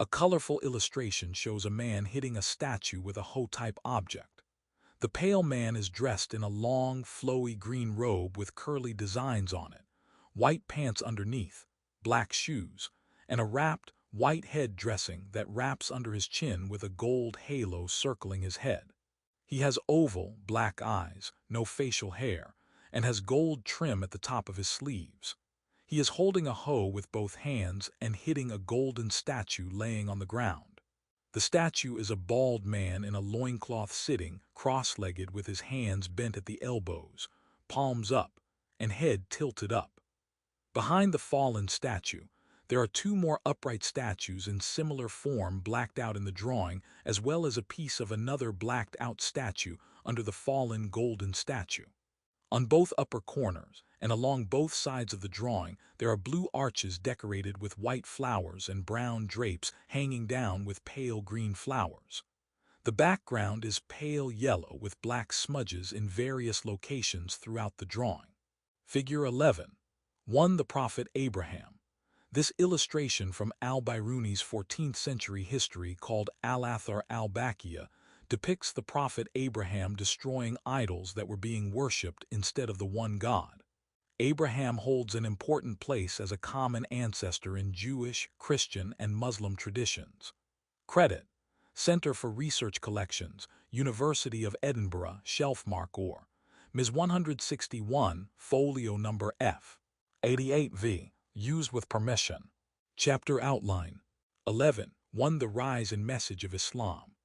A colorful illustration shows a man hitting a statue with a hoe-type object. The pale man is dressed in a long, flowy green robe with curly designs on it, white pants underneath, black shoes, and a wrapped, white head dressing that wraps under his chin with a gold halo circling his head. He has oval, black eyes, no facial hair, and has gold trim at the top of his sleeves. He is holding a hoe with both hands and hitting a golden statue laying on the ground. The statue is a bald man in a loincloth sitting, cross-legged with his hands bent at the elbows, palms up, and head tilted up. Behind the fallen statue, there are two more upright statues in similar form blacked out in the drawing, as well as a piece of another blacked-out statue under the fallen golden statue. On both upper corners, and along both sides of the drawing, there are blue arches decorated with white flowers and brown drapes hanging down with pale green flowers. The background is pale yellow with black smudges in various locations throughout the drawing. Figure 11. 1. The Prophet Abraham. This illustration from al-Biruni's 14th century history called Al-Athar al-Baqiyya depicts the prophet Abraham destroying idols that were being worshipped instead of the one God. Abraham holds an important place as a common ancestor in Jewish, Christian, and Muslim traditions. Credit: Center for Research Collections, University of Edinburgh, Shelfmark or Ms. 161, Folio Number F. 88V. Used with permission. Chapter Outline. 11. 1. The Rise and Message of Islam.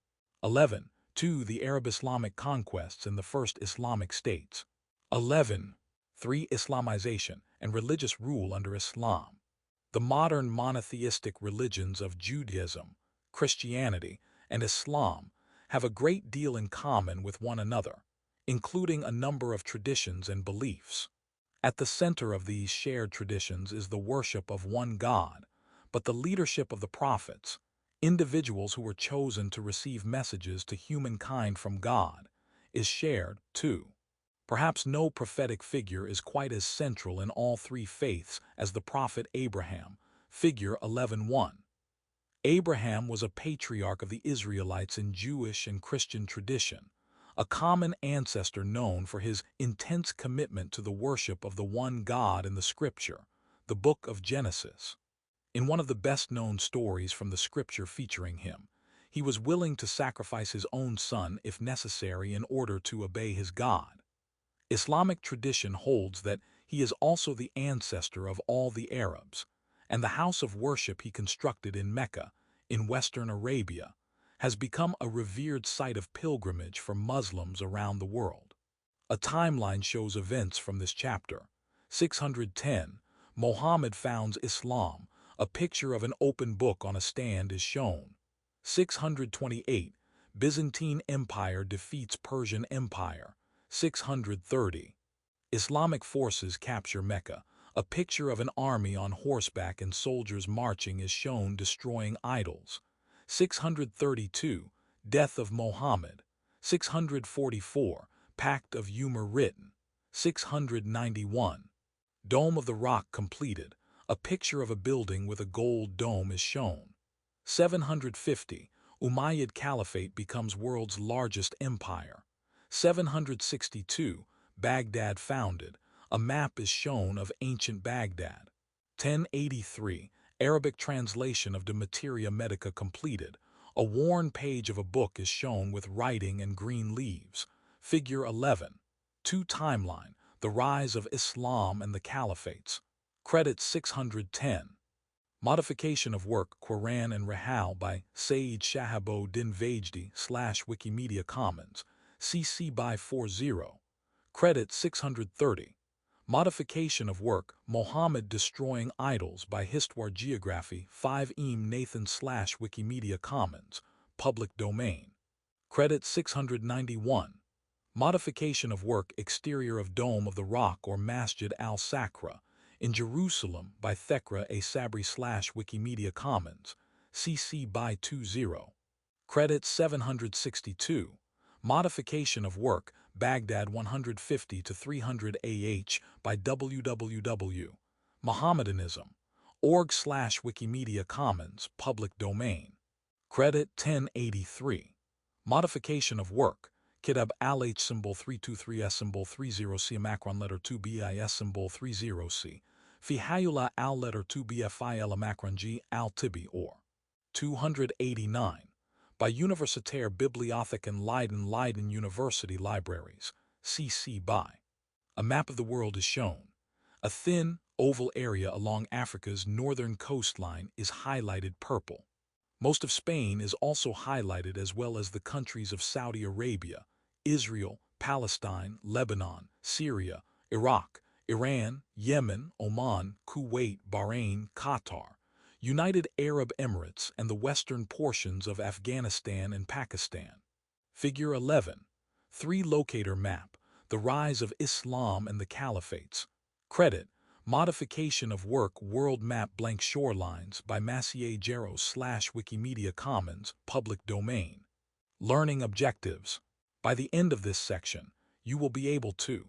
11. 2. The Arab-Islamic Conquests and the First Islamic States. 11. 3. Islamization and religious rule under Islam. The modern monotheistic religions of Judaism, Christianity, and Islam have a great deal in common with one another, including a number of traditions and beliefs. At the center of these shared traditions is the worship of one God, but the leadership of the prophets, individuals who were chosen to receive messages to humankind from God, is shared, too. Perhaps no prophetic figure is quite as central in all three faiths as the prophet Abraham, figure 11:1. Abraham was a patriarch of the Israelites in Jewish and Christian tradition, a common ancestor known for his intense commitment to the worship of the one God in the Scripture, the Book of Genesis. In one of the best-known stories from the Scripture featuring him, he was willing to sacrifice his own son if necessary in order to obey his God. Islamic tradition holds that he is also the ancestor of all the Arabs, and the house of worship he constructed in Mecca, in Western Arabia, has become a revered site of pilgrimage for Muslims around the world. A timeline shows events from this chapter. 610, Muhammad founds Islam. A picture of an open book on a stand is shown. 628, Byzantine Empire defeats Persian Empire. 630, Islamic forces capture Mecca. A picture of an army on horseback and soldiers marching is shown destroying idols. 632, Death of Muhammad. 644, Pact of Umar written. 691, Dome of the Rock completed. A picture of a building with a gold dome is shown. 750, Umayyad Caliphate becomes world's largest empire. 762, Baghdad founded. A map is shown of ancient Baghdad. 1083, Arabic translation of De Materia Medica completed. A worn page of a book is shown with writing and green leaves. Figure 11. 2. Timeline, the rise of Islam and the Caliphates. Credit 610. Modification of work Quran and Rahal by Saeed Shahabo-Din Vajdi / Wikimedia Commons. CC by 40. Credit 630. Modification of work Muhammad Destroying Idols by Histoire Geography 5 Nathan / Wikimedia Commons, public domain. Credit 691. Modification of work Exterior of Dome of the Rock or Masjid al-Sakra in Jerusalem by Thekra A. Sabri / Wikimedia Commons, CC by 20. Credit 762. Modification of work Baghdad 150 to 300 AH by www. Mohammedanism, org/Wikimedia Commons, public domain. Credit 1083. Modification of work. Kitab al-H symbol 323S symbol 30C macron letter 2BIS symbol 30C. Fi hayula al letter 2BFIL macron G al tibi or. 289. By Universitaire Bibliothek in Leiden University Libraries. CC BY. A map of the world is shown. A thin, oval area along Africa's northern coastline is highlighted purple. Most of Spain is also highlighted, as well as the countries of Saudi Arabia, Israel, Palestine, Lebanon, Syria, Iraq, Iran, Yemen, Oman, Kuwait, Bahrain, Qatar, United Arab Emirates, and the western portions of Afghanistan and Pakistan. Figure 11. 3 Locator map. The rise of Islam and the Caliphates. Credit. Modification of work World Map Blank Shorelines by Maciej Jaros/Wikimedia Commons, public domain. Learning objectives. By the end of this section, you will be able to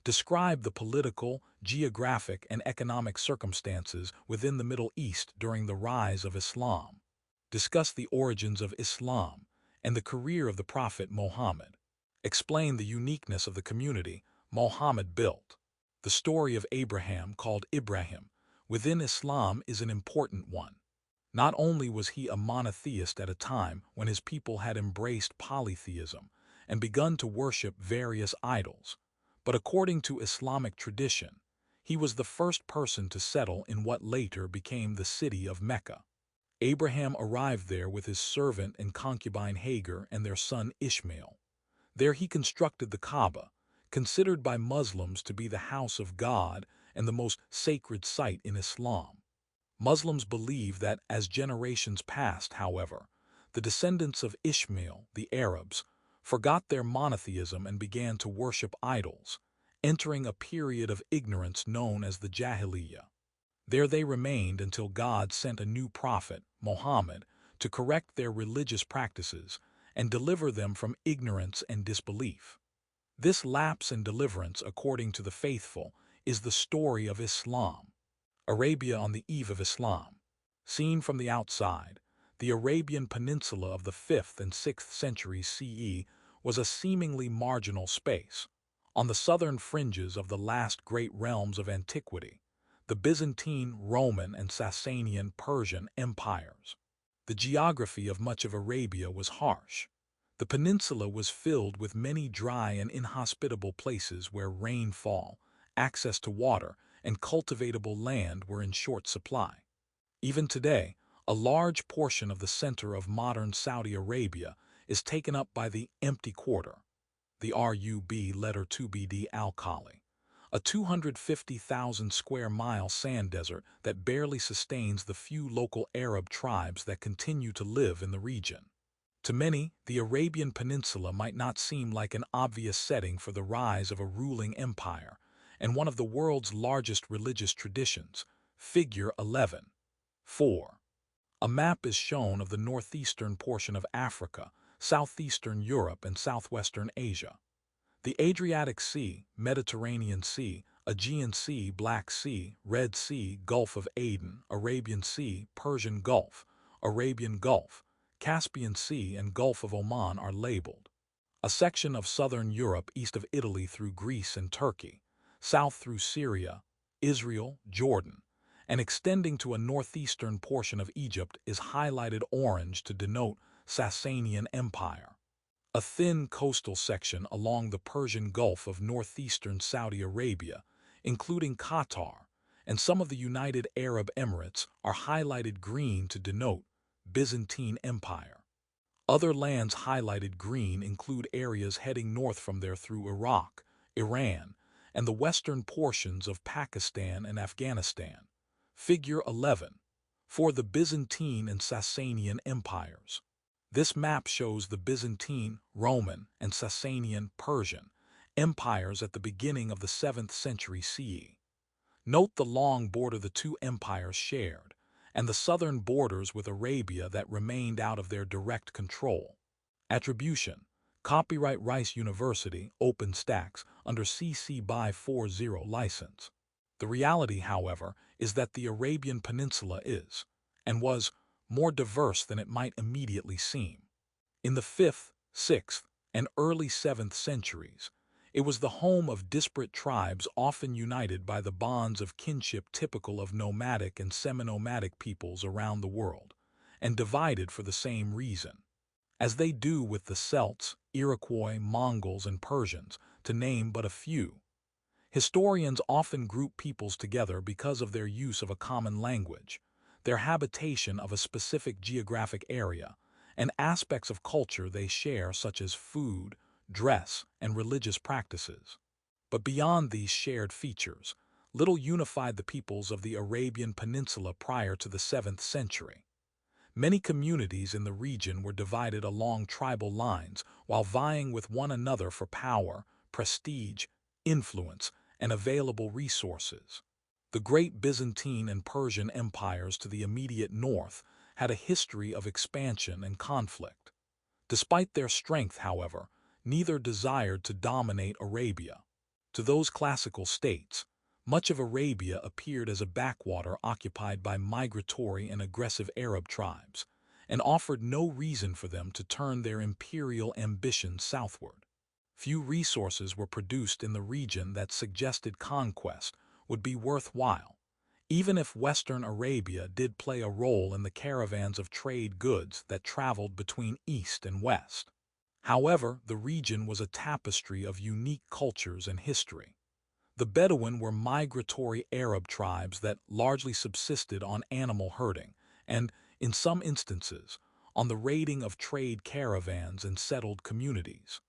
describe the political, geographic, and economic circumstances within the Middle East during the rise of Islam. Discuss the origins of Islam and the career of the Prophet Muhammad. Explain the uniqueness of the community Muhammad built. The story of Abraham, called Ibrahim, within Islam is an important one. Not only was he a monotheist at a time when his people had embraced polytheism and begun to worship various idols, but according to Islamic tradition, he was the first person to settle in what later became the city of Mecca. Abraham arrived there with his servant and concubine Hagar and their son Ishmael. There he constructed the Kaaba, considered by Muslims to be the house of God and the most sacred site in Islam. Muslims believe that as generations passed, however, the descendants of Ishmael, the Arabs, forgot their monotheism and began to worship idols, entering a period of ignorance known as the Jahiliyyah. There they remained until God sent a new prophet, Muhammad, to correct their religious practices and deliver them from ignorance and disbelief. This lapse in deliverance, according to the faithful, is the story of Islam. Arabia on the eve of Islam. Seen from the outside, the Arabian Peninsula of the 5th and 6th centuries CE was a seemingly marginal space. On the southern fringes of the last great realms of antiquity, the Byzantine, Roman, and Sasanian Persian empires. The geography of much of Arabia was harsh. The peninsula was filled with many dry and inhospitable places where rainfall, access to water, and cultivatable land were in short supply. Even today, a large portion of the center of modern Saudi Arabia is taken up by the empty quarter, the Rub letter 2BD Al-Khali, a 250,000 square mile sand desert that barely sustains the few local Arab tribes that continue to live in the region. To many, the Arabian Peninsula might not seem like an obvious setting for the rise of a ruling empire and one of the world's largest religious traditions. Figure 11. 4. A map is shown of the northeastern portion of Africa, southeastern Europe, and southwestern Asia. The Adriatic Sea, Mediterranean Sea, Aegean Sea, Black Sea, Red Sea, Gulf of Aden, Arabian Sea, Persian Gulf, Arabian Gulf, Caspian Sea, and Gulf of Oman are labeled. A section of southern Europe east of Italy through Greece and Turkey, south through Syria, Israel, Jordan, and extending to a northeastern portion of Egypt is highlighted orange to denote Sasanian Empire. A thin coastal section along the Persian Gulf of northeastern Saudi Arabia, including Qatar, and some of the United Arab Emirates are highlighted green to denote Byzantine Empire. Other lands highlighted green include areas heading north from there through Iraq, Iran, and the western portions of Pakistan and Afghanistan. Figure 11. For the Byzantine and Sasanian empires. This map shows the Byzantine, Roman, and Sasanian Persian empires at the beginning of the 7th century CE. Note the long border the two empires shared, and the southern borders with Arabia that remained out of their direct control. Attribution. Copyright Rice University, OpenStax, under CC BY 40 license. The reality, however, is that the Arabian Peninsula is, and was, more diverse than it might immediately seem. In the 5th, 6th, and early 7th centuries, it was the home of disparate tribes often united by the bonds of kinship typical of nomadic and semi-nomadic peoples around the world, and divided for the same reason. As they do with the Celts, Iroquois, Mongols, and Persians, to name but a few. Historians often group peoples together because of their use of a common language, their habitation of a specific geographic area, and aspects of culture they share such as food, dress, and religious practices. But beyond these shared features, little unified the peoples of the Arabian Peninsula prior to the 7th century. Many communities in the region were divided along tribal lines while vying with one another for power, prestige, influence, and available resources. The great Byzantine and Persian empires to the immediate north had a history of expansion and conflict. Despite their strength, however, neither desired to dominate Arabia. To those classical states, much of Arabia appeared as a backwater occupied by migratory and aggressive Arab tribes, and offered no reason for them to turn their imperial ambitions southward. Few resources were produced in the region that suggested conquest would be worthwhile, even if Western Arabia did play a role in the caravans of trade goods that traveled between East and West. However, the region was a tapestry of unique cultures and history. The Bedouin were migratory Arab tribes that largely subsisted on animal herding and, in some instances, on the raiding of trade caravans and settled communities.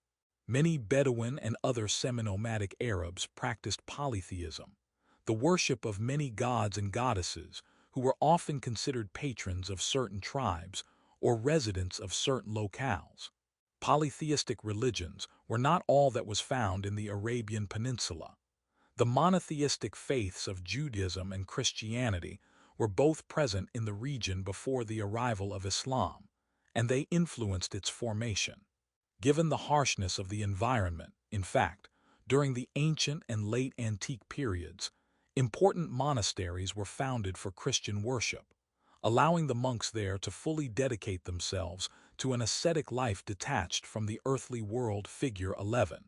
Many Bedouin and other semi-nomadic Arabs practiced polytheism, the worship of many gods and goddesses who were often considered patrons of certain tribes or residents of certain locales. Polytheistic religions were not all that was found in the Arabian Peninsula. The monotheistic faiths of Judaism and Christianity were both present in the region before the arrival of Islam, and they influenced its formation. Given the harshness of the environment, in fact, during the ancient and late antique periods, important monasteries were founded for Christian worship, allowing the monks there to fully dedicate themselves to an ascetic life detached from the earthly world. Figure 11.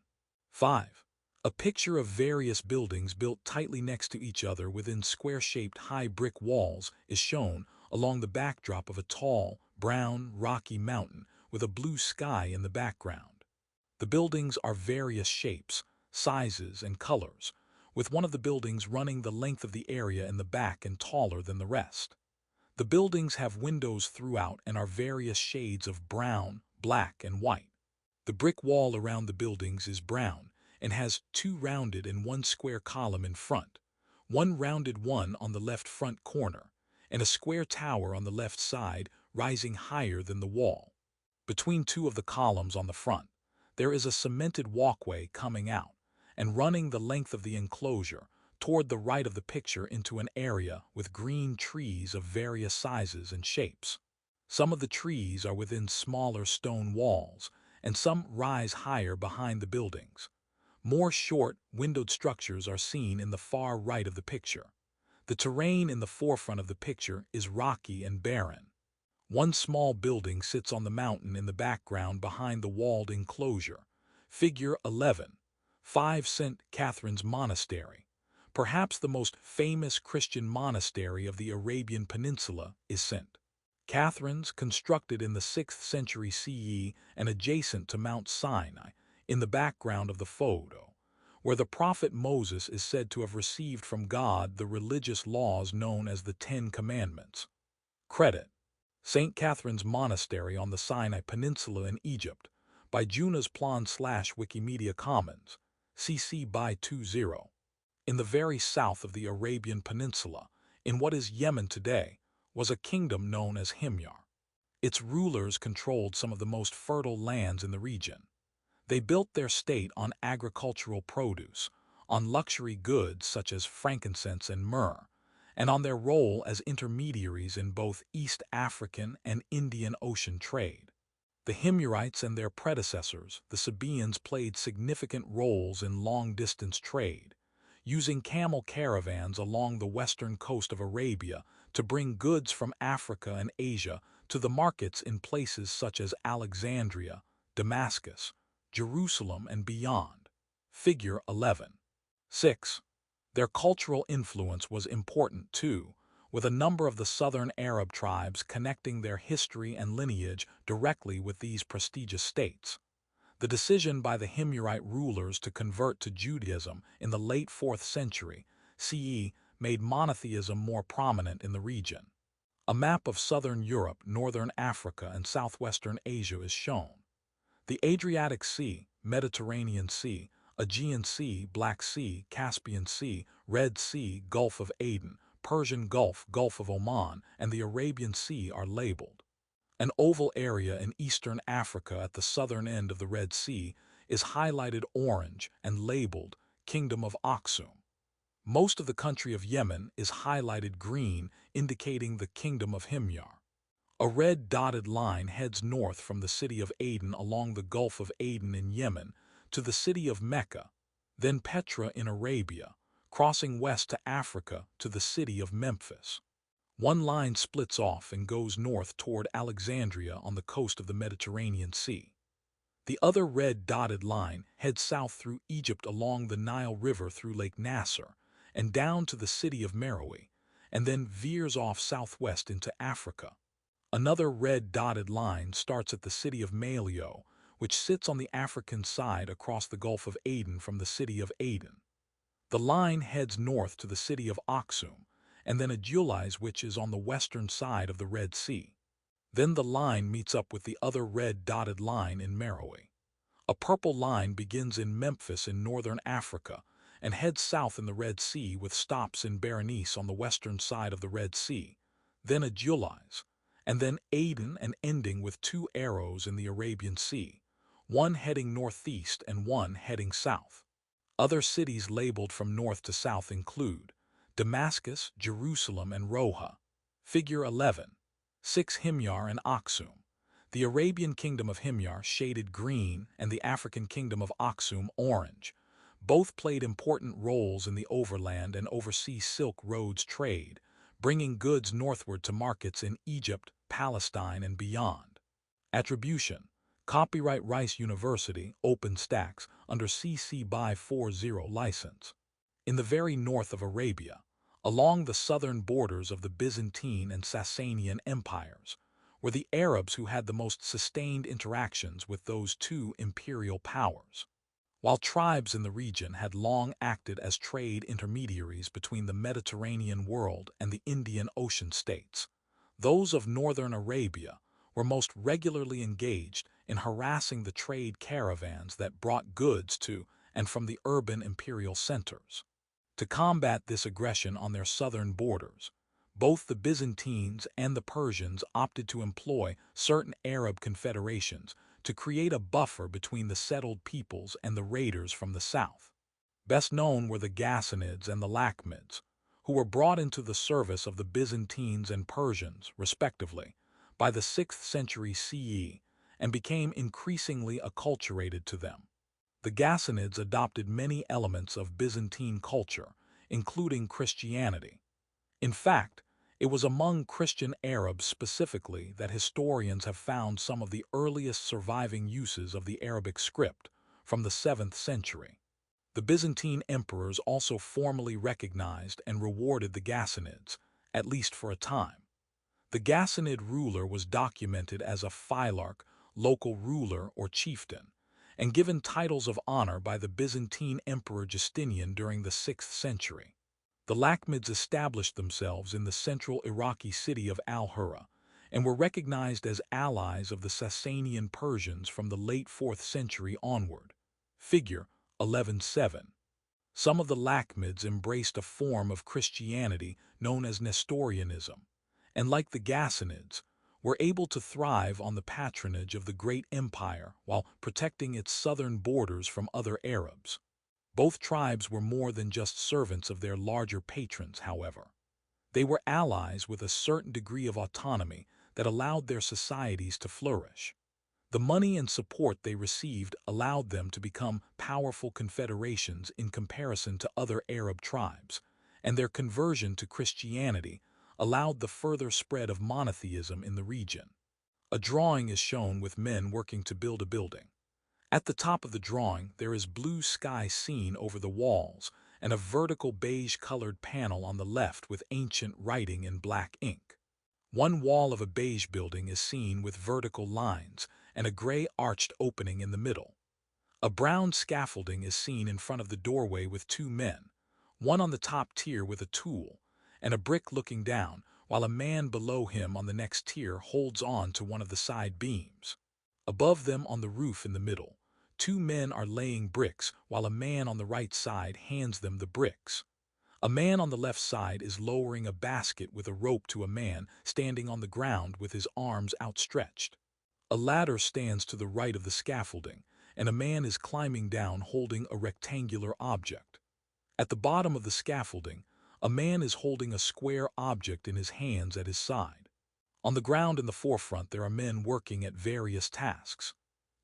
5. A picture of various buildings built tightly next to each other within square-shaped high brick walls is shown along the backdrop of a tall, brown, rocky mountain with a blue sky in the background. The buildings are various shapes, sizes, and colors, with one of the buildings running the length of the area in the back and taller than the rest. The buildings have windows throughout and are various shades of brown, black, and white. The brick wall around the buildings is brown and has two rounded and one square column in front, one rounded one on the left front corner, and a square tower on the left side rising higher than the wall. Between two of the columns on the front, there is a cemented walkway coming out and running the length of the enclosure toward the right of the picture into an area with green trees of various sizes and shapes. Some of the trees are within smaller stone walls, and some rise higher behind the buildings. More short, windowed structures are seen in the far right of the picture. The terrain in the forefront of the picture is rocky and barren. One small building sits on the mountain in the background behind the walled enclosure. Figure 11. 5 St. Catherine's Monastery. Perhaps the most famous Christian monastery of the Arabian Peninsula is St. Catherine's, constructed in the 6th century CE and adjacent to Mount Sinai, in the background of the photo, where the prophet Moses is said to have received from God the religious laws known as the Ten Commandments. Credit: St. Catherine's Monastery on the Sinai Peninsula in Egypt, by Junas Plan/Wikimedia Commons, CC by 20. In the very south of the Arabian Peninsula, in what is Yemen today, was a kingdom known as Himyar. Its rulers controlled some of the most fertile lands in the region. They built their state on agricultural produce, on luxury goods such as frankincense and myrrh, and on their role as intermediaries in both East African and Indian Ocean trade. The Himyarites and their predecessors, the Sabaeans, played significant roles in long-distance trade, using camel caravans along the western coast of Arabia to bring goods from Africa and Asia to the markets in places such as Alexandria, Damascus, Jerusalem, and beyond. Figure 11. 6. Their cultural influence was important too, with a number of the southern Arab tribes connecting their history and lineage directly with these prestigious states. The decision by the Himyarite rulers to convert to Judaism in the late 4th century CE made monotheism more prominent in the region. A map of southern Europe, northern Africa, and southwestern Asia is shown. The Adriatic Sea, Mediterranean Sea, Aegean Sea, Black Sea, Caspian Sea, Red Sea, Gulf of Aden, Persian Gulf, Gulf of Oman, and the Arabian Sea are labeled. An oval area in eastern Africa at the southern end of the Red Sea is highlighted orange and labeled Kingdom of Aksum. Most of the country of Yemen is highlighted green, indicating the Kingdom of Himyar. A red dotted line heads north from the city of Aden along the Gulf of Aden in Yemen to the city of Mecca, then Petra in Arabia, crossing west to Africa to the city of Memphis. One line splits off and goes north toward Alexandria on the coast of the Mediterranean Sea. The other red dotted line heads south through Egypt along the Nile River through Lake Nasser and down to the city of Meroe, and then veers off southwest into Africa. Another red dotted line starts at the city of Malio, which sits on the African side across the Gulf of Aden from the city of Aden. The line heads north to the city of Aksum, and then Adulis, which is on the western side of the Red Sea. Then the line meets up with the other red dotted line in Meroe. A purple line begins in Memphis in northern Africa and heads south in the Red Sea with stops in Berenice on the western side of the Red Sea, then Adulis, and then Aden, and ending with two arrows in the Arabian Sea, one heading northeast and one heading south. Other cities labeled from north to south include Damascus, Jerusalem, and Roha. Figure 11. 6. Himyar and Aksum. The Arabian kingdom of Himyar shaded green and the African kingdom of Aksum orange. Both played important roles in the overland and overseas Silk Roads trade, bringing goods northward to markets in Egypt, Palestine, and beyond. Attribution. Copyright Rice University, OpenStax, under CC BY 40 license. In the very north of Arabia, along the southern borders of the Byzantine and Sasanian empires, were the Arabs who had the most sustained interactions with those two imperial powers. While tribes in the region had long acted as trade intermediaries between the Mediterranean world and the Indian Ocean states, those of northern Arabia were most regularly engaged in harassing the trade caravans that brought goods to and from the urban imperial centers. To combat this aggression on their southern borders, both the Byzantines and the Persians opted to employ certain Arab confederations to create a buffer between the settled peoples and the raiders from the south. Best known were the Ghassanids and the Lakhmids, who were brought into the service of the Byzantines and Persians, respectively, by the 6th century CE and became increasingly acculturated to them. The Ghassanids adopted many elements of Byzantine culture, including Christianity. In fact, it was among Christian Arabs specifically that historians have found some of the earliest surviving uses of the Arabic script from the 7th century. The Byzantine emperors also formally recognized and rewarded the Ghassanids, at least for a time. The Ghassanid ruler was documented as a phylarch, local ruler, or chieftain, and given titles of honor by the Byzantine Emperor Justinian during the 6th century. The Lakhmids established themselves in the central Iraqi city of Al-Hura and were recognized as allies of the Sasanian Persians from the late 4th century onward. Figure 11:7. Some of the Lakhmids embraced a form of Christianity known as Nestorianism, and like the Ghassanids, were able to thrive on the patronage of the great empire while protecting its southern borders from other Arabs. Both tribes were more than just servants of their larger patrons, however. They were allies with a certain degree of autonomy that allowed their societies to flourish. The money and support they received allowed them to become powerful confederations in comparison to other Arab tribes, and their conversion to Christianity allowed the further spread of monotheism in the region. A drawing is shown with men working to build a building. At the top of the drawing, there is blue sky seen over the walls and a vertical beige-colored panel on the left with ancient writing in black ink. One wall of a beige building is seen with vertical lines and a gray arched opening in the middle. A brown scaffolding is seen in front of the doorway with two men, one on the top tier with a tool, and a brick looking down, while a man below him on the next tier holds on to one of the side beams. Above them on the roof in the middle, two men are laying bricks while a man on the right side hands them the bricks. A man on the left side is lowering a basket with a rope to a man standing on the ground with his arms outstretched. A ladder stands to the right of the scaffolding, and a man is climbing down holding a rectangular object. At the bottom of the scaffolding, a man is holding a square object in his hands at his side. On the ground in the forefront there are men working at various tasks.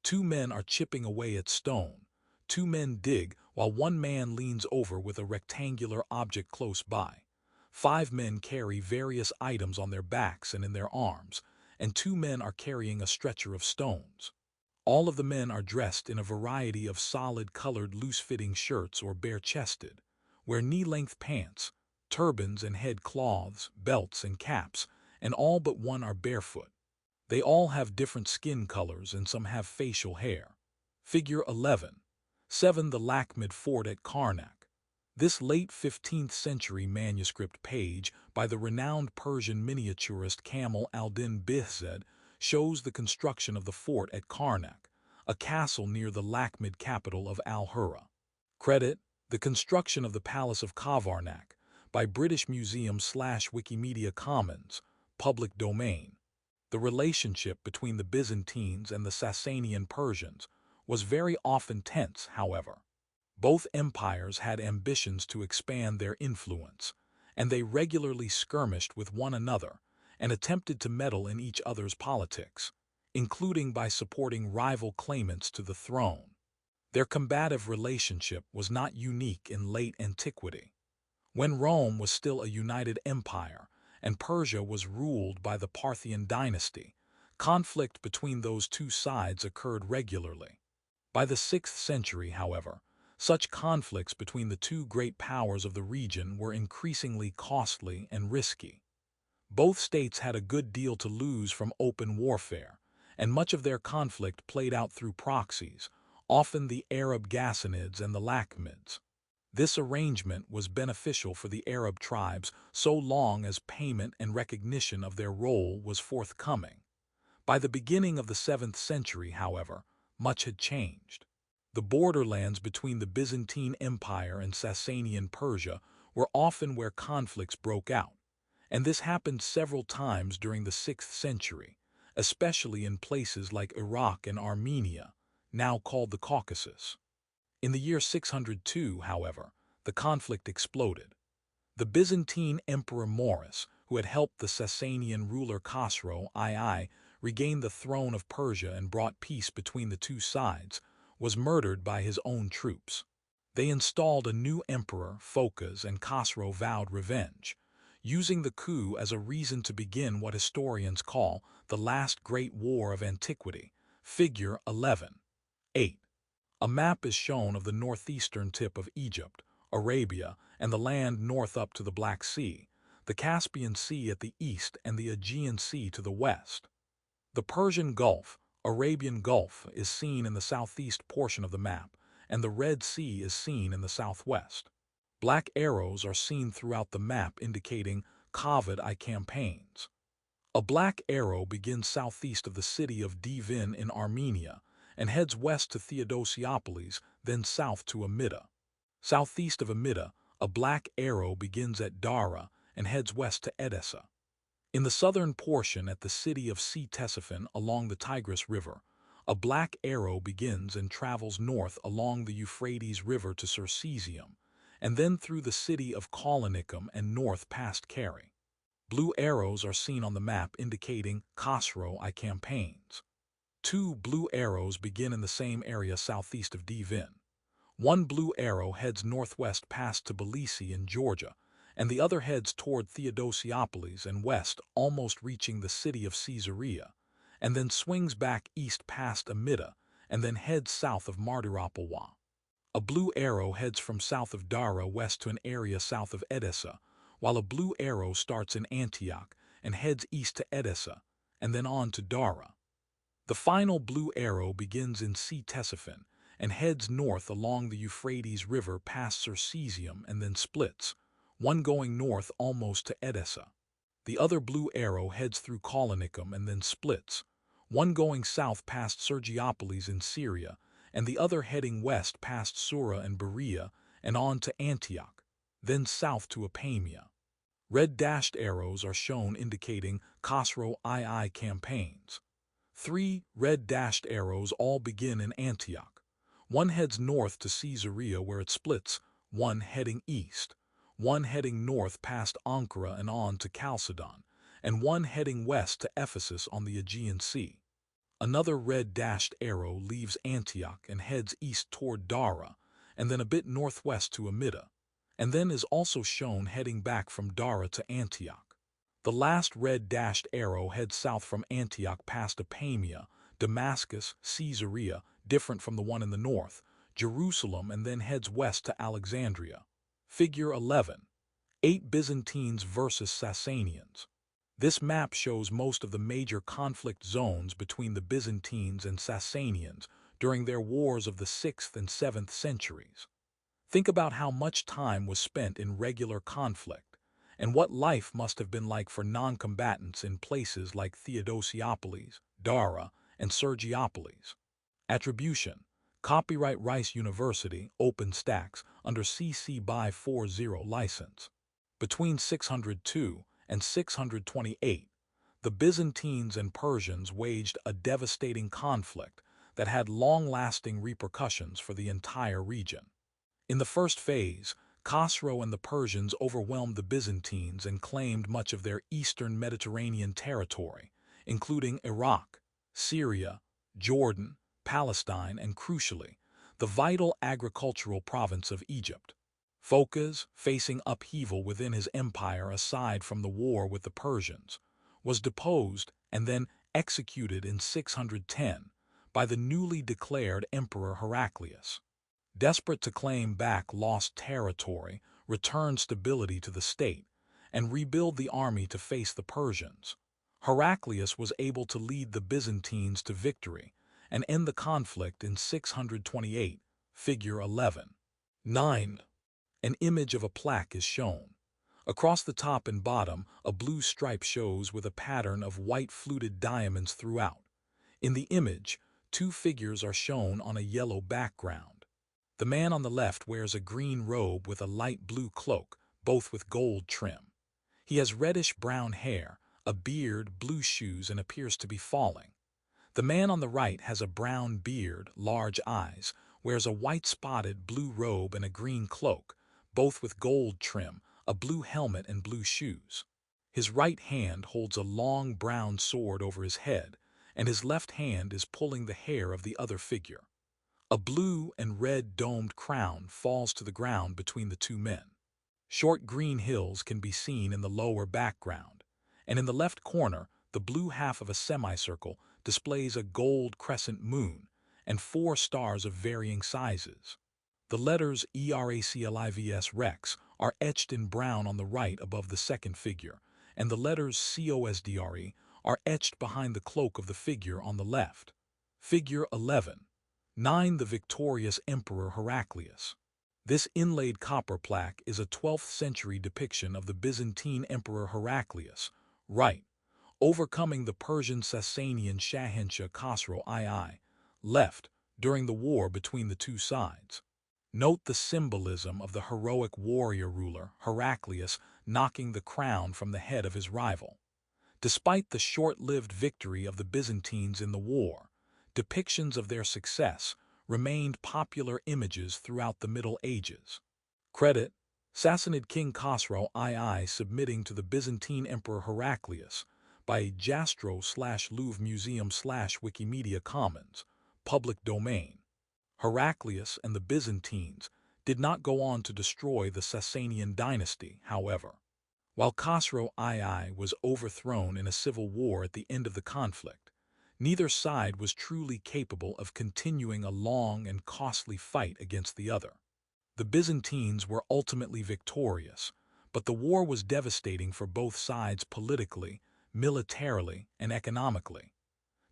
Two men are chipping away at stone. Two men dig while one man leans over with a rectangular object close by. Five men carry various items on their backs and in their arms, and two men are carrying a stretcher of stones. All of the men are dressed in a variety of solid-colored loose-fitting shirts or bare-chested, wear knee-length pants, turbans and head cloths, belts and caps, and all but one are barefoot. They all have different skin colors and some have facial hair. Figure 11. 7. The Lakhmid Fort at Karnak. This late 15th century manuscript page by the renowned Persian miniaturist Kamal al-Din Behzad shows the construction of the fort at Karnak, a castle near the Lakhmid capital of Al-Hurra. Credit: The Construction of the Palace of Kavarnak by British Museum/Wikimedia Commons, public domain. The relationship between the Byzantines and the Sasanian Persians was very often tense, however. Both empires had ambitions to expand their influence, and they regularly skirmished with one another and attempted to meddle in each other's politics, including by supporting rival claimants to the throne. Their combative relationship was not unique in late antiquity. When Rome was still a united empire and Persia was ruled by the Parthian dynasty, conflict between those two sides occurred regularly. By the 6th century, however, such conflicts between the two great powers of the region were increasingly costly and risky. Both states had a good deal to lose from open warfare, and much of their conflict played out through proxies, often the Arab Ghassanids and the Lakhmids. This arrangement was beneficial for the Arab tribes so long as payment and recognition of their role was forthcoming. By the beginning of the 7th century, however, much had changed. The borderlands between the Byzantine Empire and Sasanian Persia were often where conflicts broke out, and this happened several times during the 6th century, especially in places like Iraq and Armenia, now called the Caucasus. In the year 602, however, the conflict exploded. The Byzantine Emperor Maurus, who had helped the Sasanian ruler Khosrow II regain the throne of Persia and brought peace between the two sides, was murdered by his own troops. They installed a new emperor, Phocas, and Khosrow vowed revenge, using the coup as a reason to begin what historians call the last great war of antiquity. Figure 11. 8. A map is shown of the northeastern tip of Egypt, Arabia, and the land north up to the Black Sea, the Caspian Sea at the east and the Aegean Sea to the west. The Persian Gulf, Arabian Gulf, is seen in the southeast portion of the map, and the Red Sea is seen in the southwest. Black arrows are seen throughout the map indicating Kavad I campaigns. A black arrow begins southeast of the city of Divin in Armenia and heads west to Theodosiopolis, then south to Amida. Southeast of Amida, a black arrow begins at Dara and heads west to Edessa. In the southern portion at the city of Ctesiphon along the Tigris River, a black arrow begins and travels north along the Euphrates River to Circesium, and then through the city of Kolonicum and north past Cary. Blue arrows are seen on the map indicating Khosrow I campaigns. Two blue arrows begin in the same area southeast of Divin. One blue arrow heads northwest past Tbilisi in Georgia, and the other heads toward Theodosiopolis and west, almost reaching the city of Caesarea, and then swings back east past Amida, and then heads south of Martyropolis. A blue arrow heads from south of Dara west to an area south of Edessa, while a blue arrow starts in Antioch and heads east to Edessa, and then on to Dara. The final blue arrow begins in Ctesiphon and heads north along the Euphrates River past Circesium and then splits, one going north almost to Edessa. The other blue arrow heads through Colonicum and then splits, one going south past Sergiopolis in Syria and the other heading west past Sura and Berea and on to Antioch, then south to Apamia. Red dashed arrows are shown indicating Khosrow II campaigns. 3 red dashed arrows all begin in Antioch. One heads north to Caesarea where it splits, one heading east, one heading north past Ankara and on to Chalcedon, and one heading west to Ephesus on the Aegean Sea. Another red dashed arrow leaves Antioch and heads east toward Dara, and then a bit northwest to Amida, and then is also shown heading back from Dara to Antioch. The last red dashed arrow heads south from Antioch past Apamia, Damascus, Caesarea, different from the one in the north, Jerusalem, and then heads west to Alexandria. Figure 11. 8 Byzantines versus Sasanians. This map shows most of the major conflict zones between the Byzantines and Sasanians during their wars of the 6th and 7th centuries. Think about how much time was spent in regular conflict, and what life must have been like for non-combatants in places like Theodosiopolis, Dara, and Sergiopolis. Attribution. Copyright Rice University, OpenStax, under CC by 40 license. Between 602 and 628, the Byzantines and Persians waged a devastating conflict that had long-lasting repercussions for the entire region. In the first phase, Khosrow and the Persians overwhelmed the Byzantines and claimed much of their eastern Mediterranean territory, including Iraq, Syria, Jordan, Palestine, and crucially, the vital agricultural province of Egypt. Phocas, facing upheaval within his empire aside from the war with the Persians, was deposed and then executed in 610 by the newly declared Emperor Heraclius. Desperate to claim back lost territory, return stability to the state, and rebuild the army to face the Persians, Heraclius was able to lead the Byzantines to victory and end the conflict in 628, figure 11. 9. An image of a plaque is shown. Across the top and bottom, a blue stripe shows with a pattern of white fluted diamonds throughout. In the image, 2 figures are shown on a yellow background. The man on the left wears a green robe with a light blue cloak, both with gold trim. He has reddish-brown hair, a beard, blue shoes, and appears to be falling. The man on the right has a brown beard, large eyes, wears a white-spotted blue robe and a green cloak, both with gold trim, a blue helmet and blue shoes. His right hand holds a long brown sword over his head, and his left hand is pulling the hair of the other figure. A blue and red domed crown falls to the ground between the 2 men. Short green hills can be seen in the lower background, and in the left corner, the blue half of a semicircle displays a gold crescent moon and 4 stars of varying sizes. The letters ERACLIVS Rex are etched in brown on the right above the second figure, and the letters COSDRE are etched behind the cloak of the figure on the left. Figure 11. 9. The victorious Emperor Heraclius. This inlaid copper plaque is a 12th century depiction of the Byzantine Emperor Heraclius, right, overcoming the Persian Sasanian Shahanshah Khosrow II, left, during the war between the 2 sides. Note the symbolism of the heroic warrior ruler, Heraclius, knocking the crown from the head of his rival. Despite the short-lived victory of the Byzantines in the war, depictions of their success remained popular images throughout the Middle Ages. Credit: Sassanid King Khosrow II submitting to the Byzantine Emperor Heraclius, by Jastrow/Louvre Museum/Wikimedia Commons, public domain. Heraclius and the Byzantines did not go on to destroy the Sasanian dynasty, however. While Khosrow II was overthrown in a civil war at the end of the conflict, neither side was truly capable of continuing a long and costly fight against the other. The Byzantines were ultimately victorious, but the war was devastating for both sides politically, militarily, and economically.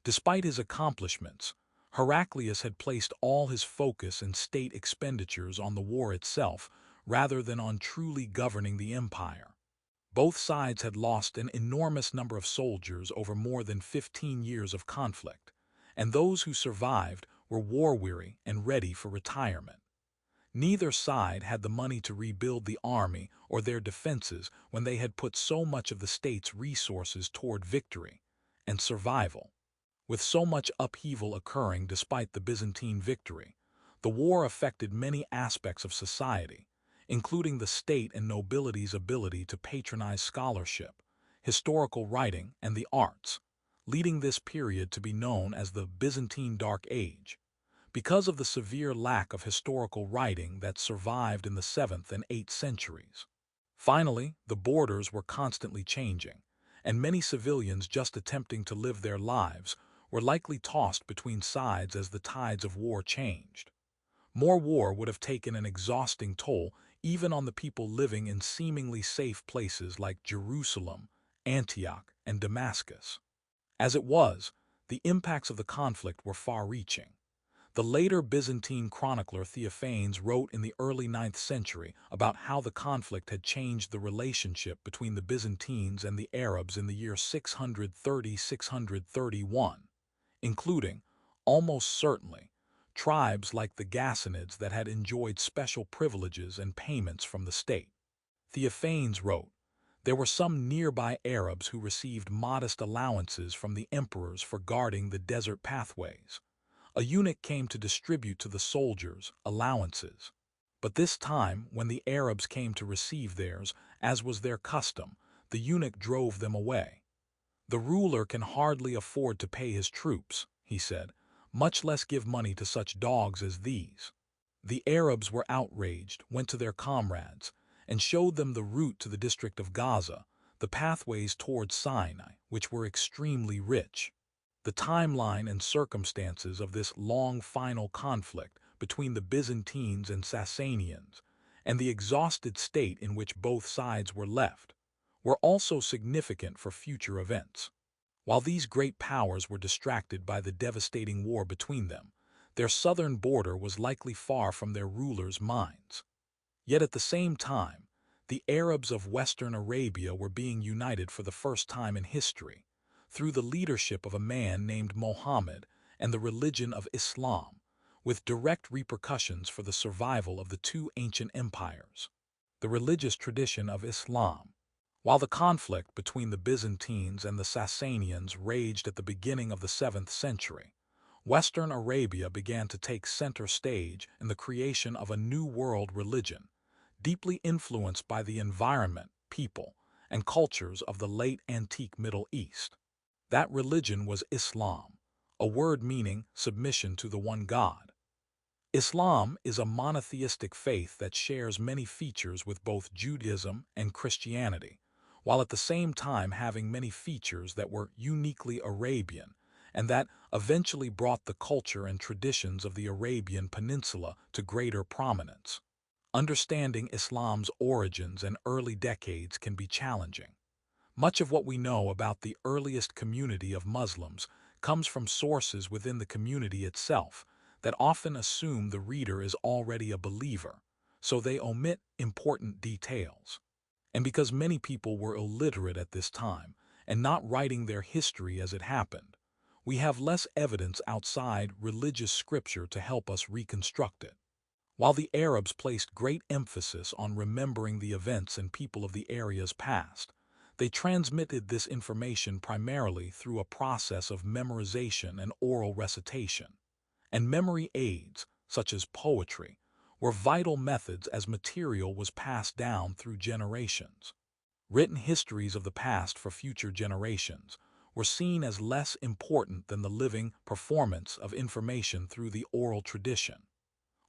Despite his accomplishments, Heraclius had placed all his focus and state expenditures on the war itself rather than on truly governing the empire. Both sides had lost an enormous number of soldiers over more than 15 years of conflict, and those who survived were war-weary and ready for retirement. Neither side had the money to rebuild the army or their defenses when they had put so much of the state's resources toward victory and survival. With so much upheaval occurring despite the Byzantine victory, the war affected many aspects of society, including the state and nobility's ability to patronize scholarship, historical writing, and the arts, leading this period to be known as the Byzantine Dark Age, because of the severe lack of historical writing that survived in the 7th and 8th centuries. Finally, the borders were constantly changing, and many civilians just attempting to live their lives were likely tossed between sides as the tides of war changed. More war would have taken an exhausting toll even on the people living in seemingly safe places like Jerusalem, Antioch, and Damascus. As it was, the impacts of the conflict were far-reaching. The later Byzantine chronicler Theophanes wrote in the early 9th century about how the conflict had changed the relationship between the Byzantines and the Arabs in the year 630–631, including, almost certainly, tribes like the Ghassanids that had enjoyed special privileges and payments from the state. Theophanes wrote, "There were some nearby Arabs who received modest allowances from the emperors for guarding the desert pathways. A eunuch came to distribute to the soldiers allowances. But this time, when the Arabs came to receive theirs, as was their custom, the eunuch drove them away. The ruler can hardly afford to pay his troops," he said, "much less give money to such dogs as these." The Arabs were outraged, went to their comrades, and showed them the route to the district of Gaza, the pathways towards Sinai, which were extremely rich. The timeline and circumstances of this long final conflict between the Byzantines and Sasanians, and the exhausted state in which both sides were left, were also significant for future events. While these great powers were distracted by the devastating war between them, their southern border was likely far from their rulers' minds. Yet at the same time, the Arabs of Western Arabia were being united for the first time in history, through the leadership of a man named Mohammed and the religion of Islam, with direct repercussions for the survival of the two ancient empires. The religious tradition of Islam. While the conflict between the Byzantines and the Sasanians raged at the beginning of the 7th century, Western Arabia began to take center stage in the creation of a new world religion, deeply influenced by the environment, people, and cultures of the late antique Middle East. That religion was Islam, a word meaning submission to the one God. Islam is a monotheistic faith that shares many features with both Judaism and Christianity, while at the same time having many features that were uniquely Arabian and that eventually brought the culture and traditions of the Arabian Peninsula to greater prominence. Understanding Islam's origins and early decades can be challenging. Much of what we know about the earliest community of Muslims comes from sources within the community itself that often assume the reader is already a believer, so they omit important details. And because many people were illiterate at this time and not writing their history as it happened, we have less evidence outside religious scripture to help us reconstruct it. While the Arabs placed great emphasis on remembering the events and people of the area's past, they transmitted this information primarily through a process of memorization and oral recitation. And memory aids, such as poetry, were vital methods as material was passed down through generations. Written histories of the past for future generations were seen as less important than the living performance of information through the oral tradition.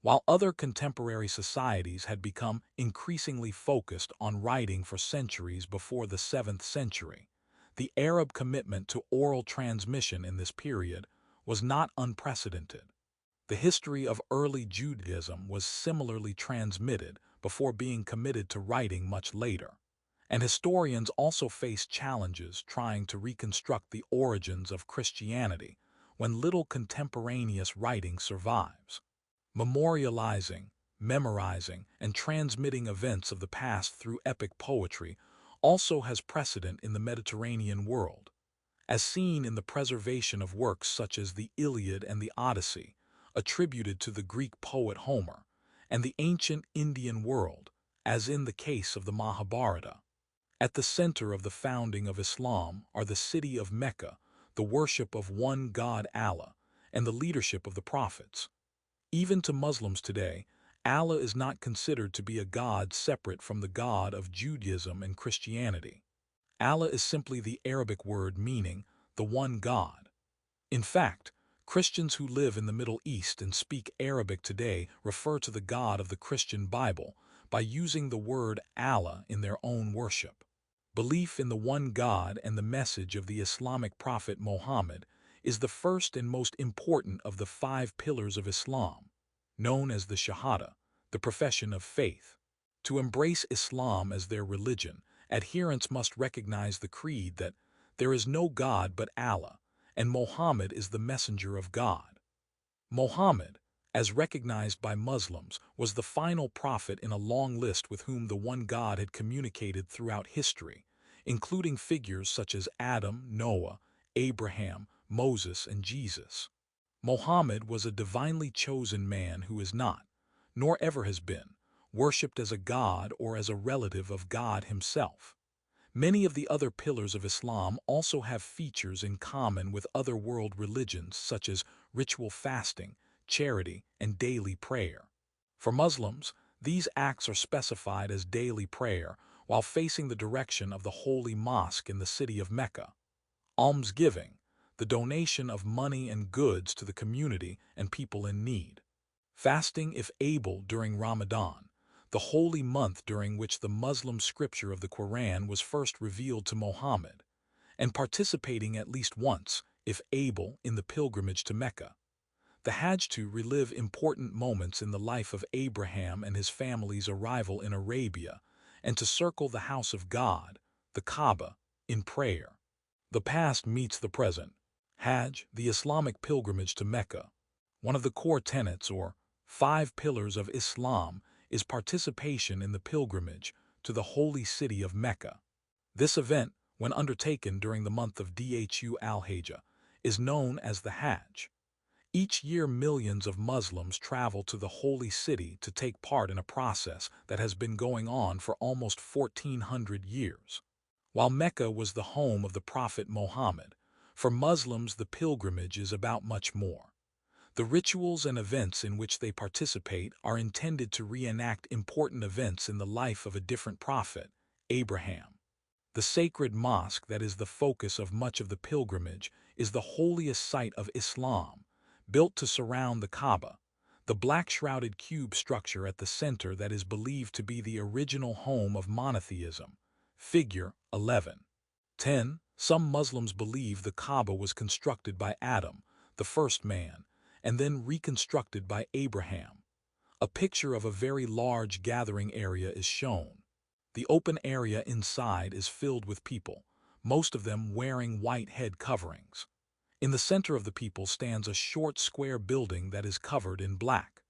While other contemporary societies had become increasingly focused on writing for centuries before the 7th century, the Arab commitment to oral transmission in this period was not unprecedented. The history of early Judaism was similarly transmitted before being committed to writing much later, and historians also face challenges trying to reconstruct the origins of Christianity when little contemporaneous writing survives. Memorializing, memorizing, and transmitting events of the past through epic poetry also has precedent in the Mediterranean world, as seen in the preservation of works such as the Iliad and the Odyssey, attributed to the Greek poet Homer, and the ancient Indian world, as in the case of the Mahabharata. At the center of the founding of Islam are the city of Mecca, the worship of one God Allah, and the leadership of the prophets. Even to Muslims today, Allah is not considered to be a god separate from the God of Judaism and Christianity. Allah is simply the Arabic word meaning the one God. In fact, Christians who live in the Middle East and speak Arabic today refer to the God of the Christian Bible by using the word Allah in their own worship. Belief in the one God and the message of the Islamic prophet Muhammad is the first and most important of the 5 pillars of Islam, known as the Shahada, the profession of faith. To embrace Islam as their religion, adherents must recognize the creed that there is no God but Allah, and Muhammad is the messenger of God. Muhammad, as recognized by Muslims, was the final prophet in a long list with whom the one God had communicated throughout history, including figures such as Adam, Noah, Abraham, Moses, and Jesus. Muhammad was a divinely chosen man who is not, nor ever has been, worshipped as a god or as a relative of God himself. Many of the other pillars of Islam also have features in common with other world religions such as ritual fasting, charity, and daily prayer. For Muslims, these acts are specified as daily prayer while facing the direction of the Holy Mosque in the city of Mecca. Almsgiving, the donation of money and goods to the community and people in need. Fasting if able during Ramadan, the holy month during which the Muslim scripture of the Quran was first revealed to Muhammad, and participating at least once, if able, in the pilgrimage to Mecca. The Hajj to relive important moments in the life of Abraham and his family's arrival in Arabia, and to circle the house of God, the Kaaba, in prayer. The past meets the present. Hajj, the Islamic pilgrimage to Mecca. One of the core tenets, or 5 pillars of Islam, is participation in the pilgrimage to the holy city of Mecca. This event, when undertaken during the month of Dhu al-Hijjah, is known as the Hajj. Each year millions of Muslims travel to the holy city to take part in a process that has been going on for almost 1400 years. While Mecca was the home of the Prophet Muhammad, for Muslims the pilgrimage is about much more. The rituals and events in which they participate are intended to reenact important events in the life of a different prophet, Abraham. The sacred mosque that is the focus of much of the pilgrimage is the holiest site of Islam, built to surround the Kaaba, the black-shrouded cube structure at the center that is believed to be the original home of monotheism. Figure 11. 10. Some Muslims believe the Kaaba was constructed by Adam, the first man, and then reconstructed by Abraham. A picture of a very large gathering area is shown. The open area inside is filled with people, most of them wearing white head coverings. In the center of the people stands a short square building that is covered in black.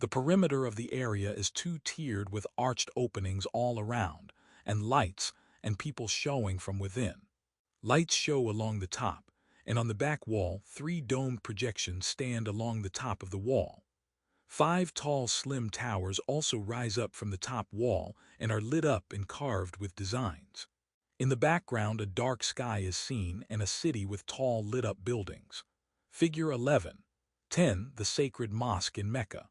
The perimeter of the area is 2-tiered with arched openings all around, and lights and people showing from within. Lights show along the top, and on the back wall 3 domed projections stand along the top of the wall. 5 tall slim towers also rise up from the top wall and are lit up and carved with designs. In the background a dark sky is seen and a city with tall lit-up buildings. Figure 11. 10. The Sacred Mosque in Mecca.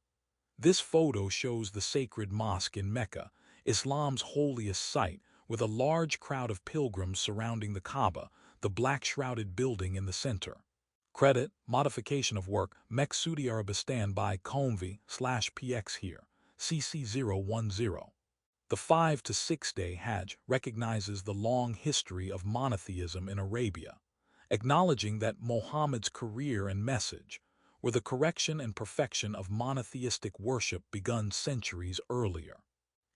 This photo shows the Sacred Mosque in Mecca, Islam's holiest site, with a large crowd of pilgrims surrounding the Kaaba, the black-shrouded building in the center. Credit, modification of work, Meksudi Arabistan by Convi/PX here, CC010. The 5 to 6 day Hajj recognizes the long history of monotheism in Arabia, acknowledging that Muhammad's career and message were the correction and perfection of monotheistic worship begun centuries earlier.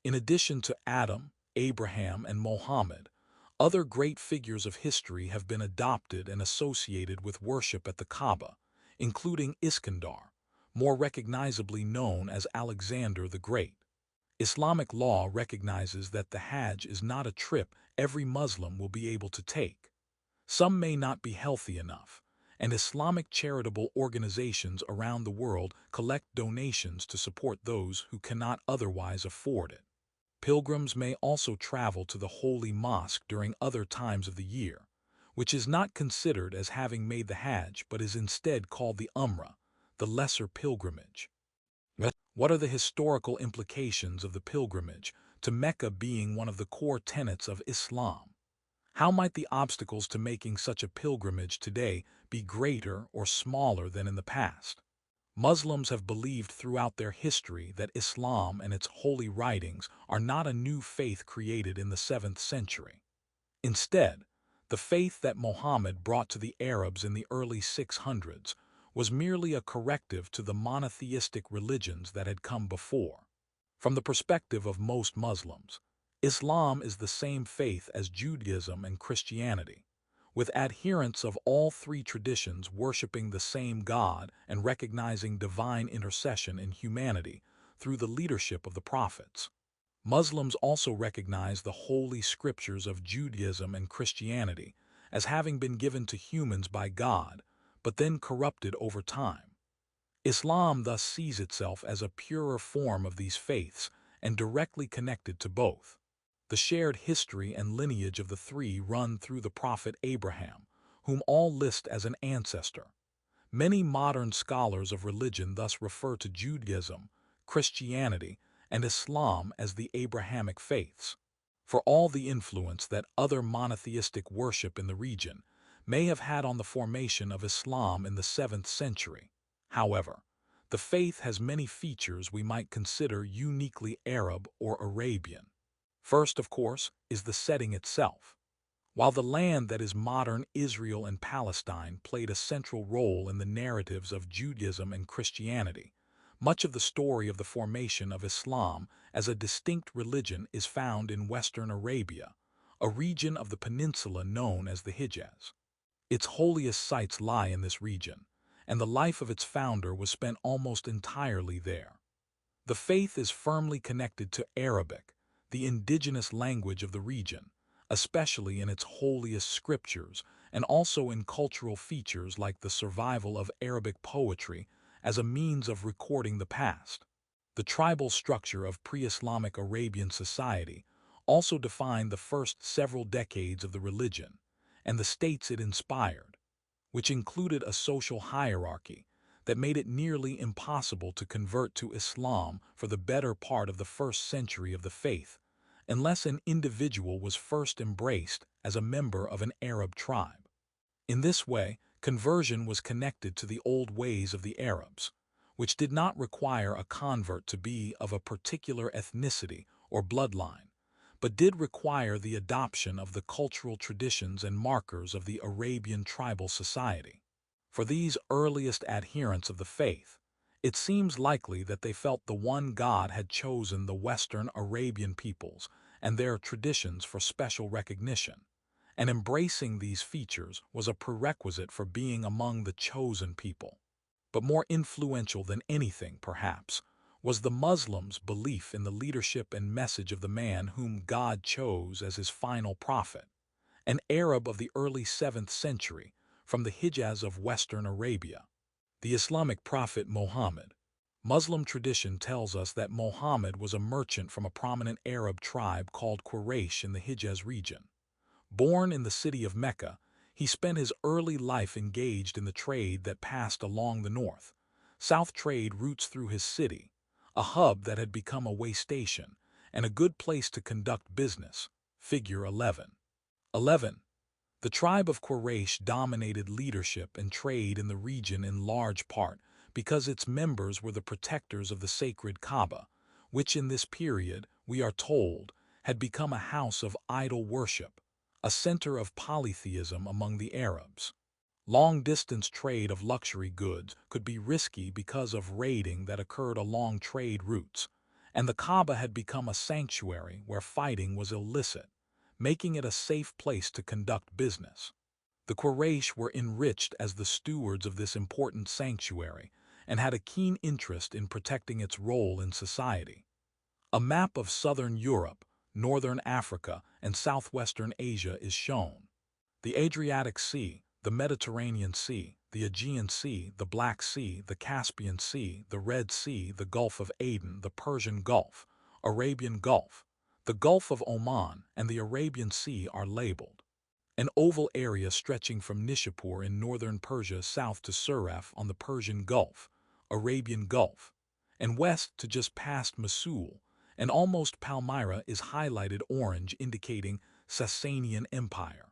In addition to Adam, Abraham, and Muhammad, other great figures of history have been adopted and associated with worship at the Kaaba, including Iskandar, more recognizably known as Alexander the Great. Islamic law recognizes that the Hajj is not a trip every Muslim will be able to take. Some may not be healthy enough, and Islamic charitable organizations around the world collect donations to support those who cannot otherwise afford it. Pilgrims may also travel to the Holy Mosque during other times of the year, which is not considered as having made the Hajj but is instead called the Umrah, the lesser pilgrimage. What are the historical implications of the pilgrimage to Mecca being one of the core tenets of Islam? How might the obstacles to making such a pilgrimage today be greater or smaller than in the past? Muslims have believed throughout their history that Islam and its holy writings are not a new faith created in the 7th century. Instead, the faith that Muhammad brought to the Arabs in the early 600s was merely a corrective to the monotheistic religions that had come before. From the perspective of most Muslims, Islam is the same faith as Judaism and Christianity, with adherents of all three traditions worshiping the same God and recognizing divine intercession in humanity through the leadership of the prophets. Muslims also recognize the holy scriptures of Judaism and Christianity as having been given to humans by God, but then corrupted over time. Islam thus sees itself as a purer form of these faiths and directly connected to both. The shared history and lineage of the three run through the prophet Abraham, whom all list as an ancestor. Many modern scholars of religion thus refer to Judaism, Christianity, and Islam as the Abrahamic faiths. For all the influence that other monotheistic worship in the region may have had on the formation of Islam in the 7th century, however, the faith has many features we might consider uniquely Arab or Arabian. First, of course, is the setting itself. While the land that is modern Israel and Palestine played a central role in the narratives of Judaism and Christianity, much of the story of the formation of Islam as a distinct religion is found in Western Arabia, a region of the peninsula known as the Hijaz. Its holiest sites lie in this region, and the life of its founder was spent almost entirely there. The faith is firmly connected to Arabic, the indigenous language of the region, especially in its holiest scriptures and also in cultural features like the survival of Arabic poetry as a means of recording the past. The tribal structure of pre-Islamic Arabian society also defined the first several decades of the religion and the states it inspired, which included a social hierarchy that made it nearly impossible to convert to Islam for the better part of the first century of the faith, unless an individual was first embraced as a member of an Arab tribe. In this way, conversion was connected to the old ways of the Arabs, which did not require a convert to be of a particular ethnicity or bloodline, but did require the adoption of the cultural traditions and markers of the Arabian tribal society. For these earliest adherents of the faith, it seems likely that they felt the one God had chosen the Western Arabian peoples and their traditions for special recognition, and embracing these features was a prerequisite for being among the chosen people. But more influential than anything, perhaps, was the Muslims' belief in the leadership and message of the man whom God chose as his final prophet, an Arab of the early 7th century from the Hijaz of Western Arabia, the Islamic prophet Muhammad. Muslim tradition tells us that Muhammad was a merchant from a prominent Arab tribe called Quraysh in the Hijaz region. Born in the city of Mecca, he spent his early life engaged in the trade that passed along the north-south trade routes through his city, a hub that had become a way station and a good place to conduct business. Figure 11. The tribe of Quraysh dominated leadership and trade in the region in large part because its members were the protectors of the sacred Kaaba, which in this period, we are told, had become a house of idol worship, a center of polytheism among the Arabs. Long-distance trade of luxury goods could be risky because of raiding that occurred along trade routes, and the Kaaba had become a sanctuary where fighting was illicit, making it a safe place to conduct business. The Quraysh were enriched as the stewards of this important sanctuary and had a keen interest in protecting its role in society. A map of southern Europe, northern Africa, and southwestern Asia is shown. The Adriatic Sea, the Mediterranean Sea, the Aegean Sea, the Black Sea, the Caspian Sea, the Red Sea, the Gulf of Aden, the Persian Gulf, Arabian Gulf, the Gulf of Oman, and the Arabian Sea are labeled. An oval area stretching from Nishapur in northern Persia south to Suraf on the Persian Gulf, Arabian Gulf, and west to just past Mosul, and almost Palmyra is highlighted orange indicating Sasanian Empire.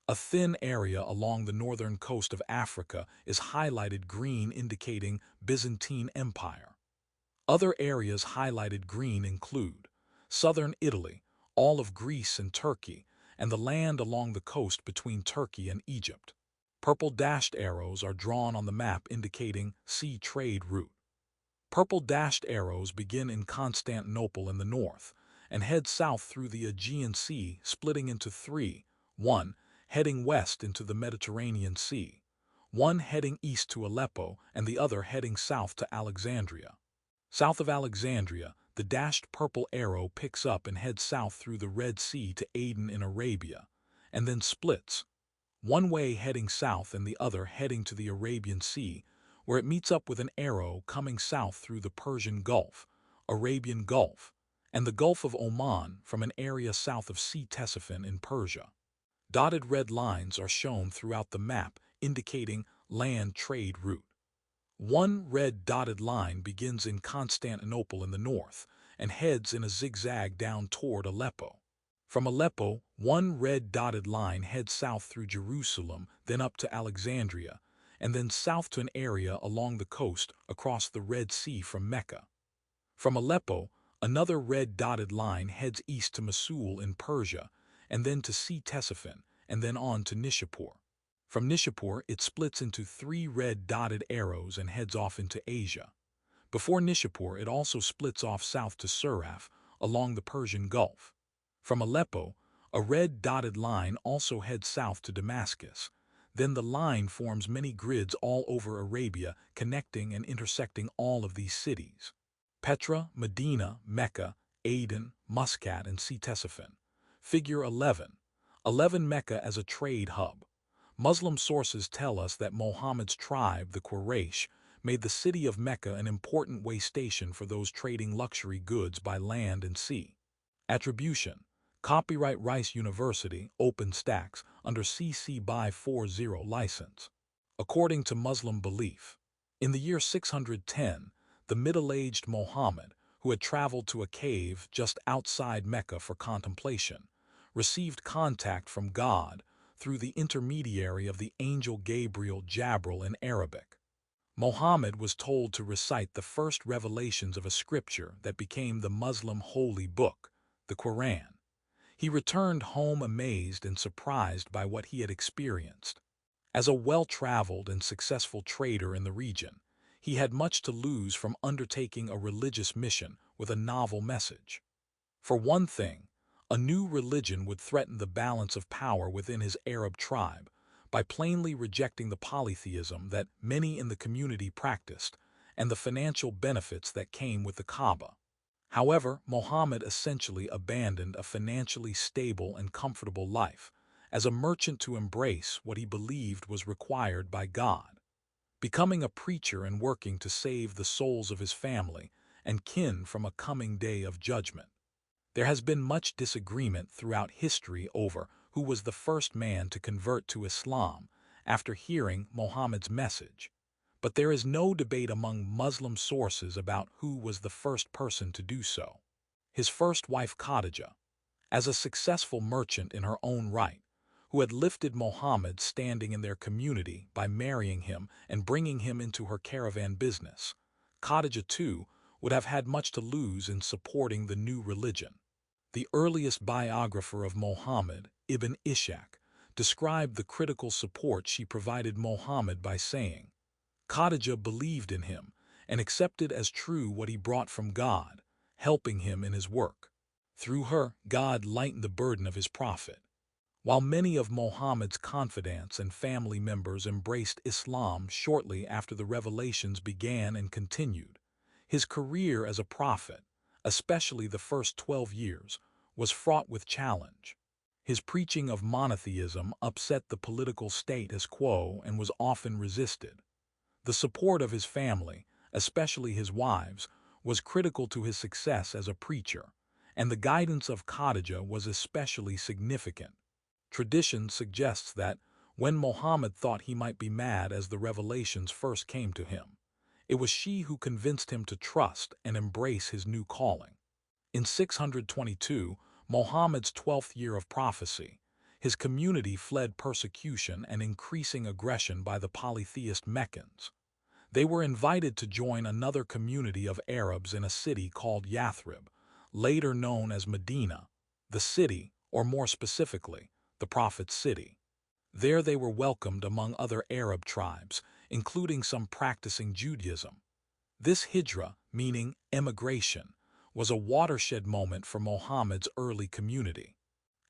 A thin area along the northern coast of Africa is highlighted green indicating Byzantine Empire. Other areas highlighted green include southern Italy, all of Greece and Turkey, and the land along the coast between Turkey and Egypt. Purple dashed arrows are drawn on the map indicating sea trade route. Purple dashed arrows begin in Constantinople in the north and head south through the Aegean Sea, splitting into three: one heading west into the Mediterranean Sea, one heading east to Aleppo, and the other heading south to Alexandria. South of Alexandria, the dashed purple arrow picks up and heads south through the Red Sea to Aden in Arabia, and then splits, one way heading south and the other heading to the Arabian Sea, where it meets up with an arrow coming south through the Persian Gulf, Arabian Gulf, and the Gulf of Oman from an area south of Sea Ctesiphon in Persia. Dotted red lines are shown throughout the map indicating land trade route. One red dotted line begins in Constantinople in the north and heads in a zigzag down toward Aleppo. From Aleppo, one red dotted line heads south through Jerusalem, then up to Alexandria, and then south to an area along the coast across the Red Sea from Mecca. From Aleppo, another red dotted line heads east to Mosul in Persia, and then to Sea Ctesiphon, and then on to Nishapur. From Nishapur, it splits into three red dotted arrows and heads off into Asia. Before Nishapur, it also splits off south to Suraf, along the Persian Gulf. From Aleppo, a red dotted line also heads south to Damascus. Then the line forms many grids all over Arabia, connecting and intersecting all of these cities: Petra, Medina, Mecca, Aden, Muscat, and Sea Ctesiphon. Figure 11. 11 Mecca as a trade hub. Muslim sources tell us that Muhammad's tribe, the Quraysh, made the city of Mecca an important way station for those trading luxury goods by land and sea. Attribution. Copyright Rice University, OpenStax, under CC BY 40 license. According to Muslim belief, in the year 610, the middle-aged Muhammad, who had traveled to a cave just outside Mecca for contemplation, received contact from God through the intermediary of the angel Gabriel Jabril in Arabic. Muhammad was told to recite the first revelations of a scripture that became the Muslim holy book, the Quran. He returned home amazed and surprised by what he had experienced. As a well-traveled and successful trader in the region, he had much to lose from undertaking a religious mission with a novel message. For one thing, a new religion would threaten the balance of power within his Arab tribe by plainly rejecting the polytheism that many in the community practiced and the financial benefits that came with the Kaaba. However, Muhammad essentially abandoned a financially stable and comfortable life as a merchant to embrace what he believed was required by God, becoming a preacher and working to save the souls of his family and kin from a coming day of judgment. There has been much disagreement throughout history over who was the first man to convert to Islam after hearing Muhammad's message, but there is no debate among Muslim sources about who was the first person to do so. His first wife Khadijah, as a successful merchant in her own right, who had lifted Muhammad's standing in their community by marrying him and bringing him into her caravan business. Khadija, too, would have had much to lose in supporting the new religion. The earliest biographer of Muhammad, Ibn Ishaq, described the critical support she provided Muhammad by saying, Khadija believed in him and accepted as true what he brought from God, helping him in his work. Through her, God lightened the burden of his prophet. While many of Muhammad's confidants and family members embraced Islam shortly after the revelations began and continued, his career as a prophet, especially the first 12 years, was fraught with challenge. His preaching of monotheism upset the political status quo and was often resisted. The support of his family, especially his wives, was critical to his success as a preacher, and the guidance of Khadija was especially significant. Tradition suggests that, when Muhammad thought he might be mad as the revelations first came to him, it was she who convinced him to trust and embrace his new calling. In 622, Muhammad's 12th year of prophecy, his community fled persecution and increasing aggression by the polytheist Meccans. They were invited to join another community of Arabs in a city called Yathrib, later known as Medina, the city, or more specifically, the Prophet's city. There they were welcomed among other Arab tribes, including some practicing Judaism. This hijra, meaning emigration, was a watershed moment for Muhammad's early community.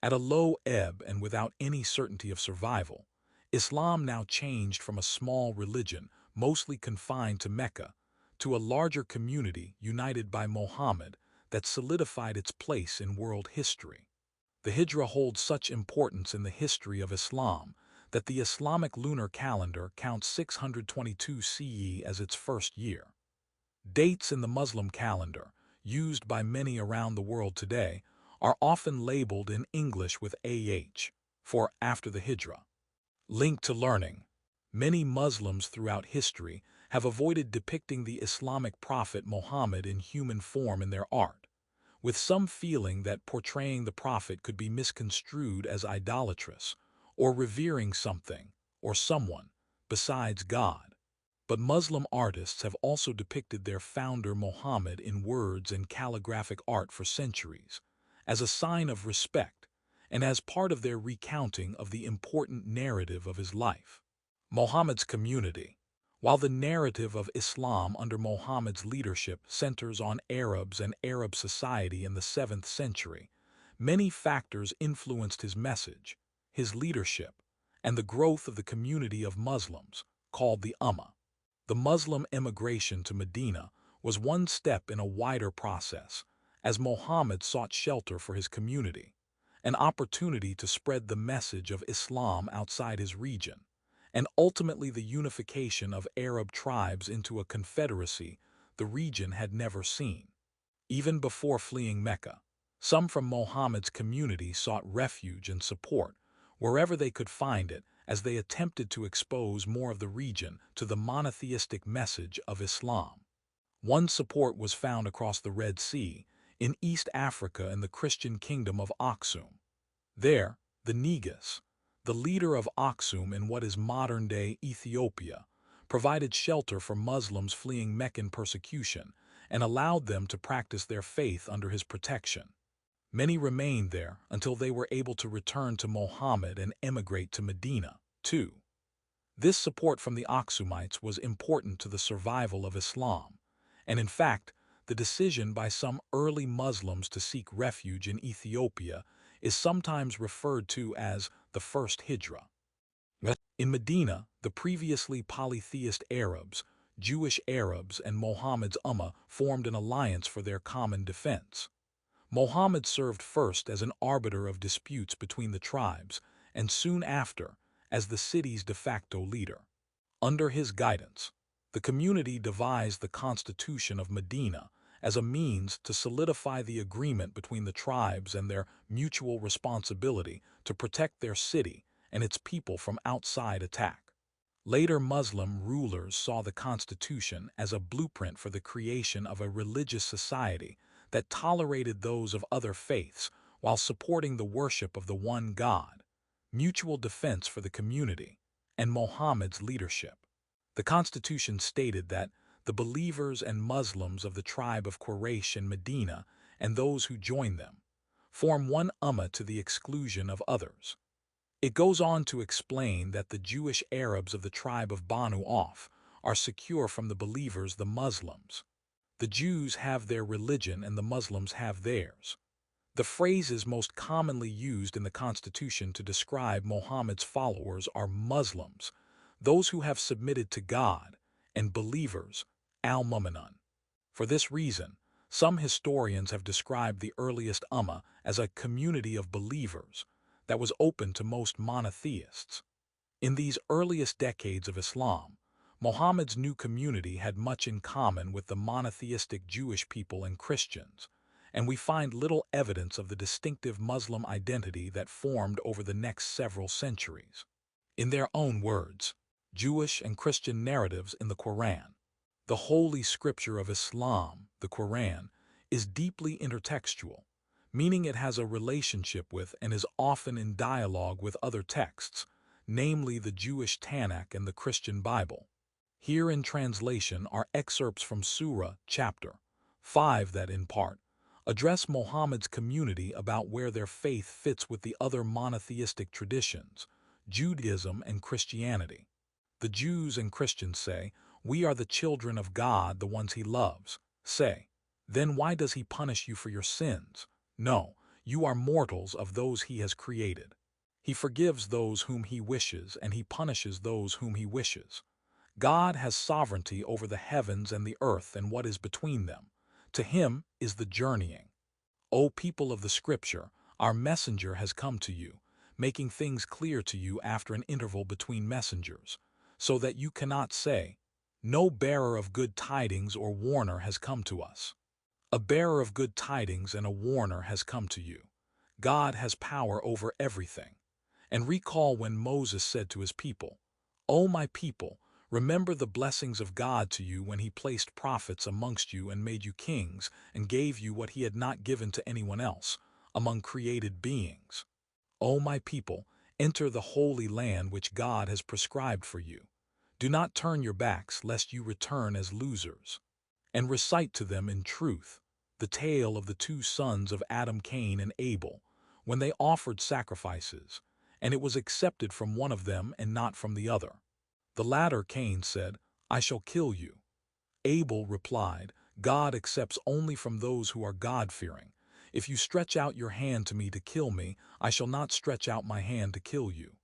At a low ebb and without any certainty of survival, Islam now changed from a small religion, mostly confined to Mecca, to a larger community united by Muhammad that solidified its place in world history. The Hijra holds such importance in the history of Islam that the Islamic lunar calendar counts 622 CE as its first year. Dates in the Muslim calendar, used by many around the world today, are often labeled in English with AH, for after the Hijra. Link to learning. Many Muslims throughout history have avoided depicting the Islamic prophet Muhammad in human form in their art, with some feeling that portraying the prophet could be misconstrued as idolatrous or revering something or someone besides God. But Muslim artists have also depicted their founder Muhammad in words and calligraphic art for centuries, as a sign of respect and as part of their recounting of the important narrative of his life. Muhammad's community. While the narrative of Islam under Muhammad's leadership centers on Arabs and Arab society in the 7th century, many factors influenced his message, his leadership, and the growth of the community of Muslims, called the Ummah. The Muslim emigration to Medina was one step in a wider process, as Muhammad sought shelter for his community, an opportunity to spread the message of Islam outside his region, and ultimately the unification of Arab tribes into a confederacy the region had never seen. Even before fleeing Mecca, some from Muhammad's community sought refuge and support wherever they could find it, as they attempted to expose more of the region to the monotheistic message of Islam. One support was found across the Red Sea, in East Africa in the Christian kingdom of Aksum. There, the Negus, the leader of Aksum in what is modern-day Ethiopia, provided shelter for Muslims fleeing Meccan persecution and allowed them to practice their faith under his protection. Many remained there until they were able to return to Muhammad and emigrate to Medina, too. This support from the Aksumites was important to the survival of Islam, and in fact, the decision by some early Muslims to seek refuge in Ethiopia is sometimes referred to as the First Hijra. In Medina, the previously polytheist Arabs, Jewish Arabs, and Muhammad's Ummah formed an alliance for their common defense. Muhammad served first as an arbiter of disputes between the tribes, and soon after, as the city's de facto leader. Under his guidance, the community devised the Constitution of Medina as a means to solidify the agreement between the tribes and their mutual responsibility to protect their city and its people from outside attack. Later Muslim rulers saw the Constitution as a blueprint for the creation of a religious society that tolerated those of other faiths while supporting the worship of the one God, mutual defense for the community, and Mohammed's leadership. The constitution stated that the believers and Muslims of the tribe of Quraysh in Medina and those who join them form one ummah to the exclusion of others. It goes on to explain that the Jewish Arabs of the tribe of Banu Auf are secure from the believers, the Muslims. The Jews have their religion and the Muslims have theirs. The phrases most commonly used in the Constitution to describe Muhammad's followers are Muslims, those who have submitted to God, and believers, al-Mu'minun. For this reason, some historians have described the earliest Ummah as a community of believers that was open to most monotheists. In these earliest decades of Islam, Muhammad's new community had much in common with the monotheistic Jewish people and Christians, and we find little evidence of the distinctive Muslim identity that formed over the next several centuries. In their own words, Jewish and Christian narratives in the Quran. The holy scripture of Islam, the Quran, is deeply intertextual, meaning it has a relationship with and is often in dialogue with other texts, namely the Jewish Tanakh and the Christian Bible. Here in translation are excerpts from Surah, chapter 5 that, in part, address Muhammad's community about where their faith fits with the other monotheistic traditions, Judaism and Christianity. The Jews and Christians say, "We are the children of God, the ones he loves." Say, "Then why does he punish you for your sins?" No, you are mortals of those he has created. He forgives those whom he wishes and he punishes those whom he wishes. God has sovereignty over the heavens and the earth and what is between them. To him is the journeying. O people of the Scripture, our messenger has come to you, making things clear to you after an interval between messengers, so that you cannot say, "No bearer of good tidings or warner has come to us." A bearer of good tidings and a warner has come to you. God has power over everything. And recall when Moses said to his people, "O my people, remember the blessings of God to you when he placed prophets amongst you and made you kings and gave you what he had not given to anyone else, among created beings. O my people, enter the holy land which God has prescribed for you. Do not turn your backs lest you return as losers. And recite to them in truth the tale of the two sons of Adam, Cain and Abel, when they offered sacrifices, and it was accepted from one of them and not from the other. The latter, Cain, said, "I shall kill you." Abel replied, "God accepts only from those who are God-fearing. If you stretch out your hand to me to kill me, I shall not stretch out my hand to kill you.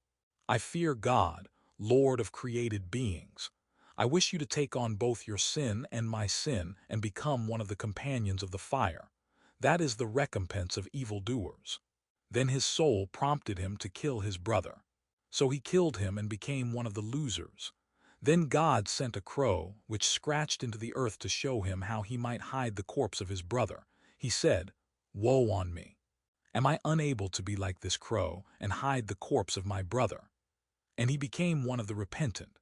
I fear God, Lord of created beings. I wish you to take on both your sin and my sin and become one of the companions of the fire. That is the recompense of evildoers." Then his soul prompted him to kill his brother. So he killed him and became one of the losers. Then God sent a crow, which scratched into the earth to show him how he might hide the corpse of his brother. He said, "Woe on me! Am I unable to be like this crow and hide the corpse of my brother?" And he became one of the repentant.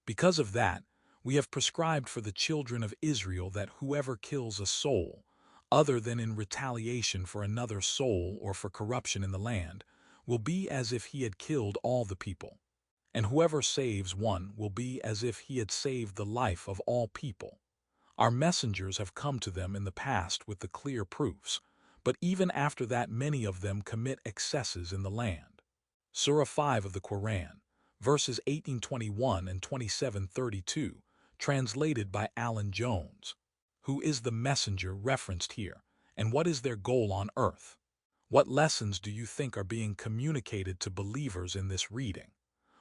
Because of that, we have prescribed for the children of Israel that whoever kills a soul, other than in retaliation for another soul or for corruption in the land, will be as if he had killed all the people. And whoever saves one will be as if he had saved the life of all people. Our messengers have come to them in the past with the clear proofs, but even after that many of them commit excesses in the land. Surah 5 of the Quran, verses 1821 and 2732, translated by Alan Jones. Who is the messenger referenced here, and what is their goal on earth? What lessons do you think are being communicated to believers in this reading?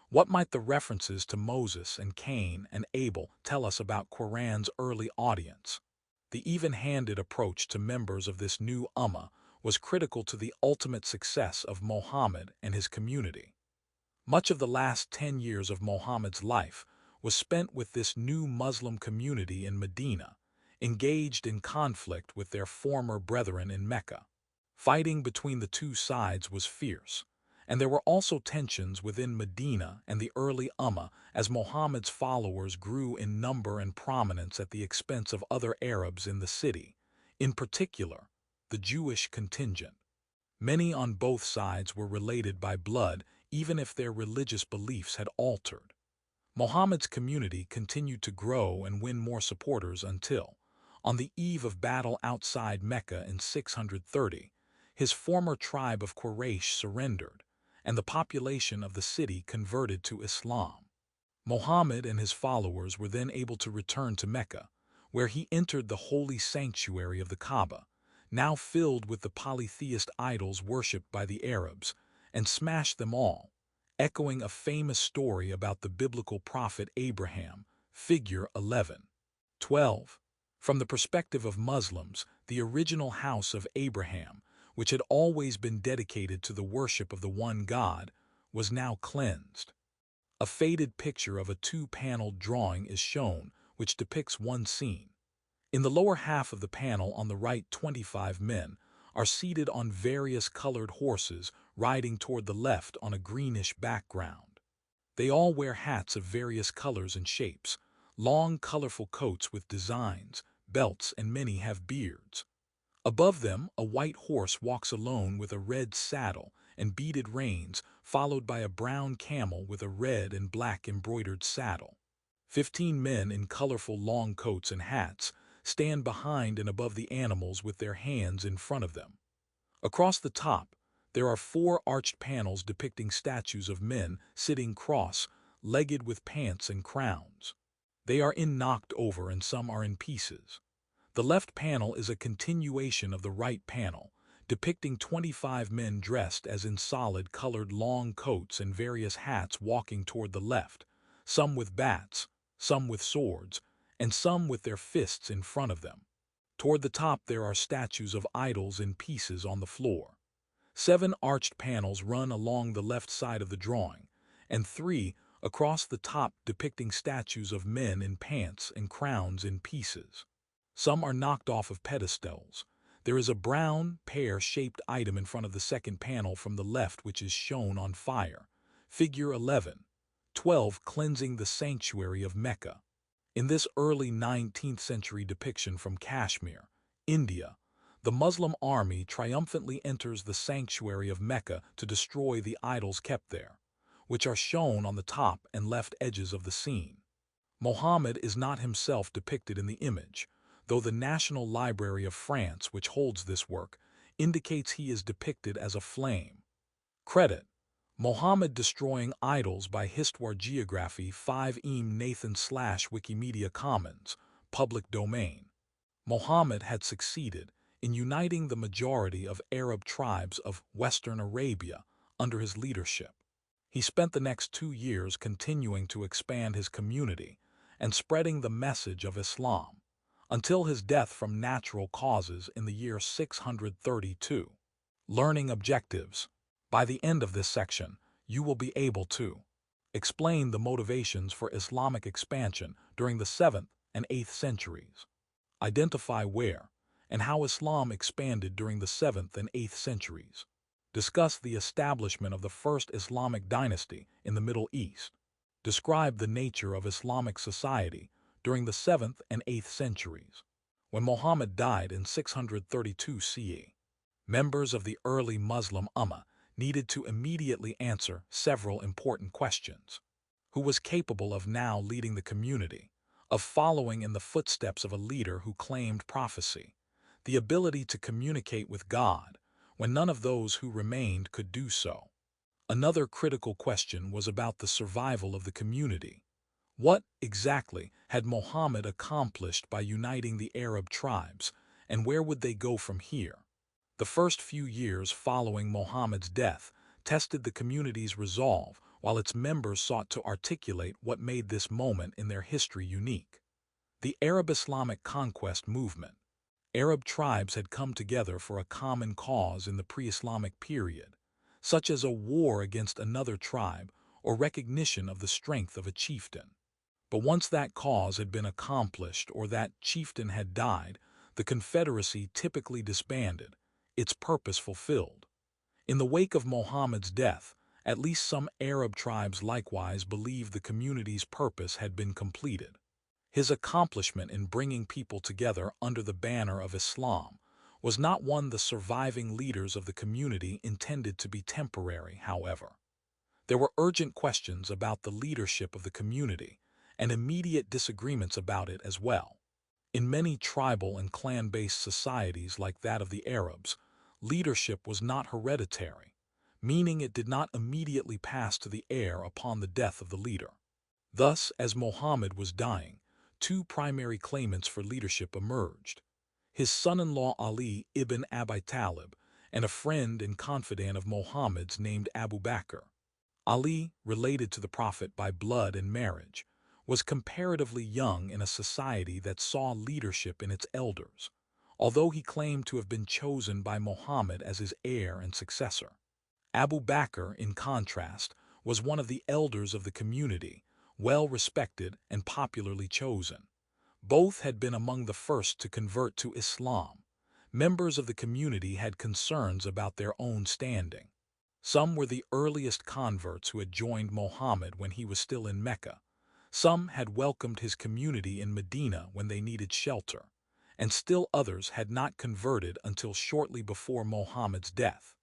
What might the references to Moses and Cain and Abel tell us about Quran's early audience? The even-handed approach to members of this new ummah was critical to the ultimate success of Muhammad and his community. Much of the last 10 years of Muhammad's life was spent with this new Muslim community in Medina, engaged in conflict with their former brethren in Mecca. Fighting between the two sides was fierce, and there were also tensions within Medina and the early Ummah as Muhammad's followers grew in number and prominence at the expense of other Arabs in the city, in particular, the Jewish contingent. Many on both sides were related by blood, even if their religious beliefs had altered. Muhammad's community continued to grow and win more supporters until, on the eve of battle outside Mecca in 630, his former tribe of Quraysh surrendered, and the population of the city converted to Islam. Muhammad and his followers were then able to return to Mecca, where he entered the holy sanctuary of the Kaaba, now filled with the polytheist idols worshipped by the Arabs, and smashed them all, echoing a famous story about the biblical prophet Abraham, Figure 11:12. From the perspective of Muslims, the original house of Abraham, which had always been dedicated to the worship of the one God, was now cleansed. A faded picture of a two-paneled drawing is shown, which depicts one scene. In the lower half of the panel on the right, 25 men are seated on various colored horses riding toward the left on a greenish background. They all wear hats of various colors and shapes, long colorful coats with designs, belts, and many have beards. Above them, a white horse walks alone with a red saddle and beaded reins, followed by a brown camel with a red and black embroidered saddle. 15 men in colorful long coats and hats stand behind and above the animals with their hands in front of them. Across the top, there are 4 arched panels depicting statues of men sitting cross-legged with pants and crowns. They are knocked over and some are in pieces. The left panel is a continuation of the right panel, depicting 25 men dressed as in solid colored long coats and various hats walking toward the left, some with bats, some with swords, and some with their fists in front of them. Toward the top there are statues of idols in pieces on the floor. 7 arched panels run along the left side of the drawing, and 3 across the top depicting statues of men in pants and crowns in pieces. Some are knocked off of pedestals. There is a brown, pear-shaped item in front of the second panel from the left which is shown on fire. Figure 11:12, cleansing the sanctuary of Mecca. In this early 19th century depiction from Kashmir, India, the Muslim army triumphantly enters the sanctuary of Mecca to destroy the idols kept there, which are shown on the top and left edges of the scene. Muhammad is not himself depicted in the image, though the National Library of France, which holds this work, indicates he is depicted as a flame. Credit: Muhammad destroying idols by Histoire Geographie 5 Nathan/Wikimedia Commons, public domain. Muhammad had succeeded in uniting the majority of Arab tribes of Western Arabia under his leadership. He spent the next 2 years continuing to expand his community and spreading the message of Islam, until his death from natural causes in the year 632. Learning objectives. By the end of this section, you will be able to explain the motivations for Islamic expansion during the 7th and 8th centuries, identify where and how Islam expanded during the 7th and 8th centuries, discuss the establishment of the first Islamic dynasty in the Middle East, describe the nature of Islamic society during the 7th and 8th centuries, when Muhammad died in 632 CE. Members of the early Muslim Ummah needed to immediately answer several important questions. Who was capable of now leading the community, of following in the footsteps of a leader who claimed prophecy, the ability to communicate with God when none of those who remained could do so? Another critical question was about the survival of the community. What, exactly, had Muhammad accomplished by uniting the Arab tribes, and where would they go from here? The first few years following Muhammad's death tested the community's resolve, while its members sought to articulate what made this moment in their history unique. The Arab Islamic conquest movement. Arab tribes had come together for a common cause in the pre-Islamic period, such as a war against another tribe or recognition of the strength of a chieftain. But once that cause had been accomplished or that chieftain had died, the confederacy typically disbanded, its purpose fulfilled. In the wake of Muhammad's death, at least some Arab tribes likewise believed the community's purpose had been completed. His accomplishment in bringing people together under the banner of Islam was not one the surviving leaders of the community intended to be temporary, however. There were urgent questions about the leadership of the community, and immediate disagreements about it as well. In many tribal and clan-based societies like that of the Arabs, leadership was not hereditary, meaning it did not immediately pass to the heir upon the death of the leader. Thus, as Muhammad was dying, two primary claimants for leadership emerged: his son-in-law Ali ibn Abi Talib, and a friend and confidant of Muhammad's named Abu Bakr. Ali, related to the Prophet by blood and marriage, was comparatively young in a society that saw leadership in its elders, although he claimed to have been chosen by Muhammad as his heir and successor. Abu Bakr, in contrast, was one of the elders of the community, well respected and popularly chosen. Both had been among the first to convert to Islam. Members of the community had concerns about their own standing. Some were the earliest converts who had joined Muhammad when he was still in Mecca. Some had welcomed his community in Medina when they needed shelter, and still others had not converted until shortly before Muhammad's death.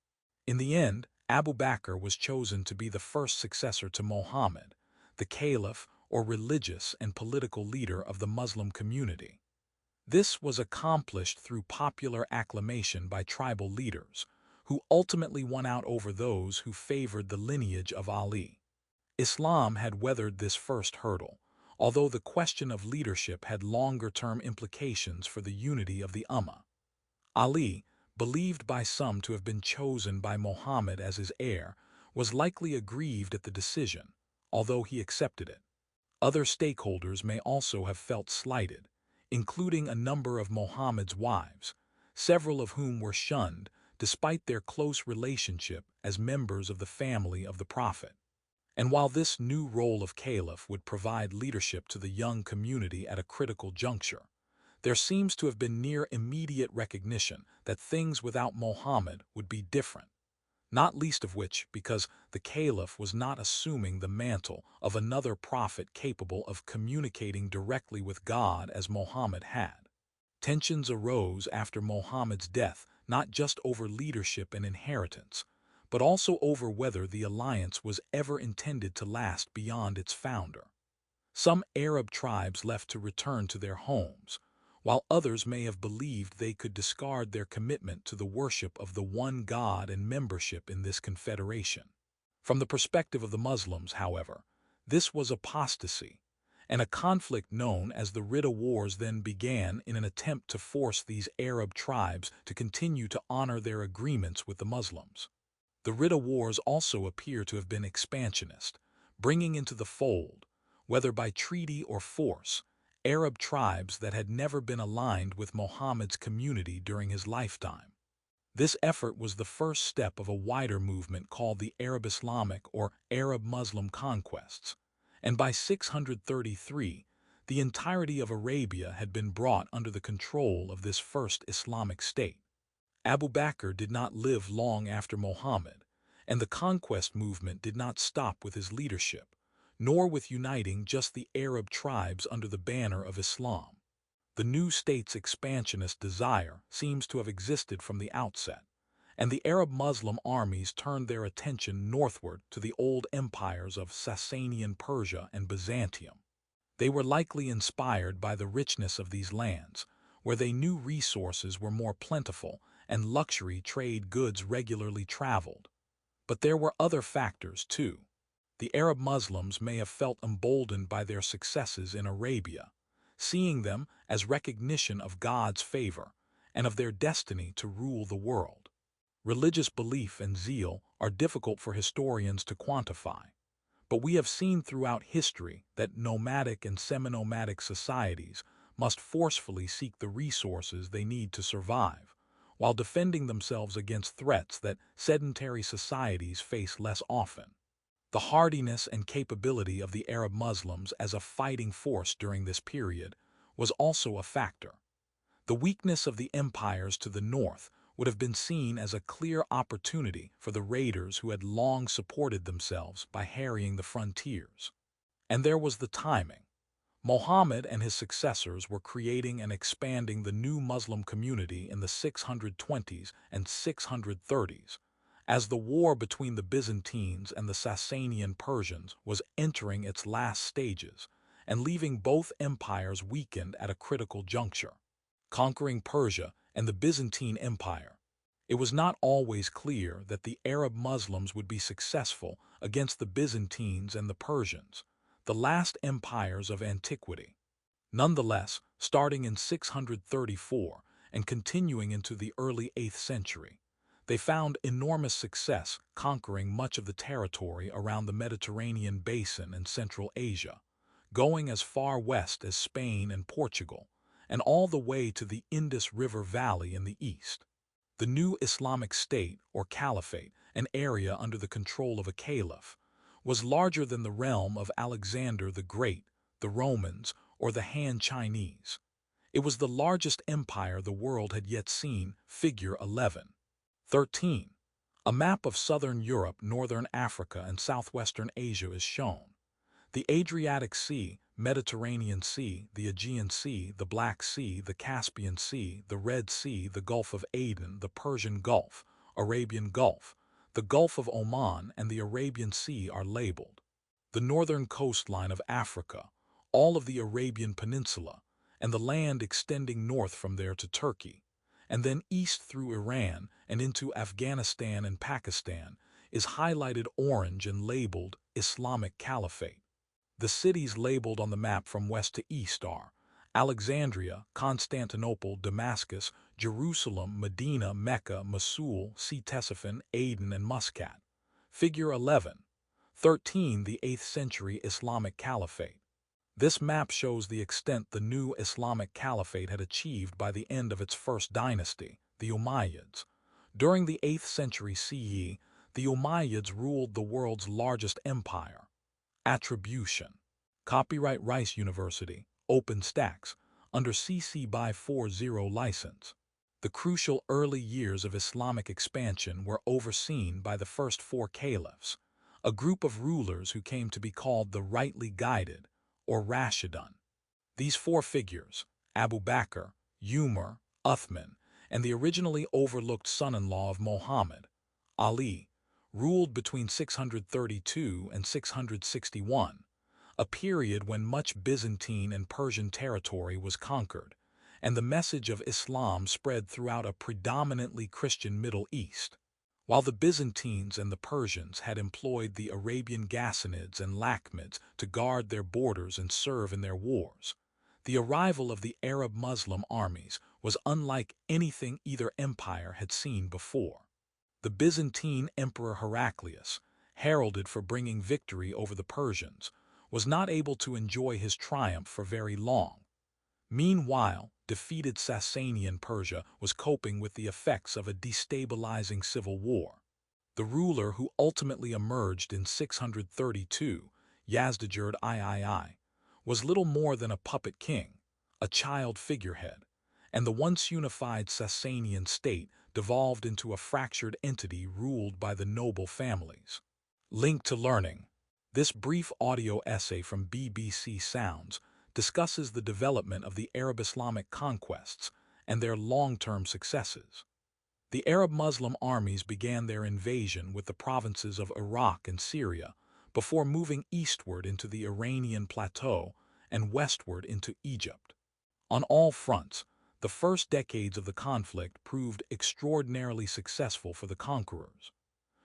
In the end, Abu Bakr was chosen to be the first successor to Muhammad, the caliph or religious and political leader of the Muslim community. This was accomplished through popular acclamation by tribal leaders, who ultimately won out over those who favored the lineage of Ali. Islam had weathered this first hurdle, although the question of leadership had longer-term implications for the unity of the Ummah. Ali, believed by some to have been chosen by Muhammad as his heir, was likely aggrieved at the decision, although he accepted it. Other stakeholders may also have felt slighted, including a number of Muhammad's wives, several of whom were shunned despite their close relationship as members of the family of the Prophet. And while this new role of caliph would provide leadership to the young community at a critical juncture, there seems to have been near immediate recognition that things without Muhammad would be different, not least of which because the caliph was not assuming the mantle of another prophet capable of communicating directly with God as Muhammad had. Tensions arose after Muhammad's death not just over leadership and inheritance, but also over whether the alliance was ever intended to last beyond its founder. Some Arab tribes left to return to their homes, while others may have believed they could discard their commitment to the worship of the one God and membership in this confederation. From the perspective of the Muslims, however, this was apostasy, and a conflict known as the Ridda Wars then began in an attempt to force these Arab tribes to continue to honor their agreements with the Muslims. The Ridda Wars also appear to have been expansionist, bringing into the fold, whether by treaty or force, Arab tribes that had never been aligned with Muhammad's community during his lifetime. This effort was the first step of a wider movement called the Arab Islamic or Arab-Muslim conquests, and by 633, the entirety of Arabia had been brought under the control of this first Islamic state. Abu Bakr did not live long after Muhammad, and the conquest movement did not stop with his leadership, nor with uniting just the Arab tribes under the banner of Islam. The new state's expansionist desire seems to have existed from the outset, and the Arab Muslim armies turned their attention northward to the old empires of Sasanian Persia and Byzantium. They were likely inspired by the richness of these lands, where they knew resources were more plentiful and luxury trade goods regularly traveled. But there were other factors, too. The Arab Muslims may have felt emboldened by their successes in Arabia, seeing them as recognition of God's favor and of their destiny to rule the world. Religious belief and zeal are difficult for historians to quantify, but we have seen throughout history that nomadic and semi-nomadic societies must forcefully seek the resources they need to survive, while defending themselves against threats that sedentary societies face less often. The hardiness and capability of the Arab Muslims as a fighting force during this period was also a factor. The weakness of the empires to the north would have been seen as a clear opportunity for the raiders who had long supported themselves by harrying the frontiers. And there was the timing. Muhammad and his successors were creating and expanding the new Muslim community in the 620s and 630s, As the war between the Byzantines and the Sasanian Persians was entering its last stages and leaving both empires weakened at a critical juncture, conquering Persia and the Byzantine Empire, it was not always clear that the Arab Muslims would be successful against the Byzantines and the Persians, the last empires of antiquity. Nonetheless, starting in 634 and continuing into the early 8th century, they found enormous success conquering much of the territory around the Mediterranean basin and Central Asia, going as far west as Spain and Portugal, and all the way to the Indus River Valley in the east. The new Islamic State, or Caliphate, an area under the control of a caliph, was larger than the realm of Alexander the Great, the Romans, or the Han Chinese. It was the largest empire the world had yet seen. Figure 11. 13. A map of southern Europe, northern Africa, and southwestern Asia is shown. The Adriatic Sea, Mediterranean Sea, the Aegean Sea, the Black Sea, the Caspian Sea, the Red Sea, the Gulf of Aden, the Persian Gulf, Arabian Gulf, the Gulf of Oman, and the Arabian Sea are labeled. The northern coastline of Africa, all of the Arabian Peninsula, and the land extending north from there to Turkey, and then east through Iran and into Afghanistan and Pakistan, is highlighted orange and labeled Islamic Caliphate. The cities labeled on the map from west to east are Alexandria, Constantinople, Damascus, Jerusalem, Medina, Mecca, Mosul, Ctesiphon, Aden, and Muscat. Figure 11. 13. The 8th century Islamic Caliphate. This map shows the extent the new Islamic Caliphate had achieved by the end of its first dynasty, the Umayyads. During the 8th century CE, the Umayyads ruled the world's largest empire. Attribution. Copyright Rice University, OpenStax, under CC by 40 license. The crucial early years of Islamic expansion were overseen by the first four caliphs, a group of rulers who came to be called the rightly guided, or Rashidun. These four figures, Abu Bakr, Umar, Uthman, and the originally overlooked son-in-law of Muhammad, Ali, ruled between 632 and 661, a period when much Byzantine and Persian territory was conquered, and the message of Islam spread throughout a predominantly Christian Middle East. While the Byzantines and the Persians had employed the Arabian Ghassanids and Lakhmids to guard their borders and serve in their wars, the arrival of the Arab Muslim armies was unlike anything either empire had seen before. The Byzantine Emperor Heraclius, heralded for bringing victory over the Persians, was not able to enjoy his triumph for very long. Meanwhile, defeated Sasanian Persia was coping with the effects of a destabilizing civil war. The ruler who ultimately emerged in 632, Yazdijerd III, was little more than a puppet king, a child figurehead, and the once unified Sasanian state devolved into a fractured entity ruled by the noble families. Link to learning. This brief audio essay from BBC Sounds discusses the development of the Arab Islamic conquests and their long-term successes. The Arab Muslim armies began their invasion with the provinces of Iraq and Syria before moving eastward into the Iranian plateau and westward into Egypt. On all fronts, the first decades of the conflict proved extraordinarily successful for the conquerors.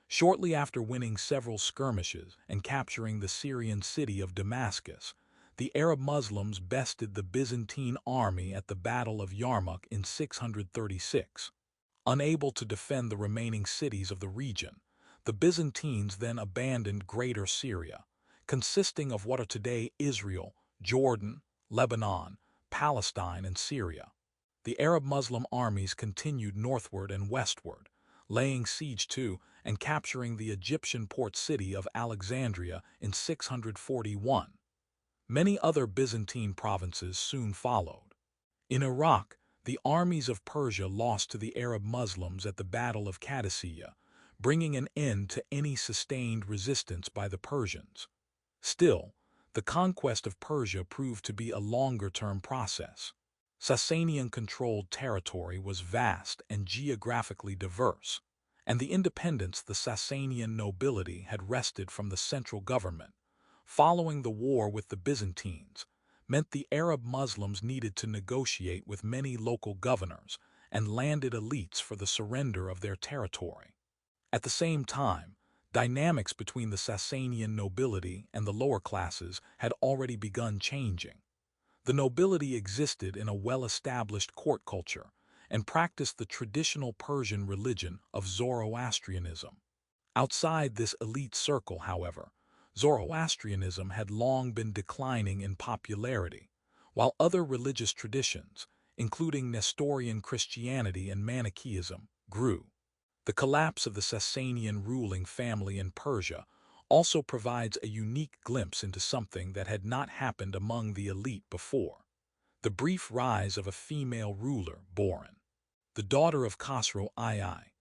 Shortly after winning several skirmishes and capturing the Syrian city of Damascus, the Arab Muslims bested the Byzantine army at the Battle of Yarmouk in 636. Unable to defend the remaining cities of the region, the Byzantines then abandoned Greater Syria, consisting of what are today Israel, Jordan, Lebanon, Palestine, and Syria. The Arab Muslim armies continued northward and westward, laying siege to and capturing the Egyptian port city of Alexandria in 641. Many other Byzantine provinces soon followed. In Iraq, the armies of Persia lost to the Arab Muslims at the Battle of Qadisiyah, bringing an end to any sustained resistance by the Persians. Still, the conquest of Persia proved to be a longer-term process. Sasanian-controlled territory was vast and geographically diverse, and the independence the Sasanian nobility had wrested from the central government, following the war with the Byzantines, meant the Arab Muslims needed to negotiate with many local governors and landed elites for the surrender of their territory. At the same time, dynamics between the Sasanian nobility and the lower classes had already begun changing. The nobility existed in a well-established court culture and practiced the traditional Persian religion of Zoroastrianism. Outside this elite circle, however, Zoroastrianism had long been declining in popularity, while other religious traditions, including Nestorian Christianity and Manichaeism, grew. The collapse of the Sasanian ruling family in Persia also provides a unique glimpse into something that had not happened among the elite before: the brief rise of a female ruler, Boran. The daughter of Khosrow II,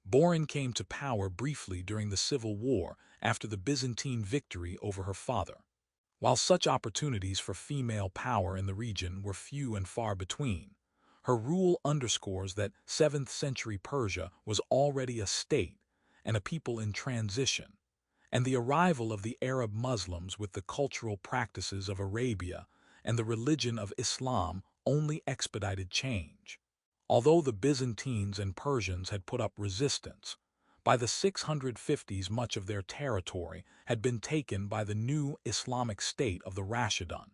Boran came to power briefly during the civil war after the Byzantine victory over her father. While such opportunities for female power in the region were few and far between, her rule underscores that 7th century Persia was already a state and a people in transition, and the arrival of the Arab Muslims with the cultural practices of Arabia and the religion of Islam only expedited change. Although the Byzantines and Persians had put up resistance, by the 650s much of their territory had been taken by the new Islamic state of the Rashidun.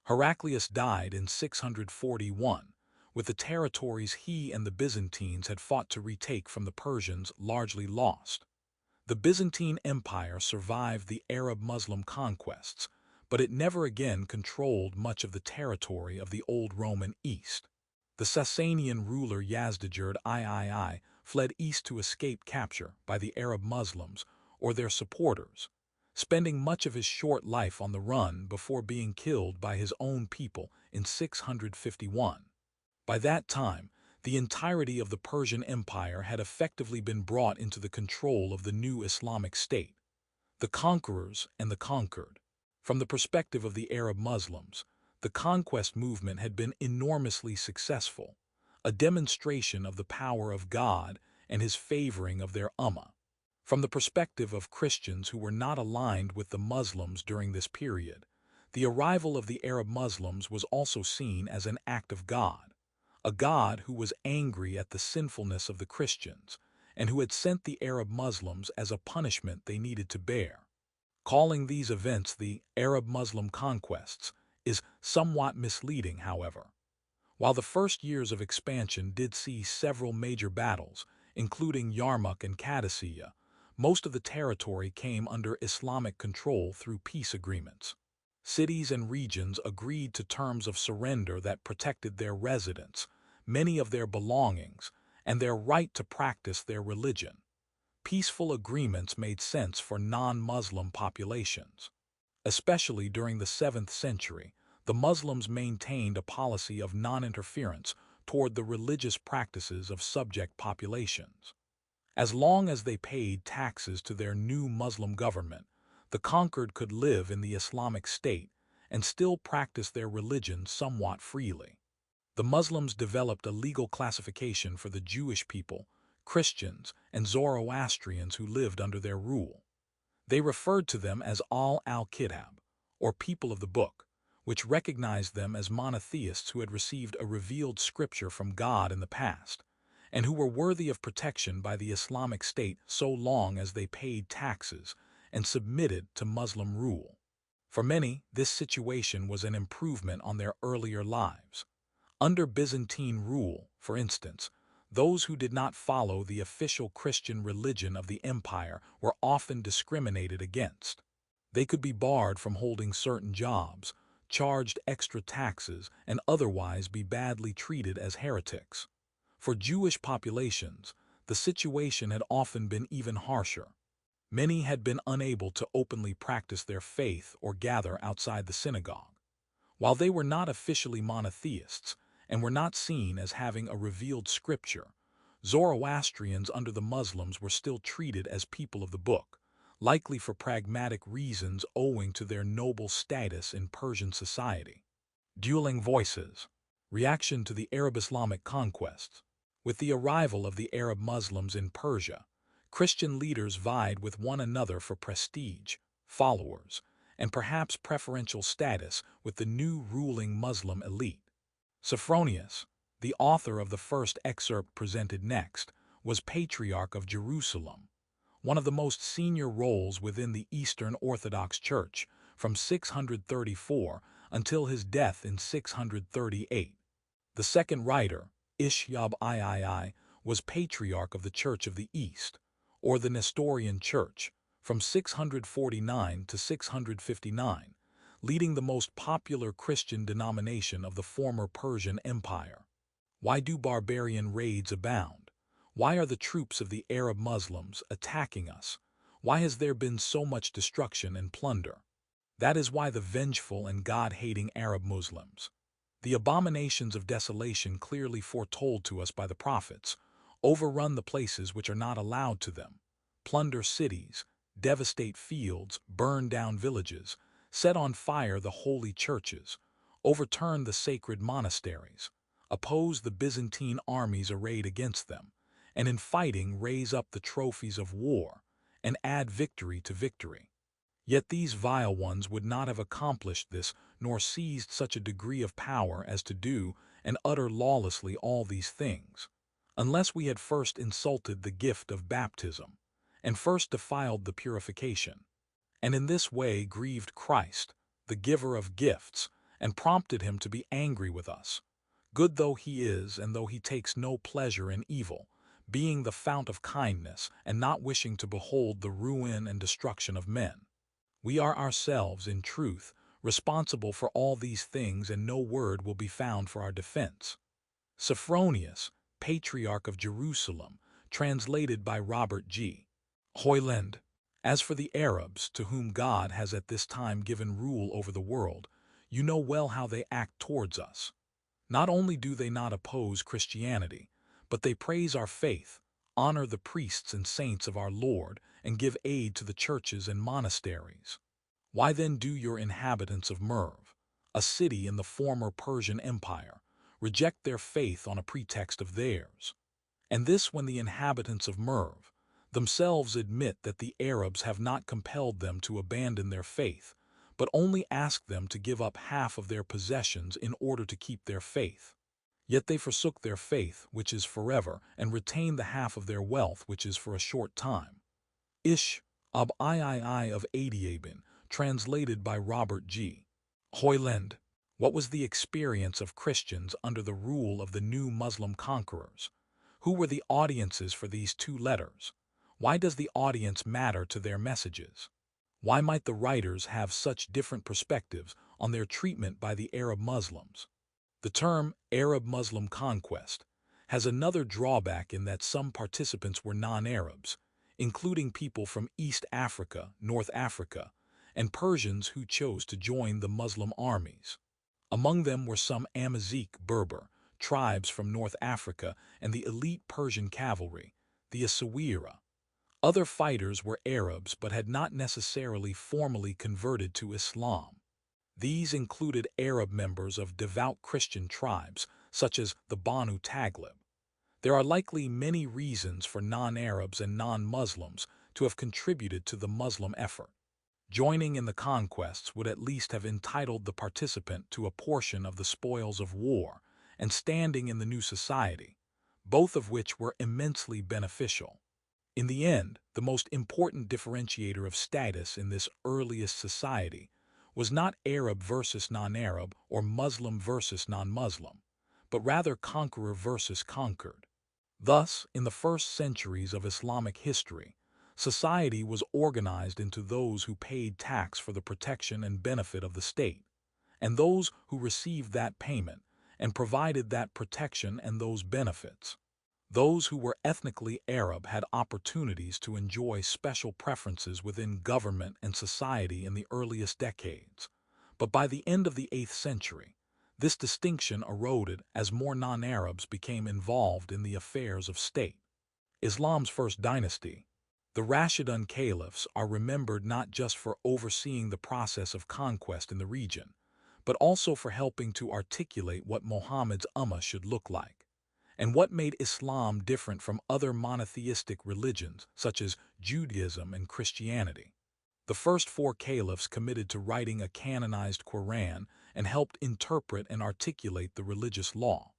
Heraclius died in 641, with the territories he and the Byzantines had fought to retake from the Persians largely lost. The Byzantine Empire survived the Arab-Muslim conquests, but it never again controlled much of the territory of the old Roman East. The Sasanian ruler Yazdijerd III fled east to escape capture by the Arab Muslims or their supporters, spending much of his short life on the run before being killed by his own people in 651. By that time, the entirety of the Persian Empire had effectively been brought into the control of the new Islamic state, the conquerors and the conquered. From the perspective of the Arab Muslims, the conquest movement had been enormously successful, a demonstration of the power of God and his favoring of their ummah. From the perspective of Christians who were not aligned with the Muslims during this period, the arrival of the Arab Muslims was also seen as an act of God, a God who was angry at the sinfulness of the Christians and who had sent the Arab Muslims as a punishment they needed to bear. Calling these events the Arab-Muslim conquests is somewhat misleading, however. While the first years of expansion did see several major battles, including Yarmouk and Qadisiyah, most of the territory came under Islamic control through peace agreements. Cities and regions agreed to terms of surrender that protected their residents, many of their belongings, and their right to practice their religion. Peaceful agreements made sense for non-Muslim populations. Especially during the 7th century, the Muslims maintained a policy of non-interference toward the religious practices of subject populations. As long as they paid taxes to their new Muslim government, the conquered could live in the Islamic state and still practice their religion somewhat freely. The Muslims developed a legal classification for the Jewish people, Christians, and Zoroastrians who lived under their rule. They referred to them as al-Kitab, or people of the book, which recognized them as monotheists who had received a revealed scripture from God in the past, and who were worthy of protection by the Islamic State so long as they paid taxes and submitted to Muslim rule. For many, this situation was an improvement on their earlier lives. Under Byzantine rule, for instance, those who did not follow the official Christian religion of the empire were often discriminated against. They could be barred from holding certain jobs, charged extra taxes, and otherwise be badly treated as heretics. For Jewish populations, the situation had often been even harsher. Many had been unable to openly practice their faith or gather outside the synagogue. While they were not officially monotheists and were not seen as having a revealed scripture, Zoroastrians under the Muslims were still treated as people of the book, likely for pragmatic reasons owing to their noble status in Persian society. Dueling voices. Reaction to the Arab-Islamic conquests. With the arrival of the Arab Muslims in Persia, Christian leaders vied with one another for prestige, followers, and perhaps preferential status with the new ruling Muslim elite. Sophronius, the author of the first excerpt presented next, was Patriarch of Jerusalem, one of the most senior roles within the Eastern Orthodox Church, from 634 until his death in 638. The second writer, Ishab III, was Patriarch of the Church of the East, or the Nestorian Church, from 649 to 659, leading the most popular Christian denomination of the former Persian Empire. Why do barbarian raids abound? Why are the troops of the Arab Muslims attacking us? Why has there been so much destruction and plunder? That is why the vengeful and God-hating Arab Muslims, the abominations of desolation clearly foretold to us by the prophets, overrun the places which are not allowed to them, plunder cities, devastate fields, burn down villages, set on fire the holy churches, overturn the sacred monasteries, oppose the Byzantine armies arrayed against them, and in fighting raise up the trophies of war, and add victory to victory. Yet these vile ones would not have accomplished this, nor seized such a degree of power as to do and utter lawlessly all these things, unless we had first insulted the gift of baptism, and first defiled the purification, and in this way grieved Christ, the giver of gifts, and prompted him to be angry with us, good though he is and though he takes no pleasure in evil, being the fount of kindness and not wishing to behold the ruin and destruction of men. We are ourselves, in truth, responsible for all these things, and no word will be found for our defense. Sophronius, Patriarch of Jerusalem, translated by Robert G. Hoyland. As for the Arabs, to whom God has at this time given rule over the world, you know well how they act towards us. Not only do they not oppose Christianity, but they praise our faith, honor the priests and saints of our Lord, and give aid to the churches and monasteries. Why then do your inhabitants of Merv, a city in the former Persian Empire, reject their faith on a pretext of theirs? And this when the inhabitants of Merv themselves admit that the Arabs have not compelled them to abandon their faith, but only asked them to give up half of their possessions in order to keep their faith. Yet they forsook their faith, which is forever, and retained the half of their wealth, which is for a short time. Ishab III of Adiabin, translated by Robert G. Hoyland. What was the experience of Christians under the rule of the new Muslim conquerors? Who were the audiences for these two letters? Why does the audience matter to their messages? Why might the writers have such different perspectives on their treatment by the Arab Muslims? The term Arab-Muslim conquest has another drawback in that some participants were non-Arabs, including people from East Africa, North Africa, and Persians who chose to join the Muslim armies. Among them were some Amazigh Berber tribes from North Africa and the elite Persian cavalry, the Asawira. Other fighters were Arabs but had not necessarily formally converted to Islam. These included Arab members of devout Christian tribes, such as the Banu Taghlib. There are likely many reasons for non-Arabs and non-Muslims to have contributed to the Muslim effort. Joining in the conquests would at least have entitled the participant to a portion of the spoils of war and standing in the new society, both of which were immensely beneficial. In the end, the most important differentiator of status in this earliest society was not Arab versus non-Arab or Muslim versus non-Muslim, but rather conqueror versus conquered. Thus, in the first centuries of Islamic history, society was organized into those who paid tax for the protection and benefit of the state, and those who received that payment and provided that protection and those benefits. Those who were ethnically Arab had opportunities to enjoy special preferences within government and society in the earliest decades, but by the end of the 8th century, this distinction eroded as more non-Arabs became involved in the affairs of state. Islam's first dynasty, the Rashidun caliphs, are remembered not just for overseeing the process of conquest in the region, but also for helping to articulate what Muhammad's ummah should look like. and what made Islam different from other monotheistic religions, such as Judaism and Christianity. The first four caliphs committed to writing a canonized Quran and helped interpret and articulate the religious law.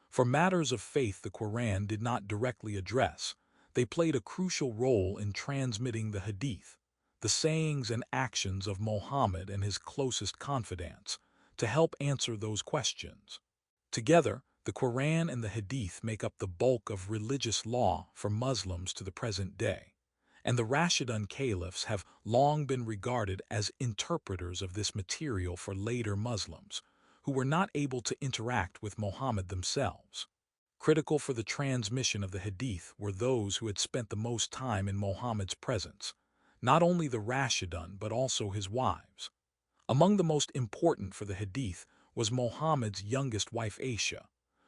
For matters of faith the Quran did not directly address, they played a crucial role in transmitting the Hadith, the sayings and actions of Muhammad and his closest confidants, to help answer those questions. Together, the Quran and the Hadith make up the bulk of religious law for Muslims to the present day, and the Rashidun caliphs have long been regarded as interpreters of this material for later Muslims, who were not able to interact with Muhammad themselves. Critical for the transmission of the Hadith were those who had spent the most time in Muhammad's presence, not only the Rashidun but also his wives. Among the most important for the Hadith was Muhammad's youngest wife Aisha,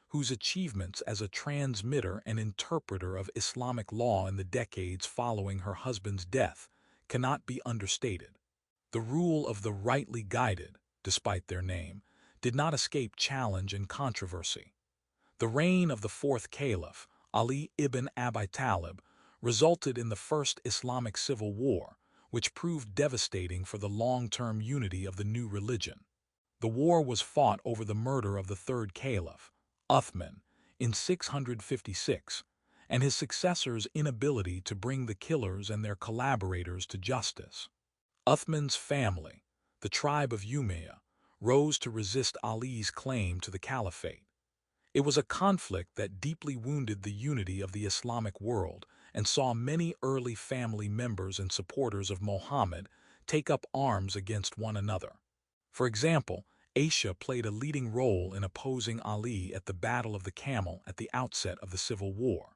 whose achievements as a transmitter and interpreter of Islamic law in the decades following her husband's death cannot be understated. The rule of the rightly guided, despite their name, did not escape challenge and controversy. The reign of the fourth caliph, Ali ibn Abi Talib, resulted in the first Islamic civil war, which proved devastating for the long-term unity of the new religion. The war was fought over the murder of the third caliph, Uthman, in 656, and his successors' inability to bring the killers and their collaborators to justice. Uthman's family, the tribe of Umayyah, rose to resist Ali's claim to the caliphate. It was a conflict that deeply wounded the unity of the Islamic world and saw many early family members and supporters of Muhammad take up arms against one another. For example, Aisha played a leading role in opposing Ali at the Battle of the Camel at the outset of the Civil War.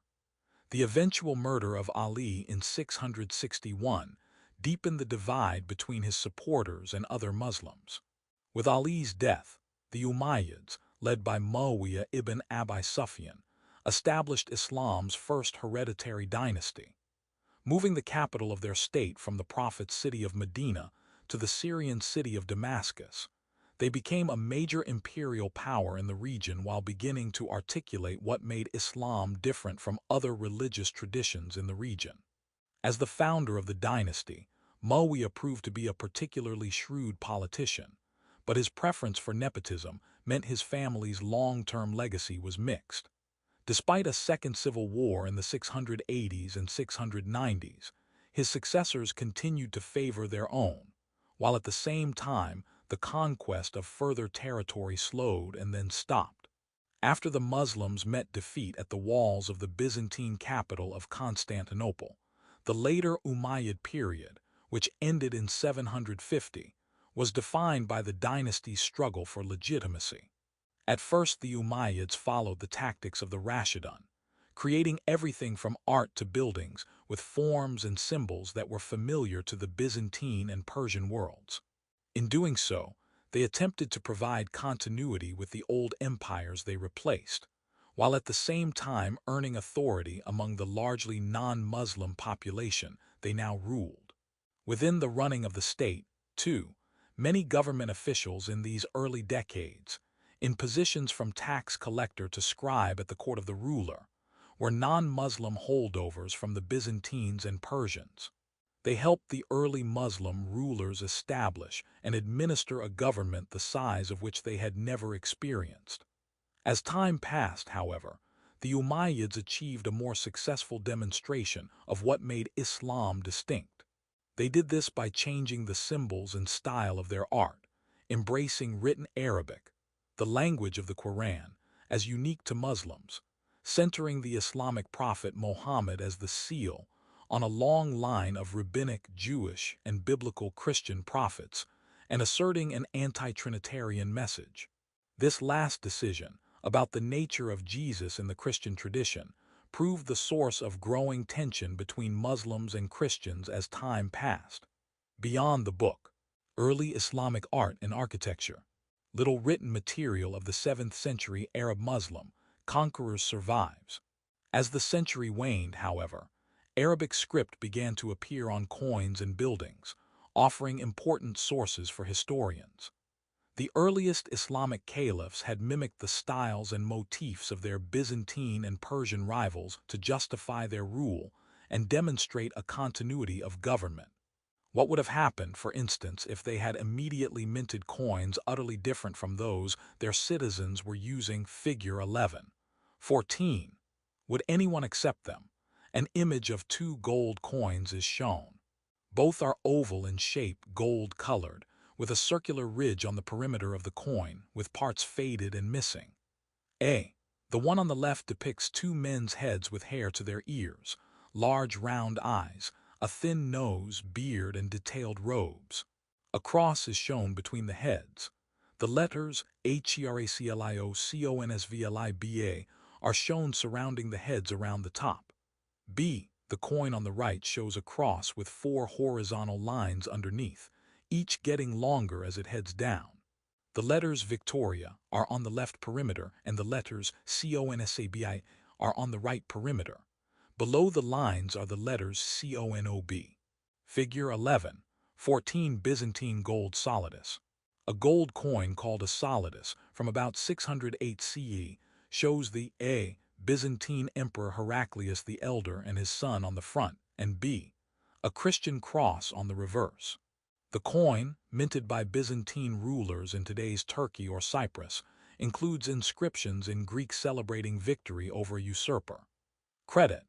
The eventual murder of Ali in 661 deepened the divide between his supporters and other Muslims. With Ali's death, the Umayyads, led by Muawiyah ibn Abi Sufyan, established Islam's first hereditary dynasty, moving the capital of their state from the Prophet's city of Medina to the Syrian city of Damascus. They became a major imperial power in the region while beginning to articulate what made Islam different from other religious traditions in the region. As the founder of the dynasty, Muawiyah proved to be a particularly shrewd politician, but his preference for nepotism meant his family's long-term legacy was mixed. Despite a second civil war in the 680s and 690s, his successors continued to favor their own, while at the same time the conquest of further territory slowed and then stopped. After the Muslims met defeat at the walls of the Byzantine capital of Constantinople, the later Umayyad period, which ended in 750, was defined by the dynasty's struggle for legitimacy. At first, the Umayyads followed the tactics of the Rashidun, creating everything from art to buildings with forms and symbols that were familiar to the Byzantine and Persian worlds. In doing so, they attempted to provide continuity with the old empires they replaced, while at the same time earning authority among the largely non-Muslim population they now ruled. Within the running of the state, too, many government officials in these early decades, in positions from tax collector to scribe at the court of the ruler, were non-Muslim holdovers from the Byzantines and Persians. They helped the early Muslim rulers establish and administer a government the size of which they had never experienced. As time passed, however, the Umayyads achieved a more successful demonstration of what made Islam distinct. They did this by changing the symbols and style of their art, embracing written Arabic, the language of the Quran, as unique to Muslims, centering the Islamic prophet Muhammad as the seal on a long line of rabbinic Jewish and biblical Christian prophets, and asserting an anti-Trinitarian message. This last decision, about the nature of Jesus in the Christian tradition, proved the source of growing tension between Muslims and Christians as time passed. Beyond the book, early Islamic art and architecture, little written material of the 7th century Arab Muslim conquerors survives. As the century waned, however, Arabic script began to appear on coins and buildings, offering important sources for historians. The earliest Islamic caliphs had mimicked the styles and motifs of their Byzantine and Persian rivals to justify their rule and demonstrate a continuity of government. What would have happened, for instance, if they had immediately minted coins utterly different from those their citizens were using? Figure 11. 14. Would anyone accept them? An image of two gold coins is shown. Both are oval in shape, gold-colored, with a circular ridge on the perimeter of the coin, with parts faded and missing. A. The one on the left depicts two men's heads with hair to their ears, large round eyes, a thin nose, beard, and detailed robes. A cross is shown between the heads. The letters HERACLIOCONSVLIBA are shown surrounding the heads around the top. B. The coin on the right shows a cross with four horizontal lines underneath, each getting longer as it heads down. The letters Victoria are on the left perimeter and the letters CONSABI are on the right perimeter. Below the lines are the letters CONOB. Figure 11. 14. Byzantine gold solidus. A gold coin called a solidus from about 608 CE shows the A. Byzantine Emperor Heraclius the Elder and his son on the front, and B. a Christian cross on the reverse. The coin, minted by Byzantine rulers in today's Turkey or Cyprus, includes inscriptions in Greek celebrating victory over a usurper. Credit: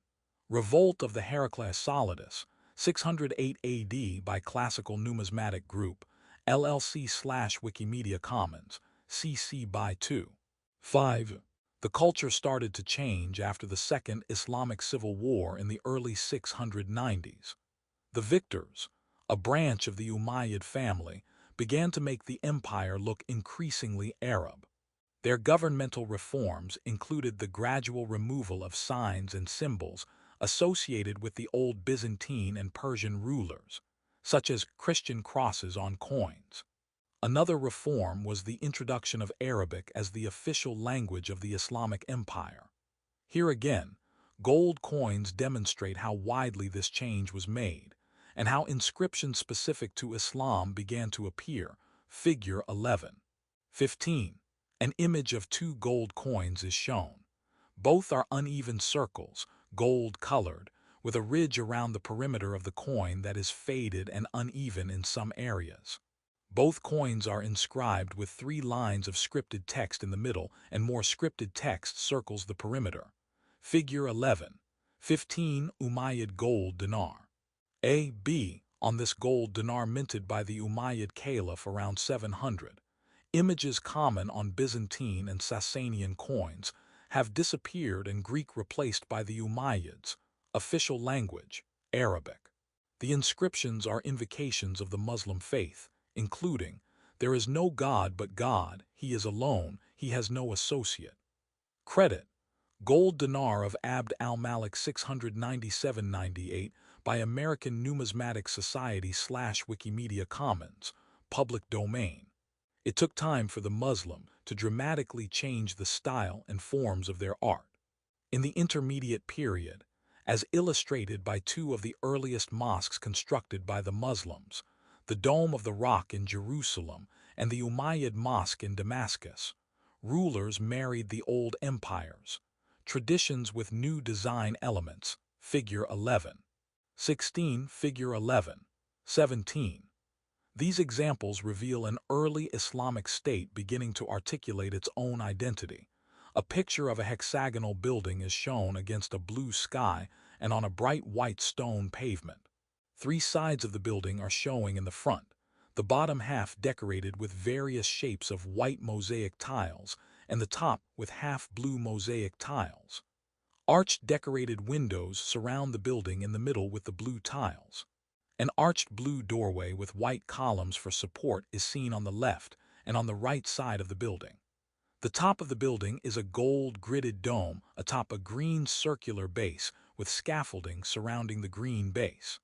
Revolt of the Heraclius Solidus, 608 AD by Classical Numismatic Group, LLC/Wikimedia Commons, CC BY 2. 5. The culture started to change after the Second Islamic Civil War in the early 690s. The victors, a branch of the Umayyad family, began to make the empire look increasingly Arab. Their governmental reforms included the gradual removal of signs and symbols associated with the old Byzantine and Persian rulers, such as Christian crosses on coins. Another reform was the introduction of Arabic as the official language of the Islamic Empire. Here again, gold coins demonstrate how widely this change was made, and how inscriptions specific to Islam began to appear. Figure 11. 15. An image of two gold coins is shown. Both are uneven circles, gold-colored, with a ridge around the perimeter of the coin that is faded and uneven in some areas. Both coins are inscribed with 3 lines of scripted text in the middle, and more scripted text circles the perimeter. Figure 11. 15. Umayyad gold dinar. A.B. On this gold dinar minted by the Umayyad Caliph around 700. Images common on Byzantine and Sasanian coins have disappeared and Greek replaced by the Umayyads. Official language, Arabic. The inscriptions are invocations of the Muslim faith, including, "There is no God but God, He is alone, He has no associate." Credit: Gold dinar of Abd al-Malik 697-98 by American Numismatic Society/Wikimedia Commons, public domain. It took time for the Muslim to dramatically change the style and forms of their art. In the intermediate period, as illustrated by 2 of the earliest mosques constructed by the Muslims, the Dome of the Rock in Jerusalem and the Umayyad Mosque in Damascus, rulers married the old empires, traditions with new design elements. Figure 11. 16. Figure 11. 17. These examples reveal an early Islamic state beginning to articulate its own identity. A picture of a hexagonal building is shown against a blue sky and on a bright white stone pavement. 3 sides of the building are showing in the front, the bottom half decorated with various shapes of white mosaic tiles and the top with half-blue mosaic tiles. Arched decorated windows surround the building in the middle with the blue tiles. An arched blue doorway with white columns for support is seen on the left and on the right side of the building. The top of the building is a gold gridded dome atop a green circular base with scaffolding surrounding the green base.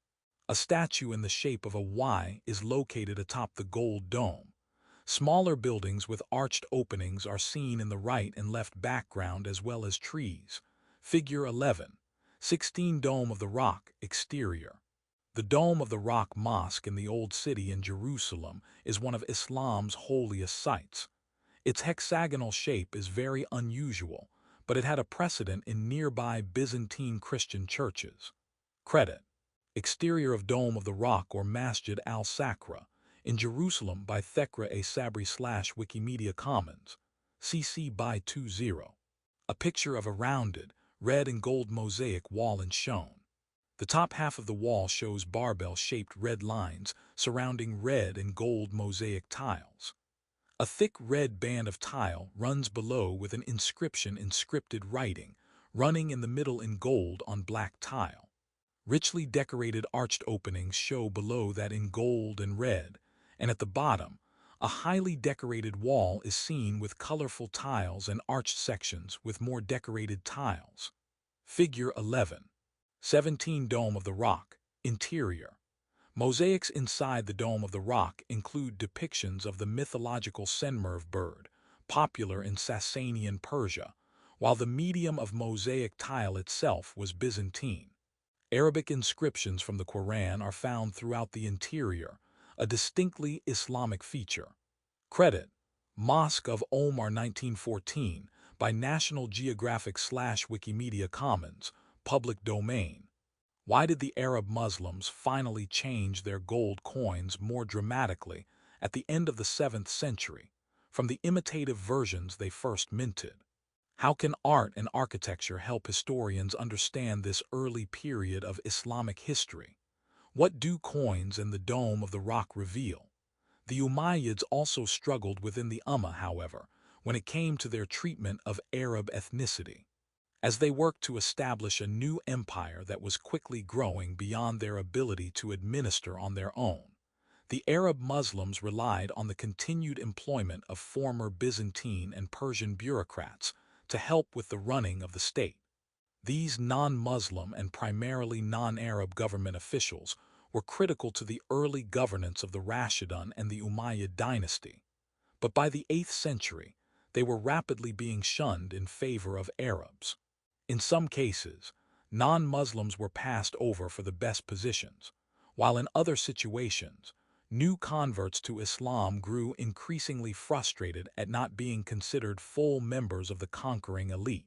A statue in the shape of a Y is located atop the gold dome. Smaller buildings with arched openings are seen in the right and left background as well as trees. Figure 11. 16. Dome of the Rock, exterior. The Dome of the Rock Mosque in the Old City in Jerusalem is one of Islam's holiest sites. Its hexagonal shape is very unusual, but it had a precedent in nearby Byzantine Christian churches. Credit. Exterior of Dome of the Rock or Masjid al-Sakra in Jerusalem by Thekra A. Sabri / Wikimedia Commons, CC by 20. A picture of a rounded, red and gold mosaic wall and shown. The top half of the wall shows barbell-shaped red lines surrounding red and gold mosaic tiles. A thick red band of tile runs below with an inscription in scripted writing, running in the middle in gold on black tile. Richly decorated arched openings show below that in gold and red, and at the bottom, a highly decorated wall is seen with colorful tiles and arched sections with more decorated tiles. Figure 11. 17 Dome of the Rock, Interior. Mosaics inside the Dome of the Rock include depictions of the mythological senmerv bird, popular in Sasanian Persia, while the medium of mosaic tile itself was Byzantine. Arabic inscriptions from the Quran are found throughout the interior, a distinctly Islamic feature. Credit. Mosque of Omar 1914 by National Geographic / Wikimedia Commons, public domain. Why did the Arab Muslims finally change their gold coins more dramatically at the end of the 7th century, from the imitative versions they first minted? How can art and architecture help historians understand this early period of Islamic history? What do coins and the Dome of the Rock reveal? The Umayyads also struggled within the Ummah, however, when it came to their treatment of Arab ethnicity. As they worked to establish a new empire that was quickly growing beyond their ability to administer on their own, the Arab Muslims relied on the continued employment of former Byzantine and Persian bureaucrats to help with the running of the state. These non-Muslim and primarily non-Arab government officials were critical to the early governance of the Rashidun and the Umayyad dynasty, but by the 8th century, they were rapidly being shunned in favor of Arabs. In some cases, non-Muslims were passed over for the best positions, while in other situations, new converts to Islam grew increasingly frustrated at not being considered full members of the conquering elite.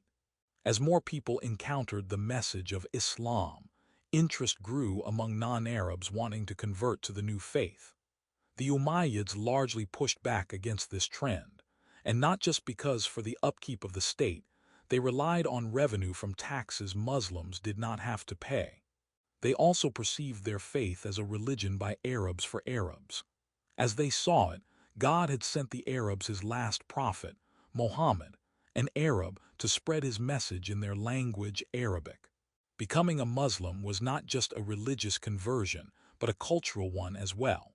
As more people encountered the message of Islam, interest grew among non-Arabs wanting to convert to the new faith. The Umayyads largely pushed back against this trend, and not just because for the upkeep of the state, they relied on revenue from taxes Muslims did not have to pay. They also perceived their faith as a religion by Arabs for Arabs. As they saw it, God had sent the Arabs his last prophet, Muhammad, an Arab, to spread his message in their language, Arabic. Becoming a Muslim was not just a religious conversion, but a cultural one as well.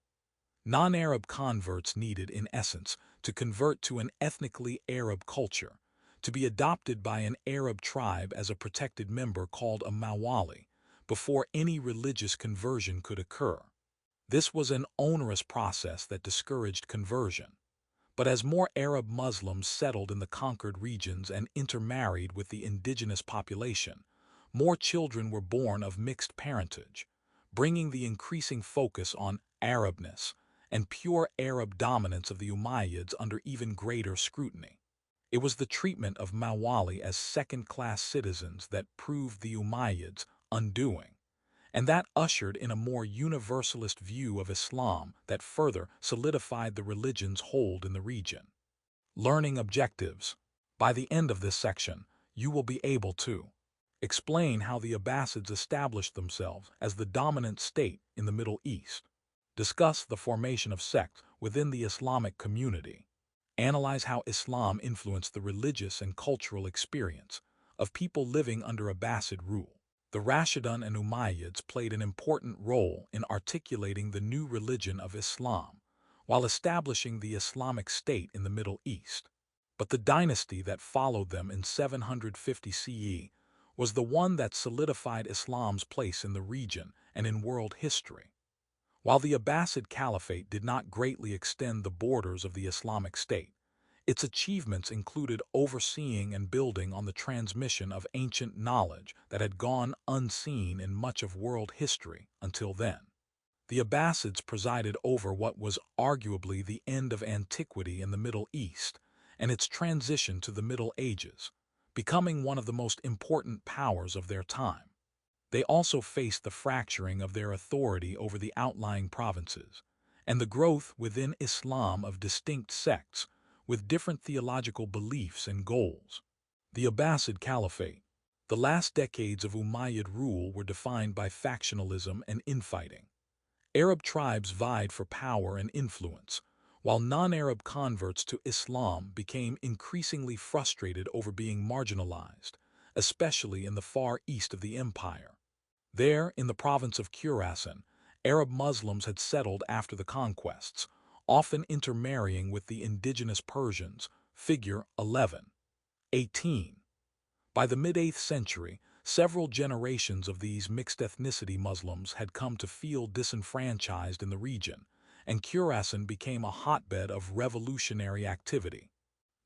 Non-Arab converts needed, in essence, to convert to an ethnically Arab culture, to be adopted by an Arab tribe as a protected member called a mawali, before any religious conversion could occur. This was an onerous process that discouraged conversion. But as more Arab Muslims settled in the conquered regions and intermarried with the indigenous population, more children were born of mixed parentage, bringing the increasing focus on Arabness and pure Arab dominance of the Umayyads under even greater scrutiny. It was the treatment of Mawali as second-class citizens that proved the Umayyads' undoing, and that ushered in a more universalist view of Islam that further solidified the religion's hold in the region. Learning objectives. By the end of this section, you will be able to explain how the Abbasids established themselves as the dominant state in the Middle East, discuss the formation of sects within the Islamic community, analyze how Islam influenced the religious and cultural experience of people living under Abbasid rule. The Rashidun and Umayyads played an important role in articulating the new religion of Islam, while establishing the Islamic State in the Middle East. But the dynasty that followed them in 750 CE was the one that solidified Islam's place in the region and in world history. While the Abbasid Caliphate did not greatly extend the borders of the Islamic State, Its achievements included overseeing and building on the transmission of ancient knowledge that had gone unseen in much of world history until then. The Abbasids presided over what was arguably the end of antiquity in the Middle East and its transition to the Middle Ages, becoming one of the most important powers of their time. They also faced the fracturing of their authority over the outlying provinces and the growth within Islam of distinct sects with different theological beliefs and goals. The Abbasid Caliphate. The last decades of Umayyad rule were defined by factionalism and infighting. Arab tribes vied for power and influence, while non-Arab converts to Islam became increasingly frustrated over being marginalized, especially in the far east of the empire. There, in the province of Khurasan, Arab Muslims had settled after the conquests, often intermarrying with the indigenous Persians, figure 11. 18. By the mid-8th century, several generations of these mixed-ethnicity Muslims had come to feel disenfranchised in the region, and Khurasan became a hotbed of revolutionary activity.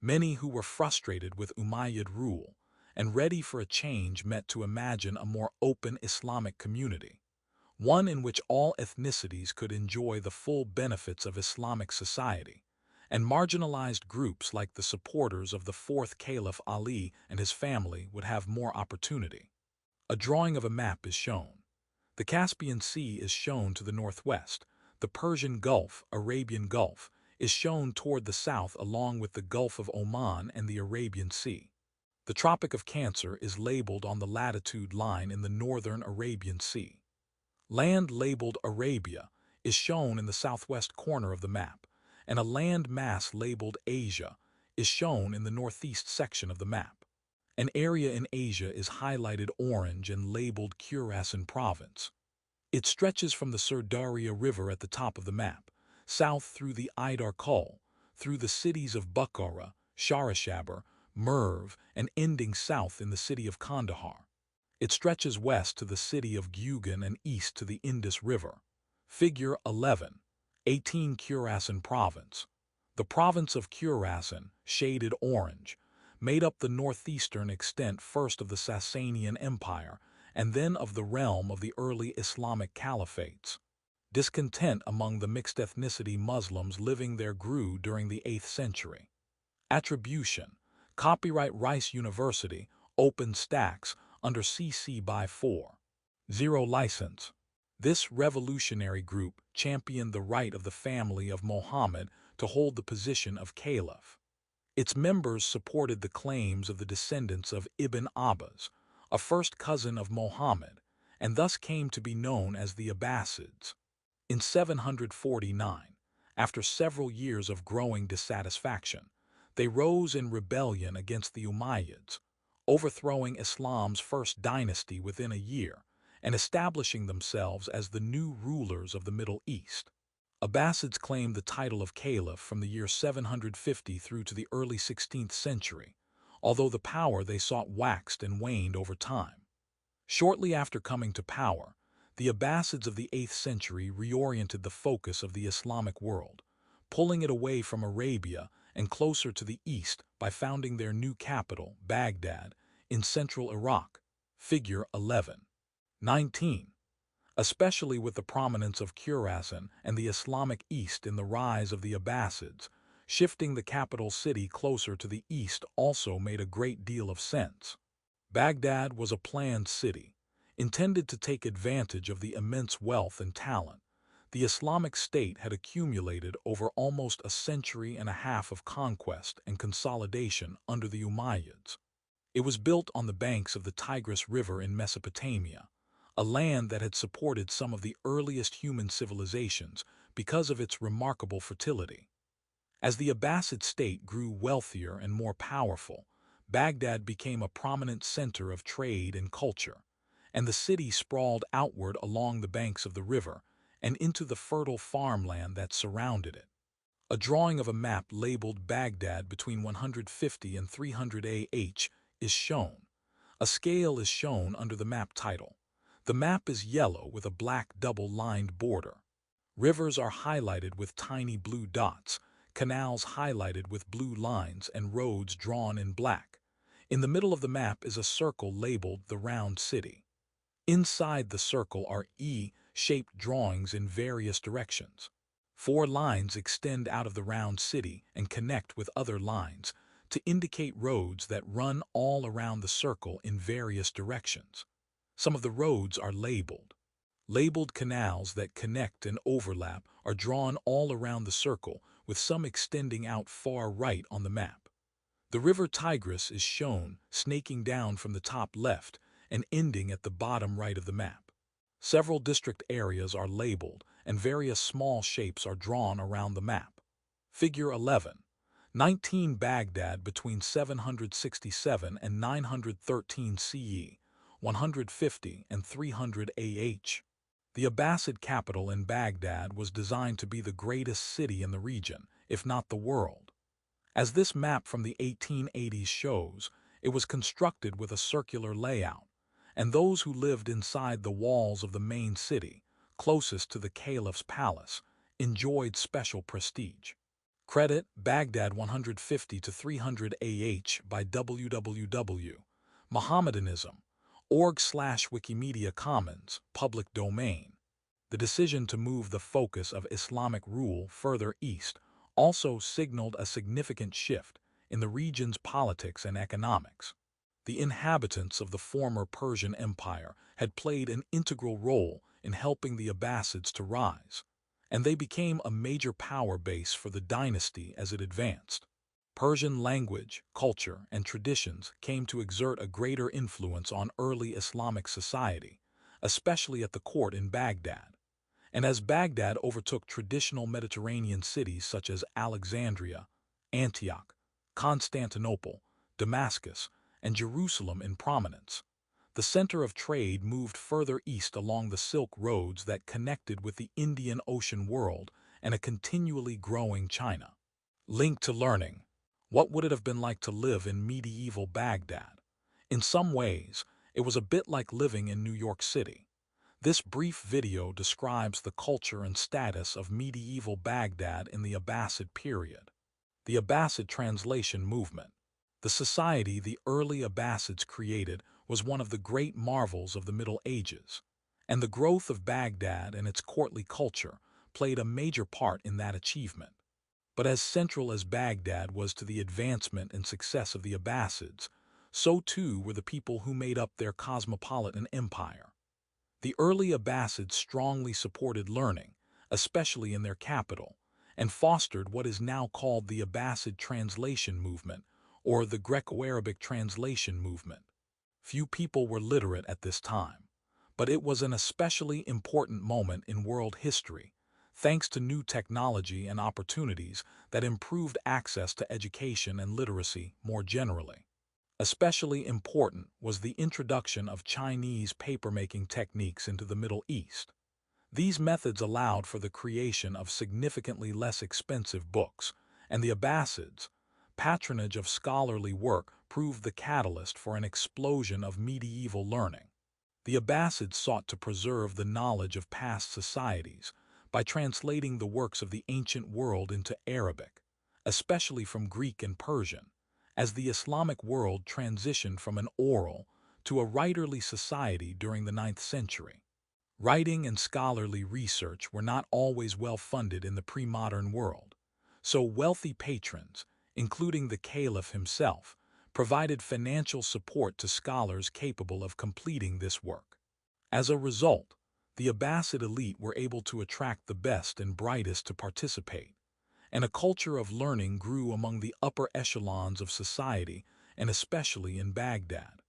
Many who were frustrated with Umayyad rule and ready for a change met to imagine a more open Islamic community, one in which all ethnicities could enjoy the full benefits of Islamic society, and marginalized groups like the supporters of the fourth Caliph Ali and his family would have more opportunity. A drawing of a map is shown. The Caspian Sea is shown to the northwest. The Persian Gulf, Arabian Gulf, is shown toward the south along with the Gulf of Oman and the Arabian Sea. The Tropic of Cancer is labeled on the latitude line in the northern Arabian Sea. Land labeled Arabia is shown in the southwest corner of the map, and a land mass labeled Asia is shown in the northeast section of the map. An area in Asia is highlighted orange and labeled Khurasan Province. It stretches from the Sirdarya River at the top of the map, south through the Idar Kul, through the cities of Bukhara, Sharishabur, Merv, and ending south in the city of Kandahar. It stretches west to the city of Gugan and east to the Indus River. Figure 11. 18 Khurasan Province. The province of Khurasan, shaded orange, made up the northeastern extent first of the Sasanian Empire and then of the realm of the early Islamic caliphates. Discontent among the mixed-ethnicity Muslims living there grew during the 8th century. Attribution. Copyright Rice University, OpenStax, under CC by 4. 0 license. This revolutionary group championed the right of the family of Mohammed to hold the position of caliph. Its members supported the claims of the descendants of Ibn Abbas, a first cousin of Mohammed, and thus came to be known as the Abbasids. In 749, after several years of growing dissatisfaction, they rose in rebellion against the Umayyads, overthrowing Islam's first dynasty within a year and establishing themselves as the new rulers of the Middle East. Abbasids claimed the title of caliph from the year 750 through to the early 16th century, although the power they sought waxed and waned over time. Shortly after coming to power, the Abbasids of the 8th century reoriented the focus of the Islamic world, pulling it away from Arabia and closer to the east by founding their new capital, Baghdad, in central Iraq, figure 11. 19. Especially with the prominence of Khurasan and the Islamic East in the rise of the Abbasids, shifting the capital city closer to the east also made a great deal of sense. Baghdad was a planned city, intended to take advantage of the immense wealth and talent the Islamic State had accumulated over almost a century and a half of conquest and consolidation under the Umayyads. It was built on the banks of the Tigris River in Mesopotamia, a land that had supported some of the earliest human civilizations because of its remarkable fertility. As the Abbasid state grew wealthier and more powerful, Baghdad became a prominent center of trade and culture, and the city sprawled outward along the banks of the river and into the fertile farmland that surrounded it. A drawing of a map labeled Baghdad between 150 and 300 AH is shown. A scale is shown under the map title. The map is yellow with a black double-lined border. Rivers are highlighted with tiny blue dots, canals highlighted with blue lines and roads drawn in black. In the middle of the map is a circle labeled the Round City. Inside the circle are E-shaped drawings in various directions. 4 lines extend out of the round city and connect with other lines to indicate roads that run all around the circle in various directions. Some of the roads are labeled. Labeled canals that connect and overlap are drawn all around the circle, with some extending out far right on the map. The river Tigris is shown, snaking down from the top left and ending at the bottom right of the map. Several district areas are labeled, and various small shapes are drawn around the map. Figure 11. 19 Baghdad between 767 and 913 CE, 150 and 300 AH. The Abbasid capital in Baghdad was designed to be the greatest city in the region, if not the world. As this map from the 1880s shows, it was constructed with a circular layout, and those who lived inside the walls of the main city, closest to the caliph's palace, enjoyed special prestige. Credit Baghdad 150 to 300 AH by www. Mohammedanism.org/Wikimedia Commons, public domain. The decision to move the focus of Islamic rule further east also signaled a significant shift in the region's politics and economics. The inhabitants of the former Persian Empire had played an integral role in helping the Abbasids to rise, and they became a major power base for the dynasty as it advanced. Persian language, culture, and traditions came to exert a greater influence on early Islamic society, especially at the court in Baghdad. And as Baghdad overtook traditional Mediterranean cities such as Alexandria, Antioch, Constantinople, Damascus, and Jerusalem in prominence, the center of trade moved further east along the Silk Roads that connected with the Indian Ocean world and a continually growing China. Link to learning. What would it have been like to live in medieval Baghdad? In some ways, it was a bit like living in New York City. This brief video describes the culture and status of medieval Baghdad in the Abbasid period. The Abbasid translation movement. The society the early Abbasids created was one of the great marvels of the Middle Ages, and the growth of Baghdad and its courtly culture played a major part in that achievement. But as central as Baghdad was to the advancement and success of the Abbasids, so too were the people who made up their cosmopolitan empire. The early Abbasids strongly supported learning, especially in their capital, and fostered what is now called the Abbasid translation movement, or the Greco-Arabic translation movement. Few people were literate at this time, but it was an especially important moment in world history, thanks to new technology and opportunities that improved access to education and literacy more generally. Especially important was the introduction of Chinese papermaking techniques into the Middle East. These methods allowed for the creation of significantly less expensive books, and the Abbasids' patronage of scholarly work proved the catalyst for an explosion of medieval learning. The Abbasids sought to preserve the knowledge of past societies by translating the works of the ancient world into Arabic, especially from Greek and Persian, as the Islamic world transitioned from an oral to a writerly society during the 9th century. Writing and scholarly research were not always well funded in the pre-modern world, so wealthy patrons, including the caliph himself, provided financial support to scholars capable of completing this work. As a result, the Abbasid elite were able to attract the best and brightest to participate, and a culture of learning grew among the upper echelons of society, and especially in Baghdad.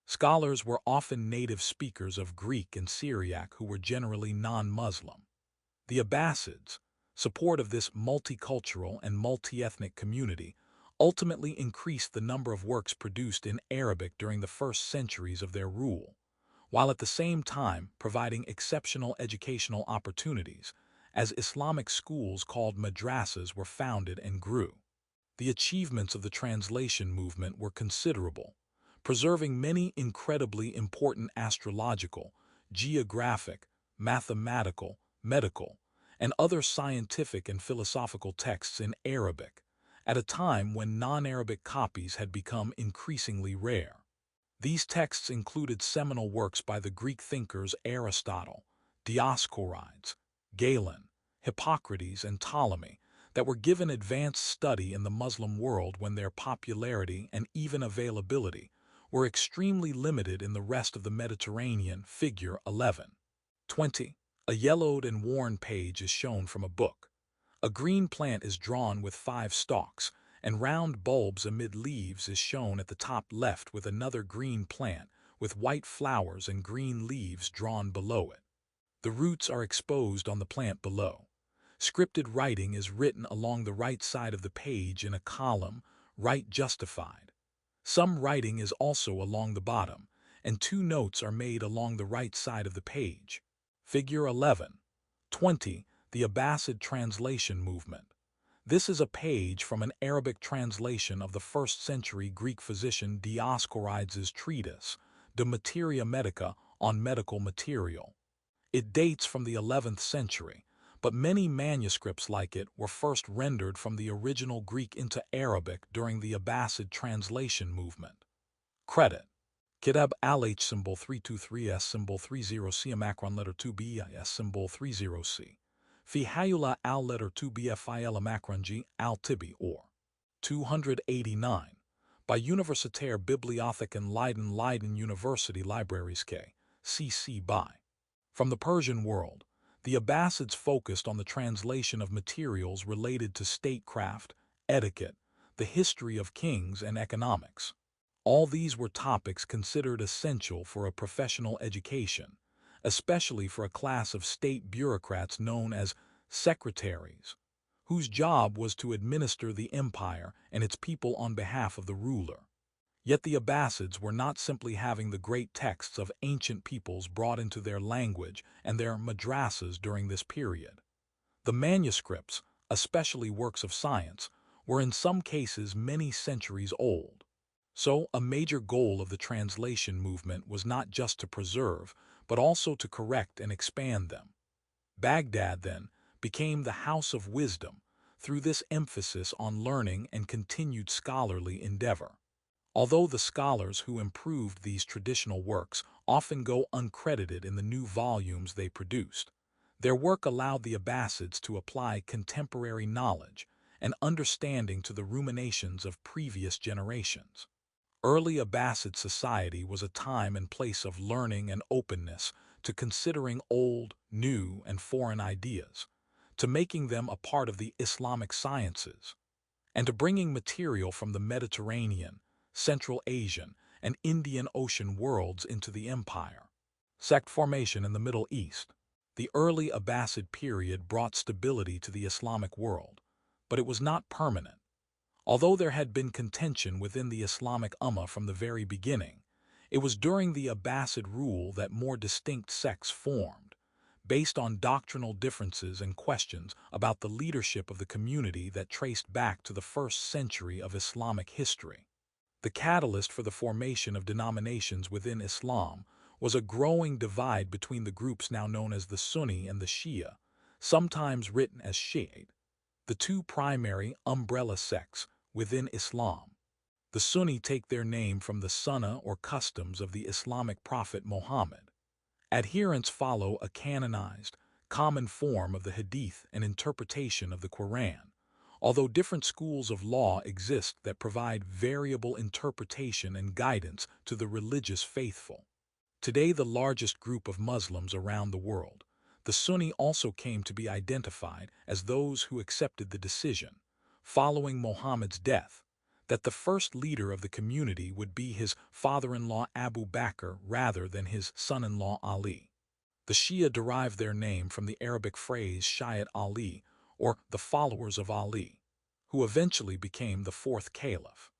Scholars were often native speakers of Greek and Syriac who were generally non-Muslim. The Abbasids' support of this multicultural and multi-ethnic community ultimately increased the number of works produced in Arabic during the first centuries of their rule, while at the same time providing exceptional educational opportunities, as Islamic schools called madrasas were founded and grew. The achievements of the translation movement were considerable, preserving many incredibly important astrological, geographic, mathematical, medical, and other scientific and philosophical texts in Arabic, at a time when non-Arabic copies had become increasingly rare. These texts included seminal works by the Greek thinkers Aristotle, Dioscorides, Galen, Hippocrates, and Ptolemy that were given advanced study in the Muslim world when their popularity and even availability were extremely limited in the rest of the Mediterranean. Figure 11. 20. A yellowed and worn page is shown from a book. A green plant is drawn with 5 stalks, and round bulbs amid leaves is shown at the top left with another green plant with white flowers and green leaves drawn below it. The roots are exposed on the plant below. Scripted writing is written along the right side of the page in a column, right justified. Some writing is also along the bottom, and 2 notes are made along the right side of the page. Figure 11. 20. The Abbasid Translation Movement. This is a page from an Arabic translation of the 1st century Greek physician Dioscorides' treatise, De Materia Medica, on medical material. It dates from the 11th century, but many manuscripts like it were first rendered from the original Greek into Arabic during the Abbasid translation movement. Credit. Kitab al-H symbol 323S symbol 30C Macron letter 2BIS symbol 30C. Fi Hayula al letter 2BFIL Macron G al Tibi or 289 by Universitaire Bibliotheken Leiden University Libraries K. CC by. From the Persian world, the Abbasids focused on the translation of materials related to statecraft, etiquette, the history of kings, and economics. All these were topics considered essential for a professional education, especially for a class of state bureaucrats known as secretaries, whose job was to administer the empire and its people on behalf of the ruler. Yet the Abbasids were not simply having the great texts of ancient peoples brought into their language and their madrasas during this period. The manuscripts, especially works of science, were in some cases many centuries old. So, a major goal of the translation movement was not just to preserve, but also to correct and expand them. Baghdad, then, became the house of wisdom through this emphasis on learning and continued scholarly endeavor. Although the scholars who improved these traditional works often go uncredited in the new volumes they produced, their work allowed the Abbasids to apply contemporary knowledge and understanding to the ruminations of previous generations. Early Abbasid society was a time and place of learning and openness to considering old, new, and foreign ideas, to making them a part of the Islamic sciences, and to bringing material from the Mediterranean, Central Asian, and Indian Ocean worlds into the empire. Sect formation in the Middle East. The early Abbasid period brought stability to the Islamic world, but it was not permanent. Although there had been contention within the Islamic Ummah from the very beginning, it was during the Abbasid rule that more distinct sects formed, based on doctrinal differences and questions about the leadership of the community that traced back to the 1st century of Islamic history. The catalyst for the formation of denominations within Islam was a growing divide between the groups now known as the Sunni and the Shia, sometimes written as Shiite, the 2 primary umbrella sects within Islam. The Sunni take their name from the sunnah or customs of the Islamic prophet Muhammad. Adherents follow a canonized, common form of the Hadith and interpretation of the Quran, although different schools of law exist that provide variable interpretation and guidance to the religious faithful. Today, the largest group of Muslims around the world, the Sunni also came to be identified as those who accepted the decision, following Muhammad's death, that the first leader of the community would be his father-in-law Abu Bakr rather than his son-in-law Ali. The Shia derive their name from the Arabic phrase Shi'at Ali, or the followers of Ali, who eventually became the 4th caliph.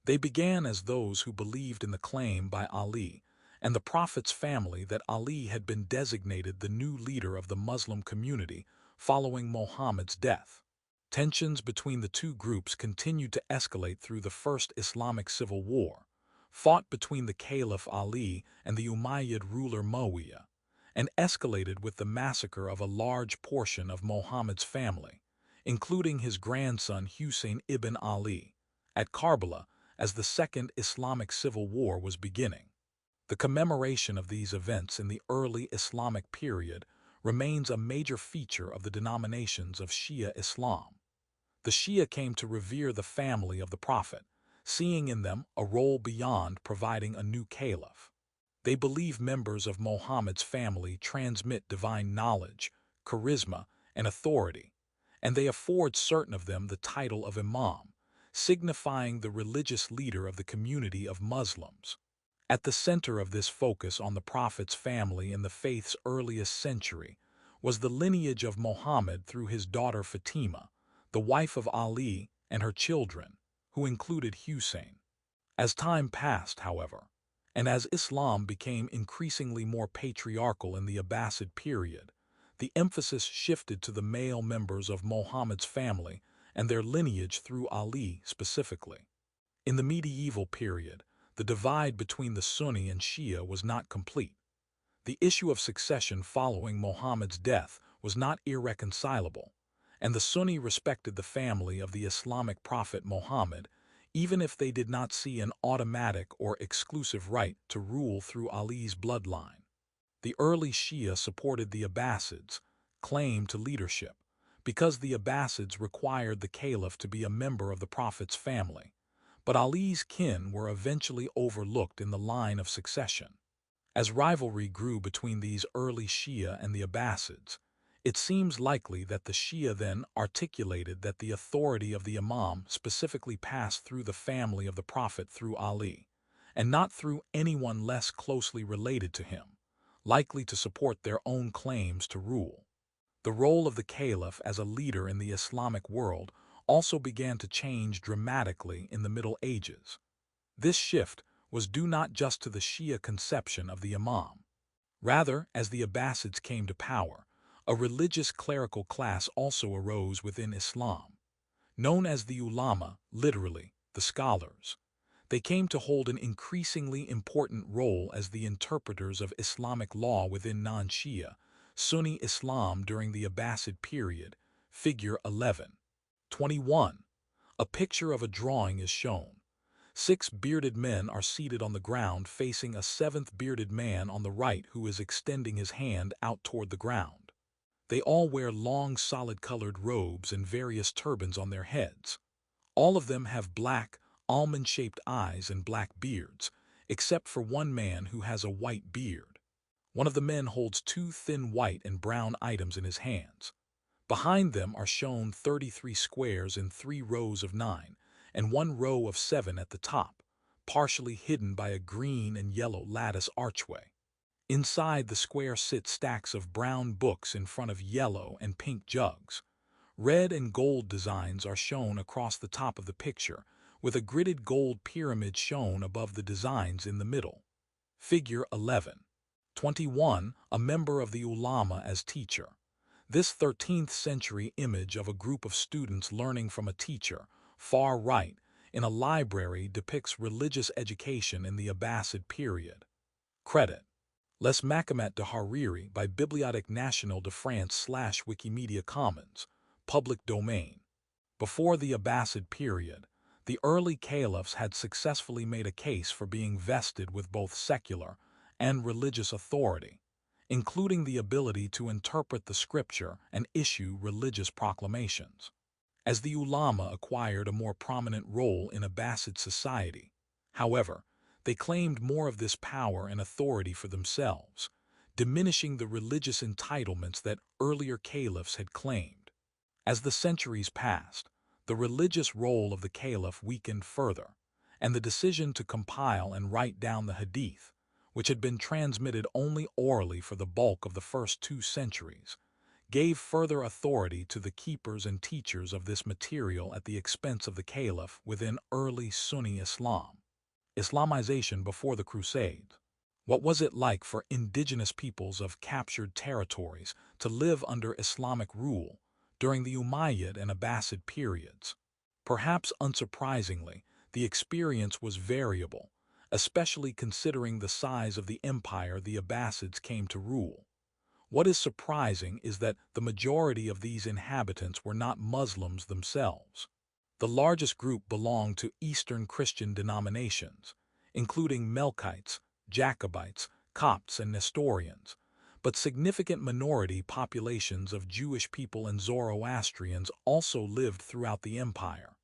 They began as those who believed in the claim by Ali and the Prophet's family that Ali had been designated the new leader of the Muslim community following Muhammad's death. Tensions between the 2 groups continued to escalate through the First Islamic Civil War, fought between the Caliph Ali and the Umayyad ruler Muawiyah, and escalated with the massacre of a large portion of Muhammad's family, including his grandson Hussein ibn Ali, at Karbala as the Second Islamic Civil War was beginning. The commemoration of these events in the early Islamic period remains a major feature of the denominations of Shia Islam. The Shia came to revere the family of the Prophet, seeing in them a role beyond providing a new caliph. They believe members of Muhammad's family transmit divine knowledge, charisma, and authority, and they afford certain of them the title of Imam, signifying the religious leader of the community of Muslims. At the center of this focus on the Prophet's family in the faith's earliest century was the lineage of Muhammad through his daughter Fatima, the wife of Ali, and her children, who included Hussein. As time passed, however, and as Islam became increasingly more patriarchal in the Abbasid period, the emphasis shifted to the male members of Muhammad's family and their lineage through Ali specifically. In the medieval period, the divide between the Sunni and Shia was not complete. The issue of succession following Muhammad's death was not irreconcilable, and the Sunni respected the family of the Islamic prophet Muhammad, even if they did not see an automatic or exclusive right to rule through Ali's bloodline. The early Shia supported the Abbasids' claim to leadership, because the Abbasids required the caliph to be a member of the prophet's family, but Ali's kin were eventually overlooked in the line of succession. As rivalry grew between these early Shia and the Abbasids, it seems likely that the Shia then articulated that the authority of the Imam specifically passed through the family of the Prophet through Ali, and not through anyone less closely related to him, likely to support their own claims to rule. The role of the caliph as a leader in the Islamic world also began to change dramatically in the Middle Ages. This shift was due not just to the Shia conception of the Imam. Rather, as the Abbasids came to power, a religious clerical class also arose within Islam. Known as the ulama, literally, the scholars, they came to hold an increasingly important role as the interpreters of Islamic law within non-Shia, Sunni Islam during the Abbasid period. Figure 11:21. A picture of a drawing is shown. 6 bearded men are seated on the ground facing a 7th bearded man on the right who is extending his hand out toward the ground. They all wear long solid-colored robes and various turbans on their heads. All of them have black, almond-shaped eyes and black beards, except for one man who has a white beard. One of the men holds 2 thin white and brown items in his hands. Behind them are shown 33 squares in 3 rows of 9, and 1 row of 7 at the top, partially hidden by a green and yellow lattice archway. Inside the square sit stacks of brown books in front of yellow and pink jugs. Red and gold designs are shown across the top of the picture, with a gridded gold pyramid shown above the designs in the middle. Figure 11:21. A member of the ulama as teacher. This 13th century image of a group of students learning from a teacher, far right, in a library depicts religious education in the Abbasid period. Credit: Les Makamat de Hariri by Bibliothèque Nationale de France/Wikimedia Commons, public domain. Before the Abbasid period, the early caliphs had successfully made a case for being vested with both secular and religious authority, including the ability to interpret the scripture and issue religious proclamations. As the ulama acquired a more prominent role in Abbasid society, however, they claimed more of this power and authority for themselves, diminishing the religious entitlements that earlier caliphs had claimed. As the centuries passed, the religious role of the caliph weakened further, and the decision to compile and write down the hadith, which had been transmitted only orally for the bulk of the first 2 centuries, gave further authority to the keepers and teachers of this material at the expense of the caliph within early Sunni Islam. Islamization before the Crusades. What was it like for indigenous peoples of captured territories to live under Islamic rule during the Umayyad and Abbasid periods? Perhaps unsurprisingly, the experience was variable, especially considering the size of the empire the Abbasids came to rule. What is surprising is that the majority of these inhabitants were not Muslims themselves. The largest group belonged to Eastern Christian denominations, including Melkites, Jacobites, Copts, and Nestorians, but significant minority populations of Jewish people and Zoroastrians also lived throughout the empire.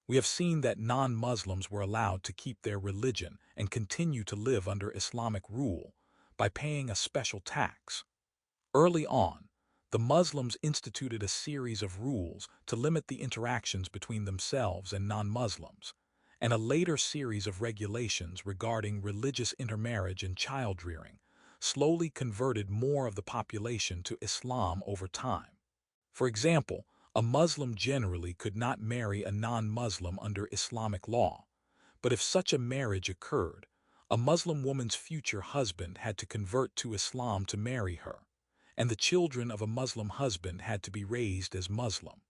We have seen that non-Muslims were allowed to keep their religion and continue to live under Islamic rule by paying a special tax. Early on, the Muslims instituted a series of rules to limit the interactions between themselves and non-Muslims, and a later series of regulations regarding religious intermarriage and child-rearing slowly converted more of the population to Islam over time. For example, a Muslim generally could not marry a non-Muslim under Islamic law, but if such a marriage occurred, a Muslim woman's future husband had to convert to Islam to marry her, and the children of a Muslim husband had to be raised as Muslim.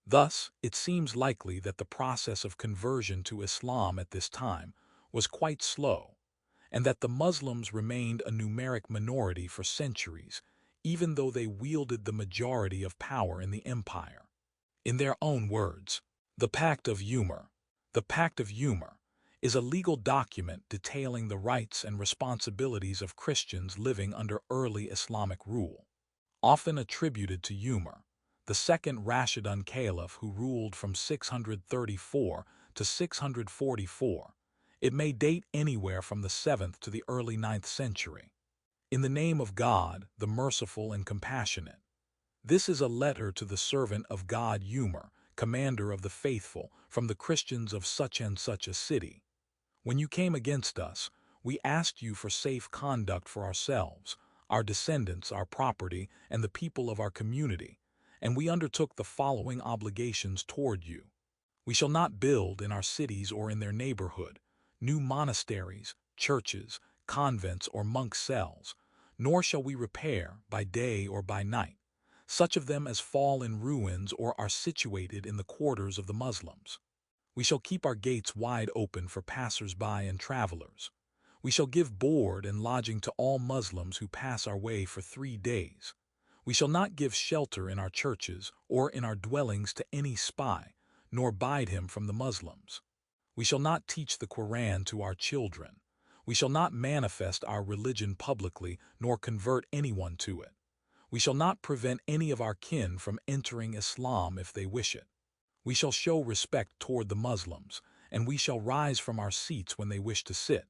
Thus, it seems likely that the process of conversion to Islam at this time was quite slow, and that the Muslims remained a numeric minority for centuries, even though they wielded the majority of power in the empire. In their own words, the Pact of Umar. The Pact of Umar is a legal document detailing the rights and responsibilities of Christians living under early Islamic rule. Often attributed to Umar, the second Rashidun Caliph who ruled from 634 to 644, it may date anywhere from the 7th to the early 9th century. In the name of God, the merciful and compassionate. This is a letter to the servant of God Umar, commander of the faithful, from the Christians of such and such a city. When you came against us, we asked you for safe conduct for ourselves, our descendants, our property, and the people of our community, and we undertook the following obligations toward you. We shall not build in our cities or in their neighborhood new monasteries, churches, convents, or monk cells, nor shall we repair, by day or by night, such of them as fall in ruins or are situated in the quarters of the Muslims. We shall keep our gates wide open for passers-by and travelers. We shall give board and lodging to all Muslims who pass our way for 3 days. We shall not give shelter in our churches or in our dwellings to any spy, nor bide him from the Muslims. We shall not teach the Quran to our children. We shall not manifest our religion publicly, nor convert anyone to it. We shall not prevent any of our kin from entering Islam if they wish it. We shall show respect toward the Muslims, and we shall rise from our seats when they wish to sit.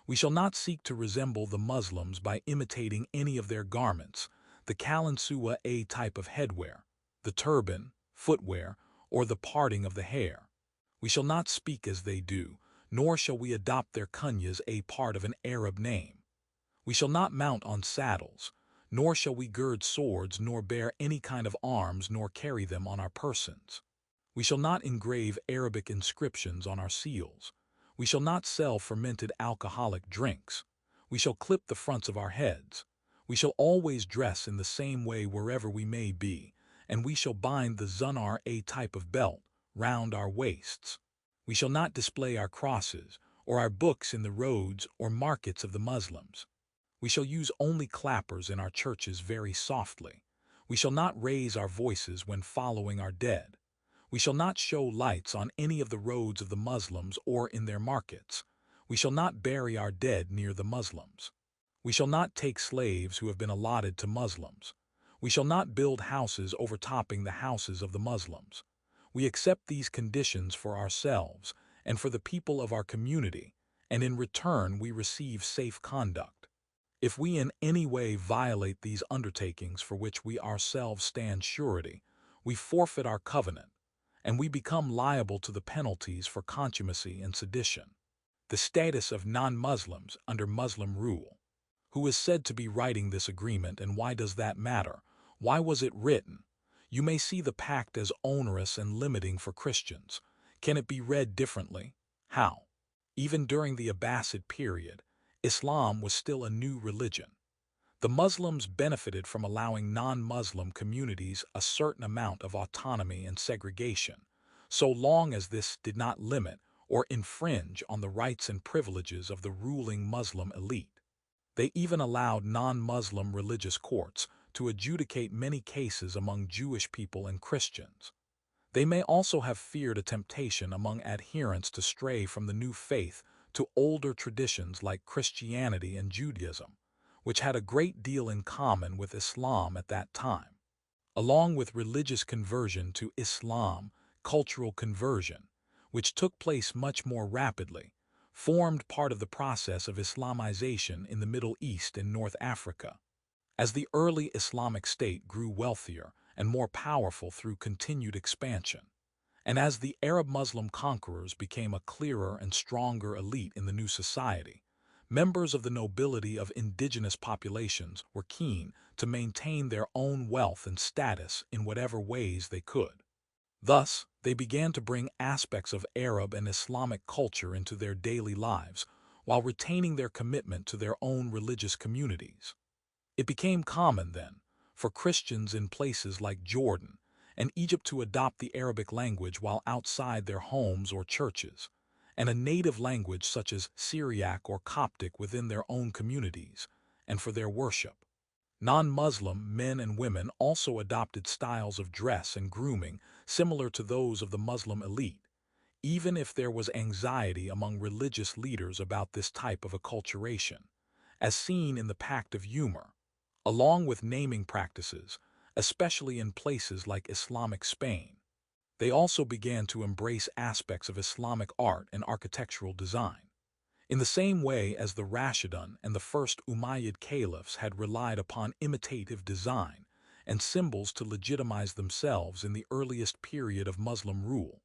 We shall not seek to resemble the Muslims by imitating any of their garments, the kalansuwa, a type of headwear, the turban, footwear, or the parting of the hair. We shall not speak as they do, nor shall we adopt their kunyas, a part of an Arab name. We shall not mount on saddles, nor shall we gird swords, nor bear any kind of arms, nor carry them on our persons. We shall not engrave Arabic inscriptions on our seals. We shall not sell fermented alcoholic drinks. We shall clip the fronts of our heads. We shall always dress in the same way wherever we may be, and we shall bind the zunar, a type of belt, round our waists. We shall not display our crosses or our books in the roads or markets of the Muslims. We shall use only clappers in our churches very softly. We shall not raise our voices when following our dead. We shall not show lights on any of the roads of the Muslims or in their markets. We shall not bury our dead near the Muslims. We shall not take slaves who have been allotted to Muslims. We shall not build houses overtopping the houses of the Muslims. We accept these conditions for ourselves and for the people of our community, and in return we receive safe conduct. If we in any way violate these undertakings for which we ourselves stand surety, we forfeit our covenant, and we become liable to the penalties for contumacy and sedition. The status of non-Muslims under Muslim rule. Who is said to be writing this agreement, and why does that matter? Why was it written? You may see the pact as onerous and limiting for Christians. Can it be read differently? How? Even during the Abbasid period, Islam was still a new religion. The Muslims benefited from allowing non-Muslim communities a certain amount of autonomy and segregation, so long as this did not limit or infringe on the rights and privileges of the ruling Muslim elite. They even allowed non-Muslim religious courts to adjudicate many cases among Jewish people and Christians. They may also have feared a temptation among adherents to stray from the new faith to older traditions like Christianity and Judaism, which had a great deal in common with Islam at that time. Along with religious conversion to Islam, cultural conversion, which took place much more rapidly, formed part of the process of Islamization in the Middle East and North Africa. As the early Islamic state grew wealthier and more powerful through continued expansion, and as the Arab Muslim conquerors became a clearer and stronger elite in the new society, members of the nobility of indigenous populations were keen to maintain their own wealth and status in whatever ways they could. Thus, they began to bring aspects of Arab and Islamic culture into their daily lives while retaining their commitment to their own religious communities. It became common, then, for Christians in places like Jordan and Egypt to adopt the Arabic language while outside their homes or churches, and a native language such as Syriac or Coptic within their own communities, and for their worship. Non-Muslim men and women also adopted styles of dress and grooming similar to those of the Muslim elite, even if there was anxiety among religious leaders about this type of acculturation, as seen in the Pact of Humor, along with naming practices, especially in places like Islamic Spain. They also began to embrace aspects of Islamic art and architectural design. In the same way as the Rashidun and the first Umayyad caliphs had relied upon imitative design and symbols to legitimize themselves in the earliest period of Muslim rule,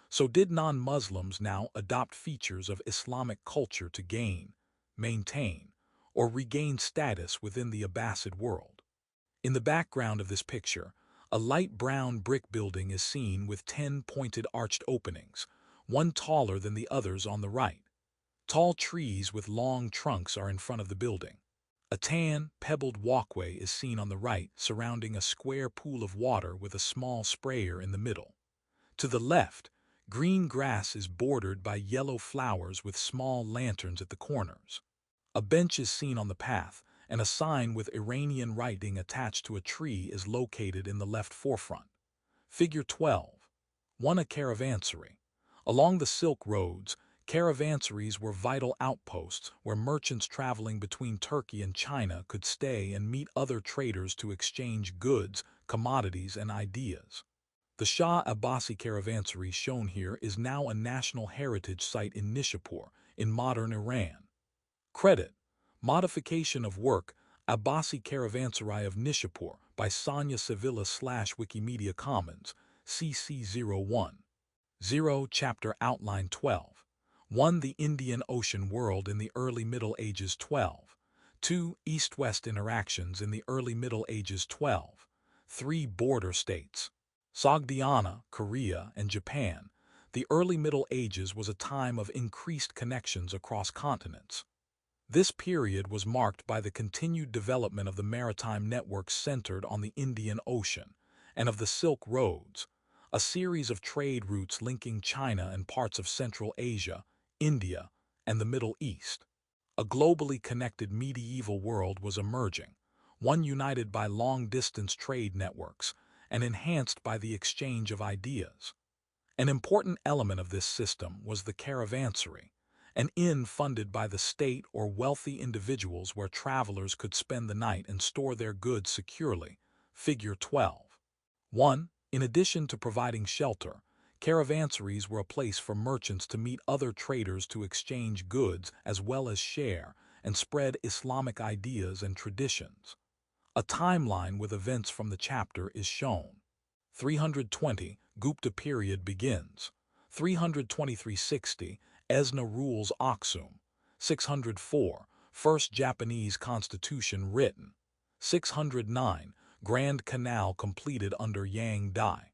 so did non-Muslims now adopt features of Islamic culture to gain, maintain, or regain status within the Abbasid world. In the background of this picture, a light brown brick building is seen with 10 pointed arched openings, one taller than the others on the right. Tall trees with long trunks are in front of the building. A tan, pebbled walkway is seen on the right, surrounding a square pool of water with a small sprayer in the middle. To the left, green grass is bordered by yellow flowers with small lanterns at the corners. A bench is seen on the path, and a sign with Iranian writing attached to a tree is located in the left forefront. Figure 12. 1. A caravansary. Along the Silk Roads, caravansaries were vital outposts where merchants traveling between Turkey and China could stay and meet other traders to exchange goods, commodities, and ideas. The Shah Abbasi caravansary shown here is now a National Heritage Site in Nishapur, in modern Iran. Credit: Modification of work, Abbasi Caravanserai of Nishapur by Sonia Sevilla /Wikimedia Commons, CC01. 0. Chapter Outline 12. 1. The Indian Ocean World in the Early Middle Ages 12. 2. East-West Interactions in the Early Middle Ages 12. 3. Border States. Sogdiana, Korea, and Japan. The early Middle Ages was a time of increased connections across continents. This period was marked by the continued development of the maritime networks centered on the Indian Ocean and of the Silk Roads, a series of trade routes linking China and parts of Central Asia, India, and the Middle East. A globally connected medieval world was emerging, one united by long-distance trade networks and enhanced by the exchange of ideas. An important element of this system was the caravansary, an inn funded by the state or wealthy individuals where travelers could spend the night and store their goods securely. Figure 12. 1. In addition to providing shelter, caravansaries were a place for merchants to meet other traders to exchange goods as well as share and spread Islamic ideas and traditions. A timeline with events from the chapter is shown. 320, Gupta period begins. 323-60, Esna rules Aksum. 604, First Japanese Constitution written. 609, Grand Canal completed under Yang Dai.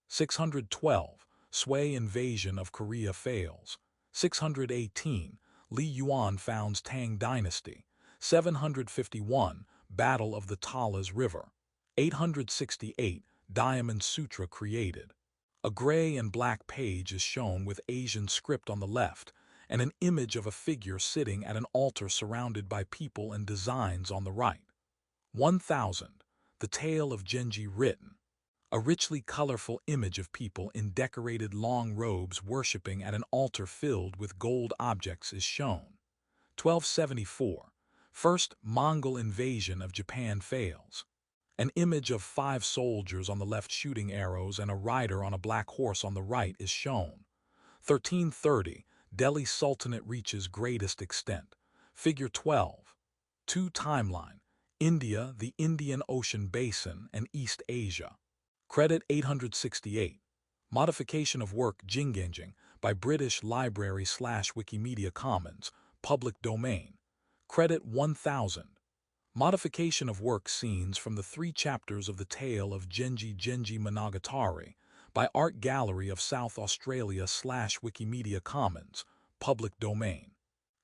612, Sui invasion of Korea fails. 618, Li Yuan founds Tang dynasty. 751, Battle of the Talas River. 868, Diamond Sutra created. A gray and black page is shown with Asian script on the left and an image of a figure sitting at an altar surrounded by people and designs on the right. 1000, The Tale of Genji written. A richly colorful image of people in decorated long robes worshipping at an altar filled with gold objects is shown. 1274. First Mongol invasion of Japan fails. An image of 5 soldiers on the left shooting arrows and a rider on a black horse on the right is shown. 1330. Delhi Sultanate reaches greatest extent. Figure 12. 2 Timeline. India, the Indian Ocean Basin, and East Asia. Credit 868. Modification of work Jingenjing by British Library/Wikimedia Commons, public domain. Credit 1000. Modification of work scenes from the 3 chapters of the tale of Genji Monogatari by Art Gallery of South Australia/Wikimedia Commons, public domain.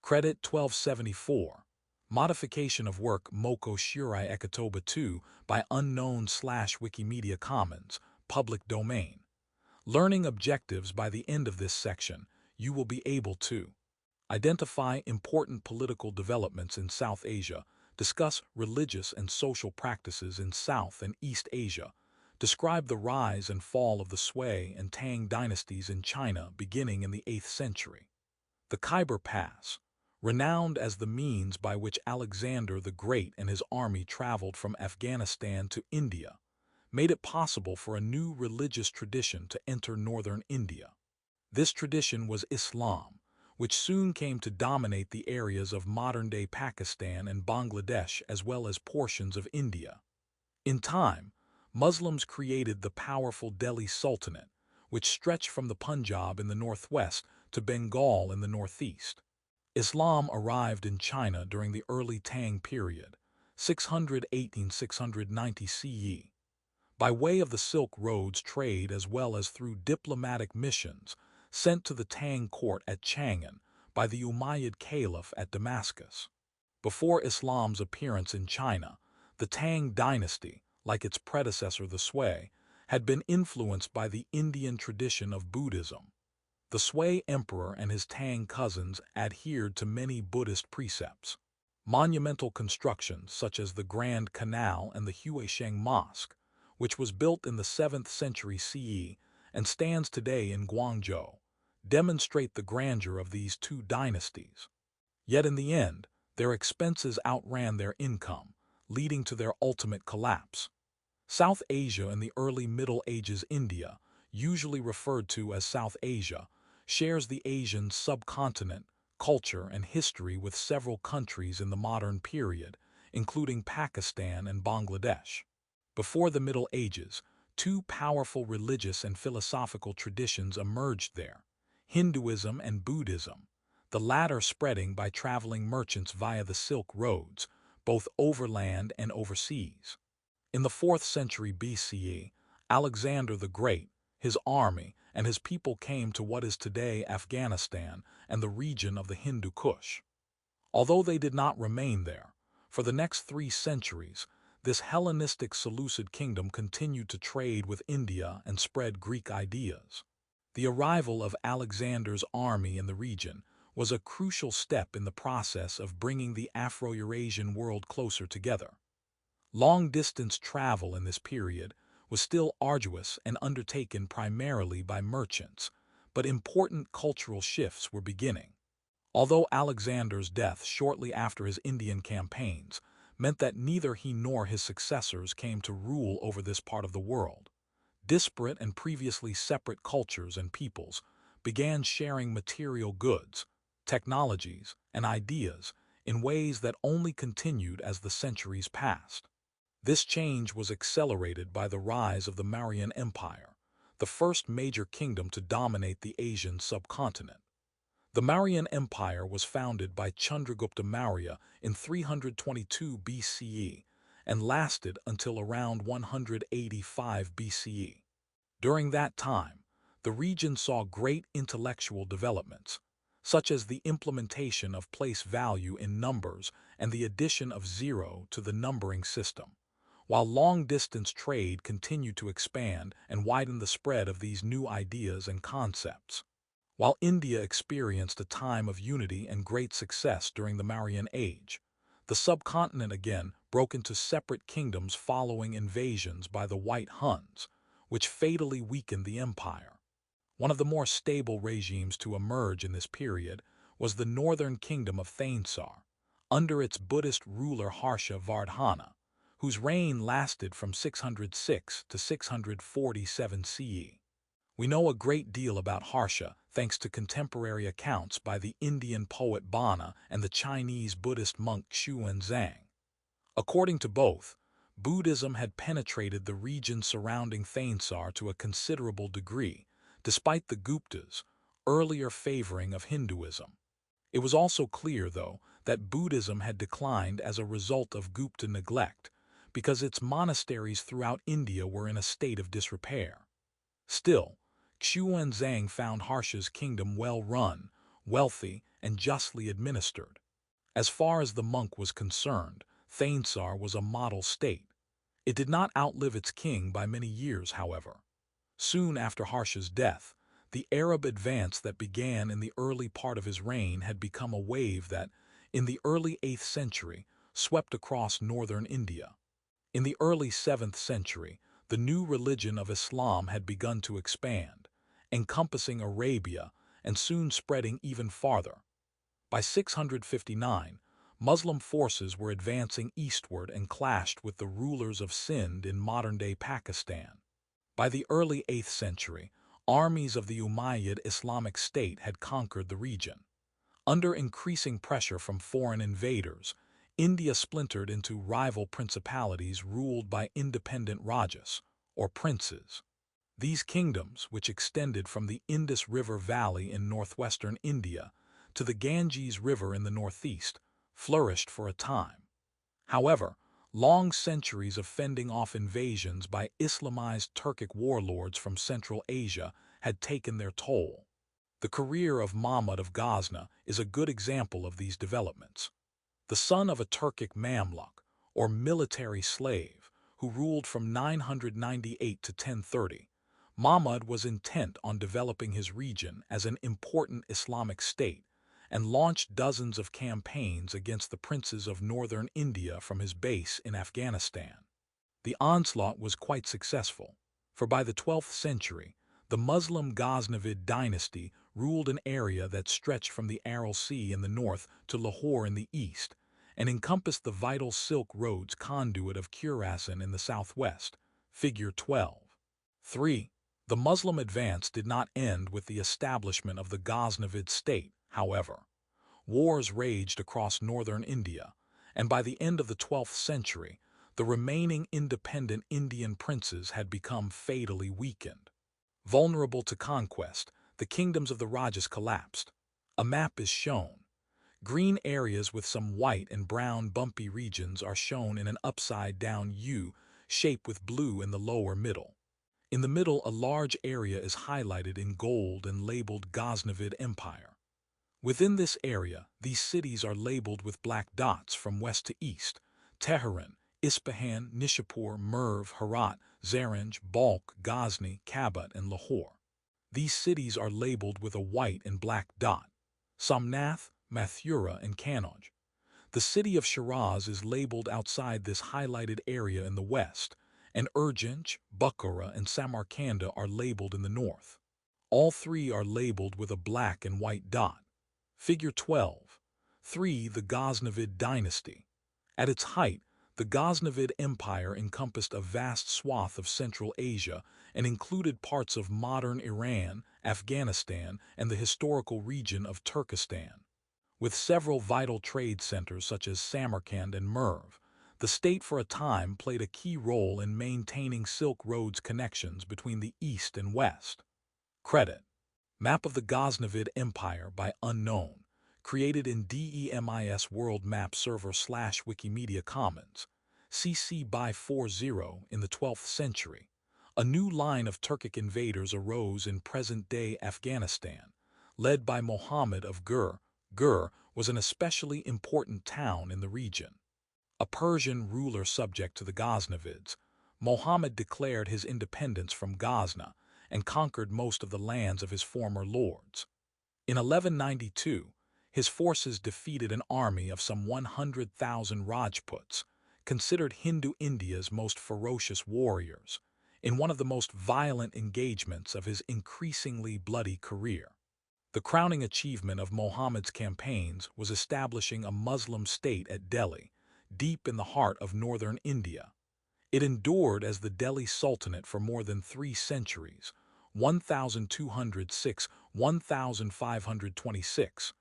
Credit 1274. Modification of work Moko Shirai Ekatoba 2 by Unknown/Wikimedia Commons, public domain. Learning objectives. By the end of this section, you will be able to identify important political developments in South Asia, discuss religious and social practices in South and East Asia, describe the rise and fall of the Sui and Tang dynasties in China beginning in the 8th century. The Khyber Pass, renowned as the means by which Alexander the Great and his army traveled from Afghanistan to India, made it possible for a new religious tradition to enter northern India. This tradition was Islam, which soon came to dominate the areas of modern-day Pakistan and Bangladesh as well as portions of India. In time, Muslims created the powerful Delhi Sultanate, which stretched from the Punjab in the northwest to Bengal in the northeast. Islam arrived in China during the early Tang period, 618–690 CE. By way of the Silk Roads trade as well as through diplomatic missions sent to the Tang court at Chang'an by the Umayyad Caliph at Damascus. Before Islam's appearance in China, the Tang dynasty, like its predecessor the Sui, had been influenced by the Indian tradition of Buddhism. The Sui emperor and his Tang cousins adhered to many Buddhist precepts. Monumental constructions such as the Grand Canal and the Huisheng Mosque, which was built in the 7th century CE and stands today in Guangzhou, demonstrate the grandeur of these 2 dynasties. Yet in the end, their expenses outran their income, leading to their ultimate collapse. South Asia in the early Middle Ages. India, usually referred to as South Asia, shares the Asian subcontinent, culture, and history with several countries in the modern period, including Pakistan and Bangladesh. Before the Middle Ages, 2 powerful religious and philosophical traditions emerged there: Hinduism and Buddhism, the latter spreading by traveling merchants via the Silk Roads, both overland and overseas. In the 4th century BCE, Alexander the Great, his army, and his people came to what is today Afghanistan and the region of the Hindu Kush. Although they did not remain there, for the next 3 centuries, this Hellenistic Seleucid kingdom continued to trade with India and spread Greek ideas. The arrival of Alexander's army in the region was a crucial step in the process of bringing the Afro-Eurasian world closer together. Long-distance travel in this period was still arduous and undertaken primarily by merchants, but important cultural shifts were beginning. Although Alexander's death shortly after his Indian campaigns meant that neither he nor his successors came to rule over this part of the world, disparate and previously separate cultures and peoples began sharing material goods, technologies, and ideas in ways that only continued as the centuries passed. This change was accelerated by the rise of the Mauryan Empire, the first major kingdom to dominate the Asian subcontinent. The Mauryan Empire was founded by Chandragupta Maurya in 322 BCE and lasted until around 185 BCE. During that time, the region saw great intellectual developments, such as the implementation of place value in numbers and the addition of 0 to the numbering system, while long-distance trade continued to expand and widen the spread of these new ideas and concepts. While India experienced a time of unity and great success during the Mauryan Age, The subcontinent again broke into separate kingdoms following invasions by the White Huns, which fatally weakened the empire. One of the more stable regimes to emerge in this period was the northern kingdom of Thanesar, under its Buddhist ruler Harsha Vardhana, whose reign lasted from 606 to 647 CE. We know a great deal about Harsha thanks to contemporary accounts by the Indian poet Bana and the Chinese Buddhist monk Xuanzang. According to both, Buddhism had penetrated the region surrounding Thanesar to a considerable degree, despite the Guptas' earlier favoring of Hinduism. It was also clear, though, that Buddhism had declined as a result of Gupta neglect, because its monasteries throughout India were in a state of disrepair. Still, Xuanzang found Harsha's kingdom well run, wealthy, and justly administered. As far as the monk was concerned, Thanesar was a model state. It did not outlive its king by many years, however. Soon after Harsha's death, the Arab advance that began in the early part of his reign had become a wave that, in the early 8th century, swept across northern India. In the early 7th century, the new religion of Islam had begun to expand, encompassing Arabia and soon spreading even farther. By 659, Muslim forces were advancing eastward and clashed with the rulers of Sind in modern-day Pakistan. By the early 8th century, armies of the Umayyad Islamic State had conquered the region. Under increasing pressure from foreign invaders, India splintered into rival principalities ruled by independent rajas, or princes. These kingdoms, which extended from the Indus River Valley in northwestern India to the Ganges River in the northeast, flourished for a time. However, long centuries of fending off invasions by Islamized Turkic warlords from Central Asia had taken their toll. The career of Mahmud of Ghazni is a good example of these developments. The son of a Turkic Mamluk, or military slave, who ruled from 998 to 1030, Mahmud was intent on developing his region as an important Islamic state and launched dozens of campaigns against the princes of northern India from his base in Afghanistan. The onslaught was quite successful, for by the 12th century, the Muslim Ghaznavid dynasty ruled an area that stretched from the Aral Sea in the north to Lahore in the east, and encompassed the vital Silk Road's conduit of Khurasan in the southwest, figure 12. 3. The Muslim advance did not end with the establishment of the Ghaznavid state, however. Wars raged across northern India, and by the end of the 12th century, the remaining independent Indian princes had become fatally weakened. Vulnerable to conquest, the kingdoms of the Rajas collapsed. A map is shown. Green areas with some white and brown bumpy regions are shown in an upside-down U shape with blue in the lower middle. In the middle, a large area is highlighted in gold and labeled Ghaznavid Empire. Within this area, these cities are labeled with black dots from west to east: Tehran, Isfahan, Nishapur, Merv, Herat, Zaranj, Balkh, Ghazni, Kabul, and Lahore. These cities are labeled with a white and black dot: Somnath, Mathura, and Kanauj. The city of Shiraz is labeled outside this highlighted area in the west, and Urgench, Bukhara, and Samarkanda are labeled in the north. All three are labeled with a black and white dot. Figure 12. 3. The Ghaznavid dynasty. At its height, the Ghaznavid Empire encompassed a vast swath of Central Asia and included parts of modern Iran, Afghanistan, and the historical region of Turkestan. With several vital trade centers such as Samarkand and Merv, the state for a time played a key role in maintaining Silk Road's connections between the East and West. Credit: Map of the Ghaznavid Empire by Unknown, created in DEMIS World Map Server /Wikimedia Commons, CC by 40 in the 12th century. A new line of Turkic invaders arose in present-day Afghanistan, led by Muhammad of Gur. Gur was an especially important town in the region. A Persian ruler subject to the Ghaznavids, Muhammad declared his independence from Ghazna and conquered most of the lands of his former lords. In 1192, His forces defeated an army of some 100,000 Rajputs, considered Hindu India's most ferocious warriors, in one of the most violent engagements of his increasingly bloody career. The crowning achievement of Muhammad's campaigns was establishing a Muslim state at Delhi, deep in the heart of northern India. It endured as the Delhi Sultanate for more than 3 centuries, 1226–1526,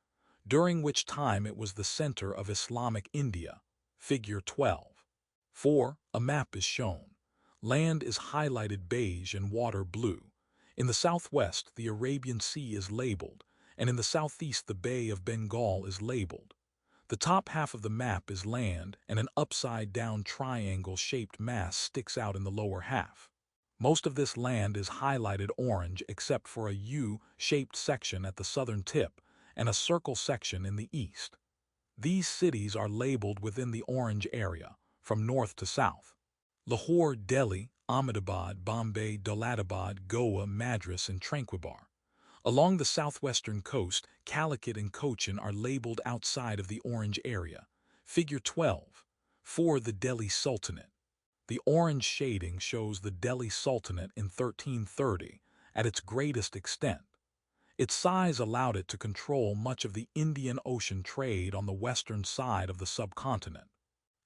during which time it was the center of Islamic India. Figure 12. 4. A map is shown. Land is highlighted beige and water blue. In the southwest, the Arabian Sea is labeled, and in the southeast, the Bay of Bengal is labeled. The top half of the map is land, and an upside-down triangle-shaped mass sticks out in the lower half. Most of this land is highlighted orange except for a U-shaped section at the southern tip and a circle section in the east. These cities are labeled within the orange area, from north to south. Lahore, Delhi, Ahmedabad, Bombay, Daulatabad, Goa, Madras, and Tranquebar. Along the southwestern coast, Calicut and Cochin are labeled outside of the orange area. Figure 12. 4. The Delhi Sultanate. The orange shading shows the Delhi Sultanate in 1330 at its greatest extent. Its size allowed it to control much of the Indian Ocean trade on the western side of the subcontinent.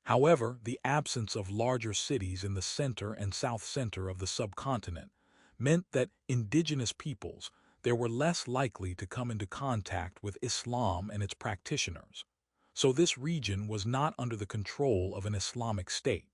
However, the absence of larger cities in the center and south center of the subcontinent meant that indigenous peoples there were less likely to come into contact with Islam and its practitioners. So this region was not under the control of an Islamic state.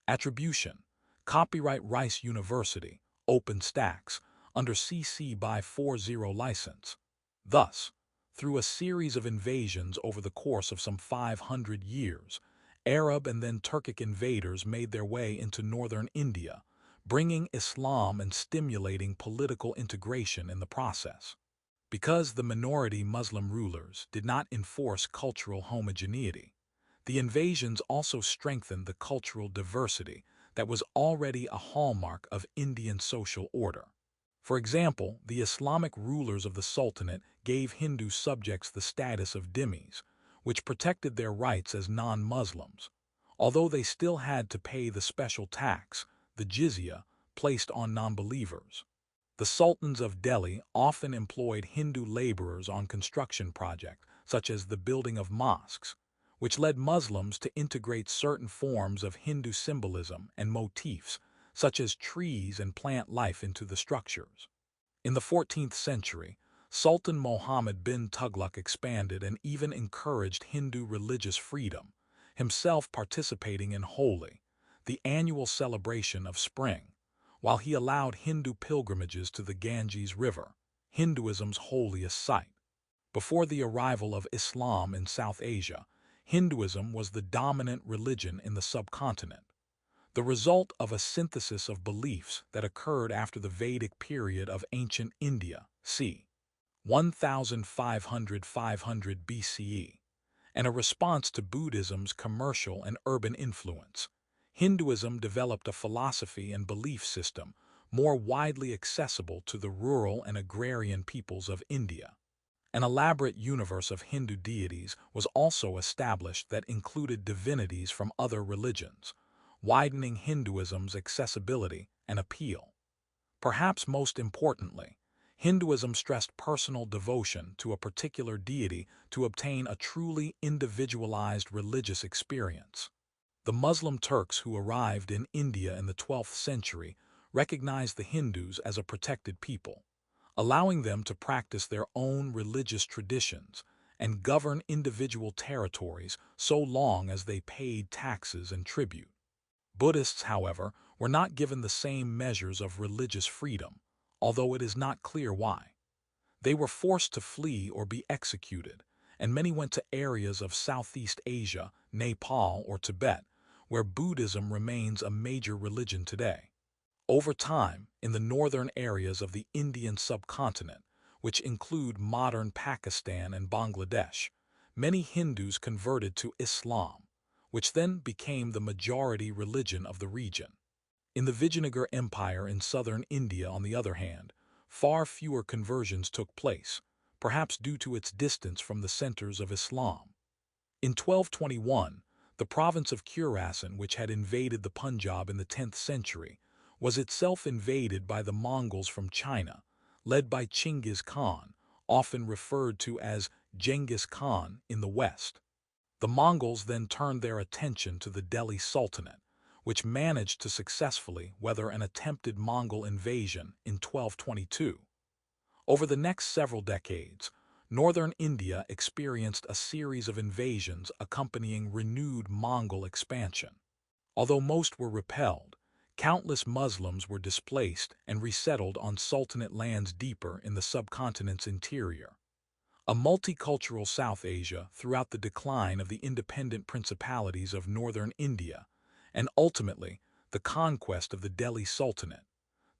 Attribution. Copyright Rice University, OpenStax, under CC by 40 license. Thus, through a series of invasions over the course of some 500 years, Arab and then Turkic invaders made their way into northern India, bringing Islam and stimulating political integration in the process. Because the minority Muslim rulers did not enforce cultural homogeneity, the invasions also strengthened the cultural diversity that was already a hallmark of Indian social order. For example, the Islamic rulers of the Sultanate gave Hindu subjects the status of dhimmis, which protected their rights as non-Muslims, although they still had to pay the special tax, the jizya, placed on non-believers. The sultans of Delhi often employed Hindu laborers on construction projects, such as the building of mosques, which led Muslims to integrate certain forms of Hindu symbolism and motifs, such as trees and plant life, into the structures. In the 14th century, Sultan Muhammad bin Tughlaq expanded and even encouraged Hindu religious freedom, himself participating in Holi, the annual celebration of spring, while he allowed Hindu pilgrimages to the Ganges River, Hinduism's holiest site. Before the arrival of Islam in South Asia, Hinduism was the dominant religion in the subcontinent, the result of a synthesis of beliefs that occurred after the Vedic period of ancient India, c. 1500–500 BCE, and a response to Buddhism's commercial and urban influence. Hinduism developed a philosophy and belief system more widely accessible to the rural and agrarian peoples of India. An elaborate universe of Hindu deities was also established that included divinities from other religions, widening Hinduism's accessibility and appeal. Perhaps most importantly, Hinduism stressed personal devotion to a particular deity to obtain a truly individualized religious experience. The Muslim Turks who arrived in India in the 12th century recognized the Hindus as a protected people, allowing them to practice their own religious traditions and govern individual territories so long as they paid taxes and tribute. Buddhists, however, were not given the same measures of religious freedom, although it is not clear why. They were forced to flee or be executed, and many went to areas of Southeast Asia, Nepal, or Tibet, where Buddhism remains a major religion today. Over time, in the northern areas of the Indian subcontinent, which include modern Pakistan and Bangladesh, many Hindus converted to Islam, which then became the majority religion of the region. In the Vijayanagar Empire in southern India, on the other hand, far fewer conversions took place, perhaps due to its distance from the centers of Islam. In 1221, the province of Khurasan, which had invaded the Punjab in the 10th century, was itself invaded by the Mongols from China, led by Chinggis Khan, often referred to as Genghis Khan in the West. The Mongols then turned their attention to the Delhi Sultanate, which managed to successfully weather an attempted Mongol invasion in 1222. Over the next several decades, northern India experienced a series of invasions accompanying renewed Mongol expansion. Although most were repelled, countless Muslims were displaced and resettled on Sultanate lands deeper in the subcontinent's interior. A multicultural South Asia throughout the decline of the independent principalities of northern India, and ultimately the conquest of the Delhi Sultanate.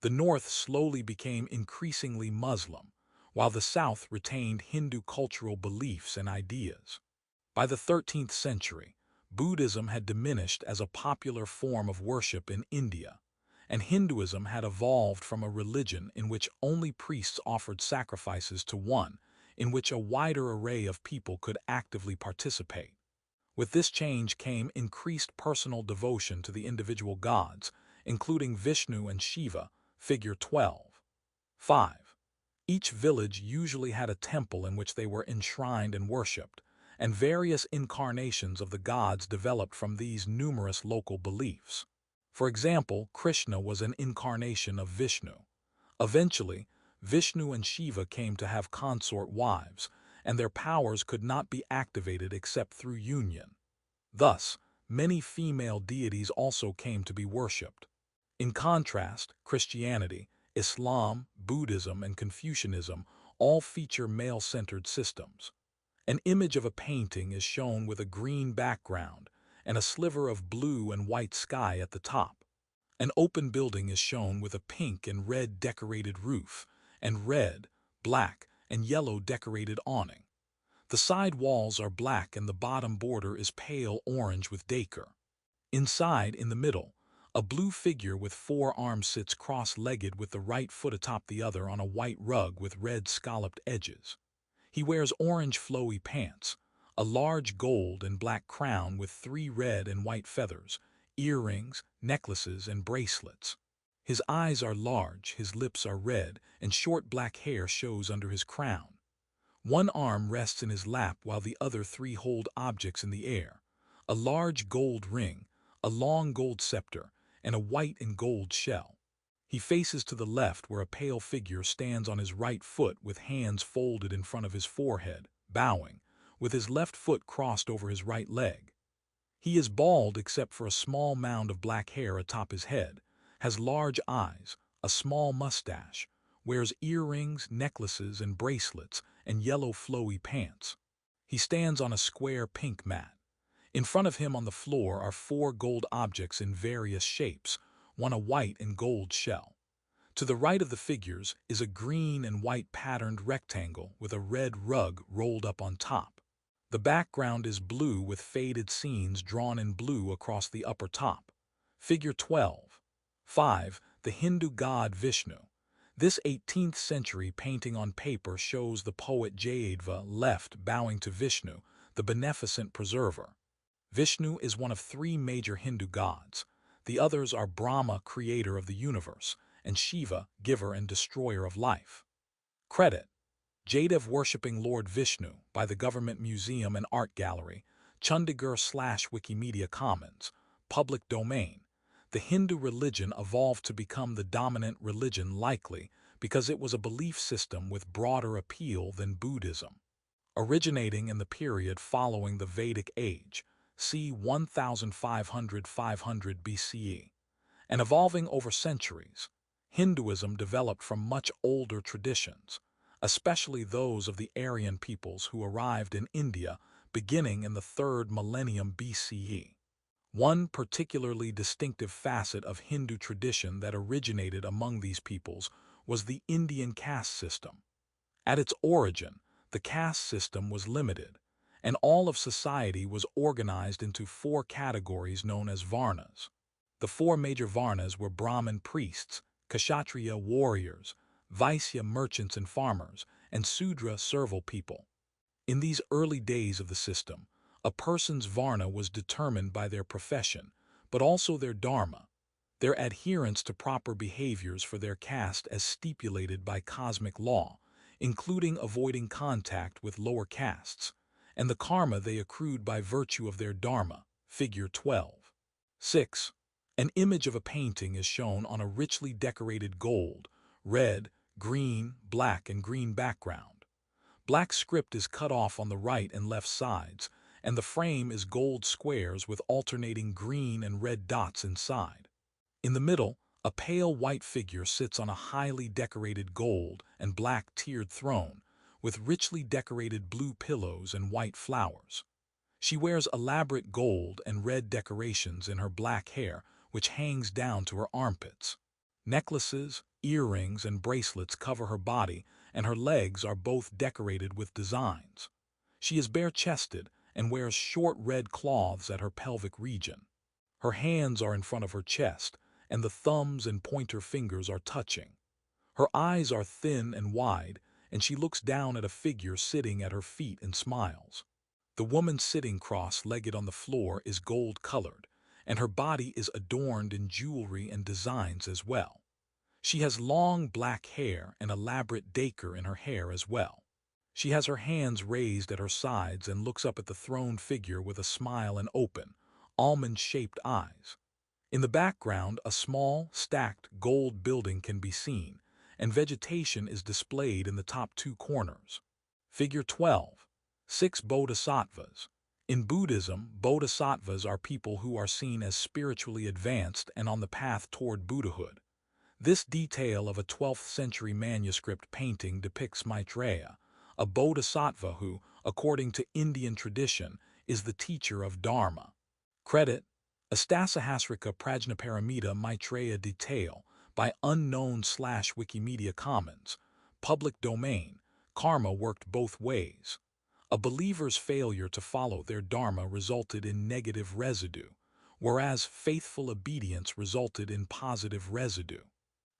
The north slowly became increasingly Muslim, while the south retained Hindu cultural beliefs and ideas. By the 13th century, Buddhism had diminished as a popular form of worship in India, and Hinduism had evolved from a religion in which only priests offered sacrifices to one, in which a wider array of people could actively participate. With this change came increased personal devotion to the individual gods, including Vishnu and Shiva, figure 12. 5. Each village usually had a temple in which they were enshrined and worshipped, and various incarnations of the gods developed from these numerous local beliefs. For example, Krishna was an incarnation of Vishnu. Eventually, Vishnu and Shiva came to have consort wives, and their powers could not be activated except through union. Thus, many female deities also came to be worshipped. In contrast, Christianity, Islam, Buddhism, and Confucianism all feature male-centered systems. An image of a painting is shown with a green background and a sliver of blue and white sky at the top. An open building is shown with a pink and red decorated roof and red, black, and yellow decorated awning. The side walls are black and the bottom border is pale orange with dacre. Inside, in the middle, a blue figure with 4 arms sits cross-legged with the right foot atop the other on a white rug with red scalloped edges. He wears orange flowy pants, a large gold and black crown with 3 red and white feathers, earrings, necklaces, and bracelets. His eyes are large, his lips are red, and short black hair shows under his crown. One arm rests in his lap while the other 3 hold objects in the air: a large gold ring, a long gold scepter, and a white and gold shell. He faces to the left where a pale figure stands on his right foot with hands folded in front of his forehead, bowing, with his left foot crossed over his right leg. He is bald except for a small mound of black hair atop his head, has large eyes, a small mustache, wears earrings, necklaces, and bracelets, and yellow flowy pants. He stands on a square pink mat. In front of him on the floor are 4 gold objects in various shapes, one a white and gold shell. To the right of the figures is a green and white patterned rectangle with a red rug rolled up on top. The background is blue with faded scenes drawn in blue across the upper top. Figure 12. 5. The Hindu god Vishnu. This 18th century painting on paper shows the poet Jayadeva left bowing to Vishnu, the beneficent preserver. Vishnu is one of 3 major Hindu gods. The others are Brahma, creator of the universe, and Shiva, giver and destroyer of life. Credit: Jayadeva worshipping Lord Vishnu by the Government Museum and Art Gallery, Chandigarh/Wikimedia Commons, public domain. The Hindu religion evolved to become the dominant religion likely because it was a belief system with broader appeal than Buddhism. Originating in the period following the Vedic age, c. 1500–500 BCE, and evolving over centuries, Hinduism developed from much older traditions, especially those of the Aryan peoples who arrived in India beginning in the 3rd millennium BCE. One particularly distinctive facet of Hindu tradition that originated among these peoples was the Indian caste system. At its origin, the caste system was limited, and all of society was organized into 4 categories known as varnas. The 4 major varnas were Brahmin priests, Kshatriya warriors, Vaisya merchants and farmers, and Sudra servile people. In these early days of the system, a person's varna was determined by their profession, but also their dharma, their adherence to proper behaviors for their caste as stipulated by cosmic law, including avoiding contact with lower castes, and the karma they accrued by virtue of their dharma, figure 12. 6. An image of a painting is shown on a richly decorated gold, red, green, black, and green background. Black script is cut off on the right and left sides, and the frame is gold squares with alternating green and red dots inside. In the middle, a pale white figure sits on a highly decorated gold and black tiered throne, with richly decorated blue pillows and white flowers. She wears elaborate gold and red decorations in her black hair, which hangs down to her armpits. Necklaces, earrings, and bracelets cover her body, and her legs are both decorated with designs. She is bare-chested and wears short red cloths at her pelvic region. Her hands are in front of her chest, and the thumbs and pointer fingers are touching. Her eyes are thin and wide, and she looks down at a figure sitting at her feet and smiles. The woman sitting cross-legged on the floor is gold-colored, and her body is adorned in jewelry and designs as well. She has long black hair and elaborate dacre in her hair as well. She has her hands raised at her sides and looks up at the throned figure with a smile and open, almond-shaped eyes. In the background, a small, stacked gold building can be seen, and vegetation is displayed in the top two corners. Figure 12. 6 Bodhisattvas. In Buddhism, bodhisattvas are people who are seen as spiritually advanced and on the path toward Buddhahood. This detail of a 12th century manuscript painting depicts Maitreya, a bodhisattva who, according to Indian tradition, is the teacher of Dharma. Credit: Astasahasrika Prajnaparamita Maitreya Detail by unknown/Wikimedia Commons. Public domain. Karma worked both ways. A believer's failure to follow their dharma resulted in negative residue, whereas faithful obedience resulted in positive residue.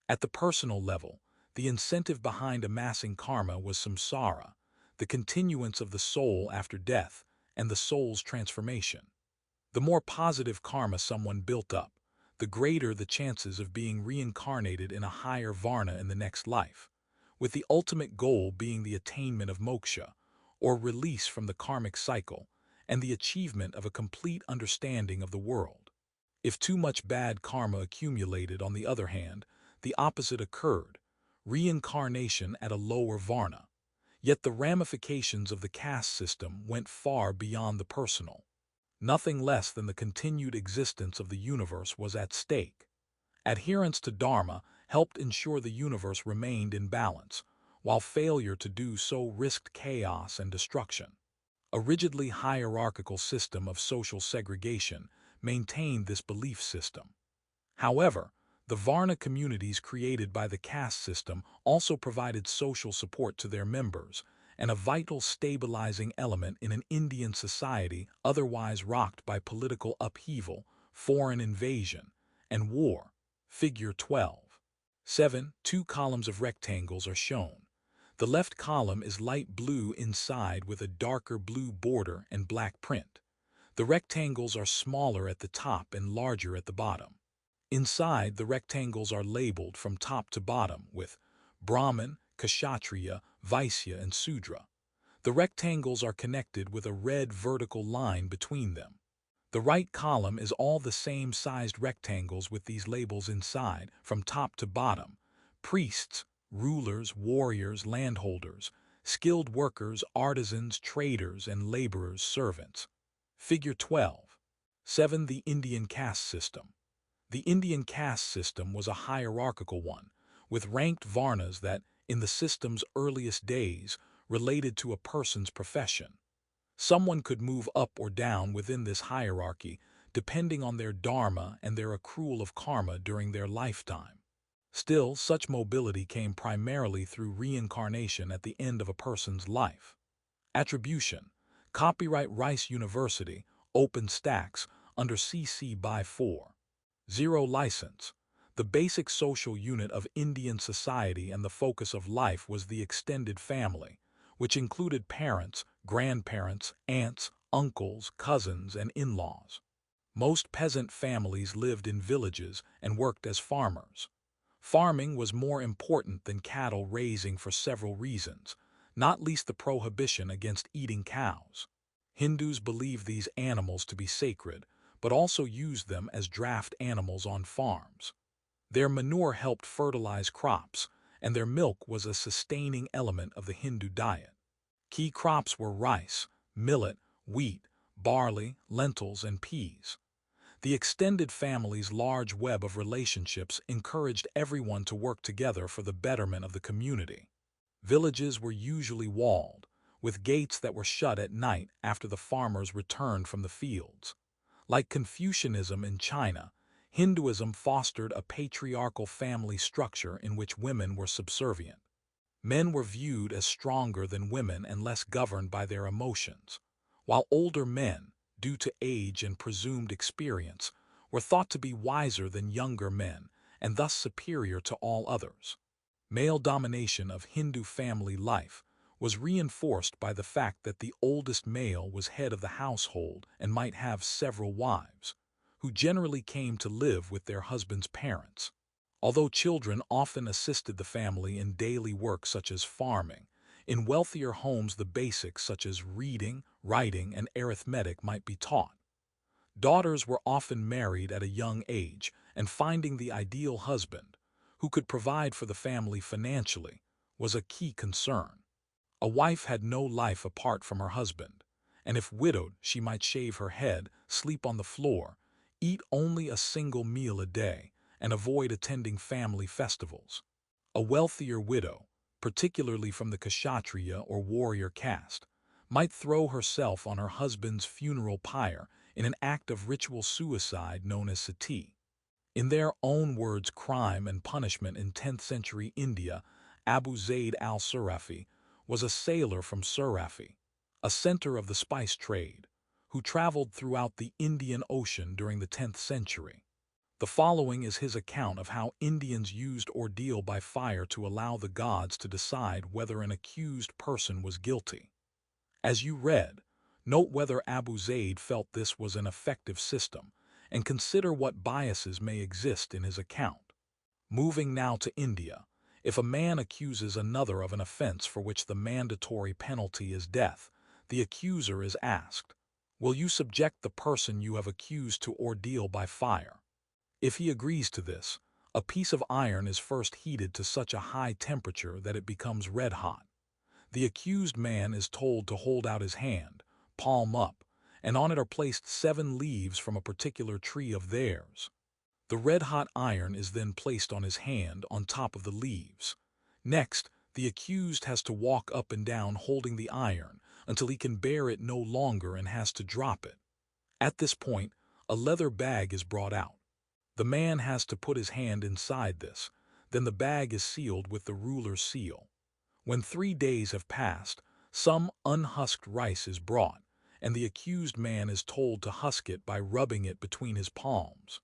At the personal level, the incentive behind amassing karma was samsara, the continuance of the soul after death, and the soul's transformation. The more positive karma someone built up, the greater the chances of being reincarnated in a higher varna in the next life, with the ultimate goal being the attainment of moksha, or release from the karmic cycle, and the achievement of a complete understanding of the world. If too much bad karma accumulated, on the other hand, the opposite occurred, reincarnation at a lower varna. Yet the ramifications of the caste system went far beyond the personal. Nothing less than the continued existence of the universe was at stake. Adherence to Dharma helped ensure the universe remained in balance, while failure to do so risked chaos and destruction. A rigidly hierarchical system of social segregation maintained this belief system. However, the Varna communities created by the caste system also provided social support to their members, and a vital stabilizing element in an Indian society otherwise rocked by political upheaval, foreign invasion, and war. Figure 12. 7. 2 columns of rectangles are shown. The left column is light blue inside with a darker blue border and black print. The rectangles are smaller at the top and larger at the bottom. Inside, the rectangles are labeled from top to bottom with Brahmin, Kshatriya, Vaisya, and Sudra. The rectangles are connected with a red vertical line between them. The right column is all the same sized rectangles with these labels inside, from top to bottom: priests, rulers, warriors, landholders, skilled workers, artisans, traders, and laborers, servants. Figure 12. 7. The Indian caste system. The Indian caste system was a hierarchical one, with ranked varnas that, in the system's earliest days, related to a person's profession. Someone could move up or down within this hierarchy, depending on their dharma and their accrual of karma during their lifetime. Still, such mobility came primarily through reincarnation at the end of a person's life. Attribution. Copyright Rice University, OpenStax, under CC by 4. 0 license. The basic social unit of Indian society and the focus of life was the extended family, which included parents, grandparents, aunts, uncles, cousins, and in-laws. Most peasant families lived in villages and worked as farmers. Farming was more important than cattle raising for several reasons, not least the prohibition against eating cows. Hindus believed these animals to be sacred, but also used them as draft animals on farms. Their manure helped fertilize crops, and their milk was a sustaining element of the Hindu diet. Key crops were rice, millet, wheat, barley, lentils, and peas. The extended family's large web of relationships encouraged everyone to work together for the betterment of the community. Villages were usually walled, with gates that were shut at night after the farmers returned from the fields. Like Confucianism in China, Hinduism fostered a patriarchal family structure in which women were subservient. Men were viewed as stronger than women and less governed by their emotions, while older men, due to age and presumed experience, were thought to be wiser than younger men and thus superior to all others. Male domination of Hindu family life was reinforced by the fact that the oldest male was head of the household and might have several wives, who generally came to live with their husband's parents. Although children often assisted the family in daily work such as farming, in wealthier homes the basics such as reading, writing, and arithmetic might be taught. Daughters were often married at a young age, and finding the ideal husband, who could provide for the family financially, was a key concern. A wife had no life apart from her husband, and if widowed, she might shave her head, sleep on the floor, eat only a single meal a day, and avoid attending family festivals. A wealthier widow, particularly from the Kshatriya or warrior caste, might throw herself on her husband's funeral pyre in an act of ritual suicide known as sati. In their own words, crime and punishment in 10th century India, Abu Zayd al-Surafi was a sailor from Surafi, a center of the spice trade, who traveled throughout the Indian Ocean during the 10th century. The following is his account of how Indians used ordeal by fire to allow the gods to decide whether an accused person was guilty. As you read, note whether Abu Zayd felt this was an effective system, and consider what biases may exist in his account. Moving now to India, if a man accuses another of an offense for which the mandatory penalty is death, the accuser is asked, "Will you subject the person you have accused to ordeal by fire?" If he agrees to this, a piece of iron is first heated to such a high temperature that it becomes red hot. The accused man is told to hold out his hand, palm up, and on it are placed 7 leaves from a particular tree of theirs. The red-hot iron is then placed on his hand on top of the leaves. Next, the accused has to walk up and down holding the iron until he can bear it no longer and has to drop it. At this point, a leather bag is brought out. The man has to put his hand inside this, then the bag is sealed with the ruler's seal. When 3 days have passed, some unhusked rice is brought, and the accused man is told to husk it by rubbing it between his palms.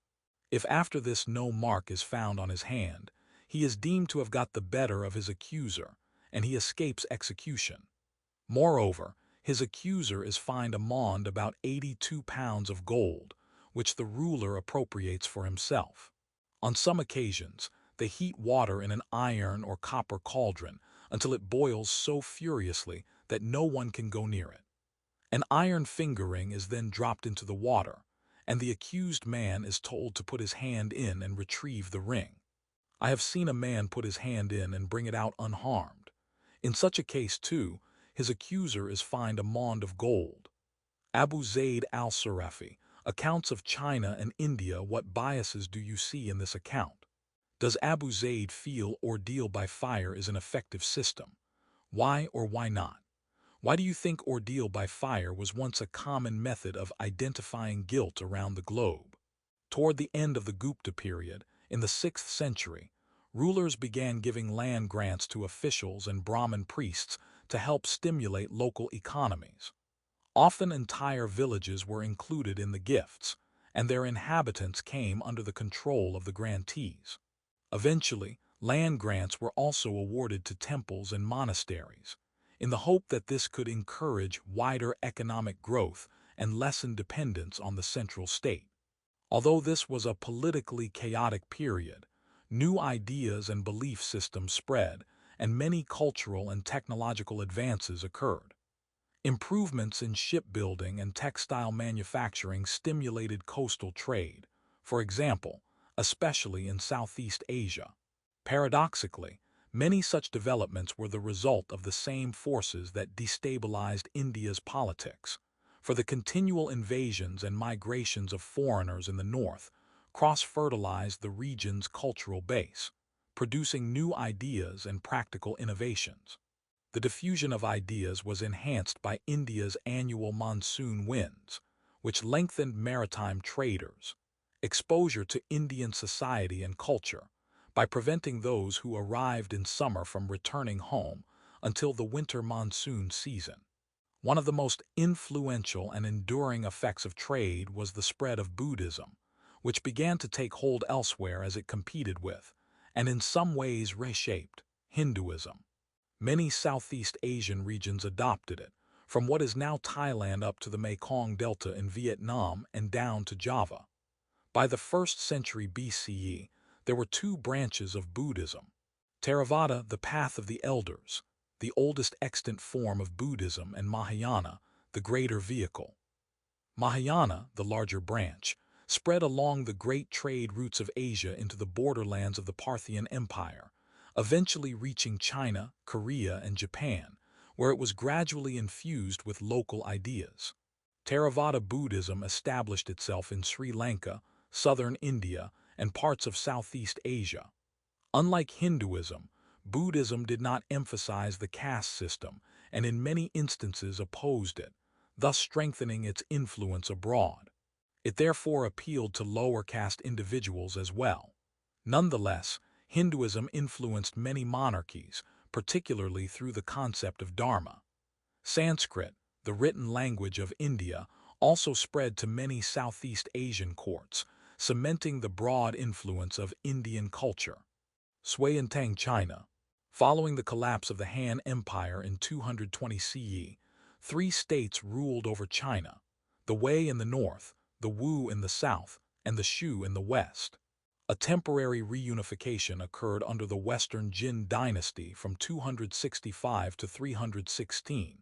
If after this no mark is found on his hand, he is deemed to have got the better of his accuser, and he escapes execution. Moreover, his accuser is fined a maund about 82 pounds of gold, which the ruler appropriates for himself. On some occasions, they heat water in an iron or copper cauldron until it boils so furiously that no one can go near it. An iron finger ring is then dropped into the water, and the accused man is told to put his hand in and retrieve the ring. I have seen a man put his hand in and bring it out unharmed. In such a case, too, his accuser is fined a maund of gold. Abu Zayd al-Surafi accounts of China and India. What biases do you see in this account? Does Abu Zayd feel ordeal by fire is an effective system? Why or why not? Why do you think ordeal by fire was once a common method of identifying guilt around the globe? Toward the end of the Gupta period, in the 6th century, rulers began giving land grants to officials and Brahmin priests to help stimulate local economies. Often entire villages were included in the gifts, and their inhabitants came under the control of the grantees. Eventually, land grants were also awarded to temples and monasteries, in the hope that this could encourage wider economic growth and lessen dependence on the central state. Although this was a politically chaotic period, new ideas and belief systems spread, and many cultural and technological advances occurred. Improvements in shipbuilding and textile manufacturing stimulated coastal trade, for example, especially in Southeast Asia. Paradoxically, many such developments were the result of the same forces that destabilized India's politics, for the continual invasions and migrations of foreigners in the north cross-fertilized the region's cultural base, producing new ideas and practical innovations. The diffusion of ideas was enhanced by India's annual monsoon winds, which lengthened maritime traders' exposure to Indian society and culture by preventing those who arrived in summer from returning home until the winter monsoon season. One of the most influential and enduring effects of trade was the spread of Buddhism, which began to take hold elsewhere as it competed with, and in some ways reshaped, Hinduism. Many Southeast Asian regions adopted it, from what is now Thailand up to the Mekong Delta in Vietnam and down to Java. By the 1st century BCE, there were two branches of Buddhism. Theravada, the path of the elders, the oldest extant form of Buddhism, and Mahayana, the greater vehicle. Mahayana, the larger branch, spread along the great trade routes of Asia into the borderlands of the Parthian Empire, eventually reaching China, Korea, and Japan, where it was gradually infused with local ideas. Theravada Buddhism established itself in Sri Lanka, southern India, and parts of Southeast Asia. Unlike Hinduism, Buddhism did not emphasize the caste system and in many instances opposed it, thus strengthening its influence abroad. It therefore appealed to lower caste individuals as well. Nonetheless, Hinduism influenced many monarchies, particularly through the concept of dharma. Sanskrit, the written language of India, also spread to many Southeast Asian courts, cementing the broad influence of Indian culture. Sui and Tang China. Following the collapse of the Han Empire in 220 CE, three states ruled over China: the Wei in the north, the Wu in the south, and the Shu in the west. A temporary reunification occurred under the Western Jin dynasty from 265 to 316,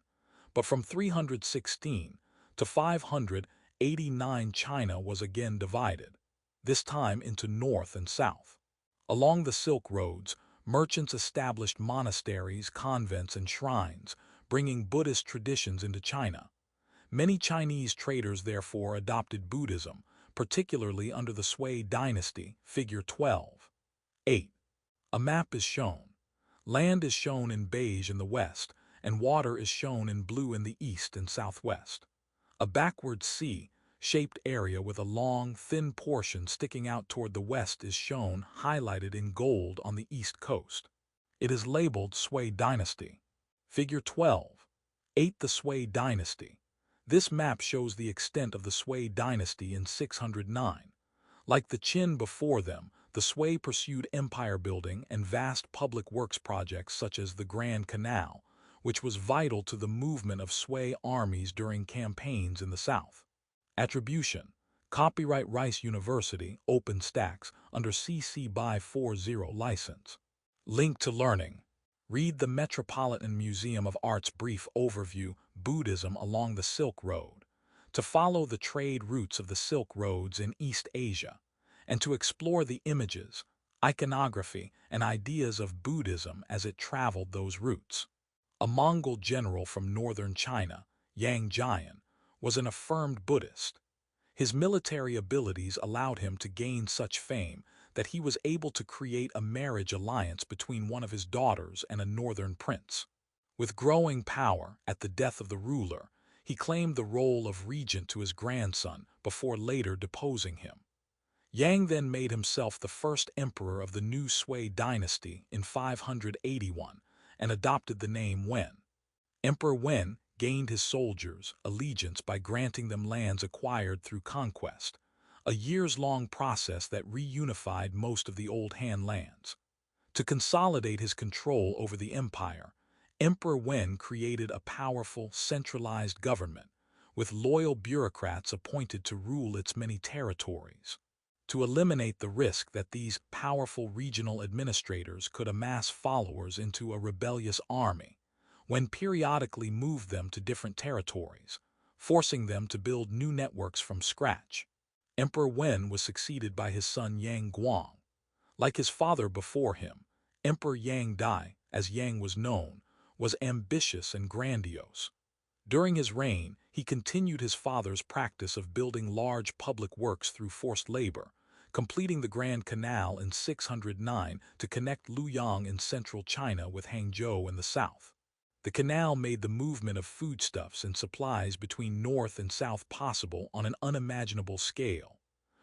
but from 316 to 589 China was again divided, this time into north and south. Along the Silk Roads, merchants established monasteries, convents, and shrines, bringing Buddhist traditions into China. Many Chinese traders therefore adopted Buddhism, particularly under the Sui dynasty, figure 12. 8. A map is shown. Land is shown in beige in the west, and water is shown in blue in the east and southwest. A backward C-shaped area with a long, thin portion sticking out toward the west is shown, highlighted in gold on the east coast. It is labeled Sui dynasty. Figure 12. 8. The Sui dynasty. This map shows the extent of the Sui dynasty in 609. Like the Qin before them, the Sui pursued empire building and vast public works projects such as the Grand Canal, which was vital to the movement of Sui armies during campaigns in the south. Attribution. Copyright Rice University, OpenStax, under CC BY 40 license. Link to learning. Read the Metropolitan Museum of Art's brief overview, Buddhism along the Silk Road, to follow the trade routes of the Silk Roads in East Asia, and to explore the images, iconography, and ideas of Buddhism as it traveled those routes. A Mongol general from northern China, Yang Jian, was an affirmed Buddhist. His military abilities allowed him to gain such fame that he was able to create a marriage alliance between one of his daughters and a northern prince. With growing power, at the death of the ruler, he claimed the role of regent to his grandson before later deposing him. Yang then made himself the first emperor of the new Sui dynasty in 581 and adopted the name Wen. Emperor Wen gained his soldiers' allegiance by granting them lands acquired through conquest, a years-long process that reunified most of the old Han lands. To consolidate his control over the empire, Emperor Wen created a powerful, centralized government, with loyal bureaucrats appointed to rule its many territories. To eliminate the risk that these powerful regional administrators could amass followers into a rebellious army, Wen periodically moved them to different territories, forcing them to build new networks from scratch. Emperor Wen was succeeded by his son Yang Guang. Like his father before him, Emperor Yang Dai, as Yang was known, was ambitious and grandiose. During his reign, he continued his father's practice of building large public works through forced labor, completing the Grand Canal in 609 to connect Luoyang in central China with Hangzhou in the south. The canal made the movement of foodstuffs and supplies between north and south possible on an unimaginable scale.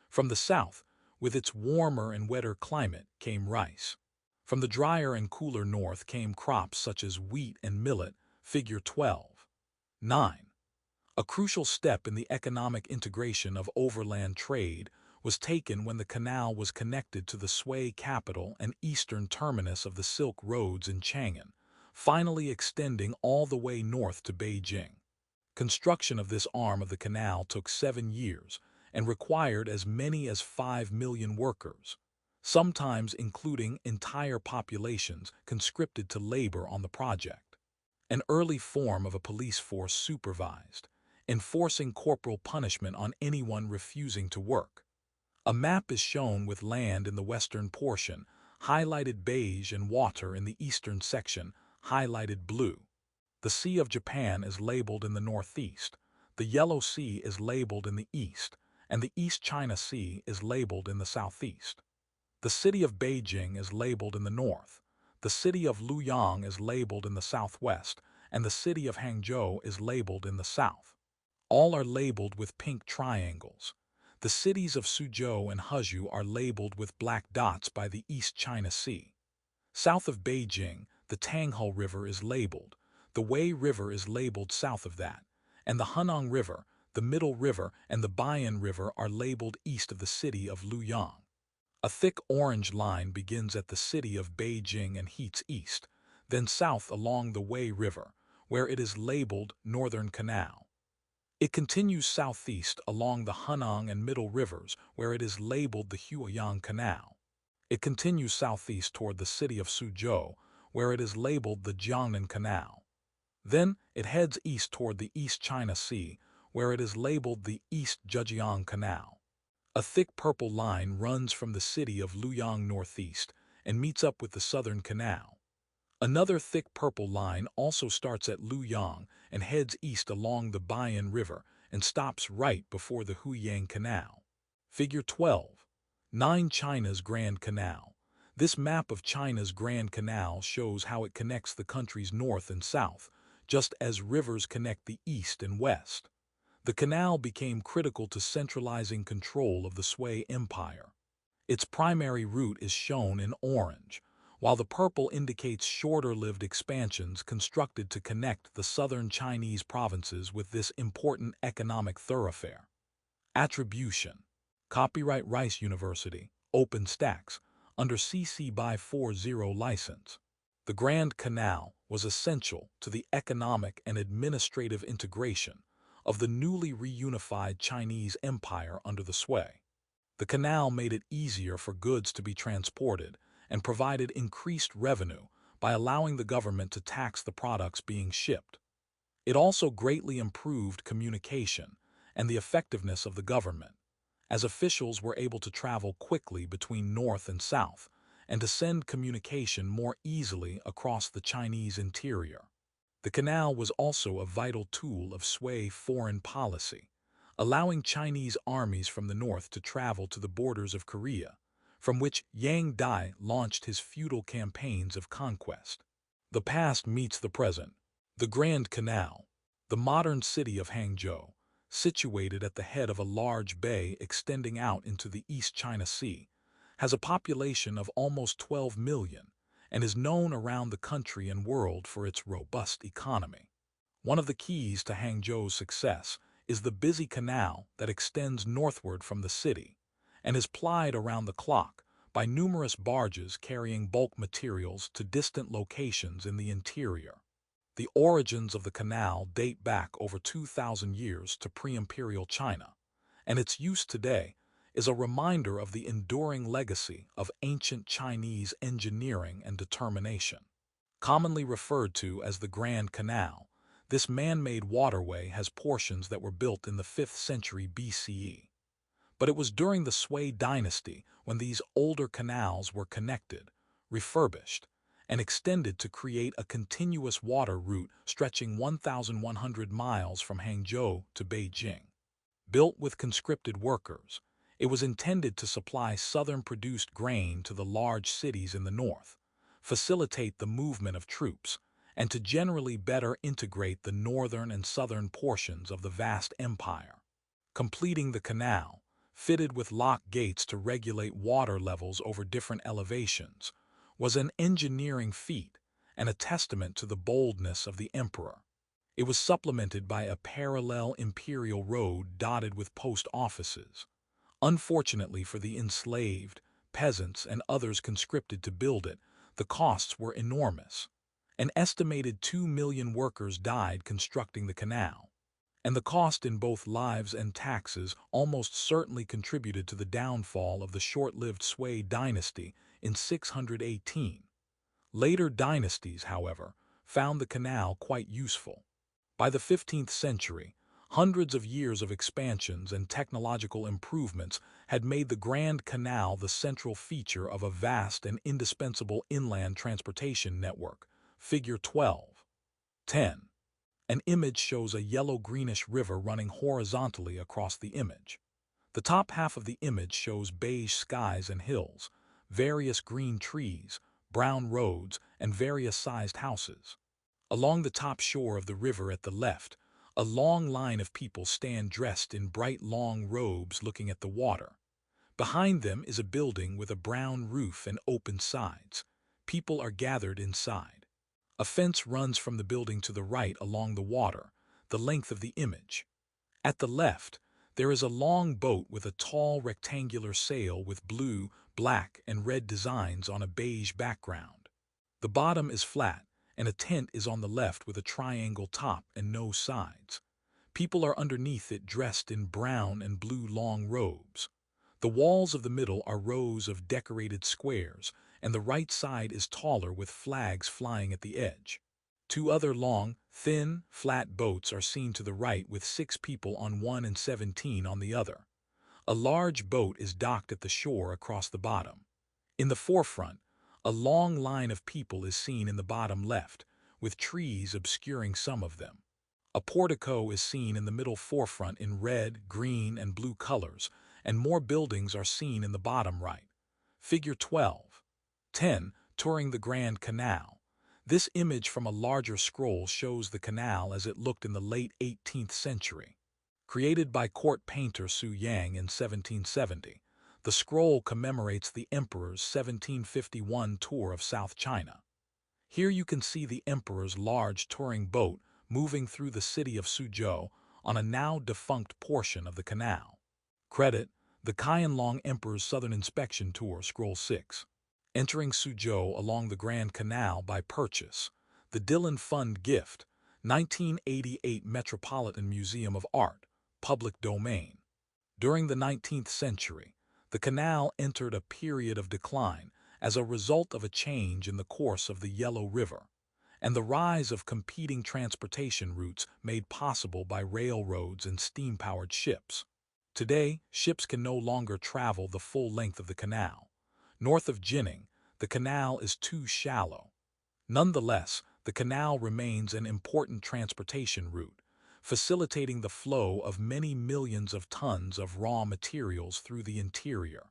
From the south, with its warmer and wetter climate, came rice. From the drier and cooler north came crops such as wheat and millet, figure 12. 9. A crucial step in the economic integration of overland trade was taken when the canal was connected to the Sui capital and eastern terminus of the Silk Roads in Chang'an, finally extending all the way north to Beijing. Construction of this arm of the canal took 7 years and required as many as 5 million workers, sometimes including entire populations conscripted to labor on the project. An early form of a police force supervised, enforcing corporal punishment on anyone refusing to work. A map is shown with land in the western portion, highlighted beige, and water in the eastern section, highlighted blue. The Sea of Japan is labeled in the northeast, the Yellow Sea is labeled in the east, and the East China Sea is labeled in the southeast. The city of Beijing is labeled in the north, the city of Luoyang is labeled in the southwest, and the city of Hangzhou is labeled in the south. All are labeled with pink triangles. The cities of Suzhou and Huzhou are labeled with black dots by the East China Sea. South of Beijing, the Tanghe River is labeled, the Wei River is labeled south of that, and the Hunong River, the Middle River, and the Basin River are labeled east of the city of Luoyang. A thick orange line begins at the city of Beijing and heats east, then south along the Wei River, where it is labeled Northern Canal. It continues southeast along the Hunong and Middle Rivers, where it is labeled the Huiyang Canal. It continues southeast toward the city of Suzhou, where it is labeled the Jiangnan Canal. Then it heads east toward the East China Sea, where it is labeled the East Zhejiang Canal. A thick purple line runs from the city of Luoyang northeast and meets up with the Southern Canal. Another thick purple line also starts at Luoyang and heads east along the Bayan River and stops right before the Huiyang Canal. Figure 12. 9. China's Grand Canal. This map of China's Grand Canal shows how it connects the country's north and south, just as rivers connect the east and west. The canal became critical to centralizing control of the Sui Empire. Its primary route is shown in orange, while the purple indicates shorter-lived expansions constructed to connect the southern Chinese provinces with this important economic thoroughfare. Attribution. Copyright Rice University, OpenStax, under CC by 40 license. The Grand Canal was essential to the economic and administrative integration of the newly reunified Chinese empire under the Sui. The canal made it easier for goods to be transported and provided increased revenue by allowing the government to tax the products being shipped. It also greatly improved communication and the effectiveness of the government, as officials were able to travel quickly between north and south and to send communication more easily across the Chinese interior. The canal was also a vital tool of Sui foreign policy, allowing Chinese armies from the north to travel to the borders of Korea, from which Yang Dai launched his feudal campaigns of conquest. The past meets the present. The Grand Canal, the modern city of Hangzhou, situated at the head of a large bay extending out into the East China Sea, has a population of almost 12 million and is known around the country and world for its robust economy. One of the keys to Hangzhou's success is the busy canal that extends northward from the city and is plied around the clock by numerous barges carrying bulk materials to distant locations in the interior. The origins of the canal date back over 2,000 years to pre-imperial China, and its use today is a reminder of the enduring legacy of ancient Chinese engineering and determination. Commonly referred to as the Grand Canal, this man-made waterway has portions that were built in the 5th century BCE. But it was during the Sui dynasty when these older canals were connected, refurbished, and extended to create a continuous water route stretching 1,100 miles from Hangzhou to Beijing. Built with conscripted workers, it was intended to supply southern-produced grain to the large cities in the north, facilitate the movement of troops, and to generally better integrate the northern and southern portions of the vast empire. Completing the canal, fitted with lock gates to regulate water levels over different elevations, was an engineering feat and a testament to the boldness of the emperor. It was supplemented by a parallel imperial road dotted with post offices. Unfortunately for the enslaved, peasants, and others conscripted to build it, the costs were enormous. An estimated 2 million workers died constructing the canal, and the cost in both lives and taxes almost certainly contributed to the downfall of the short-lived Sui dynasty in 618. Later dynasties, however, found the canal quite useful. By the 15th century, hundreds of years of expansions and technological improvements had made the Grand Canal the central feature of a vast and indispensable inland transportation network. Figure 12.10. An image shows a yellow-greenish river running horizontally across the image. The top half of the image shows beige skies and hills, various green trees, brown roads, and various-sized houses. Along the top shore of the river at the left, a long line of people stand dressed in bright long robes looking at the water. Behind them is a building with a brown roof and open sides. People are gathered inside. A fence runs from the building to the right along the water, the length of the image. At the left, there is a long boat with a tall rectangular sail with blue, black, and red designs on a beige background. The bottom is flat, and a tent is on the left with a triangle top and no sides. People are underneath it dressed in brown and blue long robes. The walls of the middle are rows of decorated squares, and the right side is taller with flags flying at the edge. Two other long, thin, flat boats are seen to the right with 6 people on one and 17 on the other. A large boat is docked at the shore across the bottom. In the forefront, a long line of people is seen in the bottom left, with trees obscuring some of them. A portico is seen in the middle forefront in red, green, and blue colors, and more buildings are seen in the bottom right. Figure 12.10. Touring the Grand Canal. This image from a larger scroll shows the canal as it looked in the late 18th century. Created by court painter Su Yang in 1770, the scroll commemorates the emperor's 1751 tour of South China. Here you can see the emperor's large touring boat moving through the city of Suzhou on a now-defunct portion of the canal. Credit: the Qianlong Emperor's Southern Inspection Tour, Scroll 6. Entering Suzhou along the Grand Canal by purchase. The Dillon Fund Gift, 1988 Metropolitan Museum of Art, public domain. During the 19th century, the canal entered a period of decline as a result of a change in the course of the Yellow River, and the rise of competing transportation routes made possible by railroads and steam-powered ships. Today, ships can no longer travel the full length of the canal. North of Jining, the canal is too shallow. Nonetheless, the canal remains an important transportation route, facilitating the flow of many millions of tons of raw materials through the interior.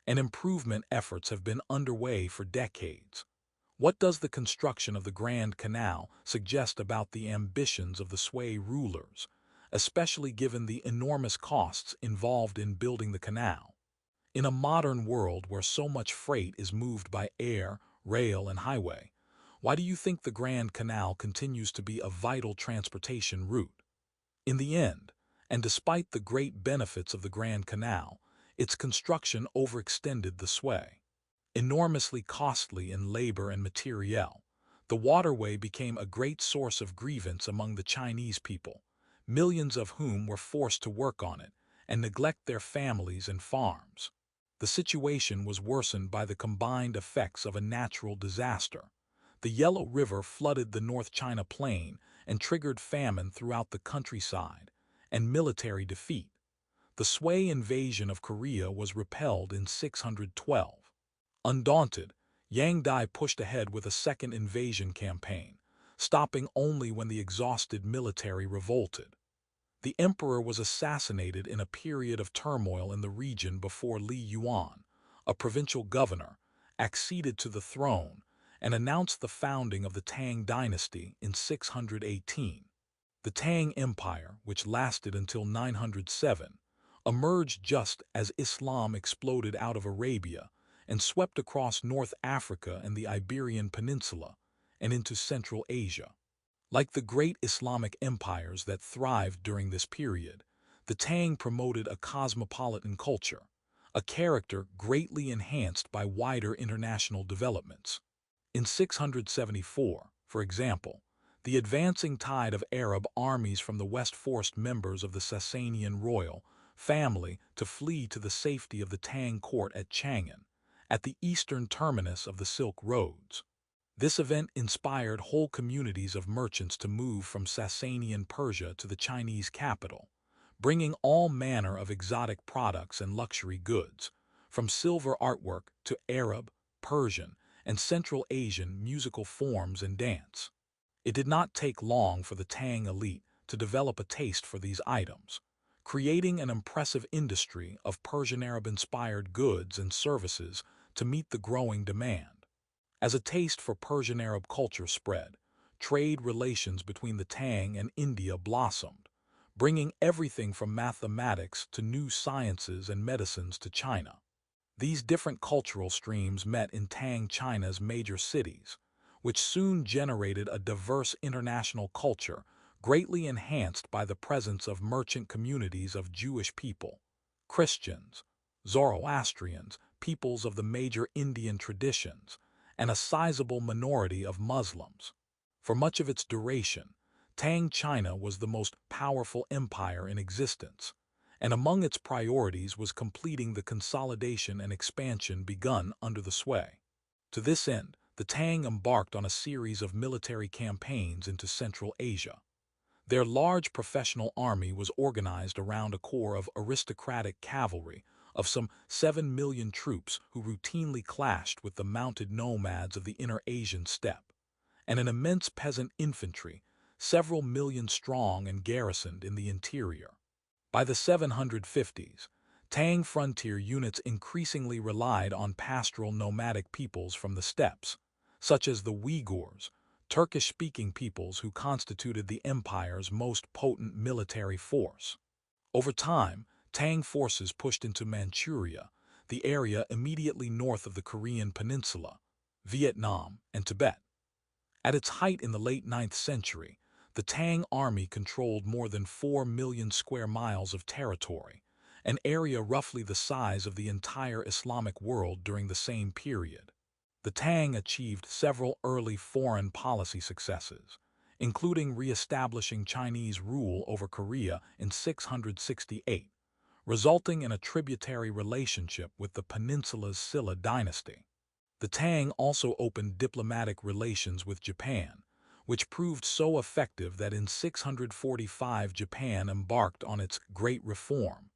And improvement efforts have been underway for decades. What does the construction of the Grand Canal suggest about the ambitions of the Sui rulers, especially given the enormous costs involved in building the canal? In a modern world where so much freight is moved by air, rail, and highway, why do you think the Grand Canal continues to be a vital transportation route? In the end, and despite the great benefits of the Grand Canal, its construction overextended the Sui. Enormously costly in labor and materiel, the waterway became a great source of grievance among the Chinese people, millions of whom were forced to work on it and neglect their families and farms. The situation was worsened by the combined effects of a natural disaster. The Yellow River flooded the North China Plain and triggered famine throughout the countryside, and military defeat. The Sui invasion of Korea was repelled in 612. Undaunted, Yang Dai pushed ahead with a second invasion campaign, stopping only when the exhausted military revolted. The emperor was assassinated in a period of turmoil in the region before Li Yuan, a provincial governor, acceded to the throne and announced the founding of the Tang dynasty in 618. The Tang Empire, which lasted until 907, emerged just as Islam exploded out of Arabia and swept across North Africa and the Iberian Peninsula and into Central Asia. Like the great Islamic empires that thrived during this period, the Tang promoted a cosmopolitan culture, a character greatly enhanced by wider international developments. In 674, for example, the advancing tide of Arab armies from the west forced members of the Sasanian royal family to flee to the safety of the Tang court at Chang'an, at the eastern terminus of the Silk Roads. This event inspired whole communities of merchants to move from Sasanian Persia to the Chinese capital, bringing all manner of exotic products and luxury goods, from silver artwork to Arab, Persian, and Central Asian musical forms and dance. It did not take long for the Tang elite to develop a taste for these items, creating an impressive industry of Persian Arab-inspired goods and services to meet the growing demand. As a taste for Persian Arab culture spread, trade relations between the Tang and India blossomed, bringing everything from mathematics to new sciences and medicines to China. These different cultural streams met in Tang China's major cities, which soon generated a diverse international culture greatly enhanced by the presence of merchant communities of Jewish people, Christians, Zoroastrians, peoples of the major Indian traditions, and a sizable minority of Muslims. For much of its duration, Tang China was the most powerful empire in existence, and among its priorities was completing the consolidation and expansion begun under the Sui. To this end, the Tang embarked on a series of military campaigns into Central Asia. Their large professional army was organized around a corps of aristocratic cavalry of some 7 million troops who routinely clashed with the mounted nomads of the inner Asian steppe, and an immense peasant infantry, several million strong and garrisoned in the interior. By the 750s, Tang frontier units increasingly relied on pastoral nomadic peoples from the steppes, such as the Uyghurs, Turkish-speaking peoples who constituted the empire's most potent military force. Over time, Tang forces pushed into Manchuria, the area immediately north of the Korean peninsula, Vietnam, and Tibet. At its height in the late 9th century, the Tang army controlled more than 4 million square miles of territory, an area roughly the size of the entire Islamic world during the same period. The Tang achieved several early foreign policy successes, including re-establishing Chinese rule over Korea in 668, resulting in a tributary relationship with the peninsula's Silla dynasty. The Tang also opened diplomatic relations with Japan, which proved so effective that in 645 Japan embarked on its Great Reform,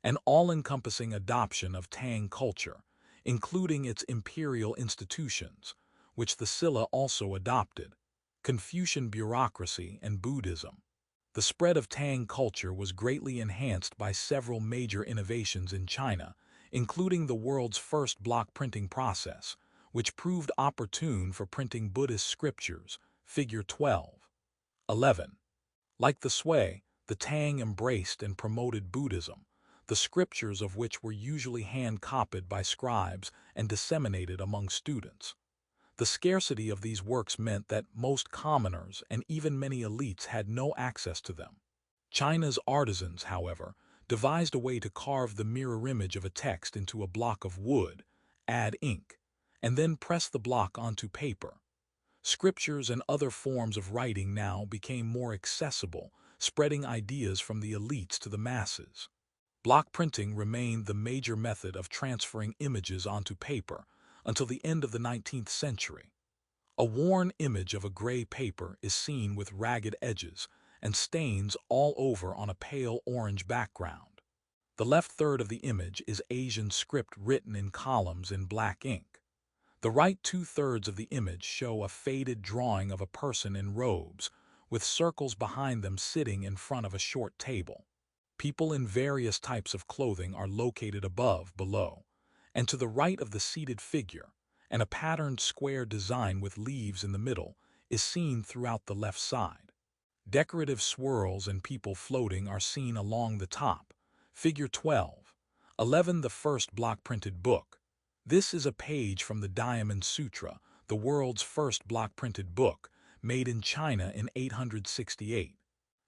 an all-encompassing adoption of Tang culture, including its imperial institutions, which the Silla also adopted, Confucian bureaucracy and Buddhism. The spread of Tang culture was greatly enhanced by several major innovations in China, including the world's first block printing process, which proved opportune for printing Buddhist scriptures, Figure 12. 11. Like the Sui, the Tang embraced and promoted Buddhism, the scriptures of which were usually hand-copied by scribes and disseminated among students. The scarcity of these works meant that most commoners and even many elites had no access to them. China's artisans, however, devised a way to carve the mirror image of a text into a block of wood, add ink, and then press the block onto paper. Scriptures and other forms of writing now became more accessible, spreading ideas from the elites to the masses. Block printing remained the major method of transferring images onto paper until the end of the 19th century. A worn image of a gray paper is seen with ragged edges and stains all over on a pale orange background. The left third of the image is Asian script written in columns in black ink. The right two-thirds of the image show a faded drawing of a person in robes, with circles behind them sitting in front of a short table. People in various types of clothing are located above, below, and to the right of the seated figure, and a patterned square design with leaves in the middle is seen throughout the left side. Decorative swirls and people floating are seen along the top. Figure 12. 11. The first block-printed book. This is a page from the Diamond Sutra, the world's first block-printed book, made in China in 868.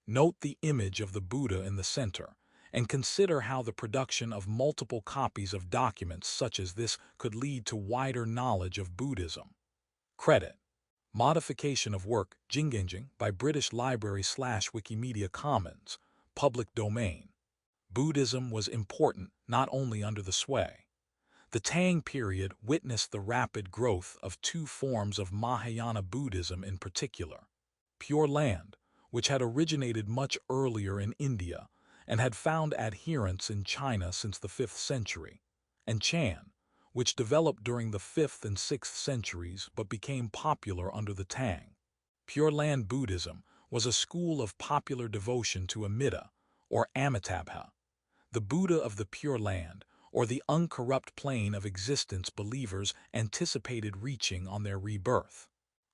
Note the image of the Buddha in the center, and consider how the production of multiple copies of documents such as this could lead to wider knowledge of Buddhism. Credit. Modification of work, Jingenjing, by British Library/Wikimedia Commons, public domain. Buddhism was important not only under the sway. The Tang period witnessed the rapid growth of two forms of Mahayana Buddhism in particular. Pure Land, which had originated much earlier in India and had found adherents in China since the 5th century, and Chan, which developed during the 5th and 6th centuries but became popular under the Tang. Pure Land Buddhism was a school of popular devotion to Amida, or Amitabha, the Buddha of the Pure Land, or the uncorrupt plane of existence believers anticipated reaching on their rebirth.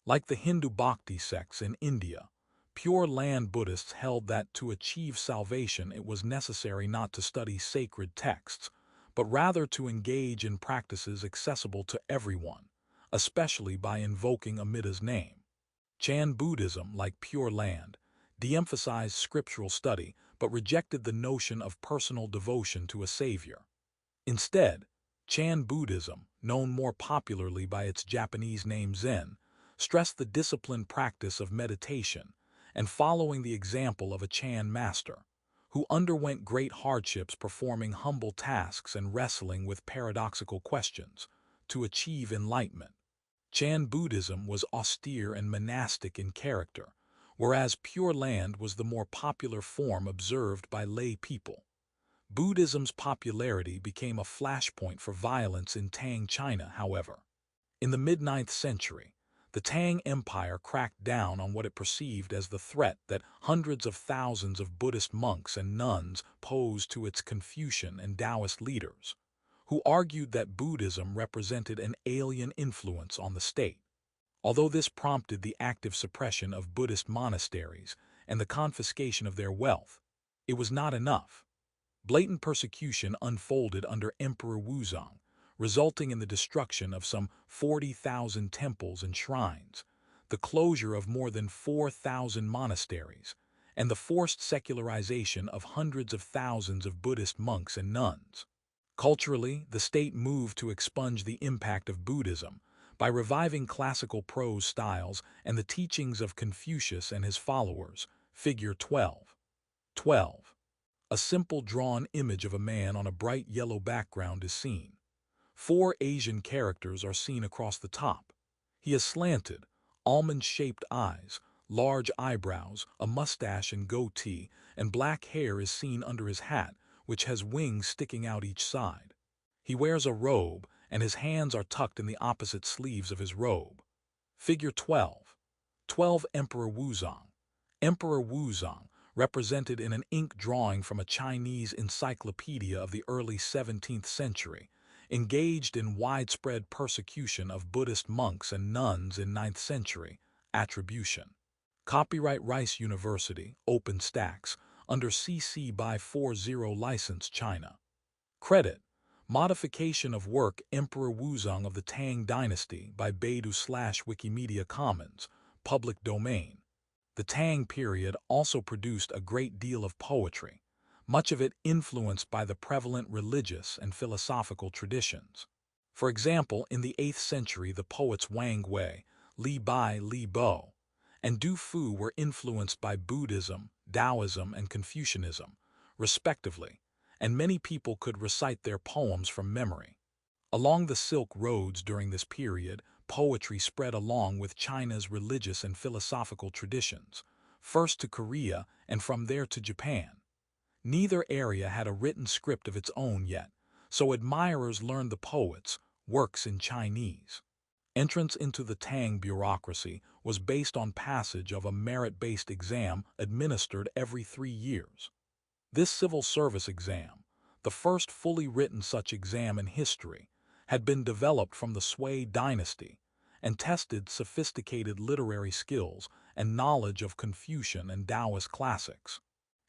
Like the Hindu Bhakti sects in India, Pure Land Buddhists held that to achieve salvation it was necessary not to study sacred texts, but rather to engage in practices accessible to everyone, especially by invoking Amida's name. Chan Buddhism, like Pure Land, de-emphasized scriptural study but rejected the notion of personal devotion to a savior. Instead, Chan Buddhism, known more popularly by its Japanese name Zen, stressed the disciplined practice of meditation and following the example of a Chan master, who underwent great hardships performing humble tasks and wrestling with paradoxical questions to achieve enlightenment. Chan Buddhism was austere and monastic in character, whereas Pure Land was the more popular form observed by lay people. Buddhism's popularity became a flashpoint for violence in Tang China, however. In the mid-9th century, the Tang Empire cracked down on what it perceived as the threat that hundreds of thousands of Buddhist monks and nuns posed to its Confucian and Taoist leaders, who argued that Buddhism represented an alien influence on the state. Although this prompted the active suppression of Buddhist monasteries and the confiscation of their wealth, it was not enough. Blatant persecution unfolded under Emperor Wuzong, resulting in the destruction of some 40,000 temples and shrines, the closure of more than 4,000 monasteries, and the forced secularization of hundreds of thousands of Buddhist monks and nuns. Culturally, the state moved to expunge the impact of Buddhism by reviving classical prose styles and the teachings of Confucius and his followers. Figure 12. 12. A simple drawn image of a man on a bright yellow background is seen. 4 Asian characters are seen across the top. He has slanted, almond-shaped eyes, large eyebrows, a mustache and goatee, and black hair is seen under his hat, which has wings sticking out each side. He wears a robe, and his hands are tucked in the opposite sleeves of his robe. Figure 12. 12 Emperor Wuzong. Emperor Wuzong, represented in an ink drawing from a Chinese encyclopedia of the early 17th century, engaged in widespread persecution of Buddhist monks and nuns in 9th century. Attribution. Copyright Rice University, OpenStax, under CC by 40 license China. Credit. Modification of work Emperor Wuzong of the Tang Dynasty by Baidu/Wikimedia Commons, public domain. The Tang period also produced a great deal of poetry, much of it influenced by the prevalent religious and philosophical traditions. For example, in the 8th century, the poets Wang Wei, Li Bai, Li Bo, and Du Fu were influenced by Buddhism, Taoism, and Confucianism, respectively, and many people could recite their poems from memory. Along the Silk Roads during this period, poetry spread along with China's religious and philosophical traditions, first to Korea and from there to Japan. Neither area had a written script of its own yet, so admirers learned the poets' works in Chinese. Entrance into the Tang bureaucracy was based on passage of a merit-based exam administered every 3 years. This civil service exam, the first fully written such exam in history, had been developed from the Sui dynasty and tested sophisticated literary skills and knowledge of Confucian and Taoist classics.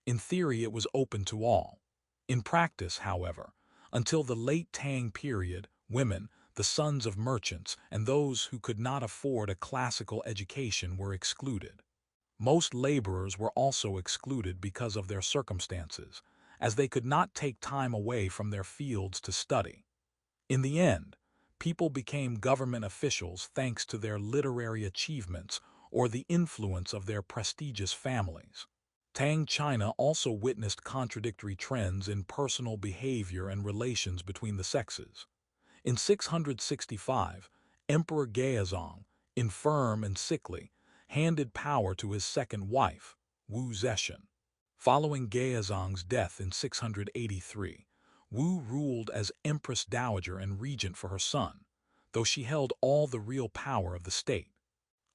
In theory, it was open to all. In practice, however, until the late Tang period, women, the sons of merchants, and those who could not afford a classical education were excluded. Most laborers were also excluded because of their circumstances, as they could not take time away from their fields to study. In the end, people became government officials thanks to their literary achievements or the influence of their prestigious families. Tang China also witnessed contradictory trends in personal behavior and relations between the sexes. In 665, Emperor Gaozong, infirm and sickly, handed power to his second wife, Wu Zetian. Following Gaozong's death in 683, Wu ruled as Empress Dowager and regent for her son, though she held all the real power of the state.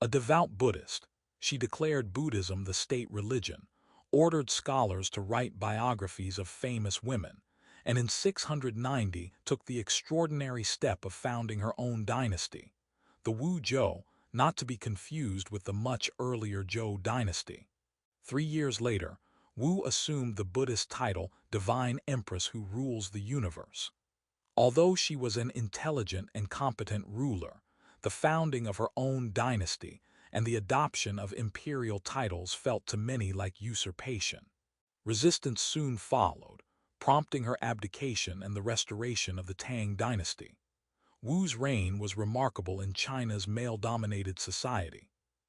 A devout Buddhist, she declared Buddhism the state religion, ordered scholars to write biographies of famous women, and in 690 took the extraordinary step of founding her own dynasty, the Wu Zhou, not to be confused with the much earlier Zhou dynasty. 3 years later, Wu assumed the Buddhist title Divine Empress who rules the universe. Although she was an intelligent and competent ruler, the founding of her own dynasty and the adoption of imperial titles felt to many like usurpation. Resistance soon followed, prompting her abdication and the restoration of the Tang dynasty. Wu's reign was remarkable in China's male-dominated society.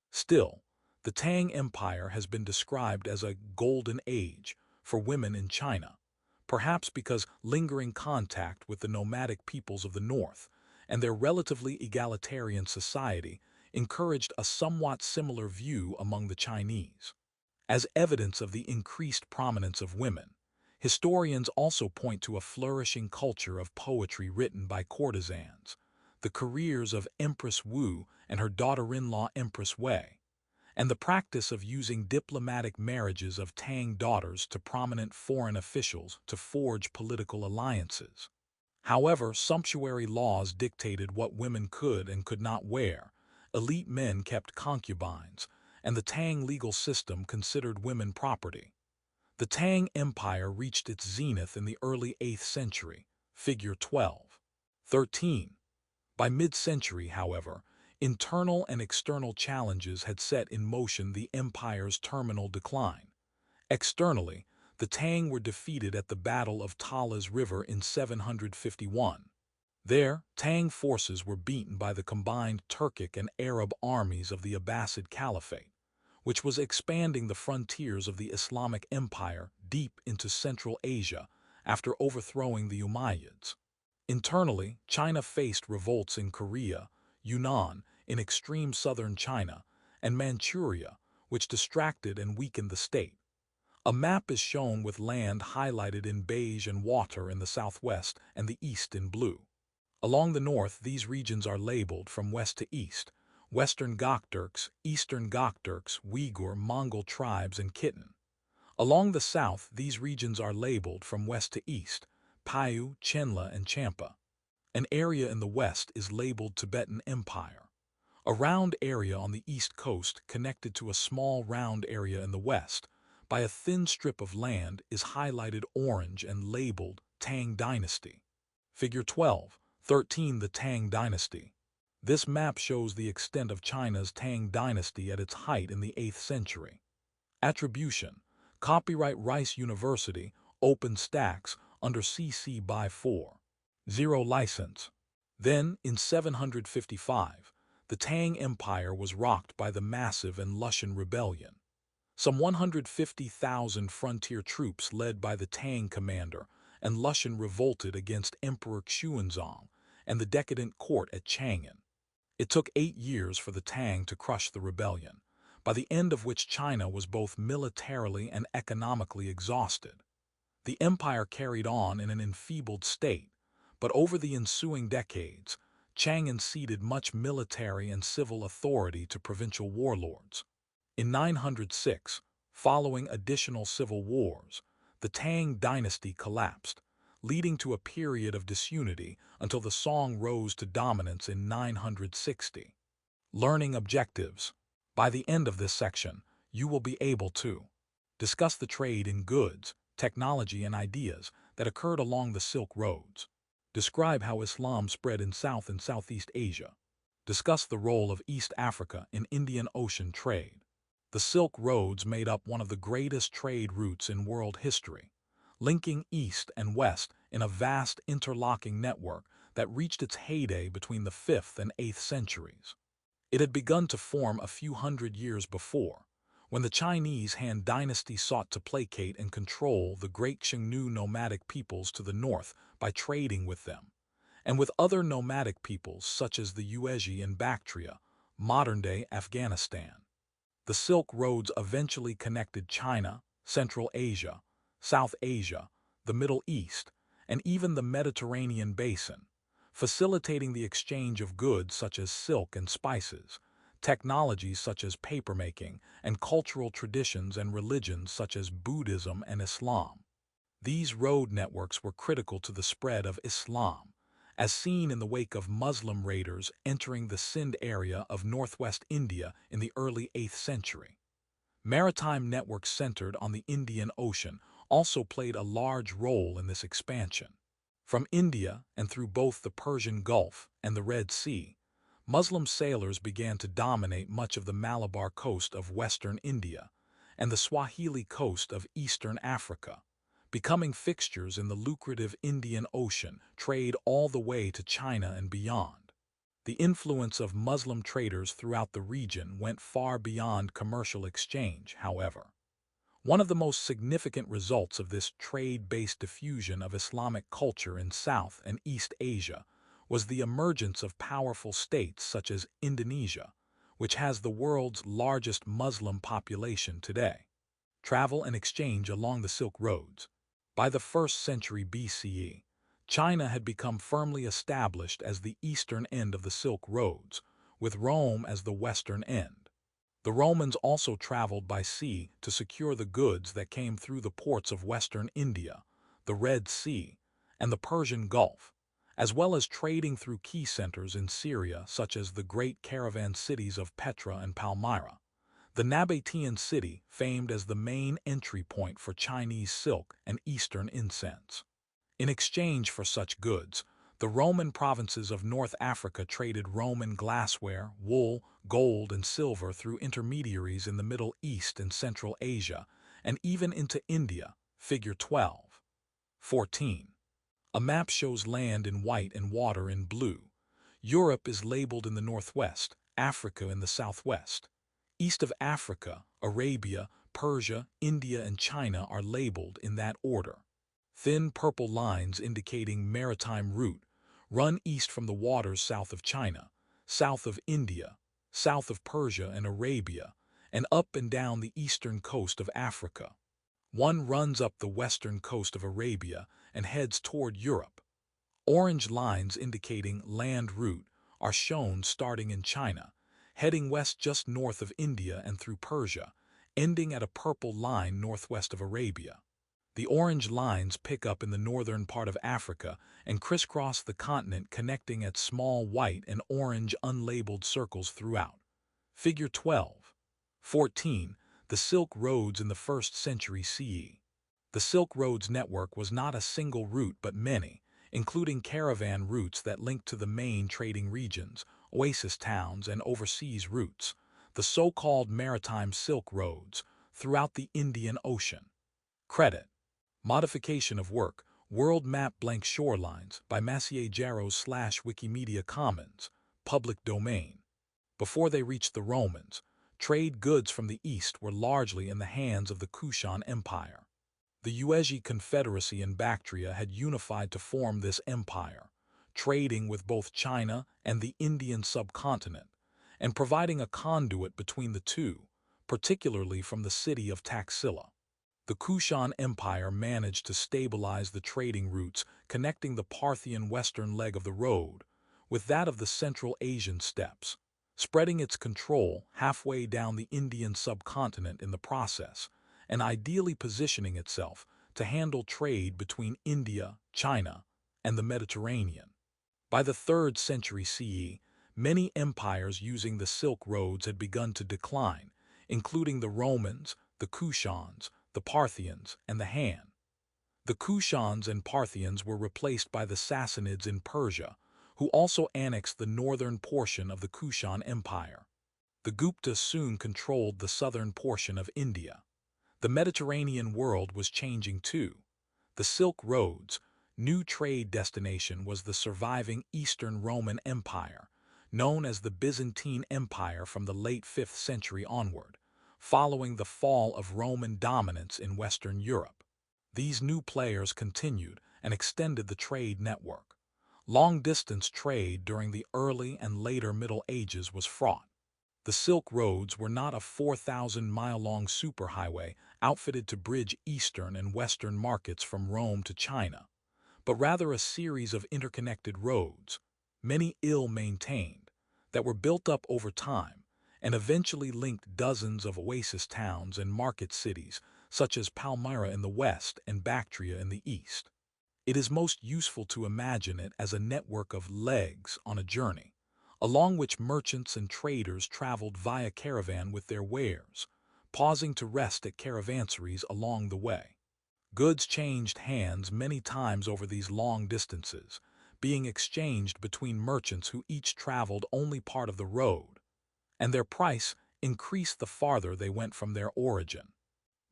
Still, the Tang Empire has been described as a golden age for women in China, perhaps because lingering contact with the nomadic peoples of the north and their relatively egalitarian society encouraged a somewhat similar view among the Chinese. As evidence of the increased prominence of women, historians also point to a flourishing culture of poetry written by courtesans, the careers of Empress Wu and her daughter-in-law Empress Wei, and the practice of using diplomatic marriages of Tang daughters to prominent foreign officials to forge political alliances. However, sumptuary laws dictated what women could and could not wear, elite men kept concubines, and the Tang legal system considered women property. The Tang Empire reached its zenith in the early 8th century, figure 12. 13. By mid-century, however, internal and external challenges had set in motion the empire's terminal decline. Externally, the Tang were defeated at the Battle of Talas River in 751. There, Tang forces were beaten by the combined Turkic and Arab armies of the Abbasid Caliphate, which was expanding the frontiers of the Islamic Empire deep into Central Asia after overthrowing the Umayyads. Internally, China faced revolts in Korea, Yunnan, in extreme southern China, and Manchuria, which distracted and weakened the state. A map is shown with land highlighted in beige and water in the southwest and the east in blue. Along the north, these regions are labeled from west to east: Western Gokturks, Eastern Gokturks, Uyghur, Mongol tribes, and Khitan. Along the south, these regions are labeled from west to east: Paiyu, Chenla, and Champa. An area in the west is labeled Tibetan Empire. A round area on the east coast connected to a small round area in the west by a thin strip of land is highlighted orange and labeled Tang Dynasty. Figure 12, 13. The Tang Dynasty. This map shows the extent of China's Tang dynasty at its height in the 8th century. Attribution: Copyright Rice University, OpenStax, under CC by 4. 0 license. Then, in 755, the Tang Empire was rocked by the massive and Lushan rebellion. Some 150,000 frontier troops led by the Tang commander and Lushan revolted against Emperor Xuanzong and the decadent court at Chang'an. It took 8 years for the Tang to crush the rebellion, by the end of which China was both militarily and economically exhausted. The empire carried on in an enfeebled state, but over the ensuing decades, Chang'an ceded much military and civil authority to provincial warlords. In 906, following additional civil wars, the Tang dynasty collapsed, leading to a period of disunity until the Song rose to dominance in 960. Learning objectives. By the end of this section, you will be able to discuss the trade in goods, technology, and ideas that occurred along the Silk Roads. Describe how Islam spread in South and Southeast Asia. Discuss the role of East Africa in Indian Ocean trade. The Silk Roads made up one of the greatest trade routes in world history, linking East and West in a vast interlocking network that reached its heyday between the 5th and 8th centuries. It had begun to form a few hundred years before, when the Chinese Han dynasty sought to placate and control the great Xiongnu nomadic peoples to the north by trading with them, and with other nomadic peoples such as the Yuezhi and Bactria, modern-day Afghanistan. The Silk Roads eventually connected China, Central Asia, South Asia, the Middle East, and even the Mediterranean basin, facilitating the exchange of goods such as silk and spices, technologies such as papermaking, and cultural traditions and religions such as Buddhism and Islam. These road networks were critical to the spread of Islam, as seen in the wake of Muslim raiders entering the Sindh area of northwest India in the early 8th century. Maritime networks centered on the Indian Ocean also played a large role in this expansion. From India and through both the Persian Gulf and the Red Sea, Muslim sailors began to dominate much of the Malabar coast of western India and the Swahili coast of eastern Africa, becoming fixtures in the lucrative Indian Ocean trade all the way to China and beyond. The influence of Muslim traders throughout the region went far beyond commercial exchange, however. One of the most significant results of this trade-based diffusion of Islamic culture in South and East Asia was the emergence of powerful states such as Indonesia, which has the world's largest Muslim population today. Travel and exchange along the Silk Roads. By the 1st century BCE, China had become firmly established as the eastern end of the Silk Roads, with Rome as the western end. The Romans also traveled by sea to secure the goods that came through the ports of western India, the Red Sea, and the Persian Gulf, as well as trading through key centers in Syria such as the great caravan cities of Petra and Palmyra. The Nabatean city famed as the main entry point for Chinese silk and Eastern incense. In exchange for such goods, the Roman provinces of North Africa traded Roman glassware, wool, gold, and silver through intermediaries in the Middle East and Central Asia, and even into India, figure 12. 14. A map shows land in white and water in blue. Europe is labeled in the northwest, Africa in the southwest. East of Africa, Arabia, Persia, India, and China are labeled in that order. Thin purple lines indicating maritime route run east from the waters south of China, south of India, south of Persia and Arabia, and up and down the eastern coast of Africa. One runs up the western coast of Arabia and heads toward Europe. Orange lines indicating land route are shown starting in China, heading west just north of India and through Persia, ending at a purple line northwest of Arabia. The orange lines pick up in the northern part of Africa and crisscross the continent, connecting at small white and orange unlabeled circles throughout. Figure 12. 14. The Silk Roads in the 1st century CE. The Silk Roads network was not a single route but many, including caravan routes that linked to the main trading regions, oasis towns, and overseas routes, the so-called maritime Silk Roads, throughout the Indian Ocean. Credit. Modification of work, World Map Blank Shorelines by Maciej Jaros / Wikimedia Commons, public domain. Before they reached the Romans, trade goods from the east were largely in the hands of the Kushan Empire. The Yuezhi Confederacy in Bactria had unified to form this empire, trading with both China and the Indian subcontinent, and providing a conduit between the two, particularly from the city of Taxila. The Kushan Empire managed to stabilize the trading routes connecting the Parthian western leg of the road with that of the Central Asian steppes, spreading its control halfway down the Indian subcontinent in the process, and ideally positioning itself to handle trade between India, China, and the Mediterranean. By the 3rd century CE, many empires using the Silk Roads had begun to decline, including the Romans, the Kushans, the Parthians, and the Han. The Kushans and Parthians were replaced by the Sassanids in Persia, who also annexed the northern portion of the Kushan Empire. The Guptas soon controlled the southern portion of India. The Mediterranean world was changing too. The Silk Roads, new trade destination, was the surviving Eastern Roman Empire, known as the Byzantine Empire from the late 5th century onward, following the fall of Roman dominance in Western Europe. These new players continued and extended the trade network. Long-distance trade during the early and later Middle Ages was fraught. The Silk Roads were not a 4,000-mile-long superhighway outfitted to bridge eastern and western markets from Rome to China, but rather a series of interconnected roads, many ill-maintained, that were built up over time and eventually linked dozens of oasis towns and market cities such as Palmyra in the west and Bactria in the east. It is most useful to imagine it as a network of legs on a journey, along which merchants and traders traveled via caravan with their wares, pausing to rest at caravanseries along the way. Goods changed hands many times over these long distances, being exchanged between merchants who each traveled only part of the road, and their price increased the farther they went from their origin.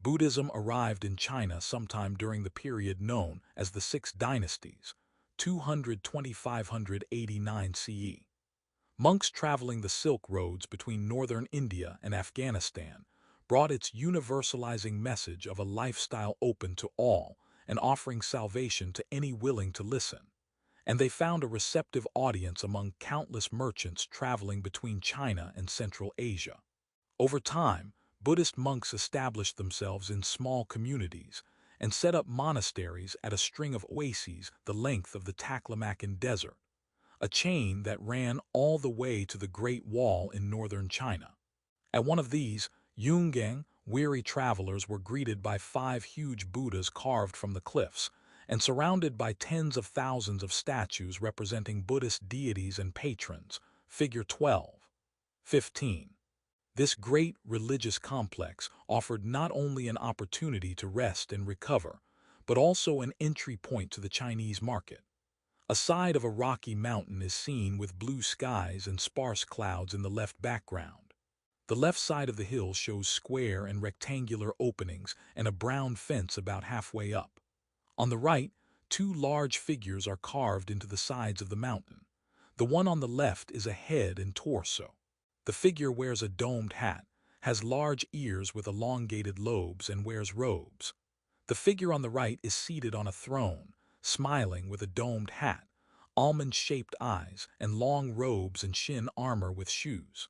Buddhism arrived in China sometime during the period known as the Six Dynasties, 200–589 CE. Monks traveling the Silk Roads between northern India and Afghanistan brought its universalizing message of a lifestyle open to all and offering salvation to any willing to listen, and they found a receptive audience among countless merchants traveling between China and Central Asia. Over time, Buddhist monks established themselves in small communities and set up monasteries at a string of oases the length of the Taklamakan Desert, a chain that ran all the way to the Great Wall in northern China. At one of these, Yungang, weary travelers were greeted by 5 huge Buddhas carved from the cliffs and surrounded by tens of thousands of statues representing Buddhist deities and patrons, figure 12. 15. This great religious complex offered not only an opportunity to rest and recover, but also an entry point to the Chinese market. A side of a rocky mountain is seen with blue skies and sparse clouds in the left background. The left side of the hill shows square and rectangular openings and a brown fence about halfway up. On the right, 2 large figures are carved into the sides of the mountain. The one on the left is a head and torso. The figure wears a domed hat, has large ears with elongated lobes, and wears robes. The figure on the right is seated on a throne, smiling with a domed hat, almond-shaped eyes, and long robes and shin armor with shoes.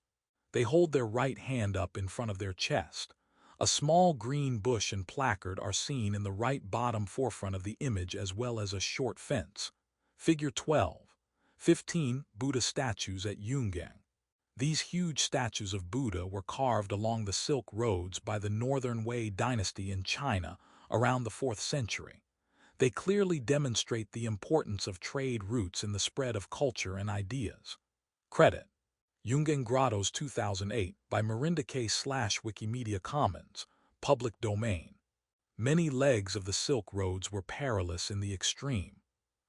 They hold their right hand up in front of their chest. A small green bush and placard are seen in the right bottom forefront of the image, as well as a short fence. Figure 12. 15. Buddha statues at Yungang. These huge statues of Buddha were carved along the Silk Roads by the Northern Wei dynasty in China around the 4th century. They clearly demonstrate the importance of trade routes in the spread of culture and ideas. Credit. Yungang Grottos 2008 by Marinda K. / Wikimedia Commons, public domain. Many legs of the Silk Roads were perilous in the extreme.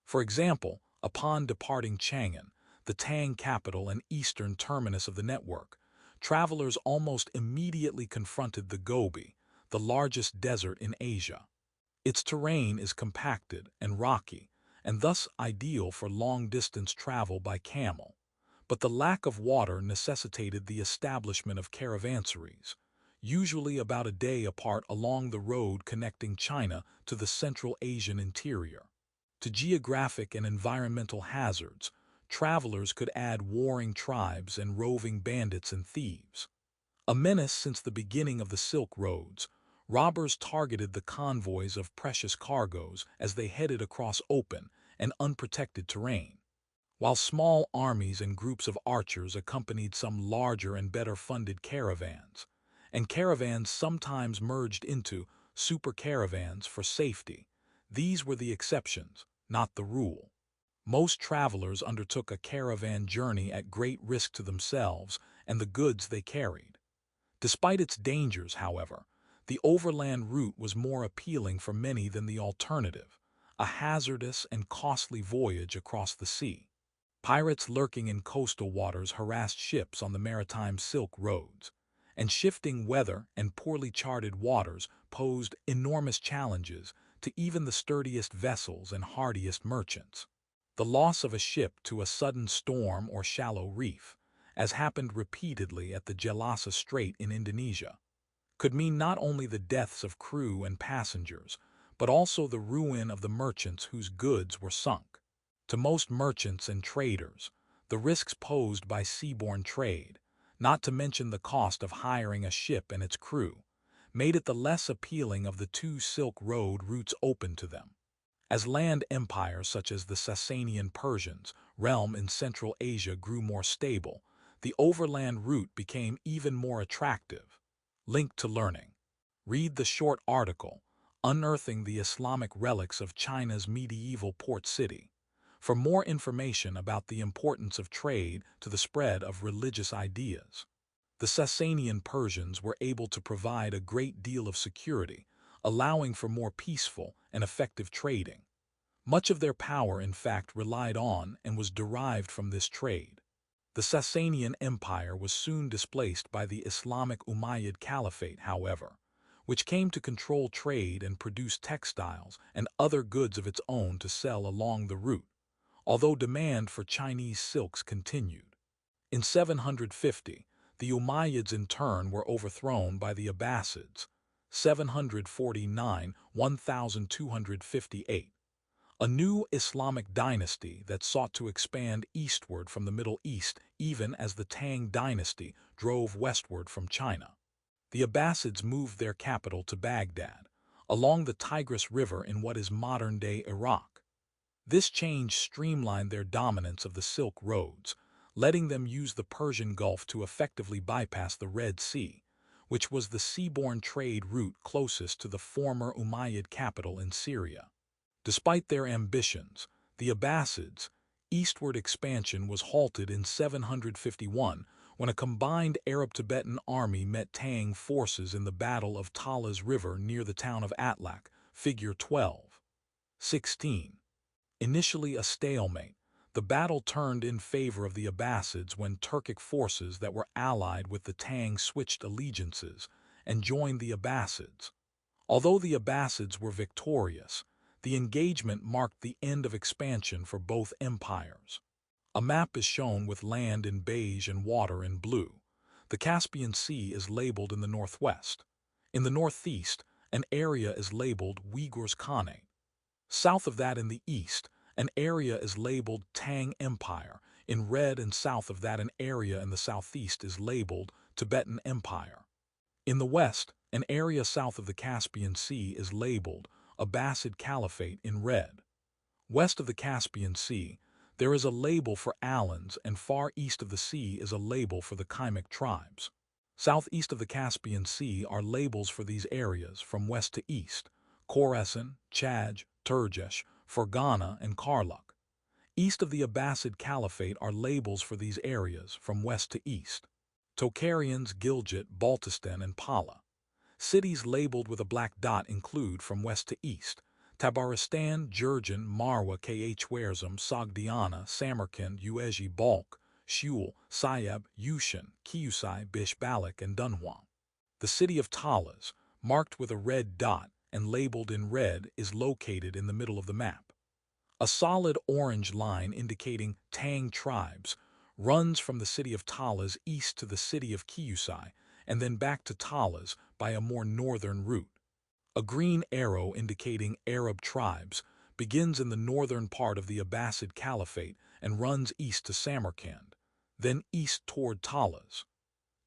For example, upon departing Chang'an, the Tang capital and eastern terminus of the network, travelers almost immediately confronted the Gobi, the largest desert in Asia. Its terrain is compacted and rocky, and thus ideal for long-distance travel by camel. But the lack of water necessitated the establishment of caravanserais, usually about a day apart along the road connecting China to the Central Asian interior. To geographic and environmental hazards, travelers could add warring tribes and roving bandits and thieves. A menace since the beginning of the Silk Roads, robbers targeted the convoys of precious cargoes as they headed across open and unprotected terrain, while small armies and groups of archers accompanied some larger and better-funded caravans, and caravans sometimes merged into super caravans for safety. These were the exceptions, not the rule. Most travelers undertook a caravan journey at great risk to themselves and the goods they carried. Despite its dangers, however, the overland route was more appealing for many than the alternative, a hazardous and costly voyage across the sea. Pirates lurking in coastal waters harassed ships on the maritime Silk Roads, and shifting weather and poorly charted waters posed enormous challenges to even the sturdiest vessels and hardiest merchants. The loss of a ship to a sudden storm or shallow reef, as happened repeatedly at the Jelasa Strait in Indonesia, could mean not only the deaths of crew and passengers, but also the ruin of the merchants whose goods were sunk. To most merchants and traders, the risks posed by seaborne trade, not to mention the cost of hiring a ship and its crew, made it the less appealing of the two Silk Road routes open to them. As land empires such as the Sasanian Persians' realm in Central Asia grew more stable, the overland route became even more attractive. Link to learning. Read the short article, Unearthing the Islamic Relics of China's Medieval Port City, for more information about the importance of trade to the spread of religious ideas. The Sasanian Persians were able to provide a great deal of security, allowing for more peaceful and effective trading. Much of their power, in fact, relied on and was derived from this trade. The Sasanian Empire was soon displaced by the Islamic Umayyad Caliphate, however, which came to control trade and produce textiles and other goods of its own to sell along the route, although demand for Chinese silks continued. In 750, the Umayyads in turn were overthrown by the Abbasids, 749–1258, a new Islamic dynasty that sought to expand eastward from the Middle East even as the Tang dynasty drove westward from China. The Abbasids moved their capital to Baghdad, along the Tigris River in what is modern-day Iraq. This change streamlined their dominance of the Silk Roads, letting them use the Persian Gulf to effectively bypass the Red Sea, which was the seaborne trade route closest to the former Umayyad capital in Syria. Despite their ambitions, the Abbasids' eastward expansion was halted in 751 when a combined Arab-Tibetan army met Tang forces in the Battle of Talas River near the town of Atlak, figure 12:16. Initially a stalemate, the battle turned in favor of the Abbasids when Turkic forces that were allied with the Tang switched allegiances and joined the Abbasids. Although the Abbasids were victorious, the engagement marked the end of expansion for both empires. A map is shown with land in beige and water in blue. The Caspian Sea is labeled in the northwest. In the northeast, an area is labeled Uyghurs Khanate. South of that in the east, an area is labeled Tang Empire in red, and south of that an area in the southeast is labeled Tibetan Empire. In the west, an area south of the Caspian Sea is labeled Abbasid Caliphate in red. West of the Caspian Sea, there is a label for Alans, and far east of the sea is a label for the Khimik tribes. Southeast of the Caspian Sea are labels for these areas from west to east: Khorasan, Chaj, Turgesh, Fergana, and Karluk. East of the Abbasid Caliphate are labels for these areas from west to east: Tocharians, Gilgit, Baltistan, and Pala. Cities labeled with a black dot include from west to east: Tabaristan, Jurgen, Marwa, Khwarizm, Sogdiana, Samarkand, Ueji, Balkh, Shul, Sayeb, Yushan, Kiusai, Bishbalik, and Dunhuang. The city of Talas, marked with a red dot and labeled in red, is located in the middle of the map. A solid orange line indicating Tang tribes runs from the city of Talas east to the city of Kiusai and then back to Talas by a more northern route. A green arrow indicating Arab tribes begins in the northern part of the Abbasid Caliphate and runs east to Samarkand, then east toward Talas.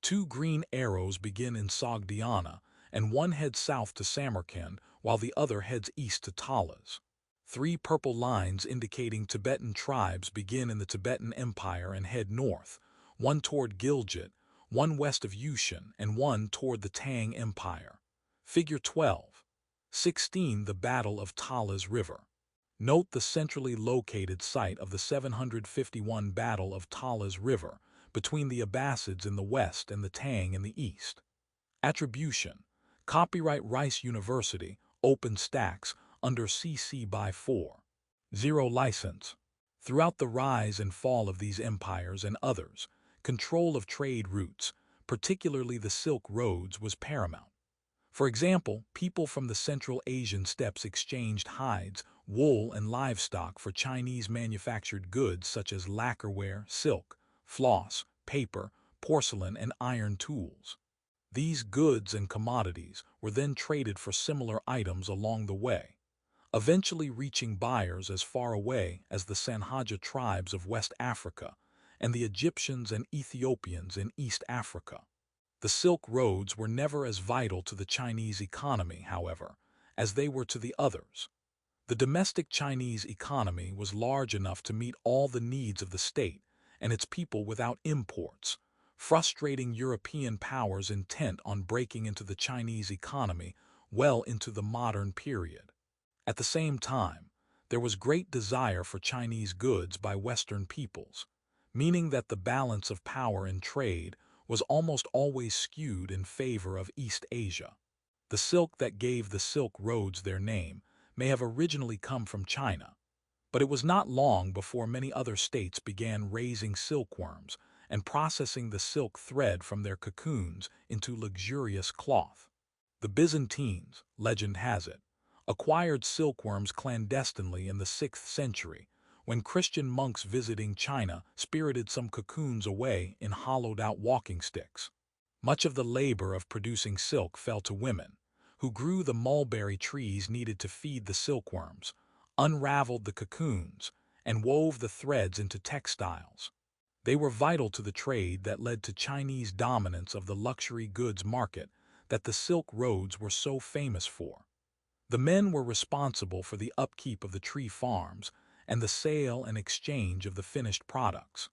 Two green arrows begin in Sogdiana, and one heads south to Samarkand while the other heads east to Talas. Three purple lines indicating Tibetan tribes begin in the Tibetan Empire and head north, one toward Gilgit, one west of Yushan, and one toward the Tang Empire. Figure 12. 16. The Battle of Talas River. Note the centrally located site of the 751 Battle of Talas River between the Abbasids in the west and the Tang in the east. Attribution. Copyright Rice University, OpenStax, under CC by 4. 0 license. Throughout the rise and fall of these empires and others, control of trade routes, particularly the Silk Roads, was paramount. For example, people from the Central Asian steppes exchanged hides, wool, and livestock for Chinese manufactured goods such as lacquerware, silk, floss, paper, porcelain, and iron tools. These goods and commodities were then traded for similar items along the way, eventually reaching buyers as far away as the Sanhaja tribes of West Africa and the Egyptians and Ethiopians in East Africa. The Silk Roads were never as vital to the Chinese economy, however, as they were to the others. The domestic Chinese economy was large enough to meet all the needs of the state and its people without imports, frustrating European powers intent on breaking into the Chinese economy well into the modern period. At the same time, there was great desire for Chinese goods by Western peoples, meaning that the balance of power in trade was almost always skewed in favor of East Asia. The silk that gave the Silk Roads their name may have originally come from China, but it was not long before many other states began raising silkworms and processing the silk thread from their cocoons into luxurious cloth. The Byzantines, legend has it, acquired silkworms clandestinely in the 6th century, when Christian monks visiting China spirited some cocoons away in hollowed-out walking sticks. Much of the labor of producing silk fell to women, who grew the mulberry trees needed to feed the silkworms, unraveled the cocoons, and wove the threads into textiles. They were vital to the trade that led to Chinese dominance of the luxury goods market that the Silk Roads were so famous for. The men were responsible for the upkeep of the tree farms and the sale and exchange of the finished products.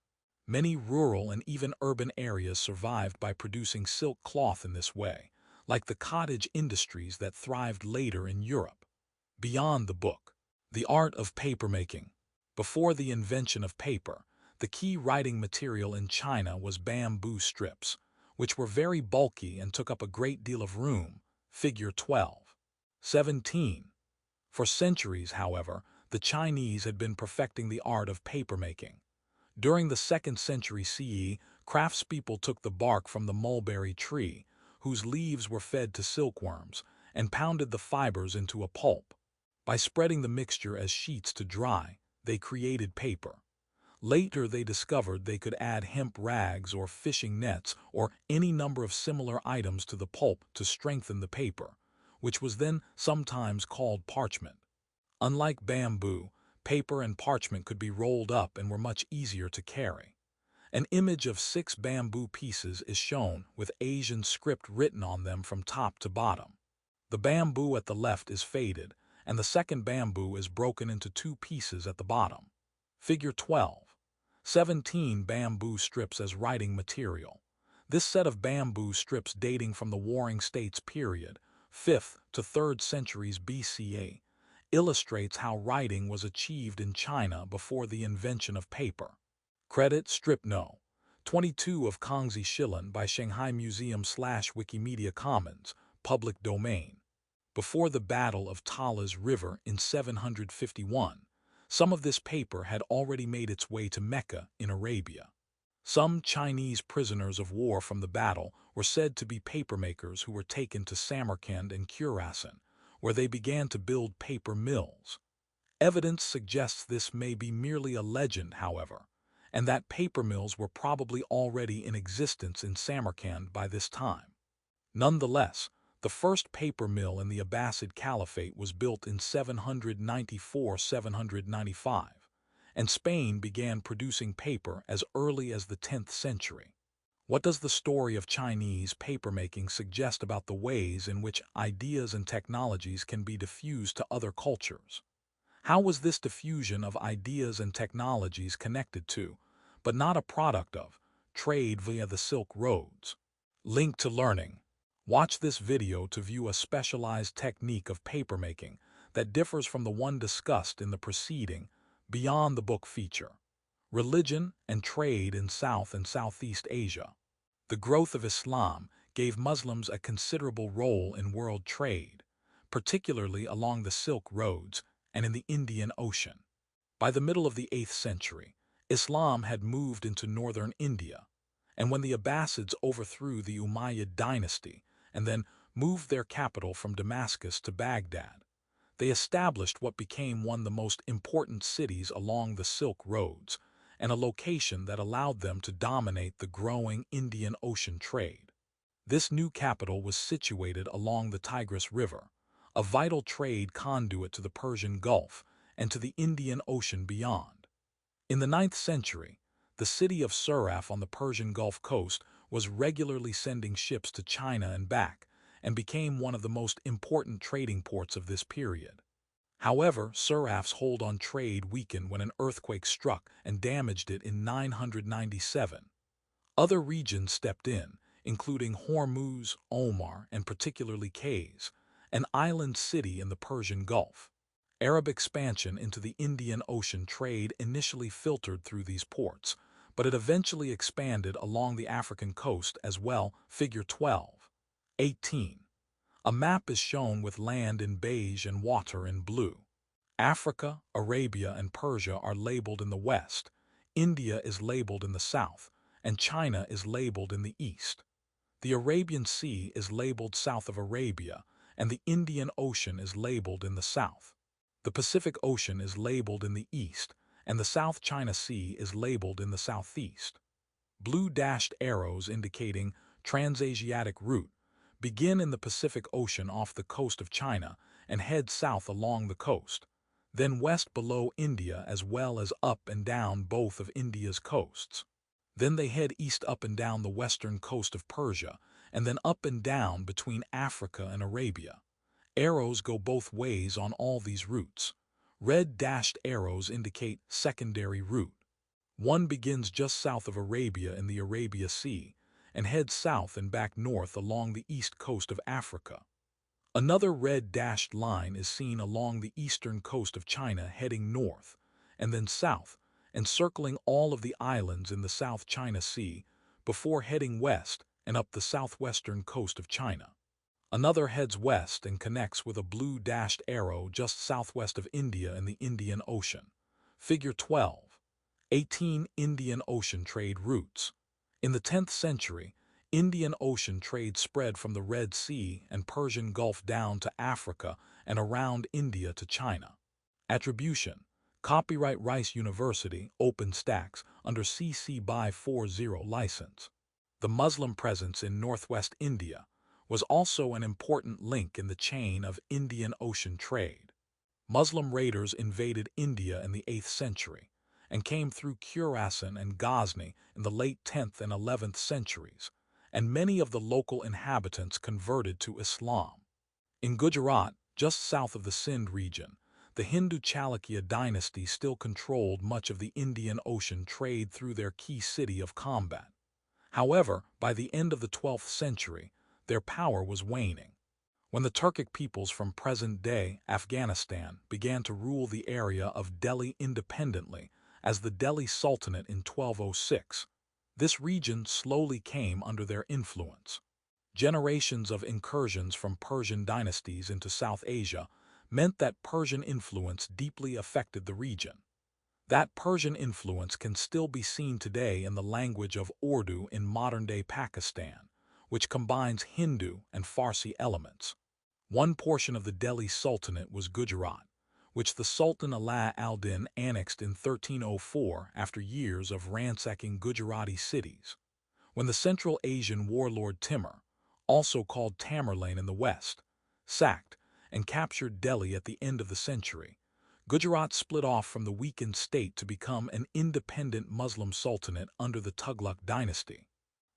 Many rural and even urban areas survived by producing silk cloth in this way, like the cottage industries that thrived later in Europe. Beyond the book. The art of papermaking. Before the invention of paper, the key writing material in China was bamboo strips, which were very bulky and took up a great deal of room. Figure 12. 17. For centuries, however, the Chinese had been perfecting the art of papermaking. During the 2nd century CE, craftspeople took the bark from the mulberry tree, whose leaves were fed to silkworms, and pounded the fibers into a pulp. By spreading the mixture as sheets to dry, they created paper. Later they discovered they could add hemp rags or fishing nets or any number of similar items to the pulp to strengthen the paper, which was then sometimes called parchment. Unlike bamboo, paper and parchment could be rolled up and were much easier to carry. An image of 6 bamboo pieces is shown with Asian script written on them from top to bottom. The bamboo at the left is faded, and the second bamboo is broken into 2 pieces at the bottom. Figure 12. 17 bamboo strips as writing material. This set of bamboo strips dating from the Warring States period, 5th to 3rd centuries BCE, illustrates how writing was achieved in China before the invention of paper. Credit Strip No. 22 of Kangxi Shilin by Shanghai Museum / Wikimedia Commons, public domain. before the Battle of Talas River in 751, some of this paper had already made its way to Mecca in Arabia. Some Chinese prisoners of war from the battle were said to be papermakers who were taken to Samarkand and Khurasan, where they began to build paper mills. Evidence suggests this may be merely a legend, however, and that paper mills were probably already in existence in Samarkand by this time. Nonetheless, the first paper mill in the Abbasid Caliphate was built in 794–795, and Spain began producing paper as early as the 10th century. What does the story of Chinese papermaking suggest about the ways in which ideas and technologies can be diffused to other cultures? How was this diffusion of ideas and technologies connected to, but not a product of, trade via the Silk Roads? Link to learning. Watch this video to view a specialized technique of papermaking that differs from the one discussed in the preceding, beyond the book feature. Religion and trade in South and Southeast Asia. The growth of Islam gave Muslims a considerable role in world trade, particularly along the Silk Roads and in the Indian Ocean. By the middle of the 8th century, Islam had moved into northern India, and when the Abbasids overthrew the Umayyad dynasty and then moved their capital from Damascus to Baghdad, they established what became one of the most important cities along the Silk Roads, and a location that allowed them to dominate the growing Indian Ocean trade. This new capital was situated along the Tigris River, a vital trade conduit to the Persian Gulf and to the Indian Ocean beyond. In the 9th century, the city of Suraf on the Persian Gulf coast was regularly sending ships to China and back, and became one of the most important trading ports of this period. However, Suraf's hold on trade weakened when an earthquake struck and damaged it in 997. Other regions stepped in, including Hormuz, Omar, and particularly Kaz, an island city in the Persian Gulf. Arab expansion into the Indian Ocean trade initially filtered through these ports, but it eventually expanded along the African coast as well. Figure 12.18. A map is shown with land in beige and water in blue. Africa, Arabia, and Persia are labeled in the west, India is labeled in the south, and China is labeled in the east. The Arabian Sea is labeled south of Arabia, and the Indian Ocean is labeled in the south. The Pacific Ocean is labeled in the east, and the South China Sea is labeled in the southeast. Blue dashed arrows indicating Transasiatic route begin in the Pacific Ocean off the coast of China and head south along the coast, then west below India as well as up and down both of India's coasts. Then they head east up and down the western coast of Persia, and then up and down between Africa and Arabia. Arrows go both ways on all these routes. Red dashed arrows indicate secondary route. One begins just south of Arabia in the Arabia Sea and heads south and back north along the east coast of Africa. Another red dashed line is seen along the eastern coast of China heading north and then south and circling all of the islands in the South China Sea before heading west and up the southwestern coast of China. Another heads west and connects with a blue dashed arrow just southwest of India in the Indian Ocean. Figure 12.18. Indian Ocean trade routes. In the 10th century, Indian Ocean trade spread from the Red Sea and Persian Gulf down to Africa and around India to China. Attribution. Copyright Rice University, OpenStax, under CC BY 40 license. The Muslim presence in northwest India was also an important link in the chain of Indian Ocean trade. Muslim raiders invaded India in the 8th century and came through Khurasan and Ghazni in the late 10th and 11th centuries, and many of the local inhabitants converted to Islam. In Gujarat, just south of the Sindh region, the Hindu Chalukya dynasty still controlled much of the Indian Ocean trade through their key city of Kambat. However, by the end of the 12th century, their power was waning. When the Turkic peoples from present-day Afghanistan began to rule the area of Delhi independently as the Delhi Sultanate in 1206, this region slowly came under their influence. Generations of incursions from Persian dynasties into South Asia meant that Persian influence deeply affected the region. That Persian influence can still be seen today in the language of Urdu in modern-day Pakistan, which combines Hindu and Farsi elements. One portion of the Delhi Sultanate was Gujarat, which the Sultan Ala al-Din annexed in 1304 after years of ransacking Gujarati cities. When the Central Asian warlord Timur, also called Tamerlane in the west, sacked and captured Delhi at the end of the century, Gujarat split off from the weakened state to become an independent Muslim sultanate under the Tughlaq dynasty.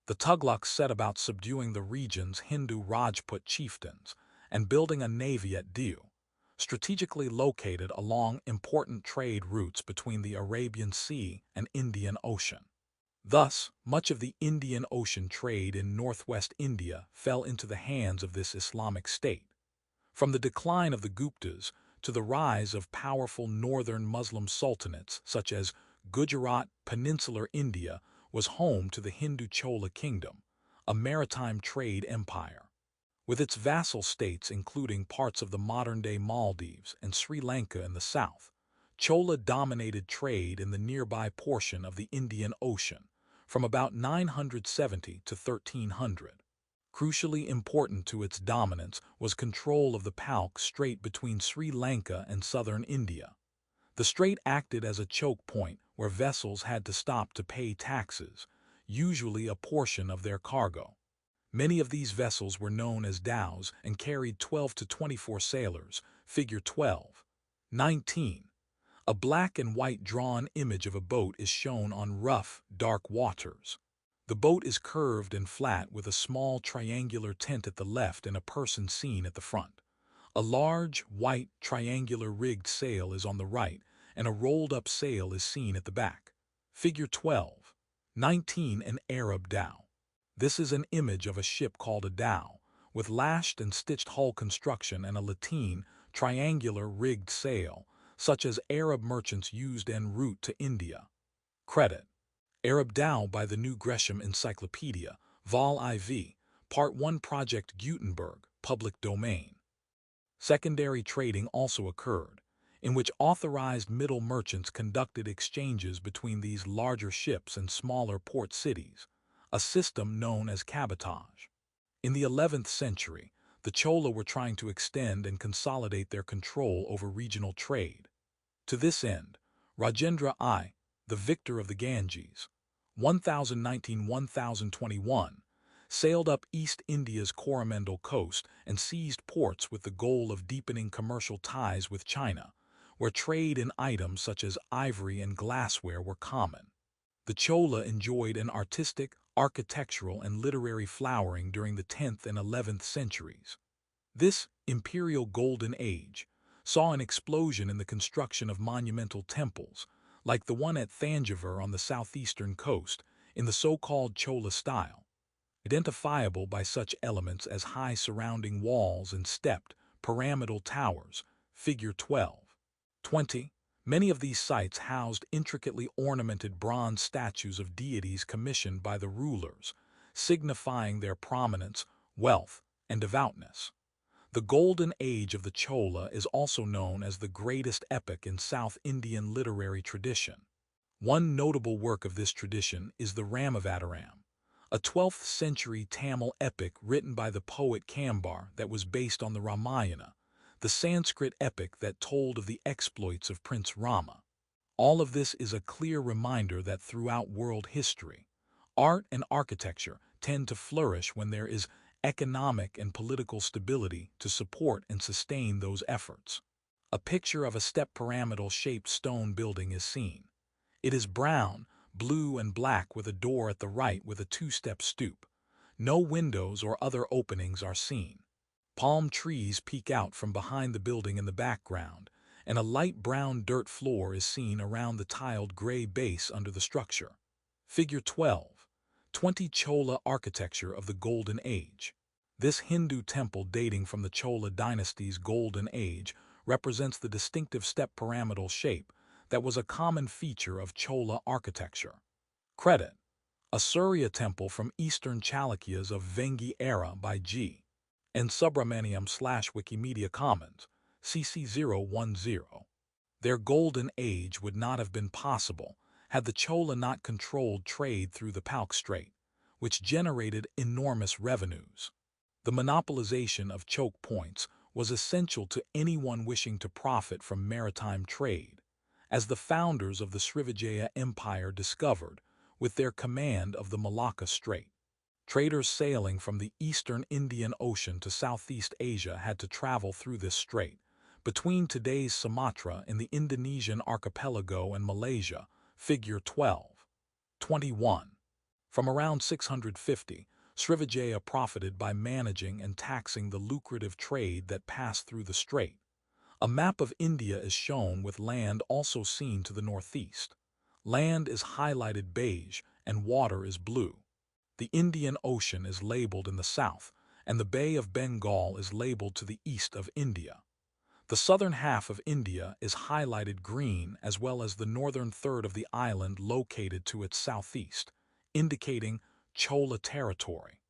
The Tughlaqs set about subduing the region's Hindu Rajput chieftains and building a navy at Diu, strategically located along important trade routes between the Arabian Sea and Indian Ocean. Thus, much of the Indian Ocean trade in northwest India fell into the hands of this Islamic state. From the decline of the Guptas to the rise of powerful northern Muslim sultanates such as Gujarat, peninsular India was home to the Hindu Chola kingdom, a maritime trade empire. With its vassal states including parts of the modern-day Maldives and Sri Lanka in the south, Chola dominated trade in the nearby portion of the Indian Ocean from about 970 to 1300. Crucially important to its dominance was control of the Palk Strait between Sri Lanka and southern India. The strait acted as a choke point where vessels had to stop to pay taxes, usually a portion of their cargo. Many of these vessels were known as dhows and carried 12 to 24 sailors, figure 12. 19. A black and white drawn image of a boat is shown on rough, dark waters. The boat is curved and flat with a small triangular tent at the left and a person seen at the front. A large, white, triangular rigged sail is on the right, and a rolled-up sail is seen at the back. Figure 12. 19. An Arab dhow. This is an image of a ship called a dhow, with lashed and stitched hull construction and a lateen, triangular rigged sail, such as Arab merchants used en route to India. Credit: Arab Dhow by the New Gresham Encyclopedia, Vol. IV, Part 1, Project Gutenberg, Public Domain. Secondary trading also occurred, in which authorized middle merchants conducted exchanges between these larger ships and smaller port cities, a system known as cabotage. In the 11th century, the Chola were trying to extend and consolidate their control over regional trade. To this end, Rajendra I, the victor of the Ganges, 1019–1021, sailed up East India's Coromandel coast and seized ports with the goal of deepening commercial ties with China, where trade in items such as ivory and glassware were common. The Chola enjoyed an artistic, architectural, and literary flowering during the 10th and 11th centuries. This imperial golden age saw an explosion in the construction of monumental temples, like the one at Thanjavur on the southeastern coast, in the so-called Chola style, identifiable by such elements as high surrounding walls and stepped, pyramidal towers, figure 12. 20. Many of these sites housed intricately ornamented bronze statues of deities commissioned by the rulers, signifying their prominence, wealth, and devoutness. The Golden Age of the Chola is also known as the greatest epoch in South Indian literary tradition. One notable work of this tradition is the Ramavataram, a 12th century Tamil epic written by the poet Kambar that was based on the Ramayana, the Sanskrit epic that told of the exploits of Prince Rama. All of this is a clear reminder that throughout world history, art and architecture tend to flourish when there is economic and political stability to support and sustain those efforts. A picture of a step pyramidal-shaped stone building is seen. It is brown, blue, and black with a door at the right with a two-step stoop. No windows or other openings are seen. Palm trees peek out from behind the building in the background, and a light brown dirt floor is seen around the tiled gray base under the structure. Figure 12. 20. Chola architecture of the Golden Age. This Hindu temple dating from the Chola dynasty's Golden Age represents the distinctive step pyramidal shape that was a common feature of Chola architecture. Credit: a Surya temple from Eastern Chalukyas of Vengi era by G. and Subramaniam/Wikimedia Commons, CC010. Their golden age would not have been possible had the Chola not controlled trade through the Palk Strait, which generated enormous revenues. The monopolization of choke points was essential to anyone wishing to profit from maritime trade, as the founders of the Srivijaya Empire discovered with their command of the Malacca Strait. Traders sailing from the eastern Indian Ocean to Southeast Asia had to travel through this strait, between today's Sumatra in the Indonesian archipelago and Malaysia, figure 12. 21. From around 650, Srivijaya profited by managing and taxing the lucrative trade that passed through the strait. A map of India is shown with land also seen to the northeast. Land is highlighted beige and water is blue. The Indian Ocean is labeled in the south, and the Bay of Bengal is labeled to the east of India. The southern half of India is highlighted green as well as the northern third of the island located to its southeast, indicating Chola territory.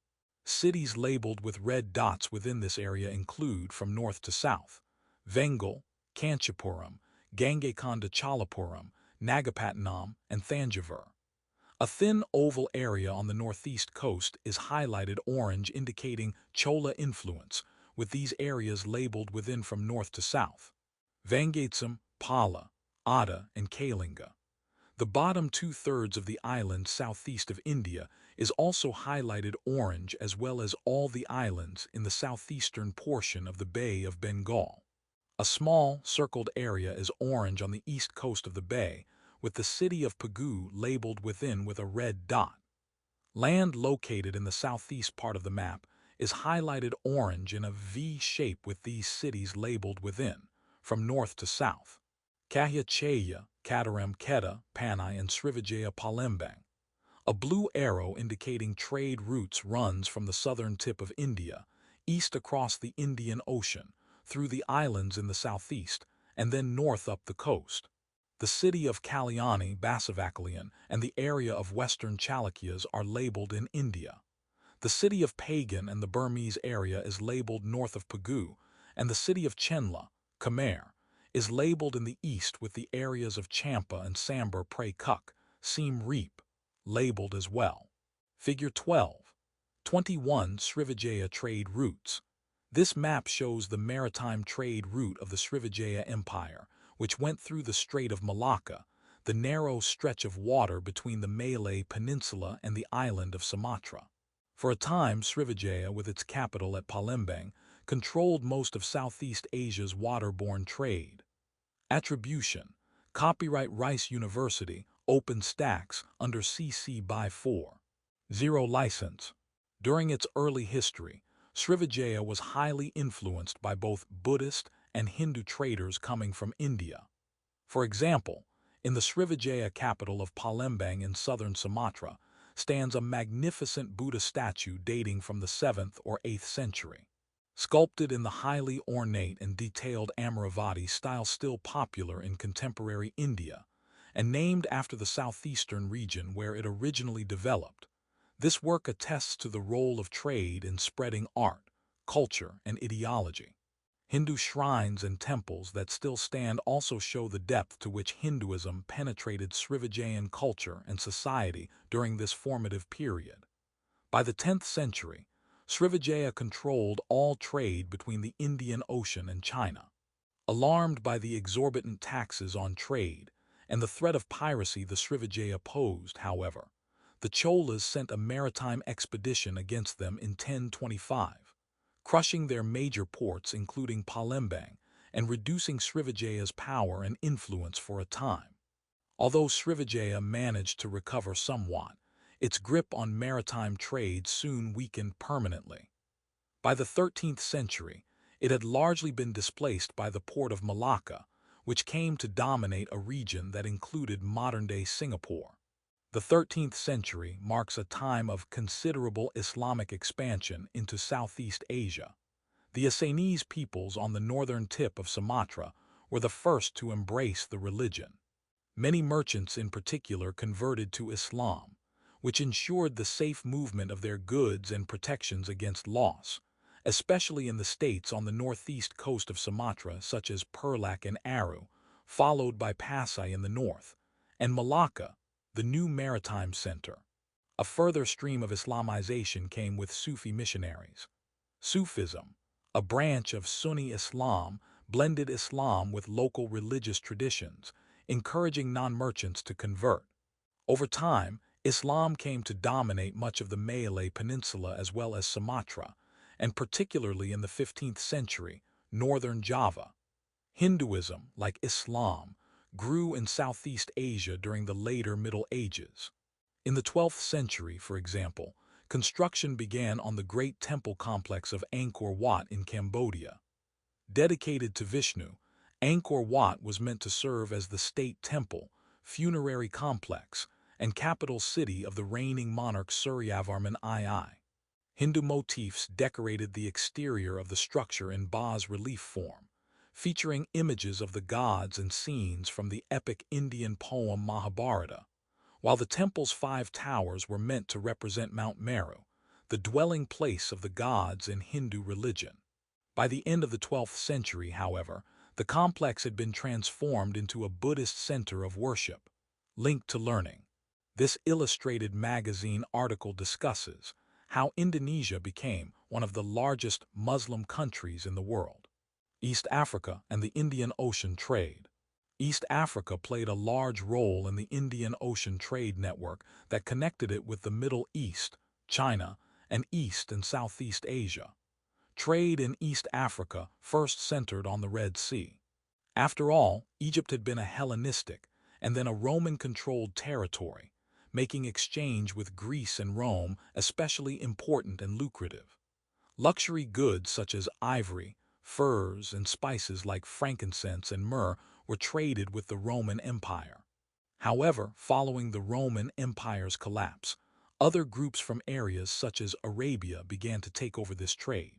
Cities labeled with red dots within this area include, from north to south, Vengal, Kanchipuram, Gangaikonda Cholapuram, Nagapattinam, and Thanjavur. A thin oval area on the northeast coast is highlighted orange indicating Chola influence, with these areas labeled within from north to south. Vangatsam, Pala, Ada, and Kalinga. The bottom two-thirds of the island southeast of India is also highlighted orange as well as all the islands in the southeastern portion of the Bay of Bengal. A small, circled area is orange on the east coast of the bay, with the city of Pagu labeled within with a red dot. Land located in the southeast part of the map is highlighted orange in a V shape with these cities labeled within, from north to south. Kahya Chaya, Kataram Keta, Panai, and Srivijaya Palembang. A blue arrow indicating trade routes runs from the southern tip of India, east across the Indian Ocean, through the islands in the southeast, and then north up the coast. The city of Kalyani, Basavakalian, and the area of western Chalukyas are labeled in India. The city of Pagan and the Burmese area is labeled north of Pagu, and the city of Chenla, Khmer, is labeled in the east with the areas of Champa and Sambar Pray Kuk, Siem Reap, labeled as well. Figure 12. 21 Srivijaya Trade Routes. This map shows the maritime trade route of the Srivijaya Empire, which went through the Strait of Malacca, the narrow stretch of water between the Malay Peninsula and the island of Sumatra. For a time, Srivijaya, with its capital at Palembang, controlled most of Southeast Asia's waterborne trade. Attribution. Copyright Rice University, OpenStax, under CC by 4. 0 license. During its early history, Srivijaya was highly influenced by both Buddhist and Hindu traders coming from India. For example, in the Srivijaya capital of Palembang in southern Sumatra stands a magnificent Buddha statue dating from the 7th or 8th century. Sculpted in the highly ornate and detailed Amaravati style still popular in contemporary India, and named after the southeastern region where it originally developed, this work attests to the role of trade in spreading art, culture, and ideology. Hindu shrines and temples that still stand also show the depth to which Hinduism penetrated Srivijayan culture and society during this formative period. By the 10th century, Srivijaya controlled all trade between the Indian Ocean and China. Alarmed by the exorbitant taxes on trade and the threat of piracy the Srivijaya posed, however, the Cholas sent a maritime expedition against them in 1025. Crushing their major ports including Palembang and reducing Srivijaya's power and influence for a time. Although Srivijaya managed to recover somewhat, its grip on maritime trade soon weakened permanently. By the 13th century, it had largely been displaced by the port of Malacca, which came to dominate a region that included modern-day Singapore. The 13th century marks a time of considerable Islamic expansion into Southeast Asia. The Assamese peoples on the northern tip of Sumatra were the first to embrace the religion. Many merchants in particular converted to Islam, which ensured the safe movement of their goods and protections against loss, especially in the states on the northeast coast of Sumatra such as Perlak and Aru, followed by Pasai in the north, and Malacca, the new maritime center. A further stream of Islamization came with Sufi missionaries. Sufism, a branch of Sunni Islam, blended Islam with local religious traditions, encouraging non-merchants to convert. Over time, Islam came to dominate much of the Malay Peninsula as well as Sumatra, and particularly in the 15th century, northern Java. Hinduism, like Islam, grew in Southeast Asia during the later Middle Ages. In the 12th century, for example, construction began on the great temple complex of Angkor Wat in Cambodia. Dedicated to Vishnu, Angkor Wat was meant to serve as the state temple, funerary complex, and capital city of the reigning monarch Suryavarman II. Hindu motifs decorated the exterior of the structure in bas-relief form, featuring images of the gods and scenes from the epic Indian poem Mahabharata, while the temple's 5 towers were meant to represent Mount Meru, the dwelling place of the gods in Hindu religion. By the end of the 12th century, however, the complex had been transformed into a Buddhist center of worship, linked to learning. This illustrated magazine article discusses how Indonesia became one of the largest Muslim countries in the world. East Africa and the Indian Ocean trade. East Africa played a large role in the Indian Ocean trade network that connected it with the Middle East, China, and East and Southeast Asia. Trade in East Africa first centered on the Red Sea. After all, Egypt had been a Hellenistic and then a Roman-controlled territory, making exchange with Greece and Rome especially important and lucrative. Luxury goods such as ivory, furs, and spices like frankincense and myrrh were traded with the Roman Empire. However, following the Roman Empire's collapse, other groups from areas such as Arabia began to take over this trade.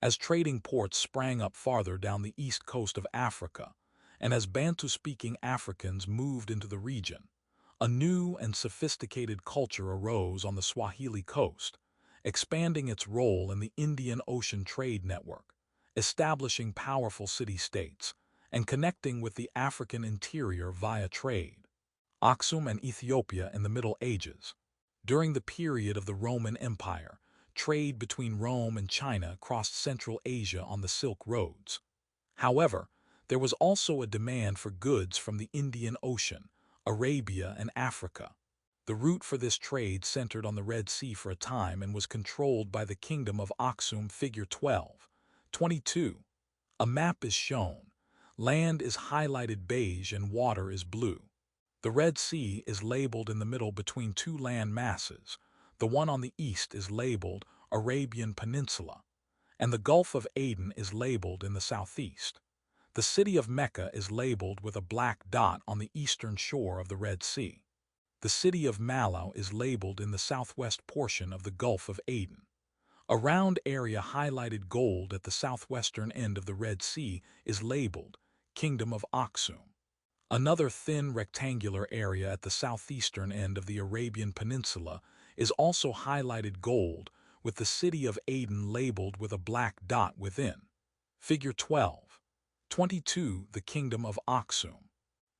As trading ports sprang up farther down the east coast of Africa, and as Bantu-speaking Africans moved into the region, a new and sophisticated culture arose on the Swahili coast, expanding its role in the Indian Ocean trade network, establishing powerful city-states, and connecting with the African interior via trade. Aksum and Ethiopia in the Middle Ages. During the period of the Roman Empire, trade between Rome and China crossed Central Asia on the Silk Roads. However, there was also a demand for goods from the Indian Ocean, Arabia, and Africa. The route for this trade centered on the Red Sea for a time and was controlled by the Kingdom of Aksum. Figure 12.22. A map is shown. Land is highlighted beige and water is blue. The Red Sea is labeled in the middle between 2 land masses. The one on the east is labeled Arabian Peninsula, and the Gulf of Aden is labeled in the southeast. The city of Mecca is labeled with a black dot on the eastern shore of the Red Sea. The city of Malau is labeled in the southwest portion of the Gulf of Aden. A round area highlighted gold at the southwestern end of the Red Sea is labeled Kingdom of Aksum. Another thin rectangular area at the southeastern end of the Arabian Peninsula is also highlighted gold, with the city of Aden labeled with a black dot within. Figure 12.22. The Kingdom of Aksum.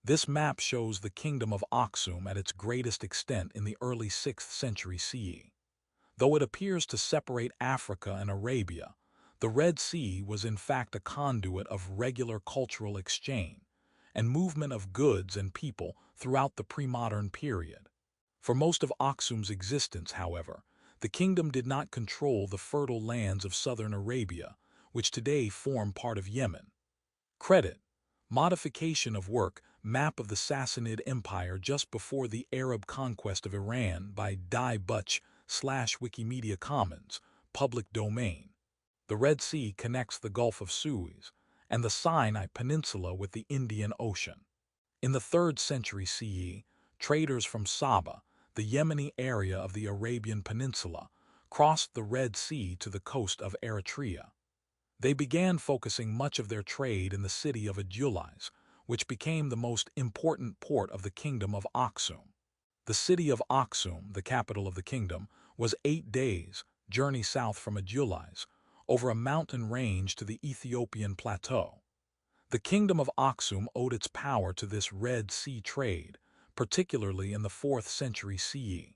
This map shows the Kingdom of Aksum at its greatest extent in the early 6th century CE. Though it appears to separate Africa and Arabia, the Red Sea was in fact a conduit of regular cultural exchange and movement of goods and people throughout the pre-modern period. For most of Aksum's existence, however, the kingdom did not control the fertile lands of southern Arabia, which today form part of Yemen. Credit. Modification of work, map of the Sassanid Empire just before the Arab conquest of Iran by Die Butch /Wikimedia Commons, public domain. The Red Sea connects the Gulf of Suez and the Sinai Peninsula with the Indian Ocean. In the 3rd century CE, traders from Saba, the Yemeni area of the Arabian Peninsula, crossed the Red Sea to the coast of Eritrea. They began focusing much of their trade in the city of Adulis, which became the most important port of the Kingdom of Aksum. The city of Aksum, the capital of the kingdom, was 8 days' journey south from Adulis, over a mountain range to the Ethiopian plateau. The kingdom of Aksum owed its power to this Red Sea trade, particularly in the 4th century CE.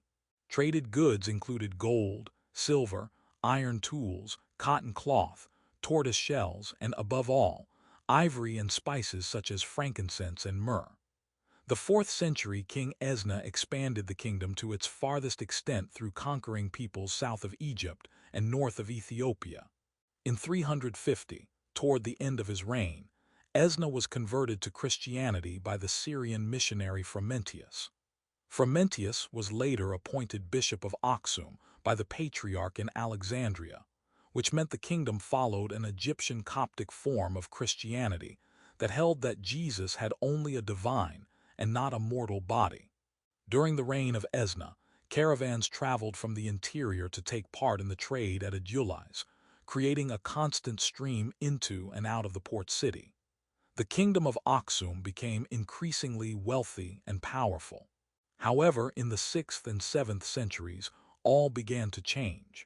Traded goods included gold, silver, iron tools, cotton cloth, tortoise shells, and above all, ivory and spices such as frankincense and myrrh. The 4th century King Esna expanded the kingdom to its farthest extent through conquering peoples south of Egypt and north of Ethiopia. In 350, toward the end of his reign, Esna was converted to Christianity by the Syrian missionary Frumentius. Frumentius was later appointed Bishop of Aksum by the Patriarch in Alexandria, which meant the kingdom followed an Egyptian Coptic form of Christianity that held that Jesus had only a divine and not a mortal body. During the reign of Esna, caravans traveled from the interior to take part in the trade at Adulis, creating a constant stream into and out of the port city. The kingdom of Aksum became increasingly wealthy and powerful. However, in the 6th and 7th centuries, all began to change.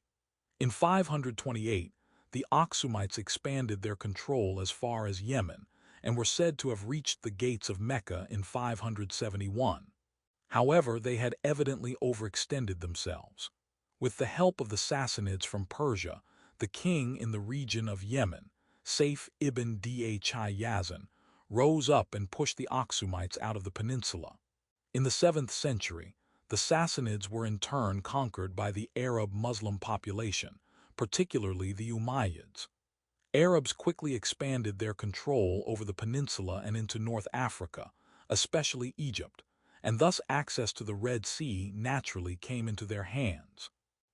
In 528, the Aksumites expanded their control as far as Yemen and were said to have reached the gates of Mecca in 571. However, they had evidently overextended themselves. With the help of the Sassanids from Persia, the king in the region of Yemen, Saif ibn Yazan, rose up and pushed the Aksumites out of the peninsula. In the 7th century, the Sassanids were in turn conquered by the Arab Muslim population, particularly the Umayyads. Arabs quickly expanded their control over the peninsula and into North Africa, especially Egypt, and thus access to the Red Sea naturally came into their hands.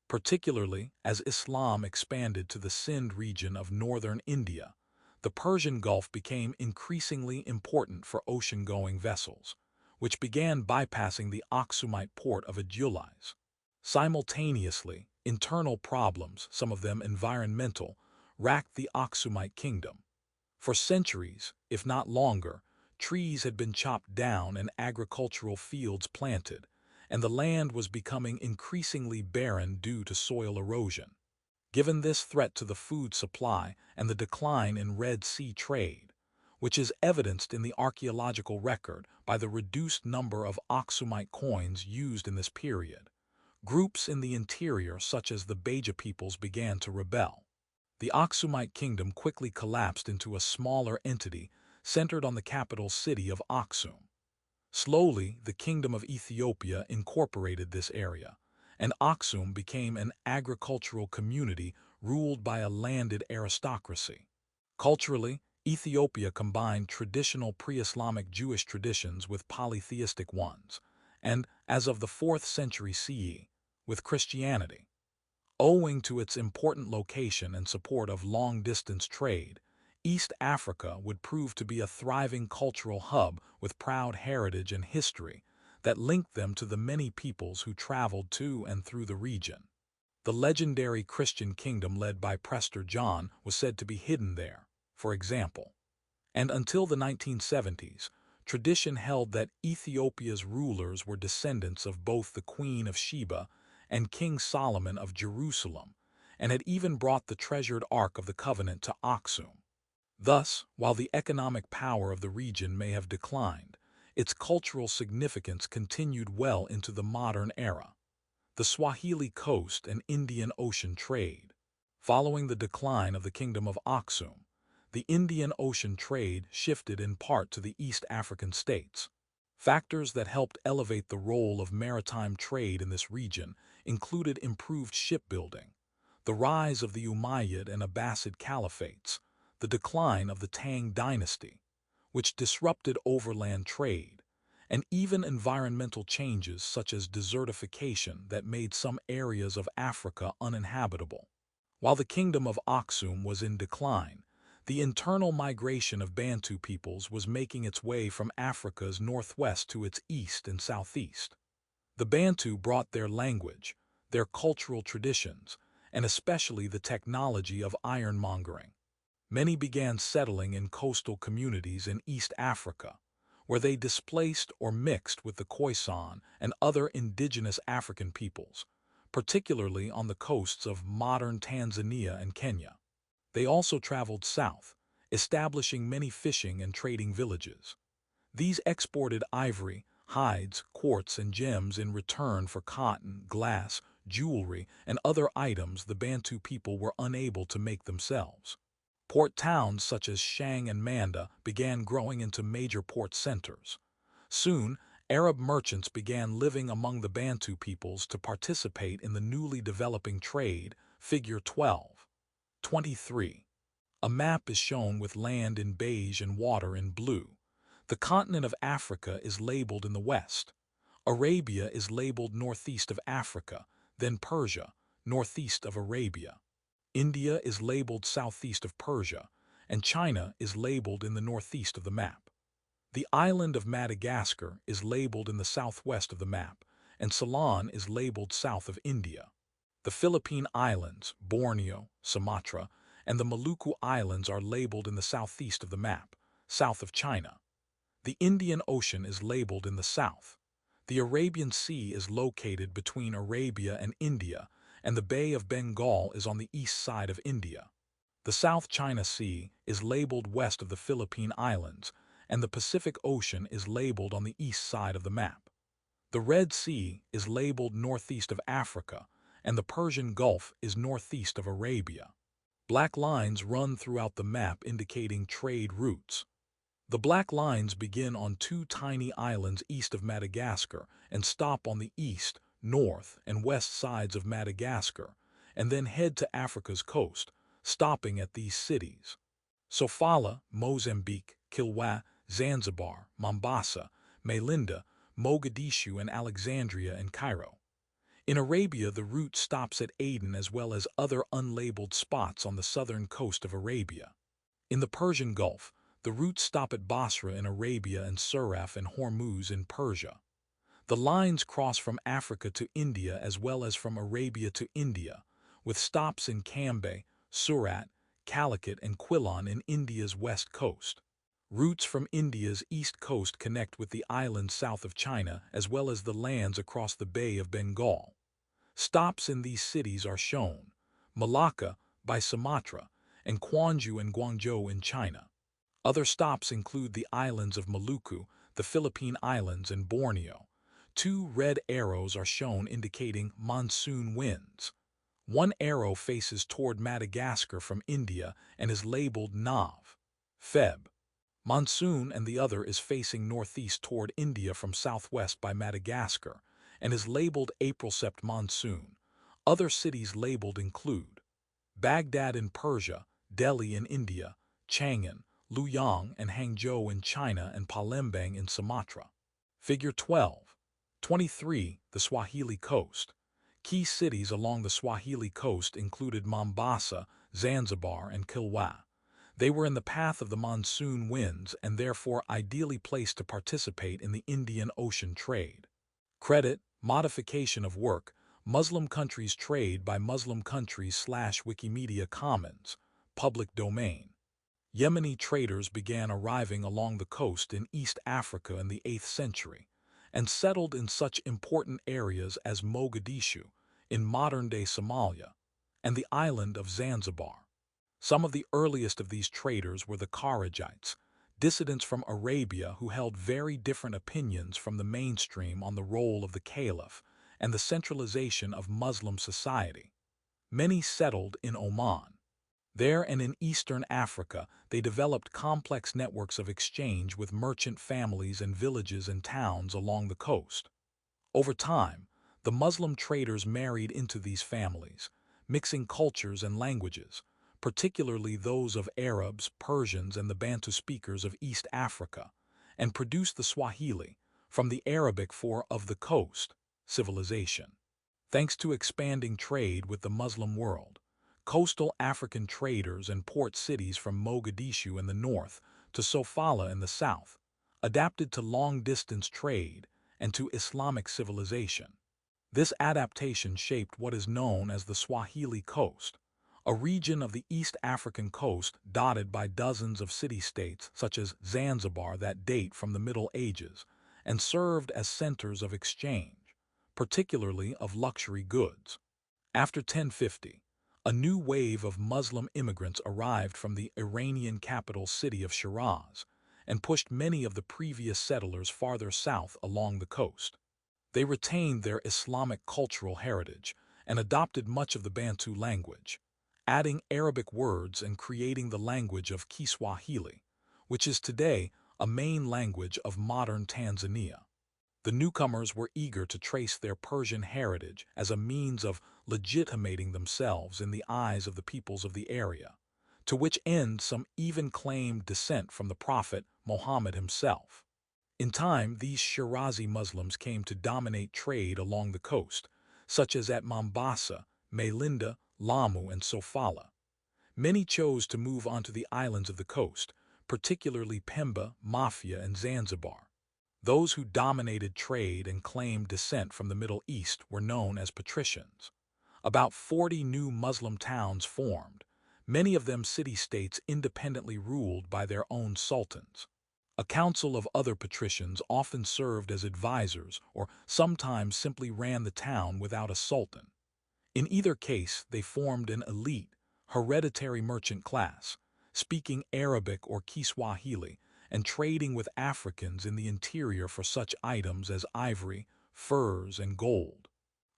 Particularly as Islam expanded to the Sindh region of northern India, the Persian Gulf became increasingly important for ocean-going vessels, which began bypassing the Aksumite port of Adulis. Simultaneously, internal problems, some of them environmental, racked the Aksumite kingdom. For centuries, if not longer, trees had been chopped down and agricultural fields planted, and the land was becoming increasingly barren due to soil erosion. Given this threat to the food supply and the decline in Red Sea trade, which is evidenced in the archaeological record by the reduced number of Aksumite coins used in this period, groups in the interior such as the Beja peoples began to rebel. The Aksumite kingdom quickly collapsed into a smaller entity centered on the capital city of Aksum. Slowly, the kingdom of Ethiopia incorporated this area, and Aksum became an agricultural community ruled by a landed aristocracy. Culturally, Ethiopia combined traditional pre-Islamic Jewish traditions with polytheistic ones, and, as of the 4th century CE, with Christianity. Owing to its important location and support of long-distance trade, East Africa would prove to be a thriving cultural hub with proud heritage and history that linked them to the many peoples who traveled to and through the region. The legendary Christian kingdom led by Prester John was said to be hidden there, for example. And until the 1970s, tradition held that Ethiopia's rulers were descendants of both the Queen of Sheba and King Solomon of Jerusalem, and had even brought the treasured Ark of the Covenant to Aksum. Thus, while the economic power of the region may have declined, its cultural significance continued well into the modern era. The Swahili Coast and Indian Ocean trade. Following the decline of the Kingdom of Aksum, the Indian Ocean trade shifted in part to the East African states. Factors that helped elevate the role of maritime trade in this region included improved shipbuilding, the rise of the Umayyad and Abbasid caliphates, the decline of the Tang dynasty, which disrupted overland trade, and even environmental changes such as desertification that made some areas of Africa uninhabitable. While the Kingdom of Aksum was in decline, the internal migration of Bantu peoples was making its way from Africa's northwest to its east and southeast. The Bantu brought their language, their cultural traditions, and especially the technology of ironmongering. Many began settling in coastal communities in East Africa, where they displaced or mixed with the Khoisan and other indigenous African peoples, particularly on the coasts of modern Tanzania and Kenya. They also traveled south, establishing many fishing and trading villages. These exported ivory, hides, quartz, and gems in return for cotton, glass, jewelry, and other items the Bantu people were unable to make themselves. Port towns such as Shang and Manda began growing into major port centers. Soon, Arab merchants began living among the Bantu peoples to participate in the newly developing trade. Figure 12. 23. A map is shown with land in beige and water in blue. The continent of Africa is labeled in the west. Arabia is labeled northeast of Africa, then Persia, northeast of Arabia. India is labeled southeast of Persia, and China is labeled in the northeast of the map. The island of Madagascar is labeled in the southwest of the map, and Ceylon is labeled south of India. The Philippine Islands, Borneo, Sumatra, and the Maluku Islands are labeled in the southeast of the map, south of China. The Indian Ocean is labeled in the south. The Arabian Sea is located between Arabia and India, and the Bay of Bengal is on the east side of India. The South China Sea is labeled west of the Philippine Islands, and the Pacific Ocean is labeled on the east side of the map. The Red Sea is labeled northeast of Africa, and the Persian Gulf is northeast of Arabia. Black lines run throughout the map indicating trade routes. The black lines begin on two tiny islands east of Madagascar and stop on the east, north, and west sides of Madagascar, and then head to Africa's coast, stopping at these cities: Sofala, Mozambique; Kilwa, Zanzibar; Mombasa, Melinda, Mogadishu, and Alexandria and Cairo. In Arabia, the route stops at Aden as well as other unlabeled spots on the southern coast of Arabia. In the Persian Gulf, the routes stop at Basra in Arabia and Suraf and Hormuz in Persia. The lines cross from Africa to India as well as from Arabia to India, with stops in Cambay, Surat, Calicut, and Quilon in India's west coast. Routes from India's east coast connect with the islands south of China as well as the lands across the Bay of Bengal. Stops in these cities are shown: Malacca by Sumatra, and Quanju and Guangzhou in China. Other stops include the islands of Maluku, the Philippine Islands, and Borneo. Two red arrows are shown indicating monsoon winds. One arrow faces toward Madagascar from India and is labeled Nav, Feb, monsoon, and the other is facing northeast toward India from southwest by Madagascar and is labeled April, Sept, monsoon. Other cities labeled include Baghdad in Persia, Delhi in India, Chang'an, Luoyang and Hangzhou in China, and Palembang in Sumatra. Figure 12. 23. The Swahili Coast. Key cities along the Swahili coast included Mombasa, Zanzibar, and Kilwa. They were in the path of the monsoon winds and therefore ideally placed to participate in the Indian Ocean trade. Credit, modification of work, Muslim countries trade by Muslim countries / Wikimedia Commons, public domain. Yemeni traders began arriving along the coast in East Africa in the 8th century and settled in such important areas as Mogadishu, in modern-day Somalia, and the island of Zanzibar. Some of the earliest of these traders were the Kharijites, dissidents from Arabia who held very different opinions from the mainstream on the role of the caliph and the centralization of Muslim society. Many settled in Oman. There and in Eastern Africa, they developed complex networks of exchange with merchant families and villages and towns along the coast. Over time, the Muslim traders married into these families, mixing cultures and languages, particularly those of Arabs, Persians, and the Bantu speakers of East Africa, and produced the Swahili, from the Arabic for of the coast, civilization. Thanks to expanding trade with the Muslim world, coastal African traders and port cities from Mogadishu in the north to Sofala in the south adapted to long-distance trade and to Islamic civilization. This adaptation shaped what is known as the Swahili coast, a region of the East African coast dotted by dozens of city-states such as Zanzibar that date from the Middle Ages and served as centers of exchange, particularly of luxury goods. After 1050, a new wave of Muslim immigrants arrived from the Iranian capital city of Shiraz and pushed many of the previous settlers farther south along the coast. They retained their Islamic cultural heritage and adopted much of the Bantu language, adding Arabic words and creating the language of Kiswahili, which is today a main language of modern Tanzania. The newcomers were eager to trace their Persian heritage as a means of legitimating themselves in the eyes of the peoples of the area, to which end some even claimed descent from the Prophet Muhammad himself. In time, these Shirazi Muslims came to dominate trade along the coast, such as at Mombasa, Melinda, Lamu, and Sofala. Many chose to move onto the islands of the coast, particularly Pemba, Mafia, and Zanzibar. Those who dominated trade and claimed descent from the Middle East were known as patricians. About 40 new Muslim towns formed, many of them city-states independently ruled by their own sultans. A council of other patricians often served as advisors or sometimes simply ran the town without a sultan. In either case, they formed an elite, hereditary merchant class, speaking Arabic or Kiswahili, and trading with Africans in the interior for such items as ivory, furs, and gold.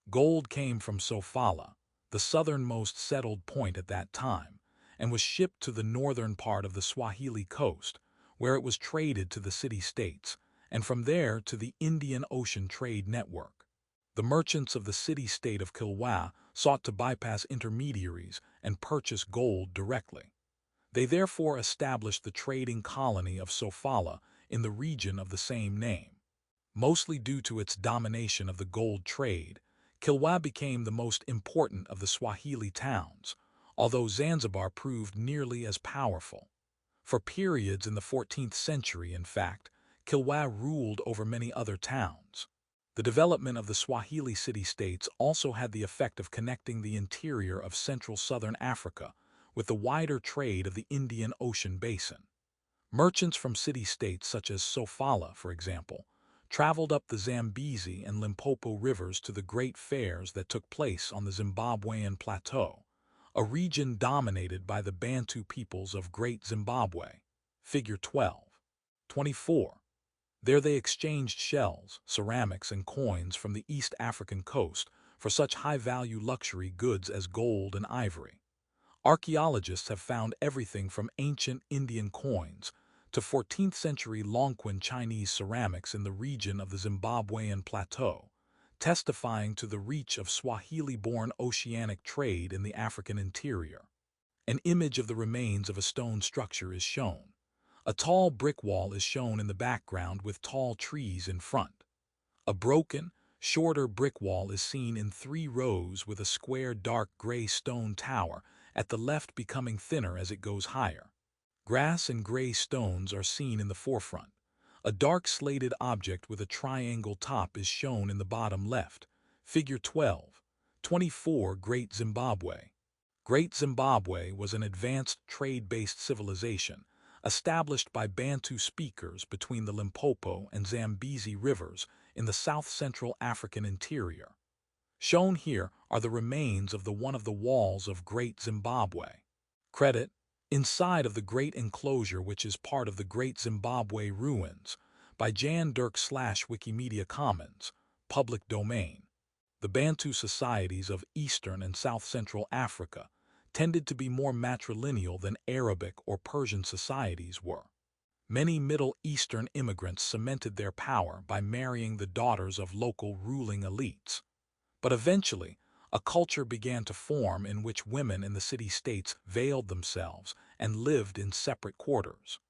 Gold came from Sofala, the southernmost settled point at that time, and was shipped to the northern part of the Swahili coast, where it was traded to the city-states, and from there to the Indian Ocean trade network. The merchants of the city-state of Kilwa sought to bypass intermediaries and purchase gold directly. They therefore established the trading colony of Sofala in the region of the same name. Mostly due to its domination of the gold trade, Kilwa became the most important of the Swahili towns, although Zanzibar proved nearly as powerful. For periods in the 14th century, in fact, Kilwa ruled over many other towns. The development of the Swahili city-states also had the effect of connecting the interior of central southern Africa with the wider trade of the Indian Ocean basin. Merchants from city-states such as Sofala, for example, traveled up the Zambezi and Limpopo rivers to the great fairs that took place on the Zimbabwean plateau, a region dominated by the Bantu peoples of Great Zimbabwe. Figure 12. 24. There they exchanged shells, ceramics, and coins from the East African coast for such high-value luxury goods as gold and ivory. Archaeologists have found everything from ancient Indian coins to 14th-century Algonquin Chinese ceramics in the region of the Zimbabwean plateau, testifying to the reach of Swahili-born oceanic trade in the African interior. An image of the remains of a stone structure is shown. A tall brick wall is shown in the background with tall trees in front. A broken, shorter brick wall is seen in 3 rows with a square dark gray stone tower at the left becoming thinner as it goes higher. Grass and gray stones are seen in the forefront. A dark slated object with a triangle top is shown in the bottom left. Figure 12. 24. Great Zimbabwe. Great Zimbabwe was an advanced trade-based civilization established by Bantu speakers between the Limpopo and Zambezi rivers in the south-central African interior. Shown here are the remains of one of the walls of Great Zimbabwe. Credit: Inside of the Great Enclosure, which is part of the Great Zimbabwe Ruins, by Jan Dirk / Wikimedia Commons, public domain. The Bantu societies of Eastern and South-Central Africa tended to be more matrilineal than Arabic or Persian societies were. Many Middle Eastern immigrants cemented their power by marrying the daughters of local ruling elites. But eventually, a culture began to form in which women in the city-states veiled themselves and lived in separate quarters.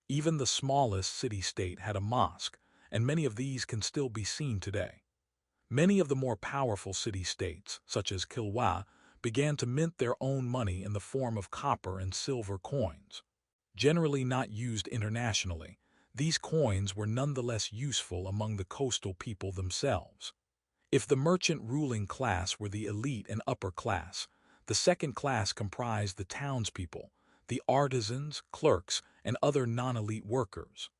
Even the smallest city-state had a mosque, and many of these can still be seen today. Many of the more powerful city-states, such as Kilwa, began to mint their own money in the form of copper and silver coins. Generally not used internationally, these coins were nonetheless useful among the coastal people themselves. If the merchant ruling class were the elite and upper class, The second class comprised the townspeople, the artisans, clerks, and other non-elite workers.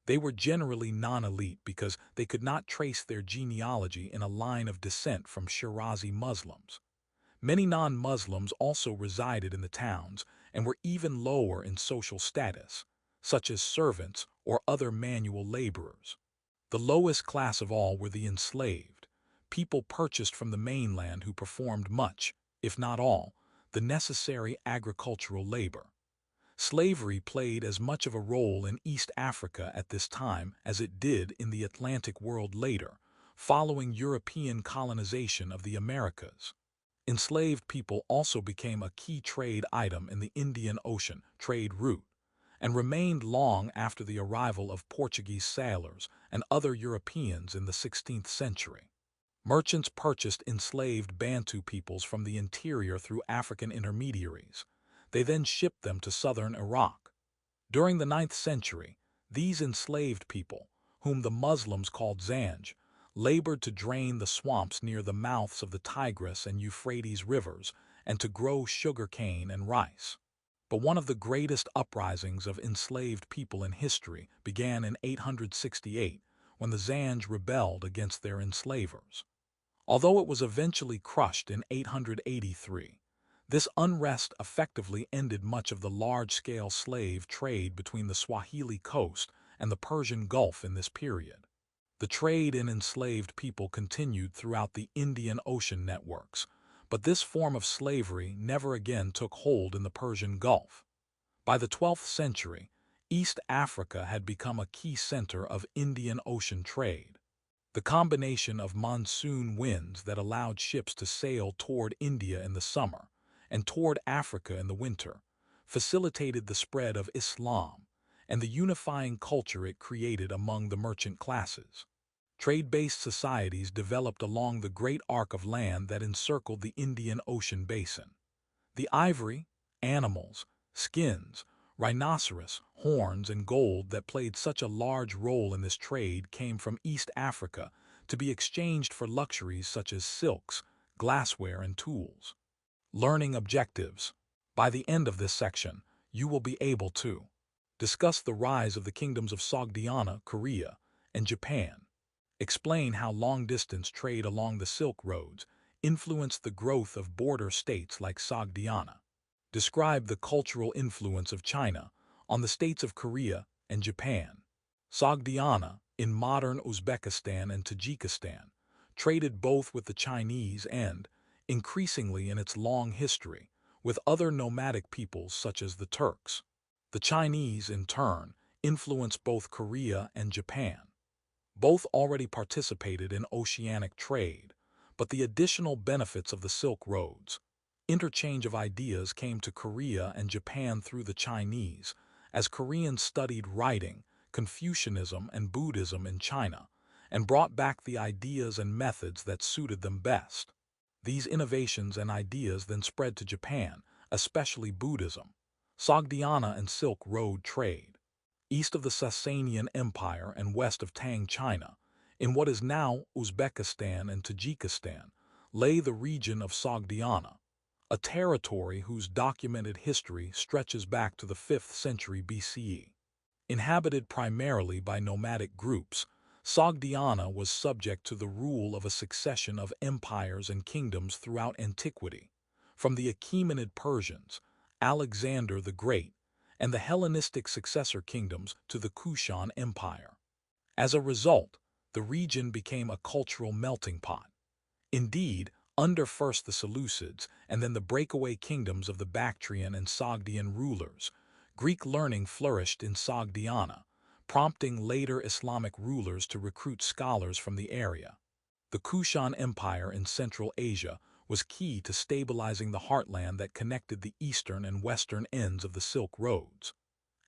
They were generally non-elite because they could not trace their genealogy in a line of descent from Shirazi Muslims. Many non-Muslims also resided in the towns and were even lower in social status, such as servants or other manual laborers. The lowest class of all were the enslaved, people purchased from the mainland who performed much, if not all, the necessary agricultural labor. Slavery played as much of a role in East Africa at this time as it did in the Atlantic world later, following European colonization of the Americas. Enslaved people also became a key trade item in the Indian Ocean trade route, and remained long after the arrival of Portuguese sailors and other Europeans in the 16th century. Merchants purchased enslaved Bantu peoples from the interior through African intermediaries. They then shipped them to southern Iraq. During the 9th century, these enslaved people, whom the Muslims called Zanj, labored to drain the swamps near the mouths of the Tigris and Euphrates rivers and to grow sugar cane and rice. But one of the greatest uprisings of enslaved people in history began in 868 when the Zanj rebelled against their enslavers. Although it was eventually crushed in 883, this unrest effectively ended much of the large-scale slave trade between the Swahili coast and the Persian Gulf in this period. The trade in enslaved people continued throughout the Indian Ocean networks, but this form of slavery never again took hold in the Persian Gulf. By the 12th century, East Africa had become a key center of Indian Ocean trade. The combination of monsoon winds that allowed ships to sail toward India in the summer and toward Africa in the winter facilitated the spread of Islam and the unifying culture it created among the merchant classes. Trade-based societies developed along the great arc of land that encircled the Indian Ocean basin. The ivory, animals, skins, rhinoceros, horns, and gold that played such a large role in this trade came from East Africa to be exchanged for luxuries such as silks, glassware, and tools. Learning objectives. By the end of this section, you will be able to discuss the rise of the kingdoms of Sogdiana, Korea, and Japan. Explain how long-distance trade along the Silk Roads influenced the growth of border states like Sogdiana. Describe the cultural influence of China on the states of Korea and Japan. Sogdiana, in modern Uzbekistan and Tajikistan, traded both with the Chinese and, increasingly in its long history, with other nomadic peoples such as the Turks. The Chinese, in turn, influenced both Korea and Japan. Both already participated in oceanic trade, but the additional benefits of the Silk Roads, interchange of ideas came to Korea and Japan through the Chinese, as Koreans studied writing, Confucianism, and Buddhism in China, and brought back the ideas and methods that suited them best. These innovations and ideas then spread to Japan, especially Buddhism. Sogdiana and Silk Road trade. East of the Sasanian Empire and west of Tang China, in what is now Uzbekistan and Tajikistan, lay the region of Sogdiana, a territory whose documented history stretches back to the 5th century BCE. Inhabited primarily by nomadic groups, Sogdiana was subject to the rule of a succession of empires and kingdoms throughout antiquity, from the Achaemenid Persians, Alexander the Great, and the Hellenistic successor kingdoms to the Kushan Empire. As a result, the region became a cultural melting pot. Indeed, under first the Seleucids and then the breakaway kingdoms of the Bactrian and Sogdian rulers, Greek learning flourished in Sogdiana, prompting later Islamic rulers to recruit scholars from the area. The Kushan Empire in Central Asia was key to stabilizing the heartland that connected the eastern and western ends of the Silk Roads.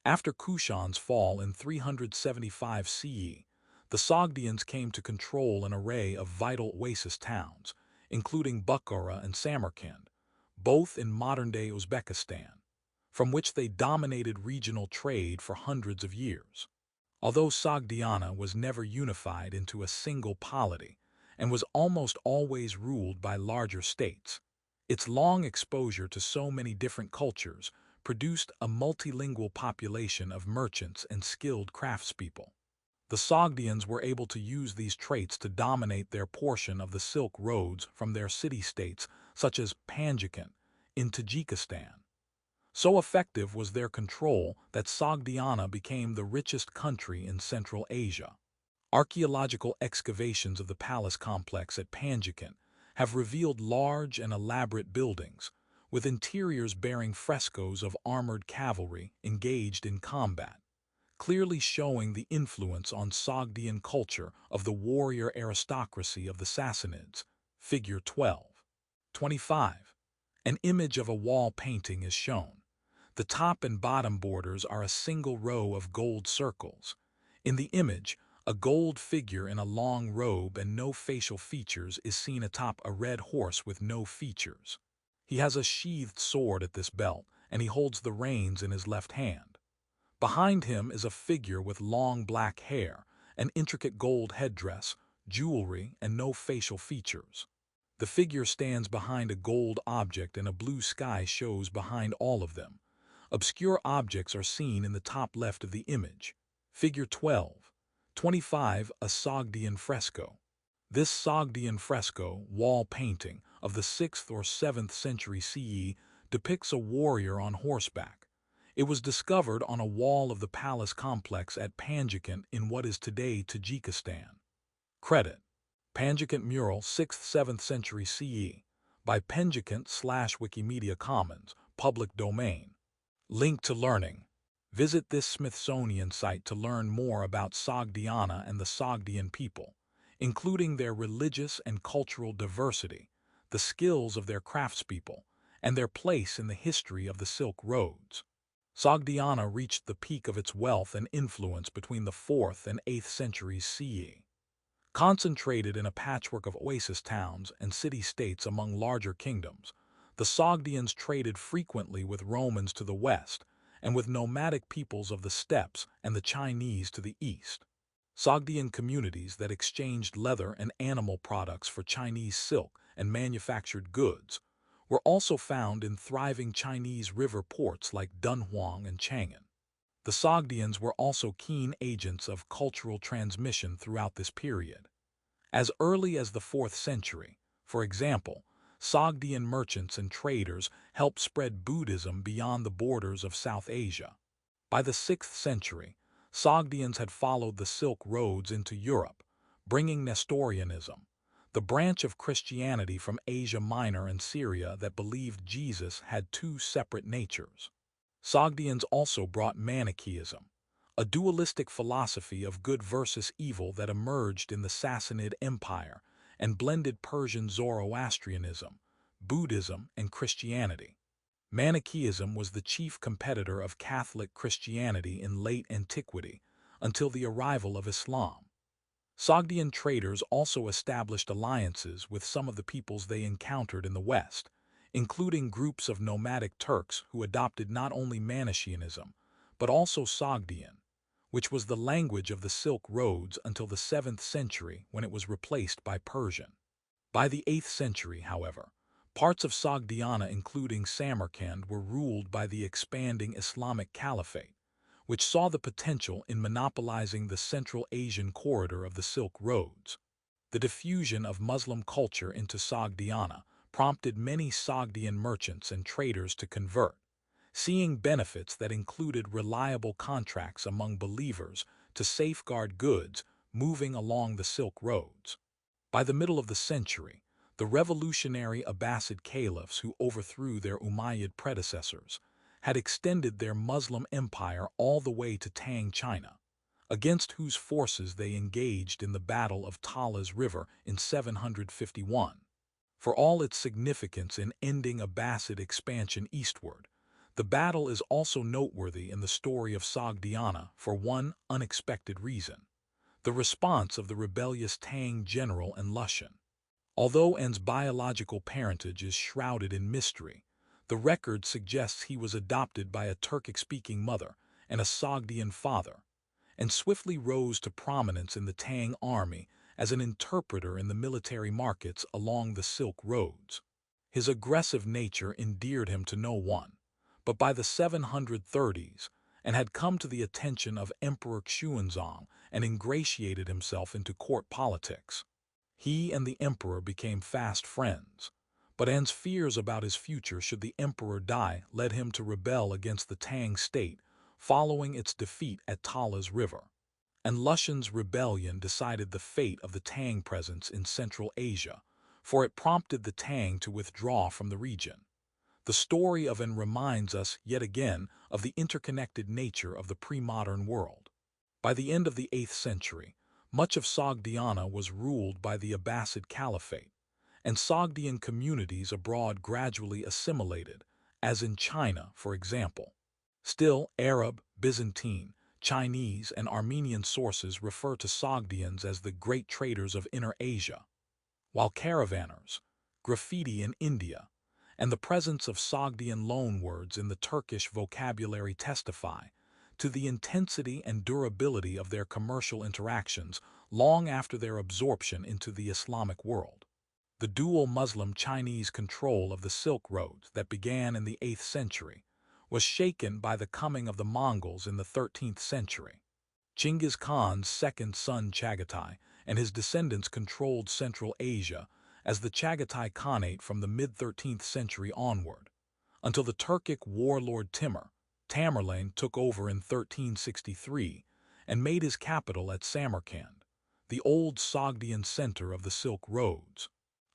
After Kushan's fall in 375 CE, the Sogdians came to control an array of vital oasis towns, including Bukhara and Samarkand, both in modern-day Uzbekistan, from which they dominated regional trade for hundreds of years. Although Sogdiana was never unified into a single polity and was almost always ruled by larger states, Its long exposure to so many different cultures produced a multilingual population of merchants and skilled craftspeople. The Sogdians were able to use these traits to dominate their portion of the Silk Roads from their city-states, such as Panjikent, in Tajikistan. So effective was their control that Sogdiana became the richest country in Central Asia. Archaeological excavations of the palace complex at Panjikent have revealed large and elaborate buildings, with interiors bearing frescoes of armored cavalry engaged in combat, clearly showing the influence on Sogdian culture of the warrior aristocracy of the Sassanids. Figure 12. 25. An image of a wall painting is shown. The top and bottom borders are a single row of gold circles. In the image, a gold figure in a long robe and no facial features is seen atop a red horse with no features. He has a sheathed sword at this belt, and he holds the reins in his left hand. Behind him is a figure with long black hair, an intricate gold headdress, jewelry, and no facial features. The figure stands behind a gold object and a blue sky shows behind all of them. Obscure objects are seen in the top left of the image. Figure 12. 25. A Sogdian fresco. This Sogdian fresco, wall painting, of the 6th or 7th century CE depicts a warrior on horseback. It was discovered on a wall of the palace complex at Panjikent in what is today Tajikistan. Credit: Panjikent mural 6th-7th century CE by Panjikent/Wikimedia Commons, public domain. Link to learning. Visit this Smithsonian site to learn more about Sogdiana and the Sogdian people, including their religious and cultural diversity, the skills of their craftspeople, and their place in the history of the Silk Roads. Sogdiana reached the peak of its wealth and influence between the 4th and 8th centuries CE. Concentrated in a patchwork of oasis towns and city-states among larger kingdoms, the Sogdians traded frequently with Romans to the west and with nomadic peoples of the steppes and the Chinese to the east. Sogdian communities that exchanged leather and animal products for Chinese silk and manufactured goods were also found in thriving Chinese river ports like Dunhuang and Chang'an. The Sogdians were also keen agents of cultural transmission throughout this period. As early as the 4th century, for example, Sogdian merchants and traders helped spread Buddhism beyond the borders of South Asia. By the 6th century, Sogdians had followed the Silk Roads into Europe, bringing Nestorianism, the branch of Christianity from Asia Minor and Syria that believed Jesus had two separate natures. Sogdians also brought Manichaeism, a dualistic philosophy of good versus evil that emerged in the Sassanid Empire and blended Persian Zoroastrianism, Buddhism, and Christianity. Manichaeism was the chief competitor of Catholic Christianity in late antiquity until the arrival of Islam. Sogdian traders also established alliances with some of the peoples they encountered in the West, including groups of nomadic Turks who adopted not only Manichaeism, but also Sogdian, which was the language of the Silk Roads until the 7th century when it was replaced by Persian. By the 8th century, however, parts of Sogdiana including Samarkand were ruled by the expanding Islamic Caliphate, which saw the potential in monopolizing the Central Asian corridor of the Silk Roads. The diffusion of Muslim culture into Sogdiana prompted many Sogdian merchants and traders to convert, seeing benefits that included reliable contracts among believers to safeguard goods moving along the Silk Roads. By the middle of the century, the revolutionary Abbasid caliphs who overthrew their Umayyad predecessors had extended their Muslim empire all the way to Tang China, against whose forces they engaged in the Battle of Talas River in 751. For all its significance in ending Abbasid expansion eastward, the battle is also noteworthy in the story of Sogdiana for one unexpected reason: the response of the rebellious Tang general and Lushan. Although An's biological parentage is shrouded in mystery, the record suggests he was adopted by a Turkic-speaking mother and a Sogdian father, and swiftly rose to prominence in the Tang army as an interpreter in the military markets along the Silk Roads. His aggressive nature endeared him to no one, but by the 730s, and had come to the attention of Emperor Xuanzang and ingratiated himself into court politics. He and the emperor became fast friends, but An's fears about his future should the emperor die led him to rebel against the Tang state following its defeat at Tala's River. And Lushan's rebellion decided the fate of the Tang presence in Central Asia, for it prompted the Tang to withdraw from the region. The story of An reminds us yet again of the interconnected nature of the pre-modern world. By the end of the 8th century, much of Sogdiana was ruled by the Abbasid Caliphate, and Sogdian communities abroad gradually assimilated, as in China, for example. Still, Arab, Byzantine, Chinese, and Armenian sources refer to Sogdians as the great traders of Inner Asia, while caravanners, graffiti in India, and the presence of Sogdian loanwords in the Turkish vocabulary testify to the intensity and durability of their commercial interactions long after their absorption into the Islamic world. The dual Muslim-Chinese control of the Silk Roads that began in the 8th century was shaken by the coming of the Mongols in the 13th century. Genghis Khan's second son Chagatai and his descendants controlled Central Asia as the Chagatai Khanate from the mid-13th century onward, until the Turkic warlord Tamerlane took over in 1363 and made his capital at Samarkand, the old Sogdian center of the Silk Roads.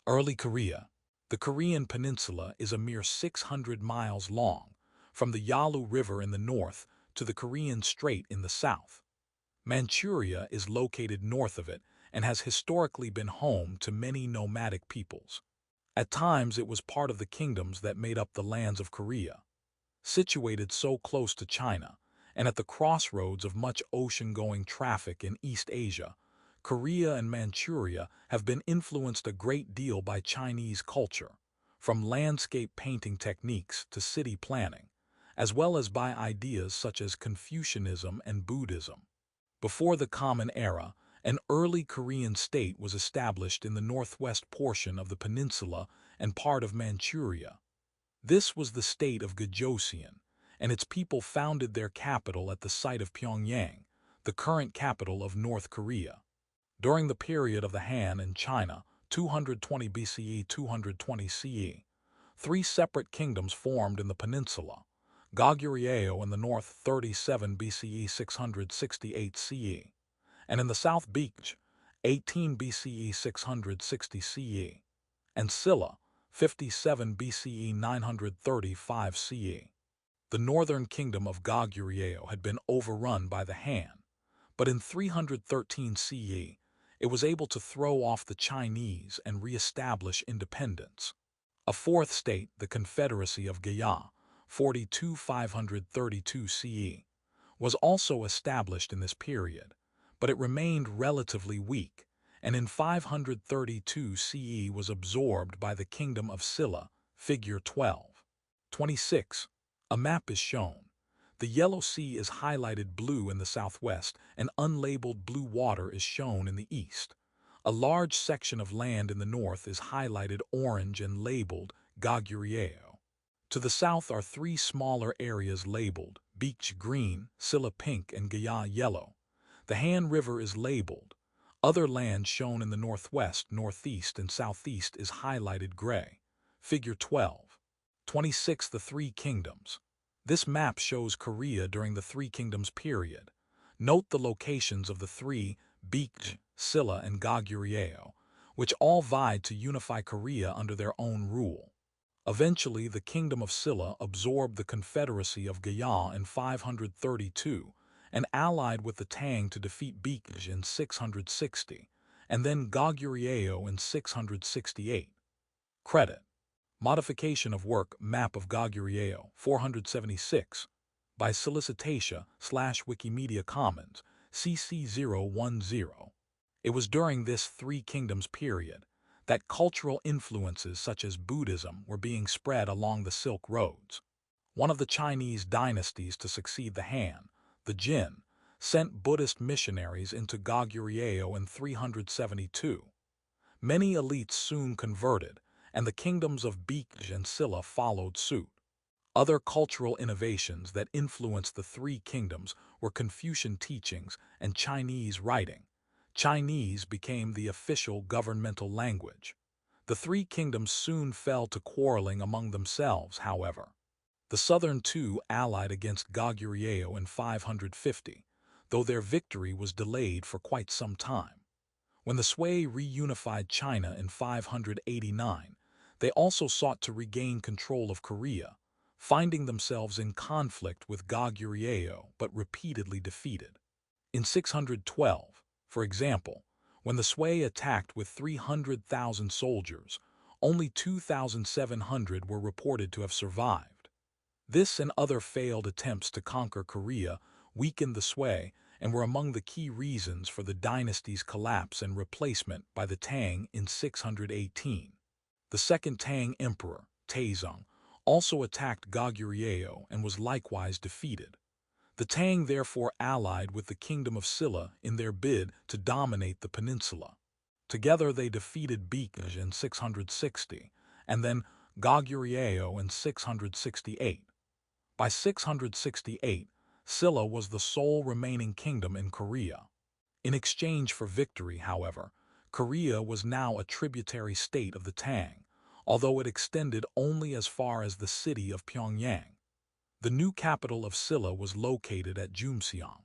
Early Korea. The Korean peninsula is a mere 600 miles long, from the Yalu River in the north to the Korean Strait in the south. Manchuria is located north of it and has historically been home to many nomadic peoples. At times it was part of the kingdoms that made up the lands of Korea. Situated so close to China, and at the crossroads of much ocean-going traffic in East Asia, Korea and Manchuria have been influenced a great deal by Chinese culture, from landscape painting techniques to city planning, as well as by ideas such as Confucianism and Buddhism. Before the Common Era, an early Korean state was established in the northwest portion of the peninsula and part of Manchuria. This was the state of Gajosian, and its people founded their capital at the site of Pyongyang, the current capital of North Korea. During the period of the Han and China, 220 BCE, 220 CE, three separate kingdoms formed in the peninsula: Goguryeo in the north 37 BCE 668 CE, and in the south Beach 18 BCE 660 CE, and Silla 57 BCE 935 CE. The northern kingdom of Goguryeo had been overrun by the Han, but in 313 CE it was able to throw off the Chinese and re-establish independence. A fourth state, the Confederacy of Gaya, 42 532 CE, was also established in this period, but it remained relatively weak, and in 532 CE was absorbed by the Kingdom of Silla, figure 12. 26. A map is shown. The Yellow Sea is highlighted blue in the southwest, and unlabeled blue water is shown in the east. A large section of land in the north is highlighted orange and labeled Goguryeo. To the south are three smaller areas labeled Beach Green, Silla Pink, and Gaya Yellow. The Han River is labeled. Other land shown in the northwest, northeast, and southeast is highlighted gray. Figure 12. 26. The Three Kingdoms. This map shows Korea during the Three Kingdoms period. Note the locations of the three, Beach, Silla, and Goguryeo, which all vied to unify Korea under their own rule. Eventually, the Kingdom of Silla absorbed the Confederacy of Gaya in 532 and allied with the Tang to defeat Beach in 660, and then Goguryeo in 668. Credit. Modification of work Map of Goguryeo 476 by Solicitatia/Wikimedia Commons CC010. It was during this Three Kingdoms period that cultural influences such as Buddhism were being spread along the Silk Roads. One of the Chinese dynasties to succeed the Han, the Jin, sent Buddhist missionaries into Goguryeo in 372. Many elites soon converted, and the kingdoms of Basin and Silla followed suit. Other cultural innovations that influenced the three kingdoms were Confucian teachings and Chinese writing. Chinese became the official governmental language. The three kingdoms soon fell to quarreling among themselves, however. The southern two allied against Goguryeo in 550, though their victory was delayed for quite some time. When the Sui reunified China in 589, they also sought to regain control of Korea, finding themselves in conflict with Goguryeo but repeatedly defeated. In 612, for example, when the Sui attacked with 300,000 soldiers, only 2,700 were reported to have survived. This and other failed attempts to conquer Korea weakened the Sui and were among the key reasons for the dynasty's collapse and replacement by the Tang in 618. The second Tang emperor, Taizong, also attacked Goguryeo and was likewise defeated. The Tang therefore allied with the kingdom of Silla in their bid to dominate the peninsula. Together they defeated Basin in 660, and then Goguryeo in 668. By 668, Silla was the sole remaining kingdom in Korea. In exchange for victory, however, Korea was now a tributary state of the Tang, although it extended only as far as the city of Pyongyang. The new capital of Silla was located at Jumseong.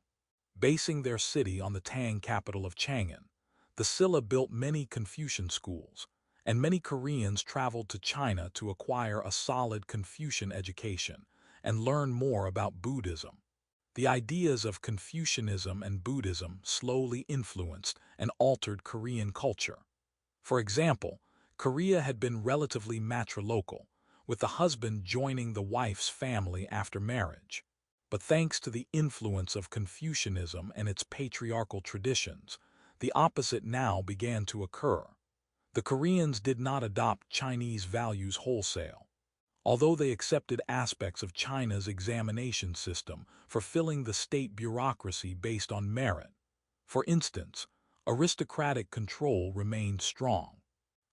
Basing their city on the Tang capital of Chang'an, the Silla built many Confucian schools, and many Koreans traveled to China to acquire a solid Confucian education and learn more about Buddhism. The ideas of Confucianism and Buddhism slowly influenced and altered Korean culture. For example, Korea had been relatively matrilocal, with the husband joining the wife's family after marriage. But thanks to the influence of Confucianism and its patriarchal traditions, the opposite now began to occur. The Koreans did not adopt Chinese values wholesale. Although they accepted aspects of China's examination system, fulfilling the state bureaucracy based on merit. For instance, aristocratic control remained strong.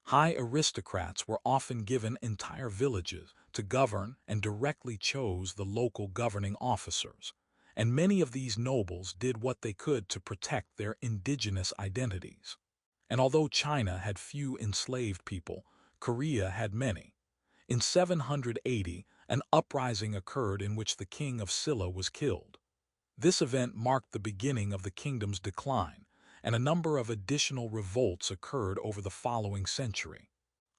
High aristocrats were often given entire villages to govern and directly chose the local governing officers, and many of these nobles did what they could to protect their indigenous identities. And although China had few enslaved people, Korea had many. In 780, an uprising occurred in which the king of Silla was killed. This event marked the beginning of the kingdom's decline, and a number of additional revolts occurred over the following century.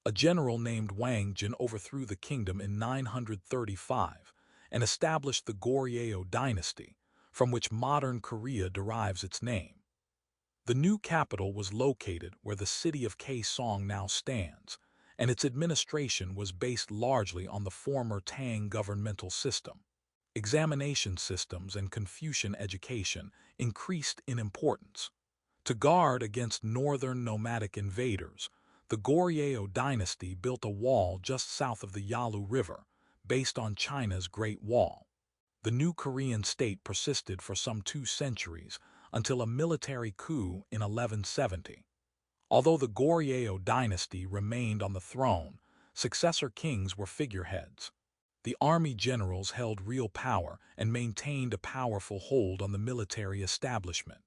A general named Wang Jin overthrew the kingdom in 935 and established the Goryeo dynasty, from which modern Korea derives its name. The new capital was located where the city of Kaesong now stands, and its administration was based largely on the former Tang governmental system. Examination systems and Confucian education increased in importance. To guard against northern nomadic invaders, the Goryeo dynasty built a wall just south of the Yalu River, based on China's Great Wall. The new Korean state persisted for some 2 centuries until a military coup in 1170. Although the Goryeo dynasty remained on the throne, successor kings were figureheads. The army generals held real power and maintained a powerful hold on the military establishment.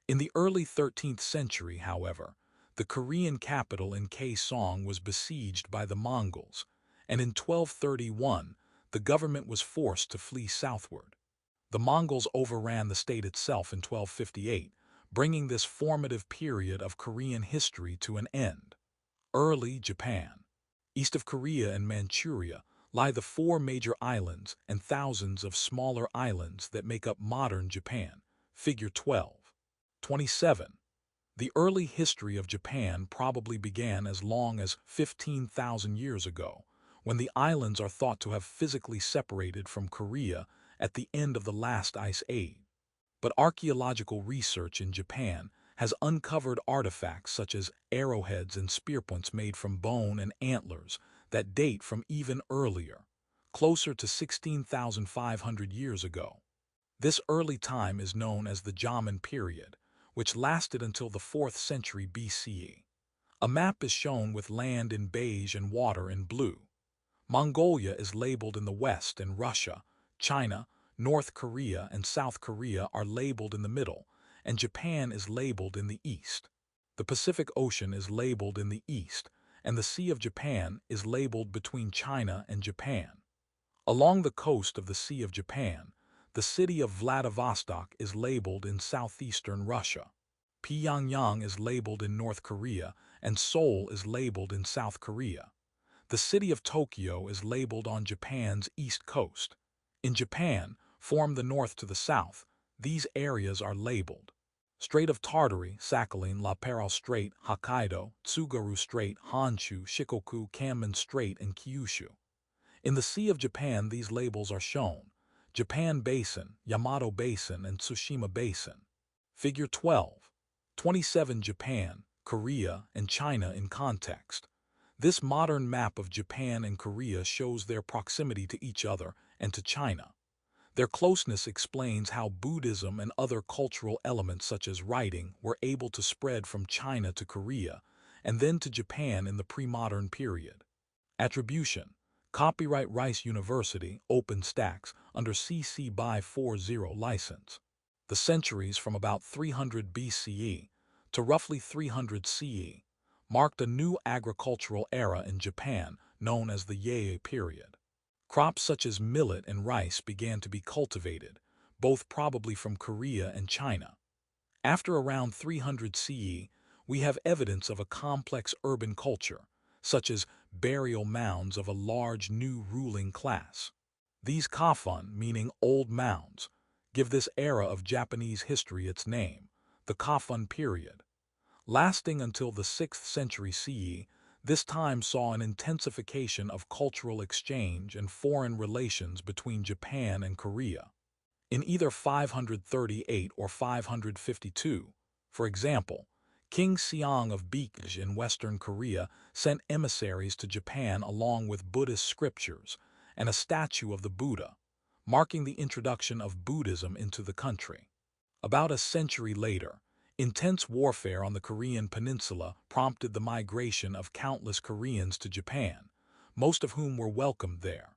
In the early 13th century, however, the Korean capital in Kaesong was besieged by the Mongols, and in 1231 the government was forced to flee southward. The Mongols overran the state itself in 1258, bringing this formative period of Korean history to an end. Early Japan. East of Korea and Manchuria lie the 4 major islands and thousands of smaller islands that make up modern Japan. Figure 12. 27. The early history of Japan probably began as long as 15,000 years ago, when the islands are thought to have physically separated from Korea at the end of the last ice age. But archaeological research in Japan has uncovered artifacts such as arrowheads and spearpoints made from bone and antlers that date from even earlier, closer to 16,500 years ago. This early time is known as the Jomon period, which lasted until the 4th century BCE. A map is shown with land in beige and water in blue. Mongolia is labeled in the west, and Russia, China, North Korea, and South Korea are labeled in the middle, and Japan is labeled in the east. The Pacific Ocean is labeled in the east, and the Sea of Japan is labeled between China and Japan. Along the coast of the Sea of Japan, the city of Vladivostok is labeled in southeastern Russia. Pyongyang is labeled in North Korea, and Seoul is labeled in South Korea. The city of Tokyo is labeled on Japan's east coast. In Japan, from the north to the south, these areas are labeled. Strait of Tartary, Sakhalin, Laperouse Strait, Hokkaido, Tsugaru Strait, Honshu, Shikoku, Kanman Strait, and Kyushu. In the Sea of Japan, these labels are shown: Japan Basin, Yamato Basin, and Tsushima Basin. Figure 12. 27 Japan, Korea, and China in context. This modern map of Japan and Korea shows their proximity to each other and to China. Their closeness explains how Buddhism and other cultural elements such as writing were able to spread from China to Korea and then to Japan in the pre-modern period. Attribution. Copyright Rice University, OpenStax, under CC BY 40 license. The centuries from about 300 BCE to roughly 300 CE marked a new agricultural era in Japan known as the Yei period. Crops such as millet and rice began to be cultivated, both probably from Korea and China. After around 300 CE, we have evidence of a complex urban culture, such as burial mounds of a large new ruling class. These kafun, meaning old mounds, give this era of Japanese history its name, the Kafun period. Lasting until the 6th century CE, this time saw an intensification of cultural exchange and foreign relations between Japan and Korea. In either 538 or 552, for example, King Seong of Baekje in Western Korea sent emissaries to Japan along with Buddhist scriptures and a statue of the Buddha, marking the introduction of Buddhism into the country. About a century later, intense warfare on the Korean peninsula prompted the migration of countless Koreans to Japan, most of whom were welcomed there.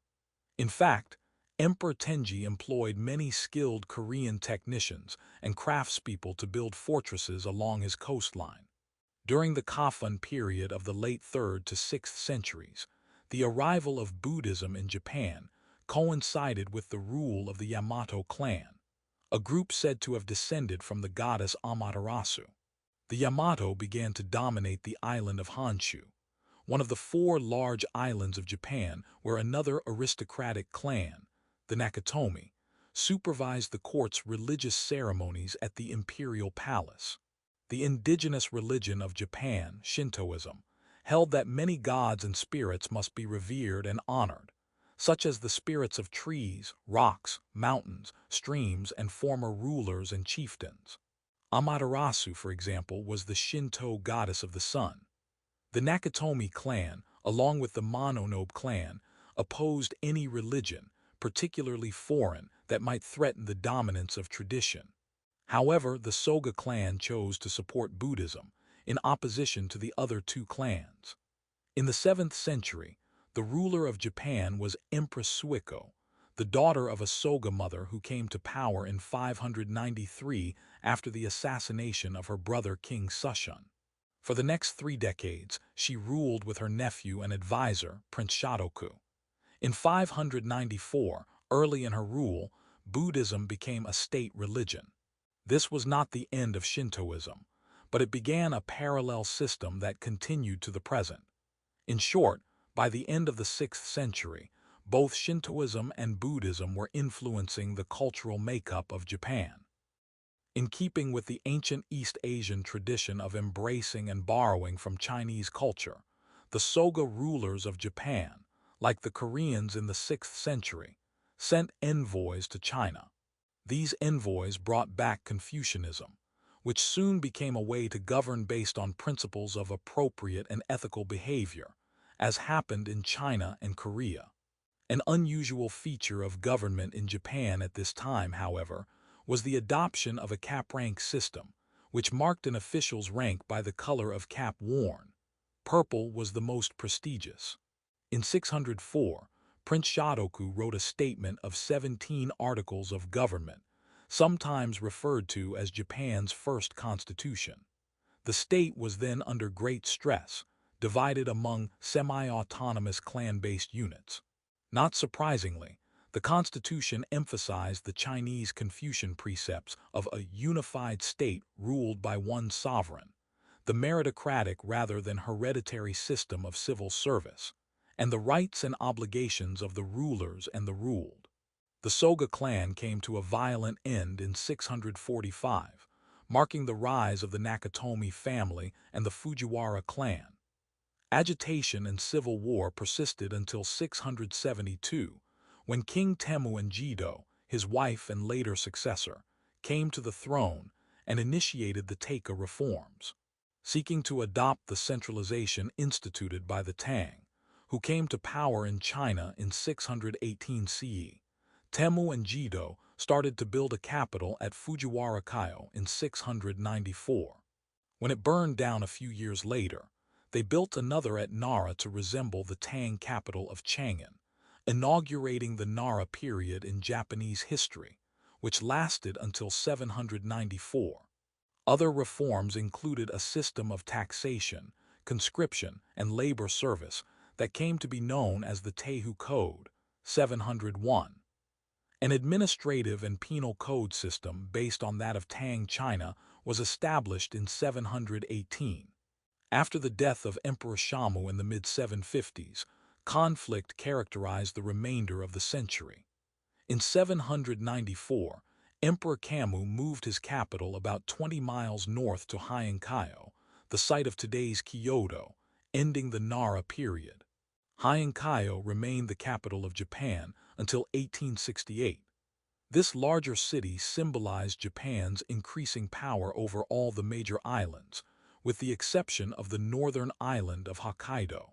In fact, Emperor Tenji employed many skilled Korean technicians and craftspeople to build fortresses along his coastline. During the Kafun period of the late 3rd to 6th centuries, the arrival of Buddhism in Japan coincided with the rule of the Yamato clan, a group said to have descended from the goddess Amaterasu. The Yamato began to dominate the island of Honshu, one of the 4 large islands of Japan where another aristocratic clan, the Nakatomi, supervised the court's religious ceremonies at the imperial palace. The indigenous religion of Japan, Shintoism, held that many gods and spirits must be revered and honored, such as the spirits of trees, rocks, mountains, streams, and former rulers and chieftains. Amaterasu, for example, was the Shinto goddess of the sun. The Nakatomi clan, along with the Mononobe clan, opposed any religion, particularly foreign, that might threaten the dominance of tradition. However, the Soga clan chose to support Buddhism, in opposition to the other 2 clans. In the 7th century, the ruler of Japan was Empress Suiko, the daughter of a Soga mother who came to power in 593 after the assassination of her brother King Sushun. For the next 3 decades, she ruled with her nephew and advisor, Prince Shotoku. In 594, early in her rule, Buddhism became a state religion. This was not the end of Shintoism, but it began a parallel system that continued to the present. In short, by the end of the 6th century, both Shintoism and Buddhism were influencing the cultural makeup of Japan. In keeping with the ancient East Asian tradition of embracing and borrowing from Chinese culture, the Soga rulers of Japan, like the Koreans in the 6th century, sent envoys to China. These envoys brought back Confucianism, which soon became a way to govern based on principles of appropriate and ethical behavior, as happened in China and Korea. An unusual feature of government in Japan at this time, however, was the adoption of a cap rank system, which marked an official's rank by the color of cap worn. Purple was the most prestigious. In 604, Prince Shotoku wrote a statement of 17 articles of government, sometimes referred to as Japan's first constitution. The state was then under great stress, divided among semi-autonomous clan-based units. Not surprisingly, the Constitution emphasized the Chinese Confucian precepts of a unified state ruled by one sovereign, the meritocratic rather than hereditary system of civil service, and the rights and obligations of the rulers and the ruled. The Soga clan came to a violent end in 645, marking the rise of the Nakatomi family and the Fujiwara clan. Agitation and civil war persisted until 672, when King Temu and Jidō, his wife and later successor, came to the throne and initiated the Taika reforms, seeking to adopt the centralization instituted by the Tang, who came to power in China in 618 CE. Temu and Jidō started to build a capital at Fujiwara-kyo in 694. When it burned down a few years later, they built another at Nara to resemble the Tang capital of Chang'an, inaugurating the Nara period in Japanese history, which lasted until 794. Other reforms included a system of taxation, conscription, and labor service that came to be known as the Tehu Code, 701. An administrative and penal code system based on that of Tang China was established in 718. After the death of Emperor Shamu in the mid-750s, conflict characterized the remainder of the century. In 794, Emperor Kamu moved his capital about 20 miles north to Heian-kyo, the site of today's Kyoto, ending the Nara period. Heian-kyo remained the capital of Japan until 1868. This larger city symbolized Japan's increasing power over all the major islands, with the exception of the northern island of Hokkaido.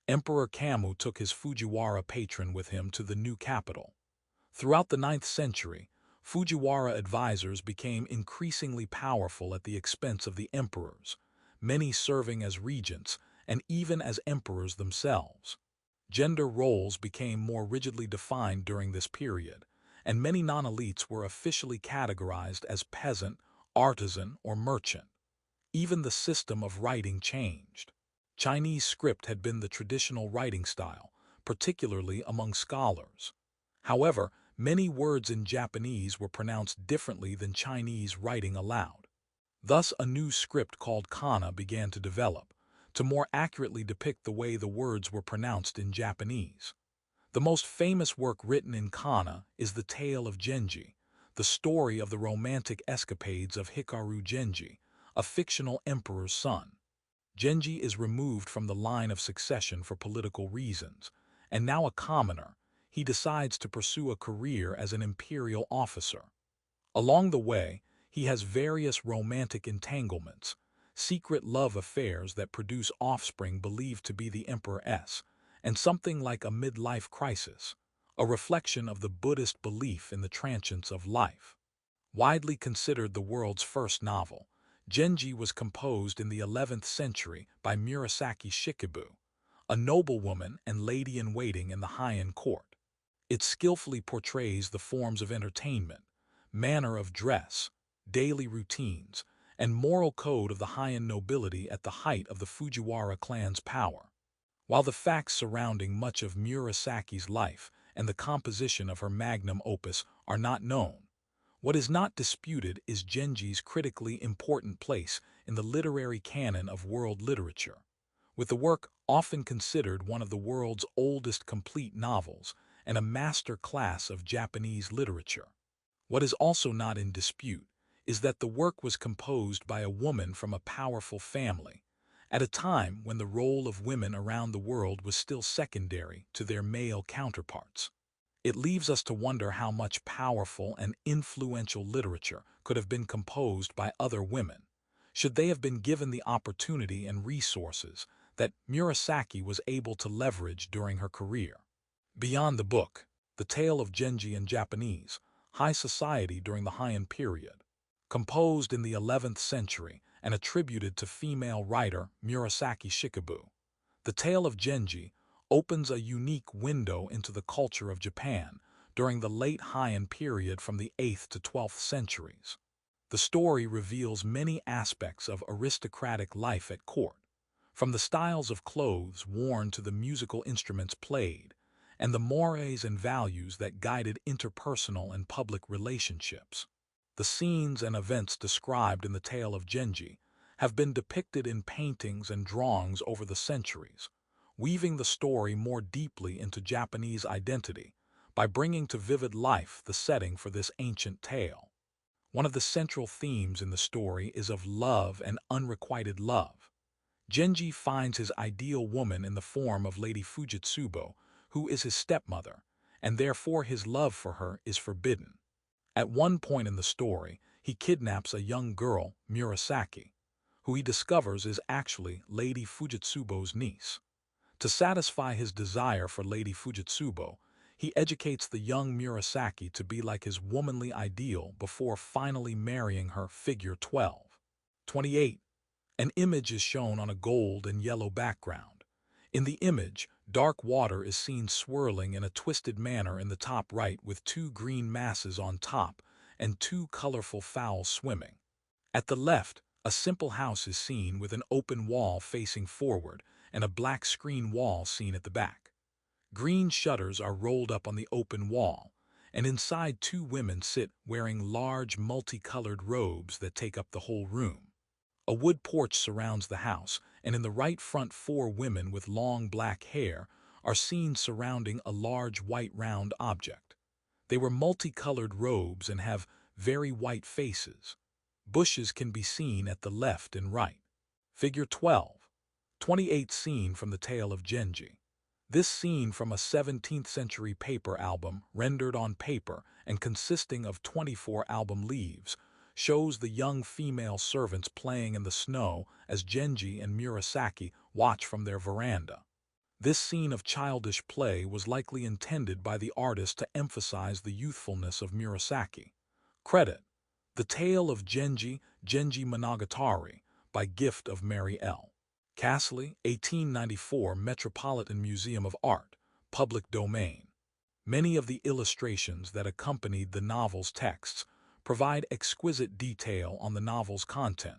Emperor Kamu took his Fujiwara patron with him to the new capital. Throughout the 9th century, Fujiwara advisors became increasingly powerful at the expense of the emperors, many serving as regents and even as emperors themselves. Gender roles became more rigidly defined during this period, and many non-elites were officially categorized as peasant, artisan, or merchant. Even the system of writing changed. Chinese script had been the traditional writing style, particularly among scholars. However, many words in Japanese were pronounced differently than Chinese writing allowed. Thus, a new script called kana began to develop, to more accurately depict the way the words were pronounced in Japanese. The most famous work written in kana is the Tale of Genji, the story of the romantic escapades of Hikaru Genji, a fictional emperor's son. Genji is removed from the line of succession for political reasons, and now a commoner, he decides to pursue a career as an imperial officer. Along the way, he has various romantic entanglements, secret love affairs that produce offspring believed to be the emperor's, and something like a midlife crisis, a reflection of the Buddhist belief in the transience of life. Widely considered the world's first novel, Genji was composed in the 11th century by Murasaki Shikibu, a noblewoman and lady-in-waiting in the Heian court. It skillfully portrays the forms of entertainment, manner of dress, daily routines, and moral code of the Heian nobility at the height of the Fujiwara clan's power. While the facts surrounding much of Murasaki's life and the composition of her magnum opus are not known, what is not disputed is Genji's critically important place in the literary canon of world literature, with the work often considered one of the world's oldest complete novels and a master class of Japanese literature. What is also not in dispute is that the work was composed by a woman from a powerful family, at a time when the role of women around the world was still secondary to their male counterparts. It leaves us to wonder how much powerful and influential literature could have been composed by other women, should they have been given the opportunity and resources that Murasaki was able to leverage during her career. Beyond the book, The Tale of Genji in Japanese, High Society during the Heian period. Composed in the 11th century and attributed to female writer Murasaki Shikibu. The tale of Genji opens a unique window into the culture of Japan during the late Heian period from the 8th to 12th centuries. The story reveals many aspects of aristocratic life at court, from the styles of clothes worn to the musical instruments played, and the mores and values that guided interpersonal and public relationships. The scenes and events described in the tale of Genji have been depicted in paintings and drawings over the centuries, weaving the story more deeply into Japanese identity by bringing to vivid life the setting for this ancient tale. One of the central themes in the story is of love and unrequited love. Genji finds his ideal woman in the form of Lady Fujitsubo, who is his stepmother, and therefore his love for her is forbidden. At one point in the story, he kidnaps a young girl, Murasaki, who he discovers is actually Lady Fujitsubo's niece. To satisfy his desire for Lady Fujitsubo, he educates the young Murasaki to be like his womanly ideal before finally marrying her. Figure 12. 28. An image is shown on a gold and yellow background. In the image, dark water is seen swirling in a twisted manner in the top right with two green masses on top and two colorful fowls swimming. At the left, a simple house is seen with an open wall facing forward and a black screen wall seen at the back. Green shutters are rolled up on the open wall, and inside two women sit wearing large multicolored robes that take up the whole room. A wood porch surrounds the house, and in the right front 4 women with long black hair are seen surrounding a large white round object. They wear multicolored robes and have very white faces. Bushes can be seen at the left and right. Figure 12. 28 scene from the tale of Genji. This scene from a 17th century paper album rendered on paper and consisting of 24 album leaves shows the young female servants playing in the snow as Genji and Murasaki watch from their veranda. This scene of childish play was likely intended by the artist to emphasize the youthfulness of Murasaki. Credit: The Tale of Genji, Genji Monogatari, by gift of Mary L. Castley, 1894, Metropolitan Museum of Art, public domain. Many of the illustrations that accompanied the novel's texts provide exquisite detail on the novel's content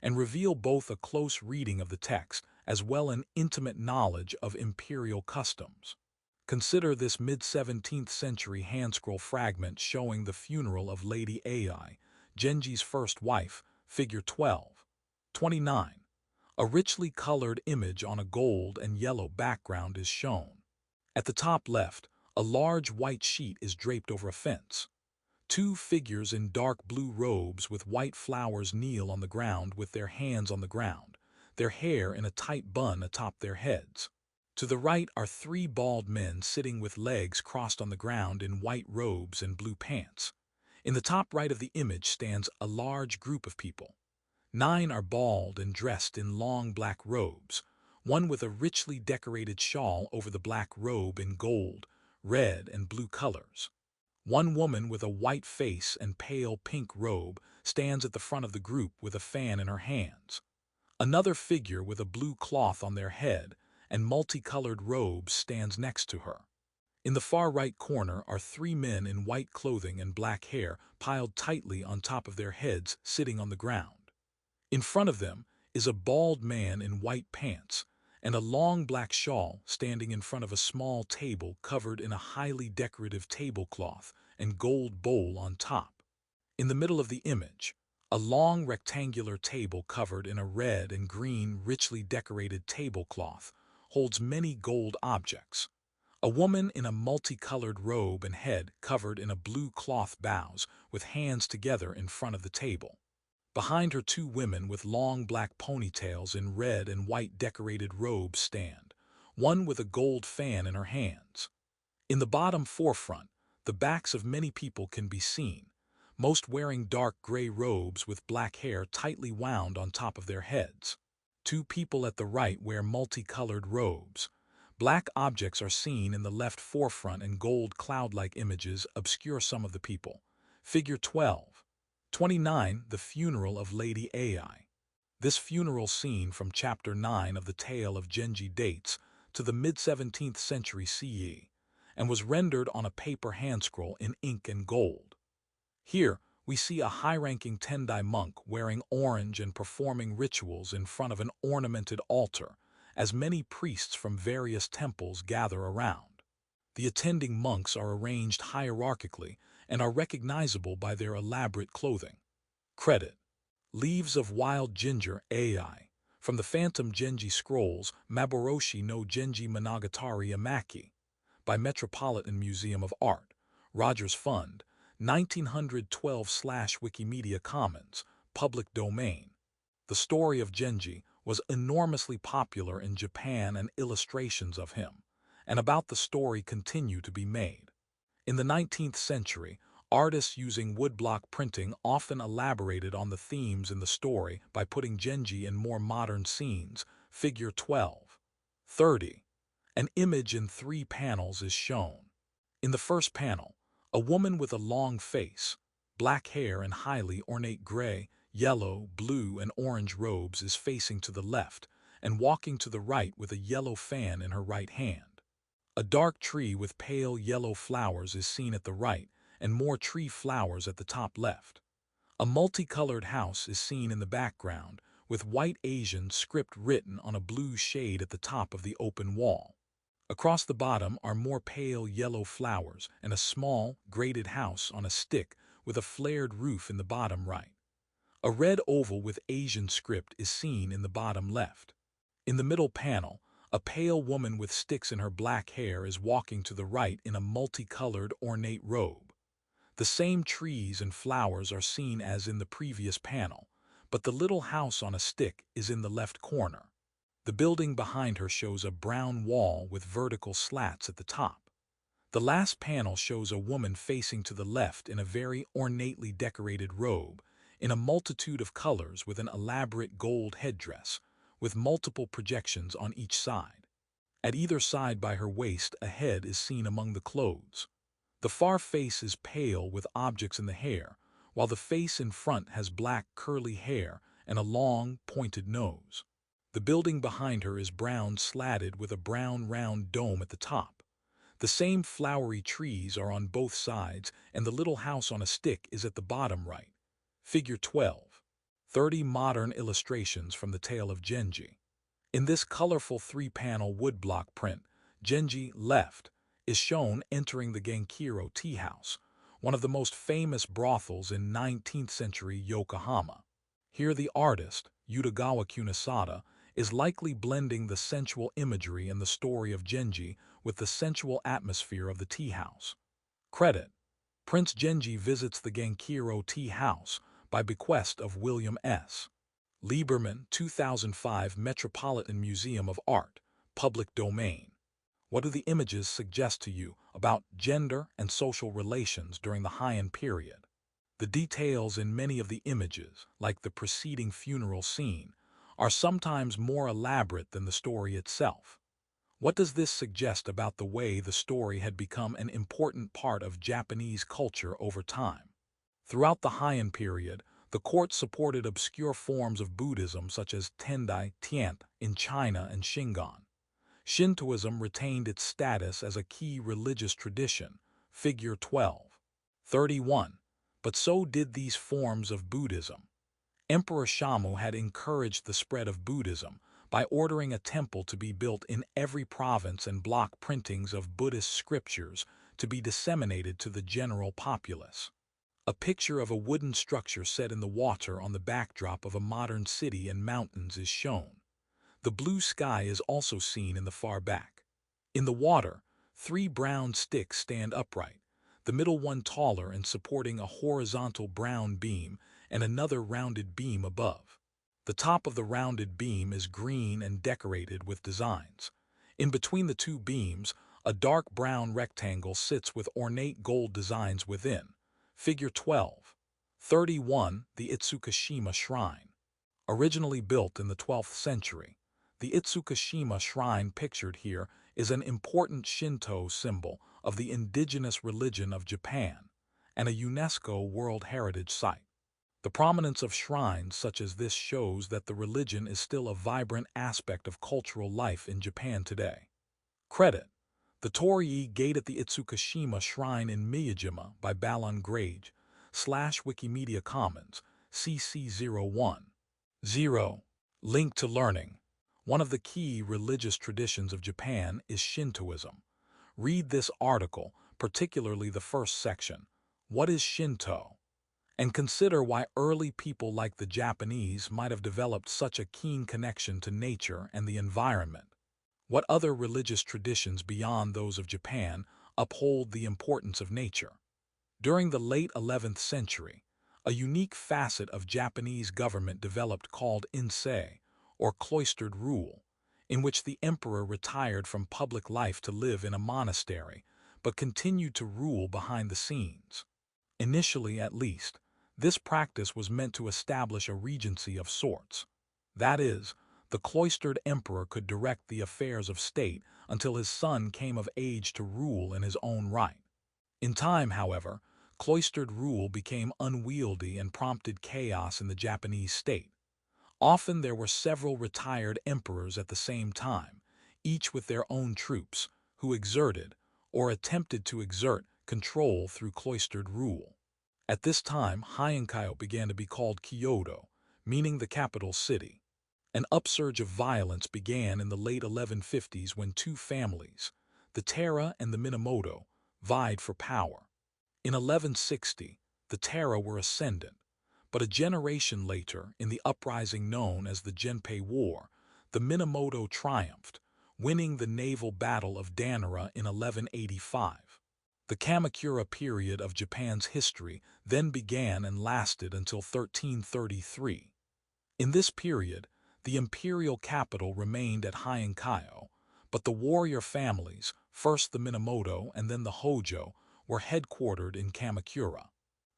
and reveal both a close reading of the text as well as an intimate knowledge of imperial customs. Consider this mid-17th century handscroll fragment showing the funeral of Lady Ai, Genji's first wife, figure 12. 29. A richly colored image on a gold and yellow background is shown. At the top left, a large white sheet is draped over a fence. 2 figures in dark blue robes with white flowers kneel on the ground with their hands on the ground, their hair in a tight bun atop their heads. To the right are 3 bald men sitting with legs crossed on the ground in white robes and blue pants. In the top right of the image stands a large group of people. 9 are bald and dressed in long black robes, one with a richly decorated shawl over the black robe in gold, red, and blue colors. 1 woman with a white face and pale pink robe stands at the front of the group with a fan in her hands. Another figure with a blue cloth on their head and multicolored robes stands next to her. In the far right corner are 3 men in white clothing and black hair piled tightly on top of their heads sitting on the ground. In front of them is a bald man in white pants and a long black shawl standing in front of a small table covered in a highly decorative tablecloth and gold bowl on top. In the middle of the image, a long rectangular table covered in a red and green richly decorated tablecloth holds many gold objects. A woman in a multicolored robe and head covered in a blue cloth bows with hands together in front of the table. Behind her 2 women with long black ponytails in red and white decorated robes stand, one with a gold fan in her hands. In the bottom forefront, the backs of many people can be seen, most wearing dark gray robes with black hair tightly wound on top of their heads. 2 people at the right wear multicolored robes. Black objects are seen in the left forefront and gold cloud-like images obscure some of the people. Figure 12. 29. The funeral of Lady Ai. This funeral scene from Chapter 9 of the tale of Genji dates to the mid-17th century CE and was rendered on a paper handscroll in ink and gold. Here, we see a high-ranking Tendai monk wearing orange and performing rituals in front of an ornamented altar, as many priests from various temples gather around. The attending monks are arranged hierarchically and are recognizable by their elaborate clothing. Credit: Leaves of Wild Ginger AI, from the Phantom Genji Scrolls Maboroshi no Genji Monogatari Amaki, by Metropolitan Museum of Art, Rogers Fund, 1912/Wikimedia Commons, public domain. The story of Genji was enormously popular in Japan, and illustrations of him and about the story continue to be made. In the 19th century, artists using woodblock printing often elaborated on the themes in the story by putting Genji in more modern scenes. Figure 12:30. An image in 3 panels is shown. In the first panel, a woman with a long face, black hair and highly ornate gray, yellow, blue, and orange robes is facing to the left and walking to the right with a yellow fan in her right hand. A dark tree with pale yellow flowers is seen at the right and more tree flowers at the top left. A multicolored house is seen in the background with white Asian script written on a blue shade at the top of the open wall. Across the bottom are more pale yellow flowers and a small, grated house on a stick with a flared roof in the bottom right. A red oval with Asian script is seen in the bottom left. In the middle panel, a pale woman with sticks in her black hair is walking to the right in a multicolored ornate robe. The same trees and flowers are seen as in the previous panel, but the little house on a stick is in the left corner. The building behind her shows a brown wall with vertical slats at the top. The last panel shows a woman facing to the left in a very ornately decorated robe, in a multitude of colors with an elaborate gold headdress, with multiple projections on each side. At either side by her waist, a head is seen among the clothes. The far face is pale with objects in the hair, while the face in front has black curly hair and a long, pointed nose. The building behind her is brown slatted with a brown round dome at the top. The same flowery trees are on both sides, and the little house on a stick is at the bottom right. Figure 12:30. Modern illustrations from the tale of Genji. In this colorful 3-panel woodblock print, Genji left is shown entering the Genkiro tea house, one of the most famous brothels in 19th century Yokohama. Here the artist, Utagawa Kunisada, is likely blending the sensual imagery in the story of Genji with the sensual atmosphere of the tea house. Credit: Prince Genji visits the Genkiro tea house by bequest of William S. Lieberman, 2005, Metropolitan Museum of Art, public domain. What do the images suggest to you about gender and social relations during the Heian period? The details in many of the images, like the preceding funeral scene, are sometimes more elaborate than the story itself. What does this suggest about the way the story had become an important part of Japanese culture over time? Throughout the Heian period, the court supported obscure forms of Buddhism such as Tendai Tiant in China and Shingon. Shintoism retained its status as a key religious tradition, figure 12:31, but so did these forms of Buddhism. Emperor Shamu had encouraged the spread of Buddhism by ordering a temple to be built in every province and block printings of Buddhist scriptures to be disseminated to the general populace. A picture of a wooden structure set in the water on the backdrop of a modern city and mountains is shown. The blue sky is also seen in the far back. In the water, 3 brown sticks stand upright, the middle one taller and supporting a horizontal brown beam and another rounded beam above. The top of the rounded beam is green and decorated with designs. In between the 2 beams, a dark brown rectangle sits with ornate gold designs within. Figure 12:31. The Itsukashima Shrine. Originally built in the 12th century, the Itsukashima Shrine pictured here is an important Shinto symbol of the indigenous religion of Japan and a UNESCO World Heritage Site. The prominence of shrines such as this shows that the religion is still a vibrant aspect of cultural life in Japan today. Credit: The Torii Gate at the Itsukashima Shrine in Miyajima by Ballon Grage, Wikimedia Commons, CC01. 0. Link to learning. One of the key religious traditions of Japan is Shintoism. Read this article, particularly the first section, What is Shinto? And consider why early people like the Japanese might have developed such a keen connection to nature and the environment. What other religious traditions beyond those of Japan uphold the importance of nature? During the late 11th century, a unique facet of Japanese government developed called insei, or cloistered rule, in which the emperor retired from public life to live in a monastery, but continued to rule behind the scenes. Initially, at least, this practice was meant to establish a regency of sorts. That is, the cloistered emperor could direct the affairs of state until his son came of age to rule in his own right. In time, however, cloistered rule became unwieldy and prompted chaos in the Japanese state. Often there were several retired emperors at the same time, each with their own troops, who exerted, or attempted to exert, control through cloistered rule. At this time, Heian began to be called Kyoto, meaning the capital city. An upsurge of violence began in the late 1150s when two families, the Taira and the Minamoto, vied for power. In 1160, the Taira were ascendant, but a generation later, in the uprising known as the Genpei War, the Minamoto triumphed, winning the naval battle of Danara in 1185. The Kamakura period of Japan's history then began and lasted until 1333. In this period, the imperial capital remained at Heian, but the warrior families, first the Minamoto and then the Hojo, were headquartered in Kamakura.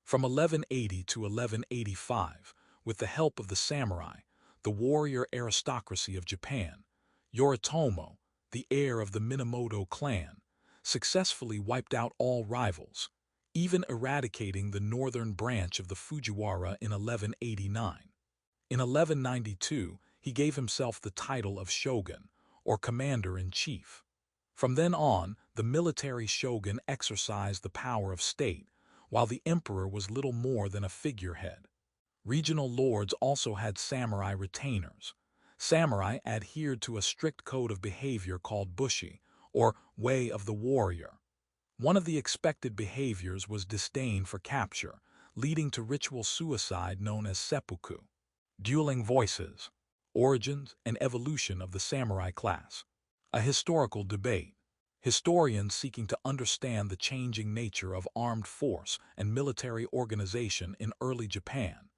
From 1180 to 1185, with the help of the samurai, the warrior aristocracy of Japan, Yoritomo, the heir of the Minamoto clan, successfully wiped out all rivals, even eradicating the northern branch of the Fujiwara in 1189. In 1192, he gave himself the title of shogun, or commander-in-chief. From then on, the military shogun exercised the power of state, while the emperor was little more than a figurehead. Regional lords also had samurai retainers. Samurai adhered to a strict code of behavior called bushi, or way of the warrior. One of the expected behaviors was disdain for capture, leading to ritual suicide known as seppuku. Dueling voices, origins and evolution of the samurai class. A historical debate. Historians seeking to understand the changing nature of armed force and military organization in early Japan,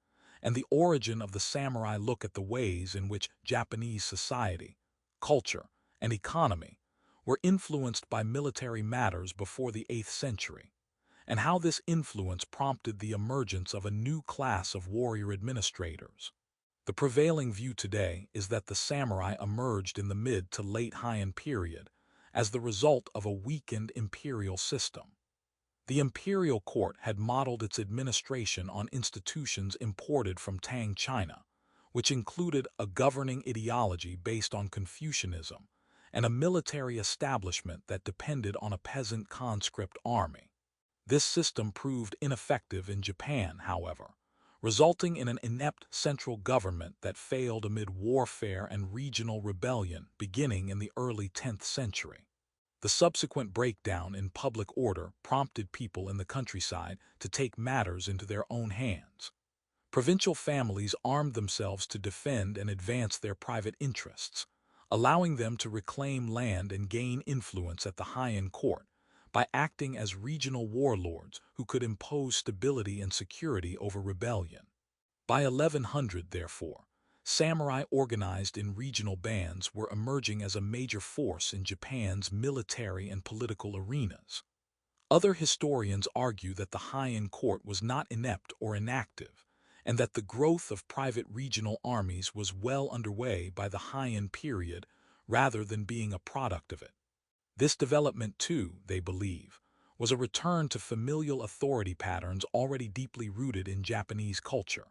and the origin of the samurai look at the ways in which Japanese society, culture, and economy were influenced by military matters before the 8th century, and how this influence prompted the emergence of a new class of warrior administrators. The prevailing view today is that the samurai emerged in the mid to late Heian period as the result of a weakened imperial system. The imperial court had modeled its administration on institutions imported from Tang China, which included a governing ideology based on Confucianism and a military establishment that depended on a peasant conscript army. This system proved ineffective in Japan, however, resulting in an inept central government that failed amid warfare and regional rebellion beginning in the early 10th century. The subsequent breakdown in public order prompted people in the countryside to take matters into their own hands. Provincial families armed themselves to defend and advance their private interests, allowing them to reclaim land and gain influence at the Heian court by acting as regional warlords who could impose stability and security over rebellion. By 1100, therefore, samurai organized in regional bands were emerging as a major force in Japan's military and political arenas. Other historians argue that the Heian court was not inept or inactive, and that the growth of private regional armies was well underway by the Heian period rather than being a product of it. This development, too, they believe, was a return to familial authority patterns already deeply rooted in Japanese culture.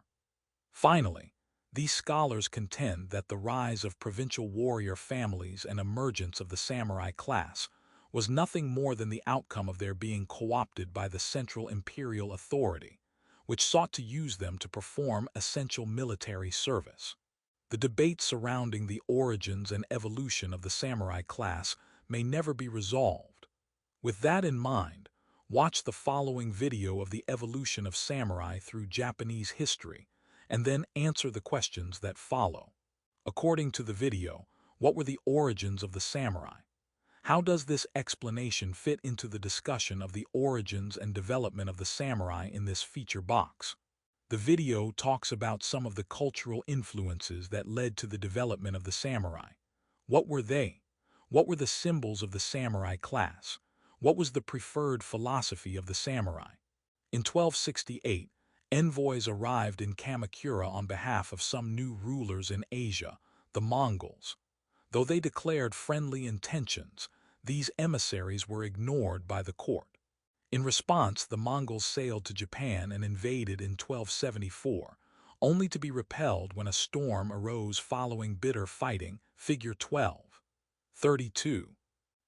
Finally, these scholars contend that the rise of provincial warrior families and emergence of the samurai class was nothing more than the outcome of their being co-opted by the central imperial authority, which sought to use them to perform essential military service. The debate surrounding the origins and evolution of the samurai class may never be resolved. With that in mind, watch the following video of the evolution of samurai through Japanese history, and then answer the questions that follow. According to the video, what were the origins of the samurai? How does this explanation fit into the discussion of the origins and development of the samurai in this feature box? The video talks about some of the cultural influences that led to the development of the samurai. What were they? What were the symbols of the samurai class? What was the preferred philosophy of the samurai? In 1268, envoys arrived in Kamakura on behalf of some new rulers in Asia, the Mongols. Though they declared friendly intentions, these emissaries were ignored by the court. In response, the Mongols sailed to Japan and invaded in 1274, only to be repelled when a storm arose following bitter fighting, figure 12. 32.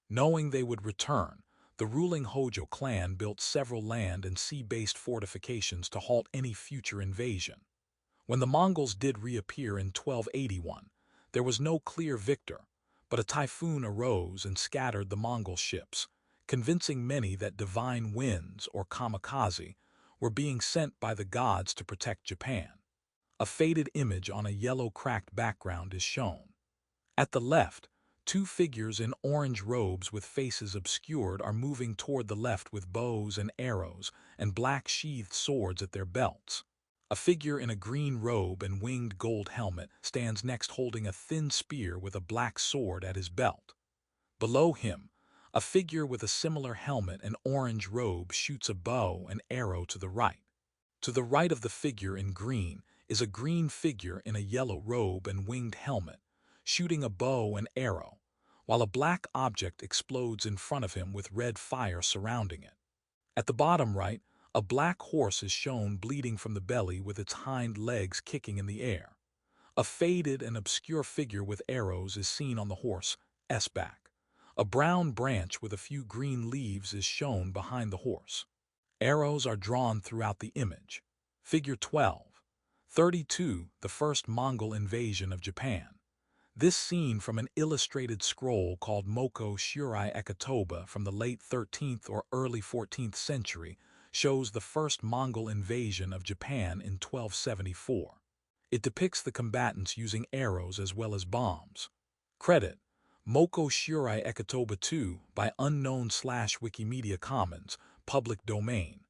Knowing they would return, the ruling Hojo clan built several land and sea-based fortifications to halt any future invasion. When the Mongols did reappear in 1281, there was no clear victor, but a typhoon arose and scattered the Mongol ships, convincing many that divine winds, or kamikaze, were being sent by the gods to protect Japan. A faded image on a yellow cracked background is shown. At the left, two figures in orange robes with faces obscured are moving toward the left with bows and arrows and black sheathed swords at their belts. A figure in a green robe and winged gold helmet stands next holding a thin spear with a black sword at his belt. Below him, a figure with a similar helmet and orange robe shoots a bow and arrow to the right. To the right of the figure in green is a green figure in a yellow robe and winged helmet, shooting a bow and arrow, while a black object explodes in front of him with red fire surrounding it. At the bottom right, a black horse is shown bleeding from the belly with its hind legs kicking in the air. A faded and obscure figure with arrows is seen on the horse's back. A brown branch with a few green leaves is shown behind the horse. Arrows are drawn throughout the image. Figure 12. 32. The first Mongol invasion of Japan. This scene from an illustrated scroll called Moko Shirai Ekatoba from the late 13th or early 14th century shows the first Mongol invasion of Japan in 1274. It depicts the combatants using arrows as well as bombs. Credit: Moko Shirai Ekatoba 2 by unknown / Wikimedia Commons, public domain.